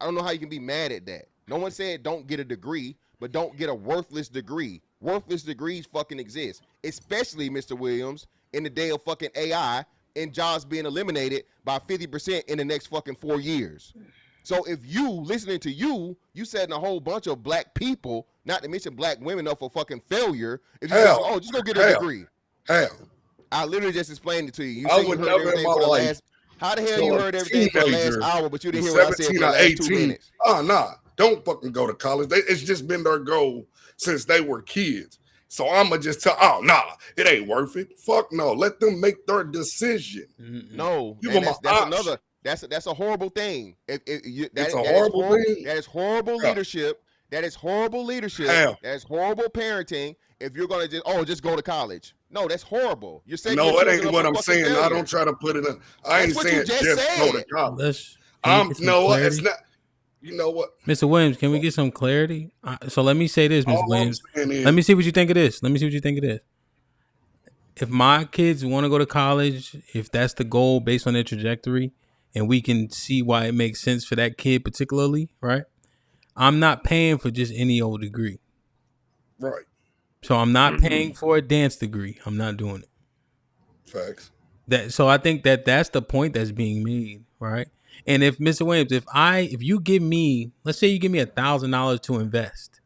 I don't know how you can be mad at that. No one said don't get a degree, but don't get a worthless degree. Worthless degrees fucking exist, especially, Mr. Williams, in the day of fucking AI and jobs being eliminated by 50% in the next fucking 4 years. So if you, listening to you setting a whole bunch of black people, not to mention black women, up for fucking failure. If you say, just go get a degree. I literally just explained it to you. You I say would you heard never in everything my for the life. last. How the hell you heard everything for the last hour, but you didn't hear what I said for the last 2 minutes? Oh, nah. Don't fucking go to college. It's just been their goal since they were kids. So I'ma just tell, it ain't worth it. Fuck no. Let them make their decision. No, Give them that's another. That's a horrible thing. It's a horrible thing. That is horrible leadership. That is horrible leadership. That is horrible parenting. If you're gonna just go to college, no, that's horrible. You're saying no, it ain't what I'm saying. Failure. I don't try to put it in. I ain't saying just go to college. It's not. You know what, Mr. Williams? Can we get some clarity? So let me say this, Mr. Williams. Let me see what you think of this. If my kids want to go to college, if that's the goal based on their trajectory, and we can see why it makes sense for that kid particularly, right? I'm not paying for just any old degree. Right. So I'm not paying for a dance degree. I'm not doing it. Facts. So I think that's the point that's being made, right? And if Mr. Williams, if you give me, let's say you give me $1,000 to invest,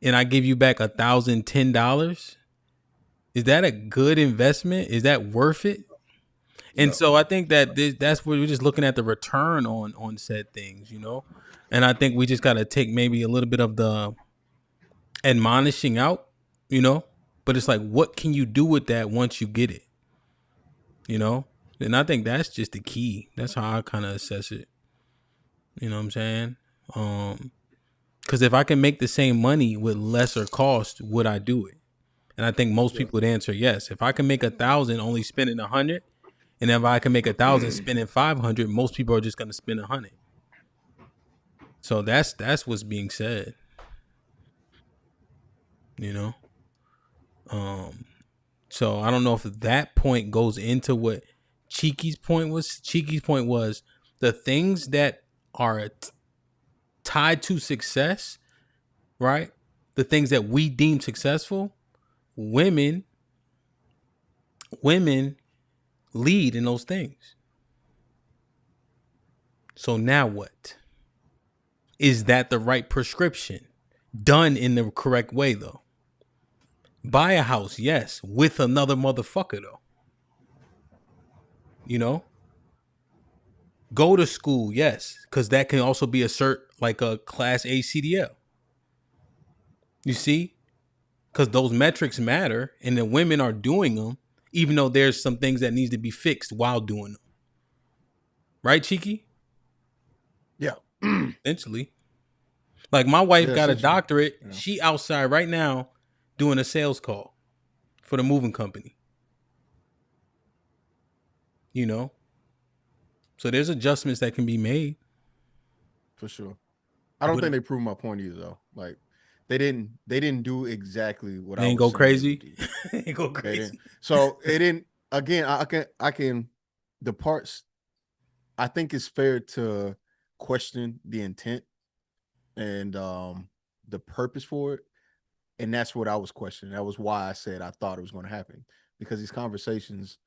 and I give you back $1,010, is that a good investment? Is that worth it? And so I think that's where we're just looking at the return on said things, you know? And I think we just got to take maybe a little bit of the admonishing out, you know? But it's like, what can you do with that once you get it? You know? And I think that's just the key. That's how I kind of assess it. You know what I'm saying? Because if I can make the same money with lesser cost, would I do it? And I think most people would answer yes. If I can make 1,000 only spending 100, and if I can make 1,000 spending 500, most people are just going to spend 100. So that's what's being said. You know? So I don't know if that point goes into what Cheeky's point was. Cheeky's point was the things that are tied to success, right? The things that we deem successful, women lead in those things. So now what? Is that the right prescription? Done in the correct way, though. Buy a house, yes, with another motherfucker, though. You know? Go to school, yes, because that can also be like a Class A CDL. You see? Because those metrics matter, and the women are doing them, even though there's some things that needs to be fixed while doing them. Right, Cheeky? Yeah. Essentially. Like my wife got a doctorate. Yeah. She outside right now doing a sales call for the moving company. You know? So there's adjustments that can be made. For sure. I don't think they proved my point either, though. Like they didn't do exactly what I was saying. They ain't go crazy. So it didn't. again, I can the parts. I think it's fair to question the intent and the purpose for it, and that's what I was questioning. That was why I said I thought it was going to happen, because these conversations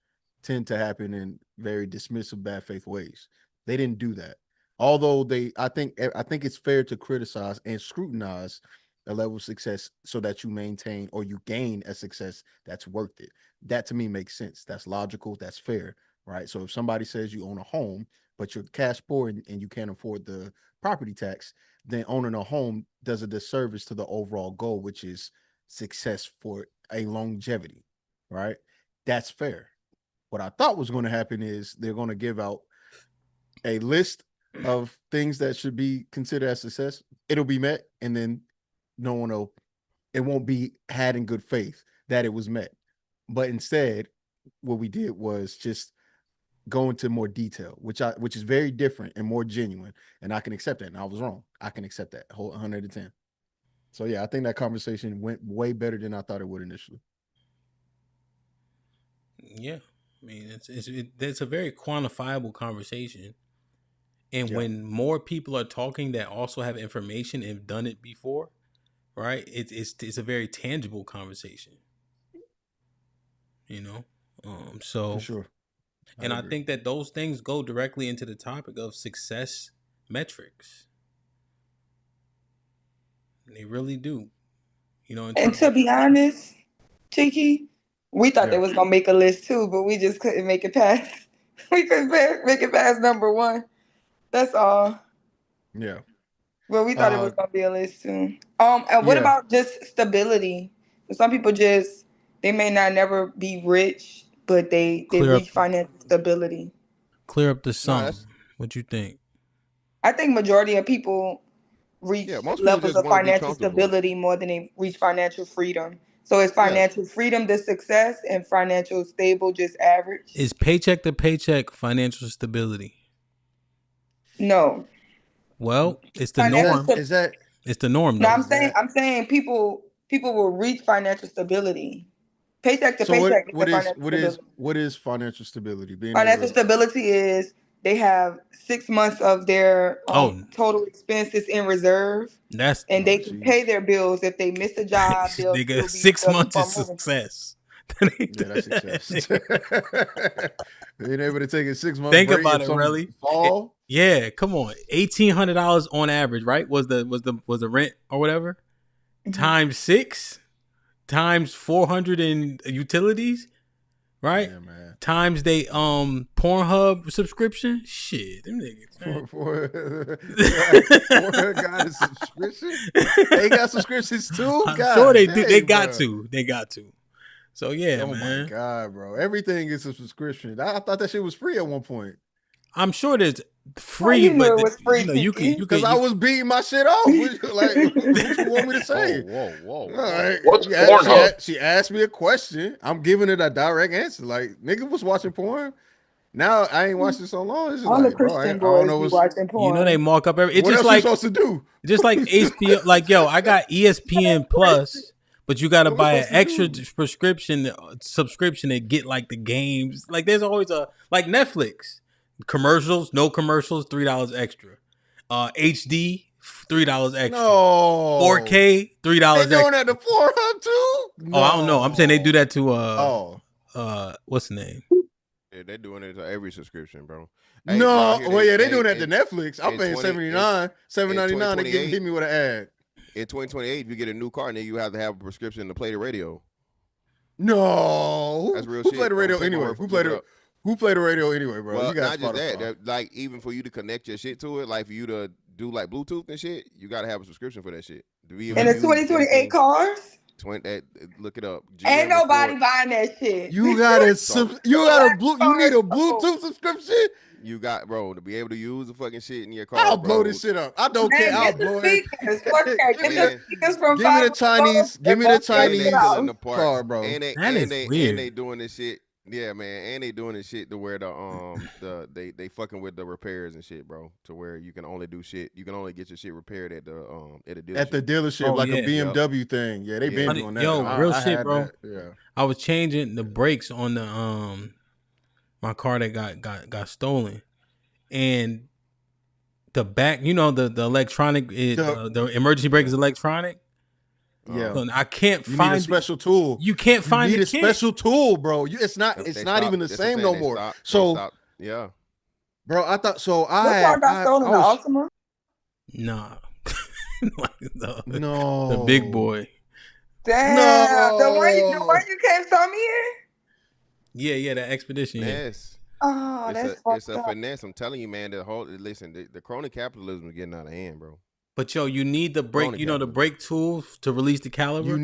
tend to happen in very dismissive, bad faith ways. They didn't do that. Although I think it's fair to criticize and scrutinize a level of success so that you maintain or you gain a success that's worth it. That to me makes sense. That's logical. That's fair, right? So if somebody says you own a home, but you're cash poor and you can't afford the property tax, then owning a home does a disservice to the overall goal, which is success for a longevity, right? That's fair. What I thought was going to happen is they're going to give out a list of things that should be considered as success. It'll be met, and then no one will, it won't be had in good faith that it was met. But instead, what we did was just go into more detail, which is very different and more genuine, and I can accept that. And I was wrong. I can accept that whole 110. So yeah, I think that conversation went way better than I thought it would initially. Yeah, I mean it's a very quantifiable conversation, and when more people are talking that also have information and have done it before, right? It's a very tangible conversation, you know. So for sure. And I think that those things go directly into the topic of success metrics. They really do. You know, and to be honest, Cheeky, we thought they was gonna make a list too, but we just couldn't make it past. We couldn't make it past number 1. That's all. Yeah. Well, we thought it was gonna be a list too. And what about just stability? Some people they may not never be rich, but they reach financial stability. Clear up the sum. What you think? I think majority of people reach levels of financial stability more than they reach financial freedom. So is financial freedom the success and financial stable just average? Is paycheck to paycheck financial stability? No. Well, it's the norm. It's the norm though. No, I'm saying people will reach financial stability. Paycheck to paycheck is financial stability. What is financial stability? Financial stability is they have 6 months of their total expenses in reserve. And they can pay their bills. If they miss a job, they'll they get 6 months is success. That's success. Being able to take a 6 month Think break about it, really. Fall. Yeah, come on. $1,800 on average, right? Was the rent or whatever? Times 6 times 400 in utilities, right? Yeah, man. Times they Pornhub subscription. Shit, them niggas. For got a subscription. They got subscriptions too. I'm sure they do. They got to. They got to. So yeah, man. Oh my god, bro! Everything is a subscription. I thought that shit was free at one point. I'm sure there's free, but it was free, you can because I was beating my shit off. What you want me to say? Whoa! Right. What's Pornhub? She asked me a question. I'm giving it a direct answer. Like, nigga was watching porn. Now I ain't watched it so long. It's just all like, the Christian bro, I don't know boys what's watching porn. You know they mark up every. It's what just else like you supposed to do. Just like HBO. Like yo, I got ESPN Plus. But you got to buy an extra subscription to get like the games. Like there's always like Netflix commercials, no commercials, $3 extra. HD $3 extra. No 4K $3 extra. They doing that to Pornhub too? No. Oh, I don't know. I'm saying they do that to what's the name? Yeah, they're doing it to every subscription, bro. Hey, no, they doing that to Netflix. I'm paying $7.99. They hit me with an ad. In 2028, if you get a new car, then you have to have a prescription to play the radio. No, that's real who shit. Play the radio anyway? Who play the radio anyway, bro? Well, you got not just that. Like even for you to connect your shit to it, like for you to do like Bluetooth and shit, you got to have a subscription for that shit. And the 2028 cars. Look it up. Ain't nobody buying that shit. You need a Bluetooth subscription. You got, bro, to be able to use the fucking shit in your car. I'll blow this shit up. I don't care. I'll blow it. Give me the Chinese car, bro. And they doing this shit Yeah, man, and they doing this shit to where they fucking with the repairs and shit, bro. To where you can only do shit, you can only get your shit repaired at the dealership. At the dealership, Oh, like yeah. a BMW thing. Yeah, they been doing that. Yo, real shit, had bro. that. Yeah. I was changing the brakes on the my car that got stolen, and the back, the electronic, the emergency brake is electronic. Yeah, so I can't you find need a special tool. You can't find need the a special tool, bro. It's not even the same no more. Yeah, bro, I thought so. What car got stolen? The Altima? Nah, no, the big boy. Damn, No. the one you came saw me in. Yeah, that expedition. Yes. Oh, that's it's a fucked up. finesse. I'm telling you, man. The crony capitalism is getting out of hand, bro. But yo, you need the brake, the brake tool to release the caliber.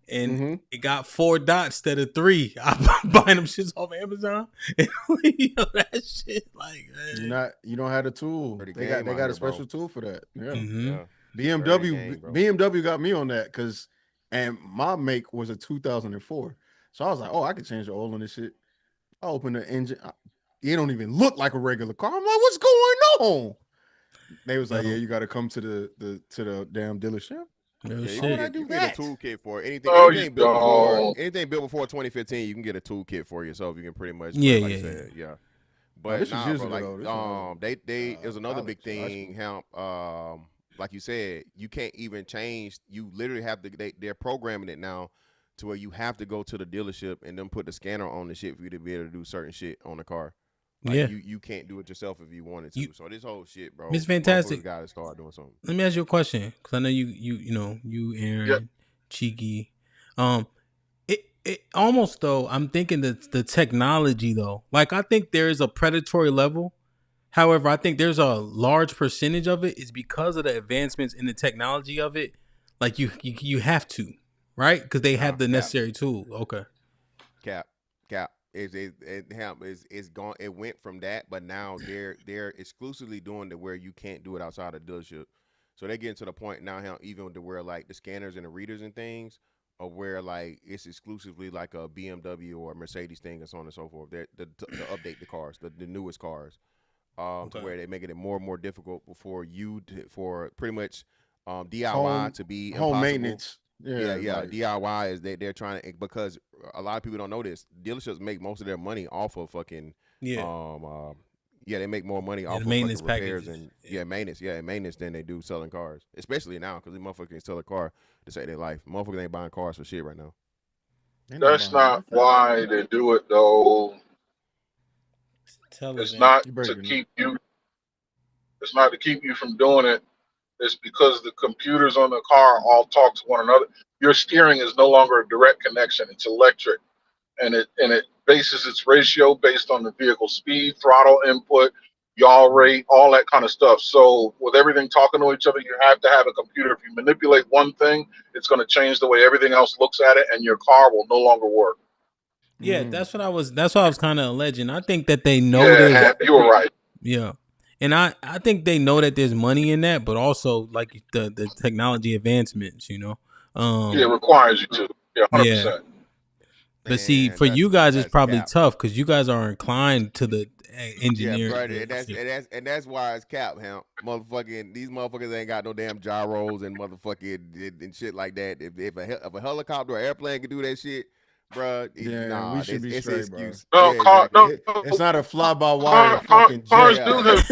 And it got 4 dots instead of 3. I'm buying them shits off Amazon. And that shit, like, man. You don't have the tool. They got a special tool for that. Yeah. Mm-hmm. BMW got me on that and my make was a 2004. So I was like, oh, I could change the oil on this shit. I opened the engine. It don't even look like a regular car. I'm like, what's going on? They was like, yeah, you got to come to the damn dealership. No yeah, shit. you get a toolkit for it. Anything built before 2015, you can get a toolkit for yourself. You can pretty much, yeah. But this was years bro, ago, it was another big thing. HAMP, like you said, you can't even change. You literally have to. They're programming it now to where you have to go to the dealership and then put the scanner on the shit for you to be able to do certain shit on the car. Like you can't do it yourself if you wanted to. So this whole shit, bro. It's fantastic. Got to start doing something. Let me ask you a question, because I know you Aaron, Cheeky. It almost though. I'm thinking that the technology though. Like I think there is a predatory level. However, I think there's a large percentage of it is because of the advancements in the technology of it. Like you have to, right? Because they have the necessary tool. Okay. Cap. It's gone. It went from that, but now they're exclusively doing it where you can't do it outside of dealership. So they're getting to the point now, even to where like the scanners and the readers and things are where like it's exclusively like a BMW or a Mercedes thing and so on and so forth. They update the cars, the newest cars, to where they're making it more and more difficult for pretty much DIY to be home impossible. maintenance. Yeah. Like, DIY is they're trying to, because a lot of people don't know this. Dealerships make most of their money off of fucking they make more money off of maintenance repairs packages. and maintenance than they do selling cars, especially now because the motherfuckers can sell a car to save their life. Motherfuckers ain't buying cars for shit right now. That's not why they do it though. It's not to keep you. It's not to keep you from doing it. It's because the computers on the car all talk to one another. Your steering is no longer a direct connection. It's electric, and it bases its ratio based on the vehicle speed, throttle input, yaw rate, all that kind of stuff. So with everything talking to each other, you have to have a computer. If you manipulate one thing, it's going to change the way everything else looks at it, and your car will no longer work. Yeah, that's what I was kind of alleging. I think that they know you were right. Yeah. And I think they know that there's money in that, but also like the technology advancements, it requires you to. Yeah, 100%. Yeah. But see, for you guys, it's probably tough because you guys are inclined to the engineering. Yeah, bro, and that's why it's cap, HAMP. These motherfuckers ain't got no damn gyros and motherfucking and shit like that. If a helicopter or airplane can do that shit, bro, we should be straight, bro. No, it's not a fly-by-wire fucking cars jet. do have.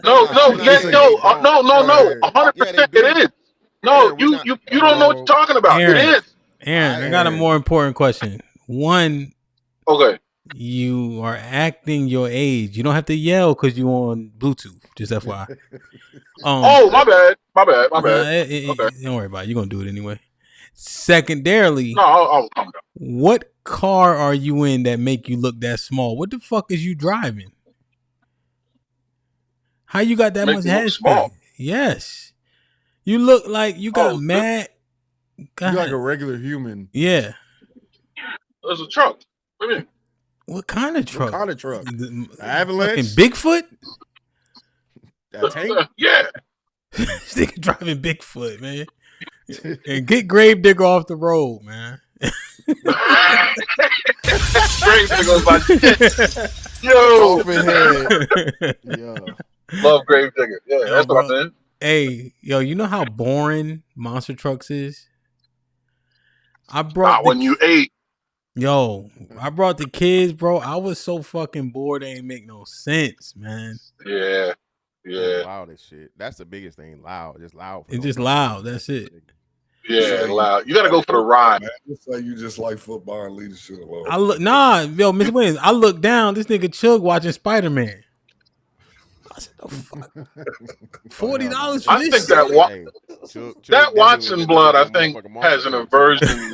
No, 100% it is. No, you don't know what you're talking about. Aaron, it is. Aaron, I got a more important question. One, okay, you are acting your age. You don't have to yell because you on Bluetooth. Just FYI. My bad. Okay. Don't worry about it. You're gonna do it anyway. Secondarily, I'll calm down. What car are you in that make you look that small? What the fuck is you driving? How you got that much head space? Yes, you look like you got mad. You're like a regular human. Yeah. There's a truck. What do you mean? What kind of truck? What kind of truck? Avalanche? Bigfoot? That tank? Yeah. This nigga driving Bigfoot, man. And get Gravedigger off the road, man. That goes by shit. Yo. Open head. Yeah. Love Grave Digger. Yeah, Yo, that's what bro. I meant. Hey, yo, you know how boring Monster Trucks is? I brought Not when you ate. Yo, I brought the kids, bro. I was so fucking bored. It ain't make no sense, man. Yeah. And loud as shit. That's the biggest thing. Loud. Just loud. It's just loud. That's it. Yeah, loud. You got to go for the ride. Man, it's like you just like football and leave the shit alone. I look, yo, Mr. Williams. I look down. This nigga Chug watching Spider-Man. I said, "Oh fuck, $40 for I this." think that Watson Blood, I think, has an aversion.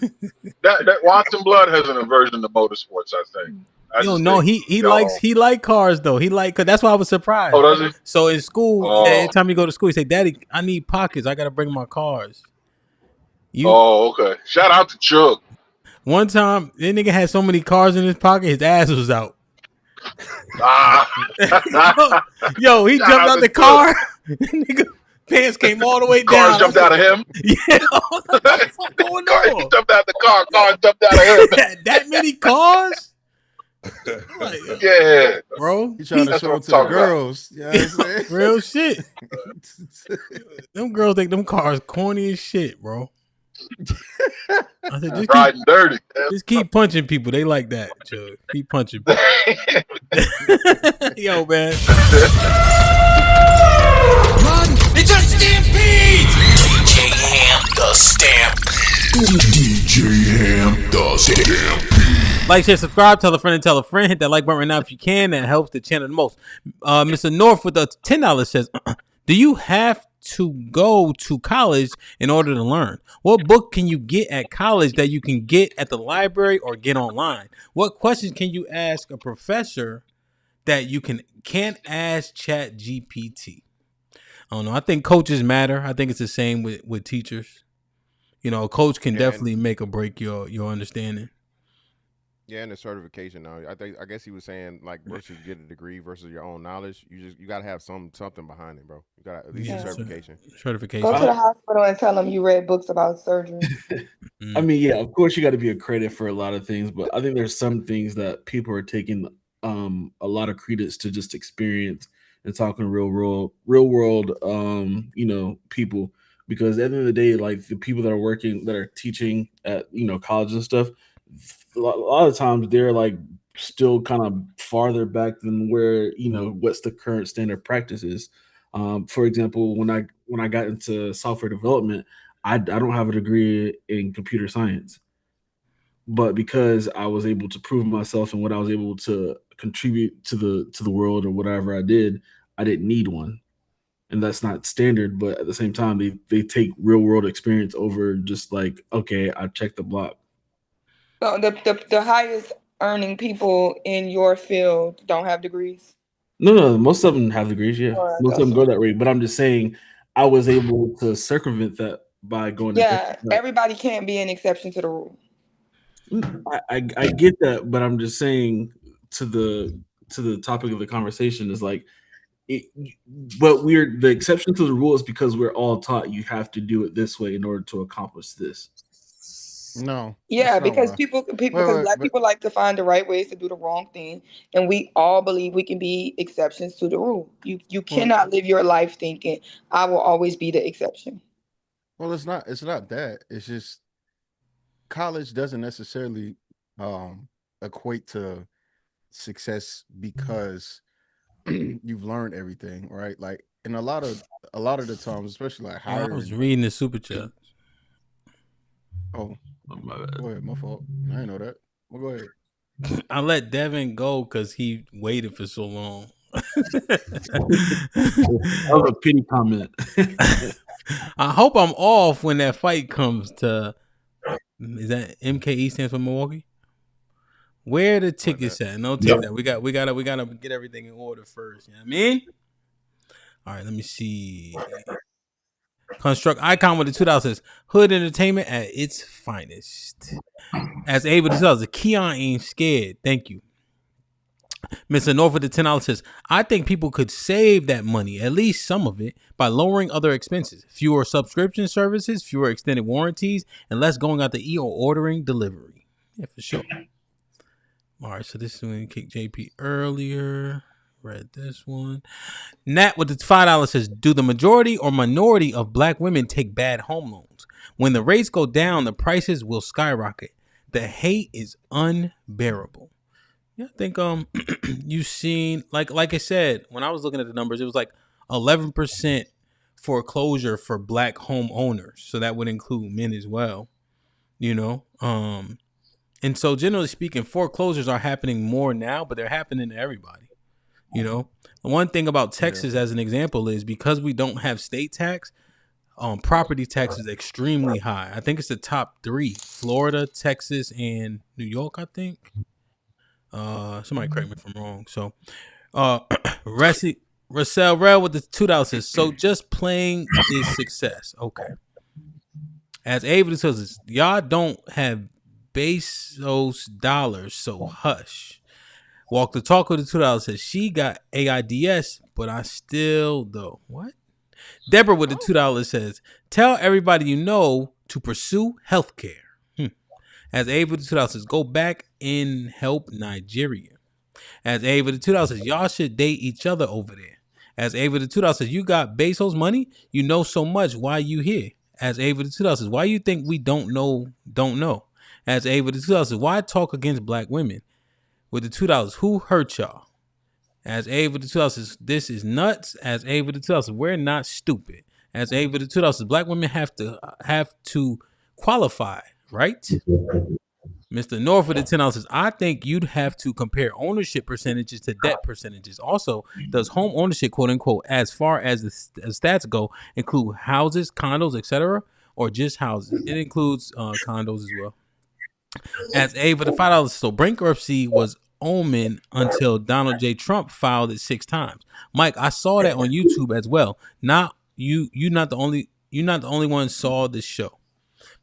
that Watson Blood has an aversion to motorsports. I think. Yo, no, he likes cars though. He cause that's why I was surprised. Oh, does he? So in school, every time you go to school, he say, "Daddy, I need pockets. I gotta bring my cars." Okay. Shout out to Chug. One time, that nigga had so many cars in his pocket, his ass was out. Yo, he jumped out the car. Nigga, pants came all the way down. Cars jumped out of him. Yeah, what the fuck going on? He jumped out the car. Cars jumped out of him. That many cars? Yeah, bro. He trying to show it to the girls. You know what I'm saying? Real shit. Them girls think them cars corny as shit, bro. I said, just riding dirty. Just keep punching people. They like that, Chug. Keep punching people. Yo, man. Run! It's a stampede! DJ Ham the Stampede. DJ Ham the Stampede. Like, share, subscribe, tell a friend and tell a friend. Hit that like button right now if you can. That helps the channel the most. Mr. North with the $10 says, do you have to go to college in order to learn? What book can you get at college that you can get at the library or get online? What questions can you ask a professor that you can't ask Chat GPT? I don't know. I think coaches matter. I think it's the same with teachers. You know, a coach can definitely make or break your understanding. Yeah, and the certification now. I guess he was saying like versus get a degree versus your own knowledge. You gotta have something behind it, bro. You gotta at least a certification. Certification. Go to the hospital and tell them you read books about surgery. I mean, yeah, of course you got to be accredited for a lot of things, but I think there's some things that people are taking a lot of credence to just experience and talking real world, you know, people. Because at the end of the day, like the people that are working, that are teaching at, you know, college and stuff, a lot of times they're like still kind of farther back than where, you know, what's the current standard practice is. For example, when I got into software development, I don't have a degree in computer science, but because I was able to prove myself and what I was able to contribute to the world or whatever I didn't need one. And that's not standard, but at the same time, they take real world experience over just like, okay, I checked the block. So the highest earning people in your field don't have degrees? No, most of them have degrees, yeah. Most of them go that way. But I'm just saying I was able to circumvent that by going to everybody can't be an exception to the rule. I get that, but I'm just saying to the topic of the conversation is like but the exception to the rule is because we're all taught you have to do it this way in order to accomplish this. No. Yeah, because black people like to find the right ways to do the wrong thing, and we all believe we can be exceptions to the rule. You cannot live your life thinking I will always be the exception. Well, it's not that. It's just college doesn't necessarily equate to success because you've learned everything, right? Like in a lot of the times, especially like hiring. I was reading the super chat. Oh, my bad. Go ahead, my fault. I didn't know that. Well, go ahead. I let Devin go because he waited for so long. That was a pity comment. I hope I'm off when that fight comes to. Is that MKE stands for Milwaukee? Where the tickets at? No tickets. We gotta get everything in order first. You know what I mean? All right, let me see. Construct Icon with the $2 says Hood Entertainment at its finest. As able to tell us, the Keon ain't scared. Thank you. Mr. North with the $10 says, I think people could save that money, at least some of it, by lowering other expenses. Fewer subscription services, fewer extended warranties, and less going out to eat or ordering delivery. Yeah, for sure. All right, so this is when you kicked JP earlier. Read this one. Nat with the $5 says, do the majority or minority of black women take bad home loans? When the rates go down, the prices will skyrocket. The hate is unbearable. Yeah, I think you've seen like I said, when I was looking at the numbers, it was like 11% foreclosure for black homeowners. So that would include men as well. You know? And so generally speaking, foreclosures are happening more now, but they're happening to everybody. You know, the one thing about Texas, as an example, is because we don't have state tax, property tax is extremely high. I think it's the top 3: Florida, Texas, and New York. I think. Somebody correct me if I'm wrong. So, Russell Rel with the $2 says, so just playing is success. Okay. As Ava says, y'all don't have Bezos dollars, so hush. Walk the talk with the $2 says, she got AIDS, but I still though. What? Deborah with the $2 says, tell everybody you know to pursue healthcare. As Ava with the $2 says, go back and help Nigeria. As Ava with the $2 says, y'all should date each other over there. As Ava with the $2 says, you got Bezos money, you know so much, why you here? As Ava with the $2 says, why you think we don't know? As Ava with the $2 says, why talk against black women? With the $2, who hurt y'all? As Ava with the $2 says, this is nuts. As Ava with the $2 says, we're not stupid. As Ava with the $2 says, black women have to qualify, right? Mr. North with the $10 says, I think you'd have to compare ownership percentages to debt percentages. Also, does home ownership, quote unquote, as far as the stats go, include houses, condos, etc., or just houses? It includes condos as well. As A for the $5, so bankruptcy was omen until Donald J. Trump filed it 6 times. Mike, I saw that on YouTube as well. Not you. You're not the only one saw this show.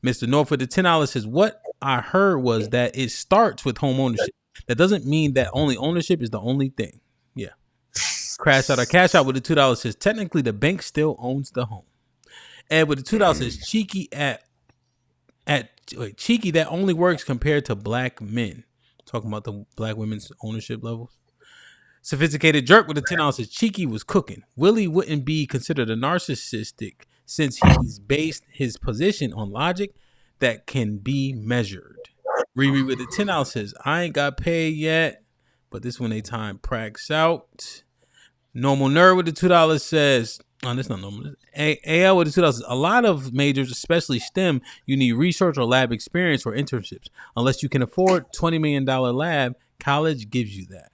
Mr. North with the $10 says, what I heard was that it starts with home ownership. That doesn't mean that only ownership is the only thing. Yeah. Cash out with the $2 says, technically the bank still owns the home. Ed with the $2 says, cheeky cheeky that only works compared to black men. Talking about the black women's ownership levels. Sophisticated jerk with the $10 says, cheeky was cooking. Willie wouldn't be considered a narcissistic since he's based his position on logic that can be measured. Riri with the $10 says, I ain't got paid yet, but this when they time prags out. Normal Nerd with the $2 says, oh, that's not normal. AL with the $2 says, a lot of majors, especially STEM, you need research or lab experience or internships. Unless you can afford $20 million lab, college gives you that.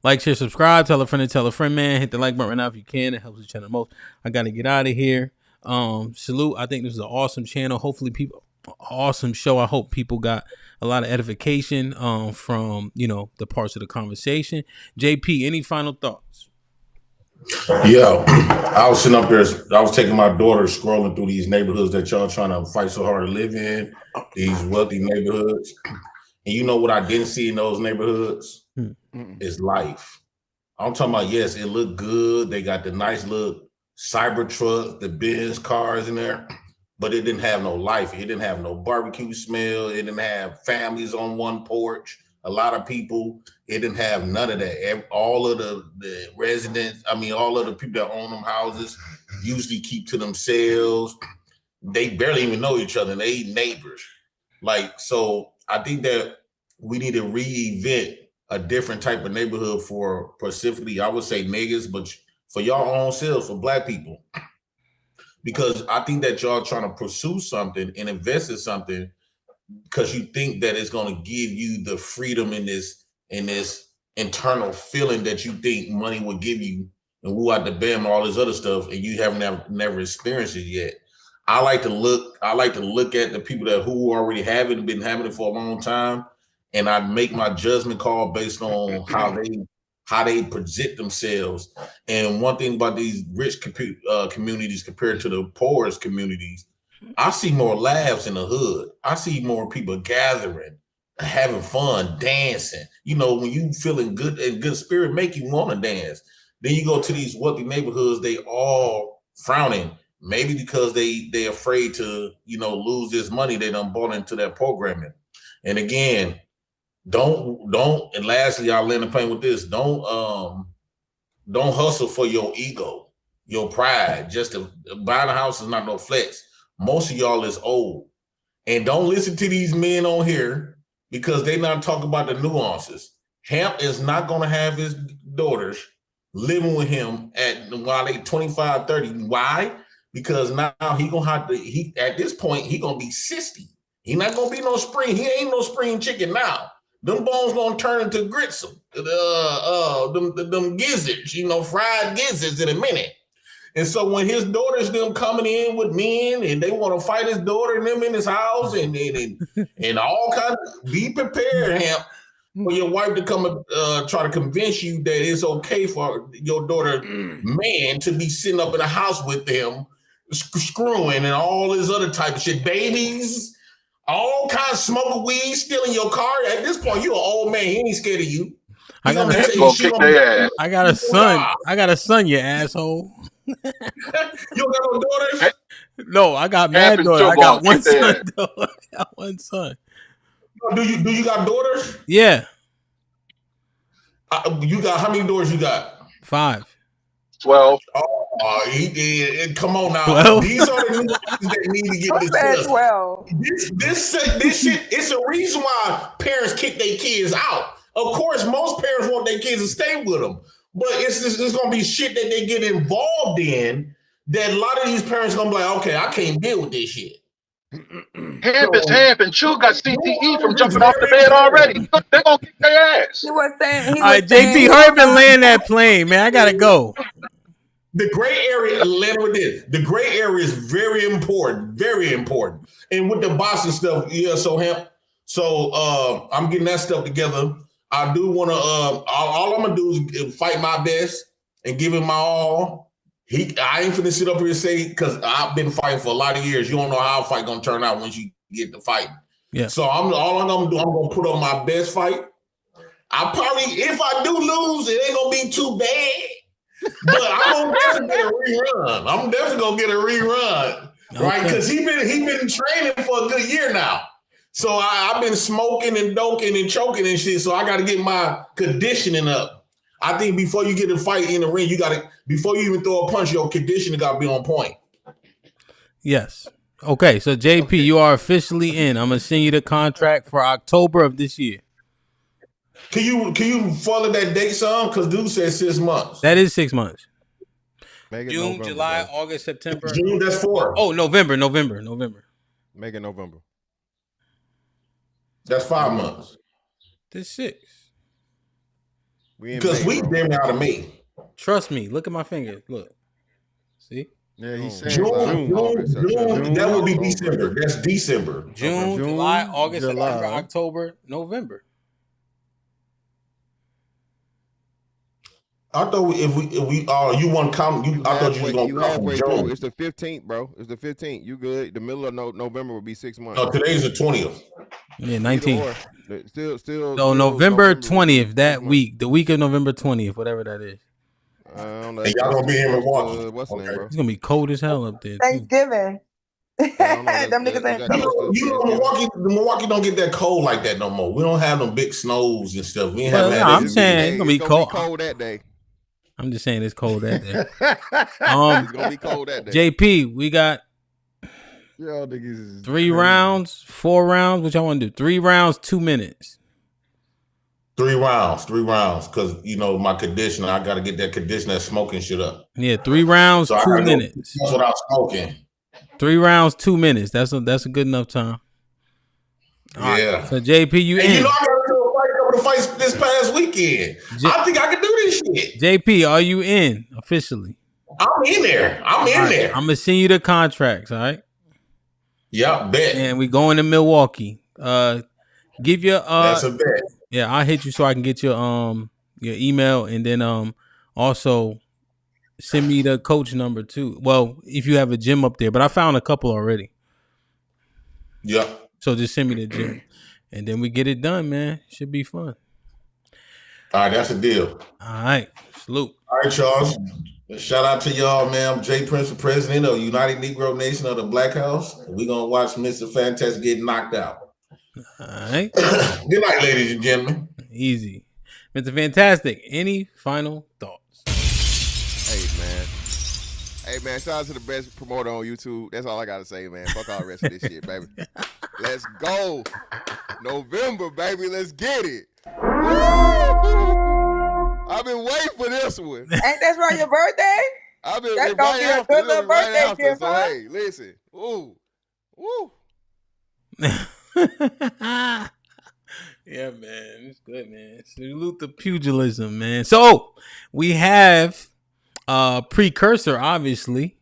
Like, share, subscribe, tell a friend, man. Hit the like button right now if you can. It helps the channel most. I got to get out of here. Salute. I think this is an awesome channel. Hopefully awesome show. I hope people got a lot of edification from, the parts of the conversation. JP, any final thoughts? Yeah, I was sitting up there. I was taking my daughter scrolling through these neighborhoods that y'all trying to fight so hard to live in, these wealthy neighborhoods. And you know what I didn't see in those neighborhoods? Is life. I'm talking about, yes, it looked good. They got the nice little cyber trucks, the Benz cars in there, but it didn't have no life. It didn't have no barbecue smell. It didn't have families on one porch. A lot of people, it didn't have none of that. All of the residents, all of the people that own them houses usually keep to themselves. They barely even know each other. They neighbors. So I think that we need to reinvent a different type of neighborhood for specifically, I would say niggas, but for y'all own selves, for black people. Because I think that y'all trying to pursue something and invest in something because you think that it's going to give you the freedom in this internal feeling that you think money will give you, and woo out the bam, all this other stuff, and you haven't never experienced it yet. I like to look at the people who already have it and been having it for a long time, and I make my judgment call based on how they present themselves. And one thing about these rich communities compared to the poorest communities, I see more laughs in the hood. I see more people gathering, having fun, dancing. When you feeling good and good spirit, make you want to dance. Then you go to these wealthy neighborhoods, they all frowning, maybe because they afraid to, lose this money they done bought into that programming. And again, and lastly, I'll land the plane with this. Don't hustle for your ego, your pride. Just to buying a house is not no flex. Most of y'all is old. And don't listen to these men on here because they not talking about the nuances. Hamp is not going to have his daughters living with him while they 25, 30. Why? Because now he going to have to, at this point, he going to be 60. He not going to be no spring. He ain't no spring chicken now. Them bones going to turn into grits. Them gizzards, fried gizzards in a minute. And so when his daughters them coming in with men and they want to fight his daughter and them in his house and all kinds of, be prepared, Hamp, for your wife to come and try to convince you that it's okay for your daughter man to be sitting up in the house with them, screwing and all this other type of shit, babies, all kinds of smoking weed, stealing your car. At this point, you're an old man. He ain't scared of you. I got a son. I got a son, you asshole. You don't got no daughters? No, I got mad daughters. I got one son. Though. I got one son. Do you got daughters? Yeah. You got how many daughters you got? 5. 12. Oh, he did. Come on now. 12? These are the nuances that need to get discussed. 12. This shit, it's a reason why parents kick their kids out. Of course, most parents want their kids to stay with them. But it's going to be shit that they get involved in that a lot of these parents going to be like, okay, I can't deal with this shit. Hamp is Hamp, and Chew got CTE from jumping off the bed already. They're going to kick their ass. He was saying, all right, JP, hurry up and land that plane, man. I got to go. The gray area, land with this. The gray area is very important, very important. And with the Boston stuff, yeah, so Hamp. So I'm getting that stuff together. I do want to, all I'm going to do is fight my best and give him my all. I ain't finna sit up here and say, because I've been fighting for a lot of years. You don't know how a fight going to turn out once you get to fighting. Yeah. So all I'm going to do, I'm going to put on my best fight. I probably, if I do lose, it ain't going to be too bad. But I'm going to definitely get a rerun. I'm definitely going to get a rerun. Okay. Right? Because he been training for a good year now. So I've been smoking and doking and choking and shit. So I got to get my conditioning up. I think before you get a fight in the ring, before you even throw a punch, your conditioning got to be on point. Yes. Okay. So JP, you are officially in. I'm gonna send you the contract for October of this year. Can you follow that date, son? Because dude said 6 months. That is 6 months. Make it June, November, July, bro. August, September. June, that's 4. Oh, November. Make it November. That's 5 months. That's 6. Because we damn out of May. Trust me. Look at my fingers. Look. See? Yeah, he's saying June, that would be December. That's December. June, July, August, September, October, November. I thought if we you want to come, I thought you was gonna come halfway from June. through. It's the 15th, bro. It's the 15th. You good? The middle of November will be 6 months. No, today's the 20th. Yeah, 19th. Still. So November 20th, that week, the week of November 20th, whatever that is. I don't know. And y'all gonna be in Milwaukee. What's the name, bro? It's gonna be cold as hell up there. Thanksgiving. Them niggas ain't You know, Milwaukee don't get that cold like that no more. We don't have them big snows and stuff. We ain't Well, have no, that. I'm saying it's gonna be cold. Cold that day. I'm just saying it's cold that day. It's gonna be cold that day. JP, we got 3 rounds, 4 rounds. What y'all want to do? 3 rounds, 2 minutes. 3 rounds. Because my conditioner, I gotta get that conditioner, smoking shit up. Yeah, 3 rounds, So 2 minutes. That's without smoking. 3 rounds, 2 minutes. That's a good enough time. All Yeah. right. So JP, you in? I got to fight this past weekend. I think I can do this shit. JP, are you in officially? I'm in there. I'm gonna send you the contracts. All right. Yeah, bet. And we going to Milwaukee. Give your That's a bet. Yeah, I'll hit you so I can get your email, and then also send me the coach number too. Well, if you have a gym up there, but I found a couple already. Yeah. So just send me the gym, and then we get it done, man. Should be fun. All right, that's a deal. All right, salute. All right, Charles. Shout out to y'all, man. I'm Jay Prince, the president of United Negro Nation of the Black House. We're gonna watch Mr. Fantastic get knocked out. All right. Good night, ladies and gentlemen. Easy. Mr. Fantastic. Any final thoughts? Hey man, shout out to the best promoter on YouTube. That's all I gotta say, man. Fuck all the rest of this shit, baby. Let's go. November, baby. Let's get it. I've been waiting for this one. Ain't that right, your birthday? I've been That's gonna right be a after. good little birthday gift, So huh? hey, listen. Woo. Yeah, man. It's good, man. Salute the pugilism, man. So we have precursor, obviously.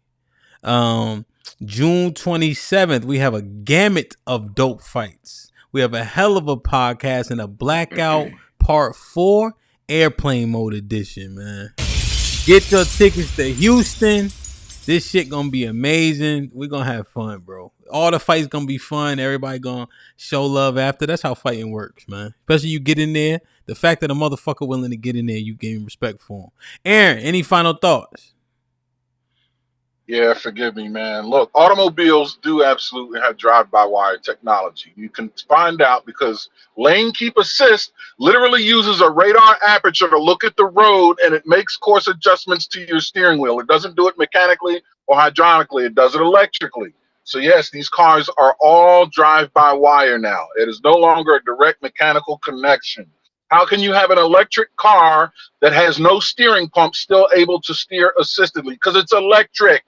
June 27th, we have a gamut of dope fights. We have a hell of a podcast and a Blackout Part 4 Airplane Mode Edition, man. Get your tickets to Houston. This shit gonna be amazing. We're gonna have fun, bro. All the fights gonna be fun. Everybody gonna show love after. That's how fighting works, man. Especially you get in there. The fact that a motherfucker willing to get in there, you gain respect for him. Aaron, any final thoughts? Yeah, forgive me, man. Look, automobiles do absolutely have drive-by-wire technology. You can find out because lane keep assist literally uses a radar aperture to look at the road, and it makes course adjustments to your steering wheel. It doesn't do it mechanically or hydraulically. It does it electrically. So yes, these cars are all drive-by-wire now. It is no longer a direct mechanical connection. How can you have an electric car that has no steering pump still able to steer assistedly? Because it's electric.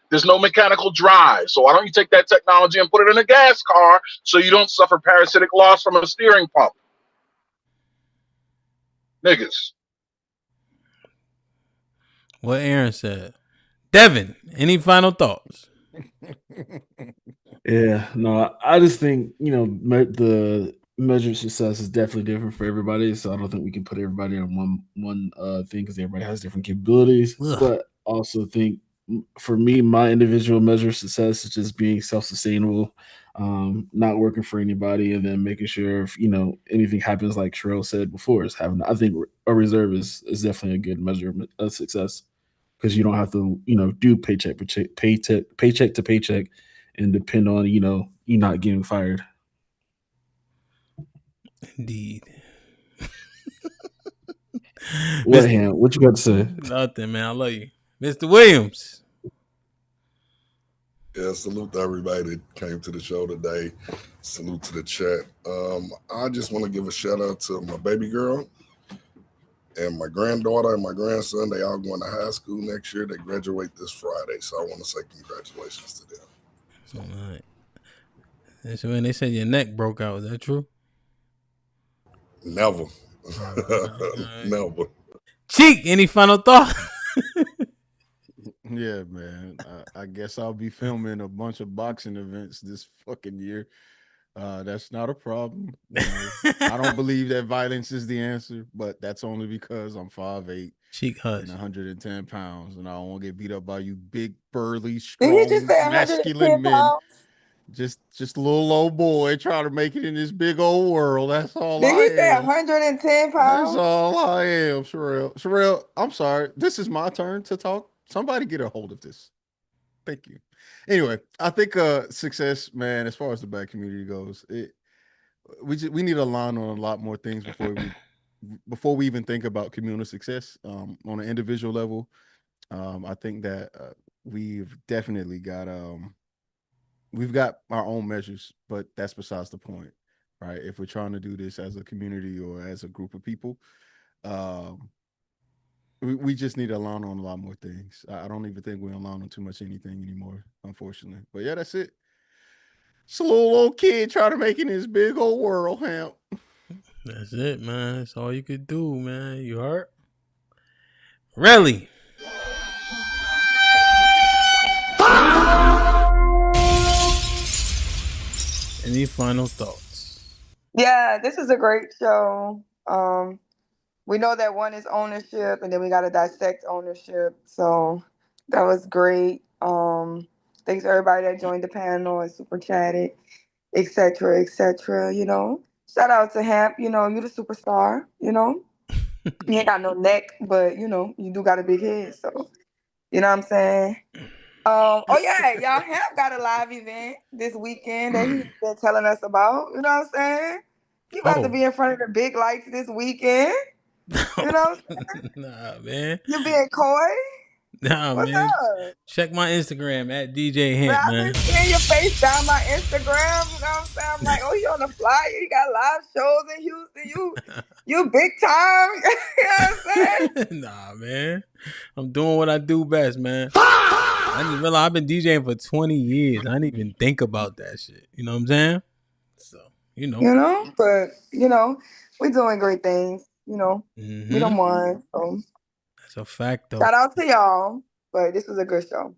There's no mechanical drive. So why don't you take that technology and put it in a gas car so you don't suffer parasitic loss from a steering pump? Niggas. What Aaron said. Devin, any final thoughts? Yeah, no, I just think, the measure of success is definitely different for everybody. So I don't think we can put everybody on one thing because everybody has different capabilities. Ugh. But also think for me, my individual measure of success is just being self-sustainable, not working for anybody, and then making sure if anything happens, like Sherelle said before, is having. I think a reserve is definitely a good measure of success because you don't have to do paycheck to paycheck and depend on you not getting fired. Indeed. What hand? What you got to say? Nothing, man. I love you, Mr. Williams. Yeah, salute to everybody that came to the show today. Salute to the chat. I just want to give a shout out to my baby girl and my granddaughter and my grandson. They all going to high school next year. They graduate this Friday, so I want to say congratulations to them. All right. That's when they said your neck broke out. Is that true? Never. Never. Cheek, any final thought? Yeah, man. I guess I'll be filming a bunch of boxing events this fucking year. That's not a problem. I don't believe that violence is the answer, but that's only because I'm 5'8", Cheek hush, and 110 pounds, and I don't want to get beat up by you big, burly, Did strong, he just say masculine 110 men. pounds? Just a little old boy trying to make it in this big old world. That's all Did I he say am. 110 That's pounds? all I am, Sherelle. Sherelle, I'm sorry. This is my turn to talk. Somebody get a hold of this. Thank you. Anyway, I think success, man, as far as the black community goes, we need to align on a lot more things before we even think about communal success on an individual level. I think that we've definitely got we've got our own measures, but that's besides the point, right? If we're trying to do this as a community or as a group of people, we just need to align on a lot more things. I don't even think we align on too much anything anymore, unfortunately. But yeah, that's it. It's a little old kid trying to make it in this big old world, Hamp. That's it, man. That's all you could do, man. You hurt? Really? Any final thoughts? Yeah, this is a great show. We know that one is ownership, and then we got to dissect ownership. So that was great. Thanks to everybody that joined the panel and super chatted, etc., etc. Shout out to Hamp. You the superstar. You ain't got no neck, but you do got a big head. So you know what I'm saying. Oh yeah, y'all have got a live event this weekend that he's been telling us about. You know what I'm saying? You about to be in front of the big lights this weekend. You know what I'm saying? Nah, man. You being coy? Nah, What's man. up? Check my Instagram at DJ Man, Hamp, I've man. been seeing your face down my Instagram. You know what I'm saying? I'm like, oh, you on the flyer? You got live shows in Houston. You big time. You know what I'm saying? Nah, man. I'm doing what I do best, man. I didn't realize I've been DJing for 20 years. I didn't even think about that shit. You know what I'm saying? So, you know. But we're doing great things. We don't mind. So That's a fact, though. shout out to y'all. But this was a good show.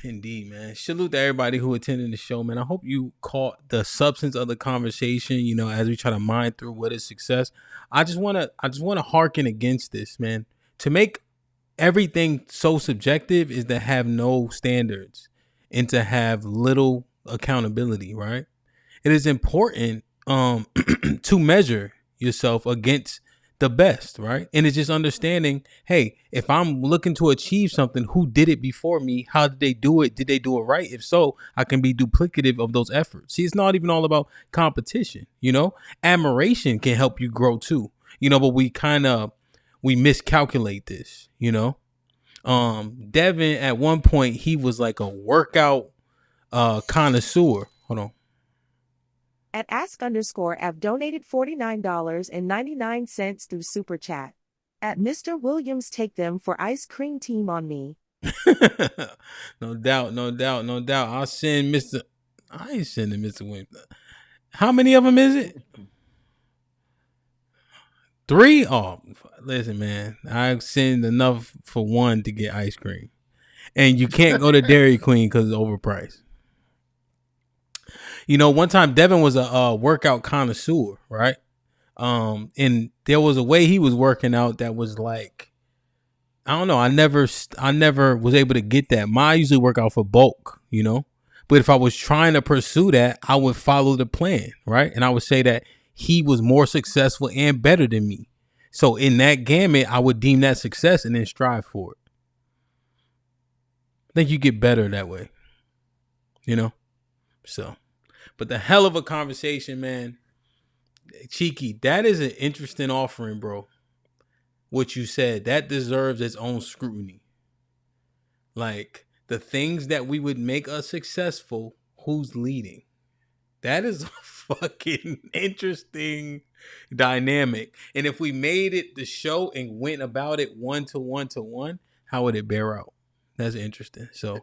Indeed, man. Salute to everybody who attended the show, man. I hope you caught the substance of the conversation, as we try to mine through what is success. I just wanna hearken against this, man. To make everything so subjective is to have no standards and to have little accountability, right? It is important to measure yourself against the best, right? And it's just understanding, hey, if I'm looking to achieve something, who did it before me? How did they do it? Did they do it right? If so, I can be duplicative of those efforts. See, it's not even all about competition, Admiration can help you grow too, but we miscalculate this, Devin, at one point, he was like a workout connoisseur. Hold on. At ask_F donated $49.99 through Super Chat. At Mr. Williams, take them for ice cream team on me. No doubt. I'll send Mr. I ain't sending Mr. Williams. How many of them is it? 3? Oh, listen, man. I send enough for one to get ice cream. And you can't go to Dairy Queen because it's overpriced. One time Devin was a workout connoisseur, right? And there was a way he was working out that was like, I don't know. I never was able to get that. I usually work out for bulk, But if I was trying to pursue that, I would follow the plan, right? And I would say that he was more successful and better than me. So in that gamut, I would deem that success and then strive for it. I think you get better that way, So. But the hell of a conversation, man. Cheeky, that is an interesting offering, bro. What you said, that deserves its own scrutiny. Like, the things that we would make us successful, who's leading? That is a fucking interesting dynamic. And if we made it the show and went about it 1-to-1-to-1, how would it bear out? That's interesting. So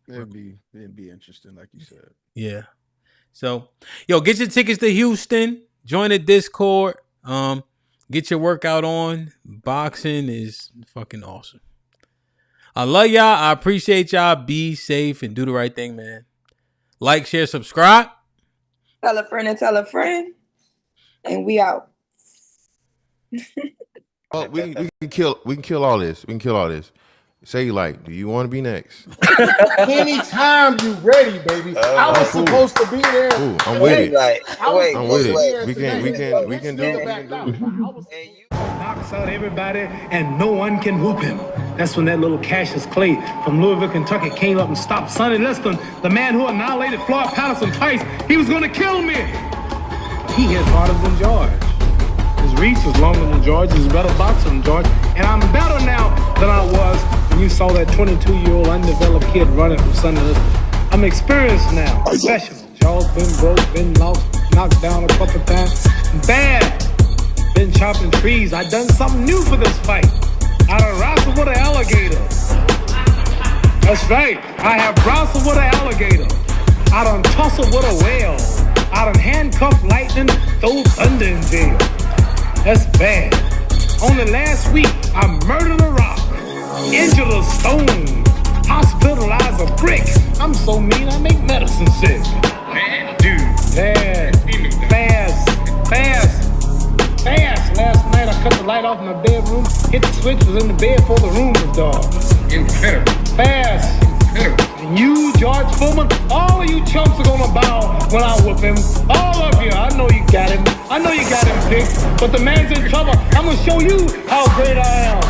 it'd be interesting, like you said. Yeah. So, get your tickets to Houston. Join the Discord. Get your workout on. Boxing is fucking awesome. I love y'all. I appreciate y'all. Be safe and do the right thing, man. Like, share, subscribe. Tell a friend and tell a friend. And we out. Oh, we can kill all this. We can kill all this. Say do you want to be next? Anytime you ready, baby. I was supposed to be there. Ooh, I'm with it. I'm with it. We can do it. Knocks out everybody and no one can whoop him. That's when that little Cassius Clay from Louisville, Kentucky came up and stopped Sonny Liston, the man who annihilated Floyd Patterson twice. He was going to kill me. He hit harder than George. His reach was longer than George. He's a better boxer than George. And I'm better now than I was when you saw that 22-year-old undeveloped kid running from Sonny Liston. I'm experienced now, professional. Jaw's been broke, been lost, knocked down a couple times. Bad. Been chopping trees. I done something new for this fight. I done wrestled with an alligator. That's right. I have wrestled with an alligator. I done tussled with a whale. I done handcuffed lightning, throw thunder in jail. That's bad. Only last week, I murdered a rock, injured a stone, hospitalized a brick. I'm so mean, I make medicine sick. Man, dude. Fast. Last night, I cut the light off in my bedroom, hit the switch, was in the bed before the room was dark. Incredible. Fast. And you, George Foreman, all of you chumps are gonna bow when I whoop him. All of you. I know you got him. I know you got him picked. But the man's in trouble. I'm gonna show you how great I am.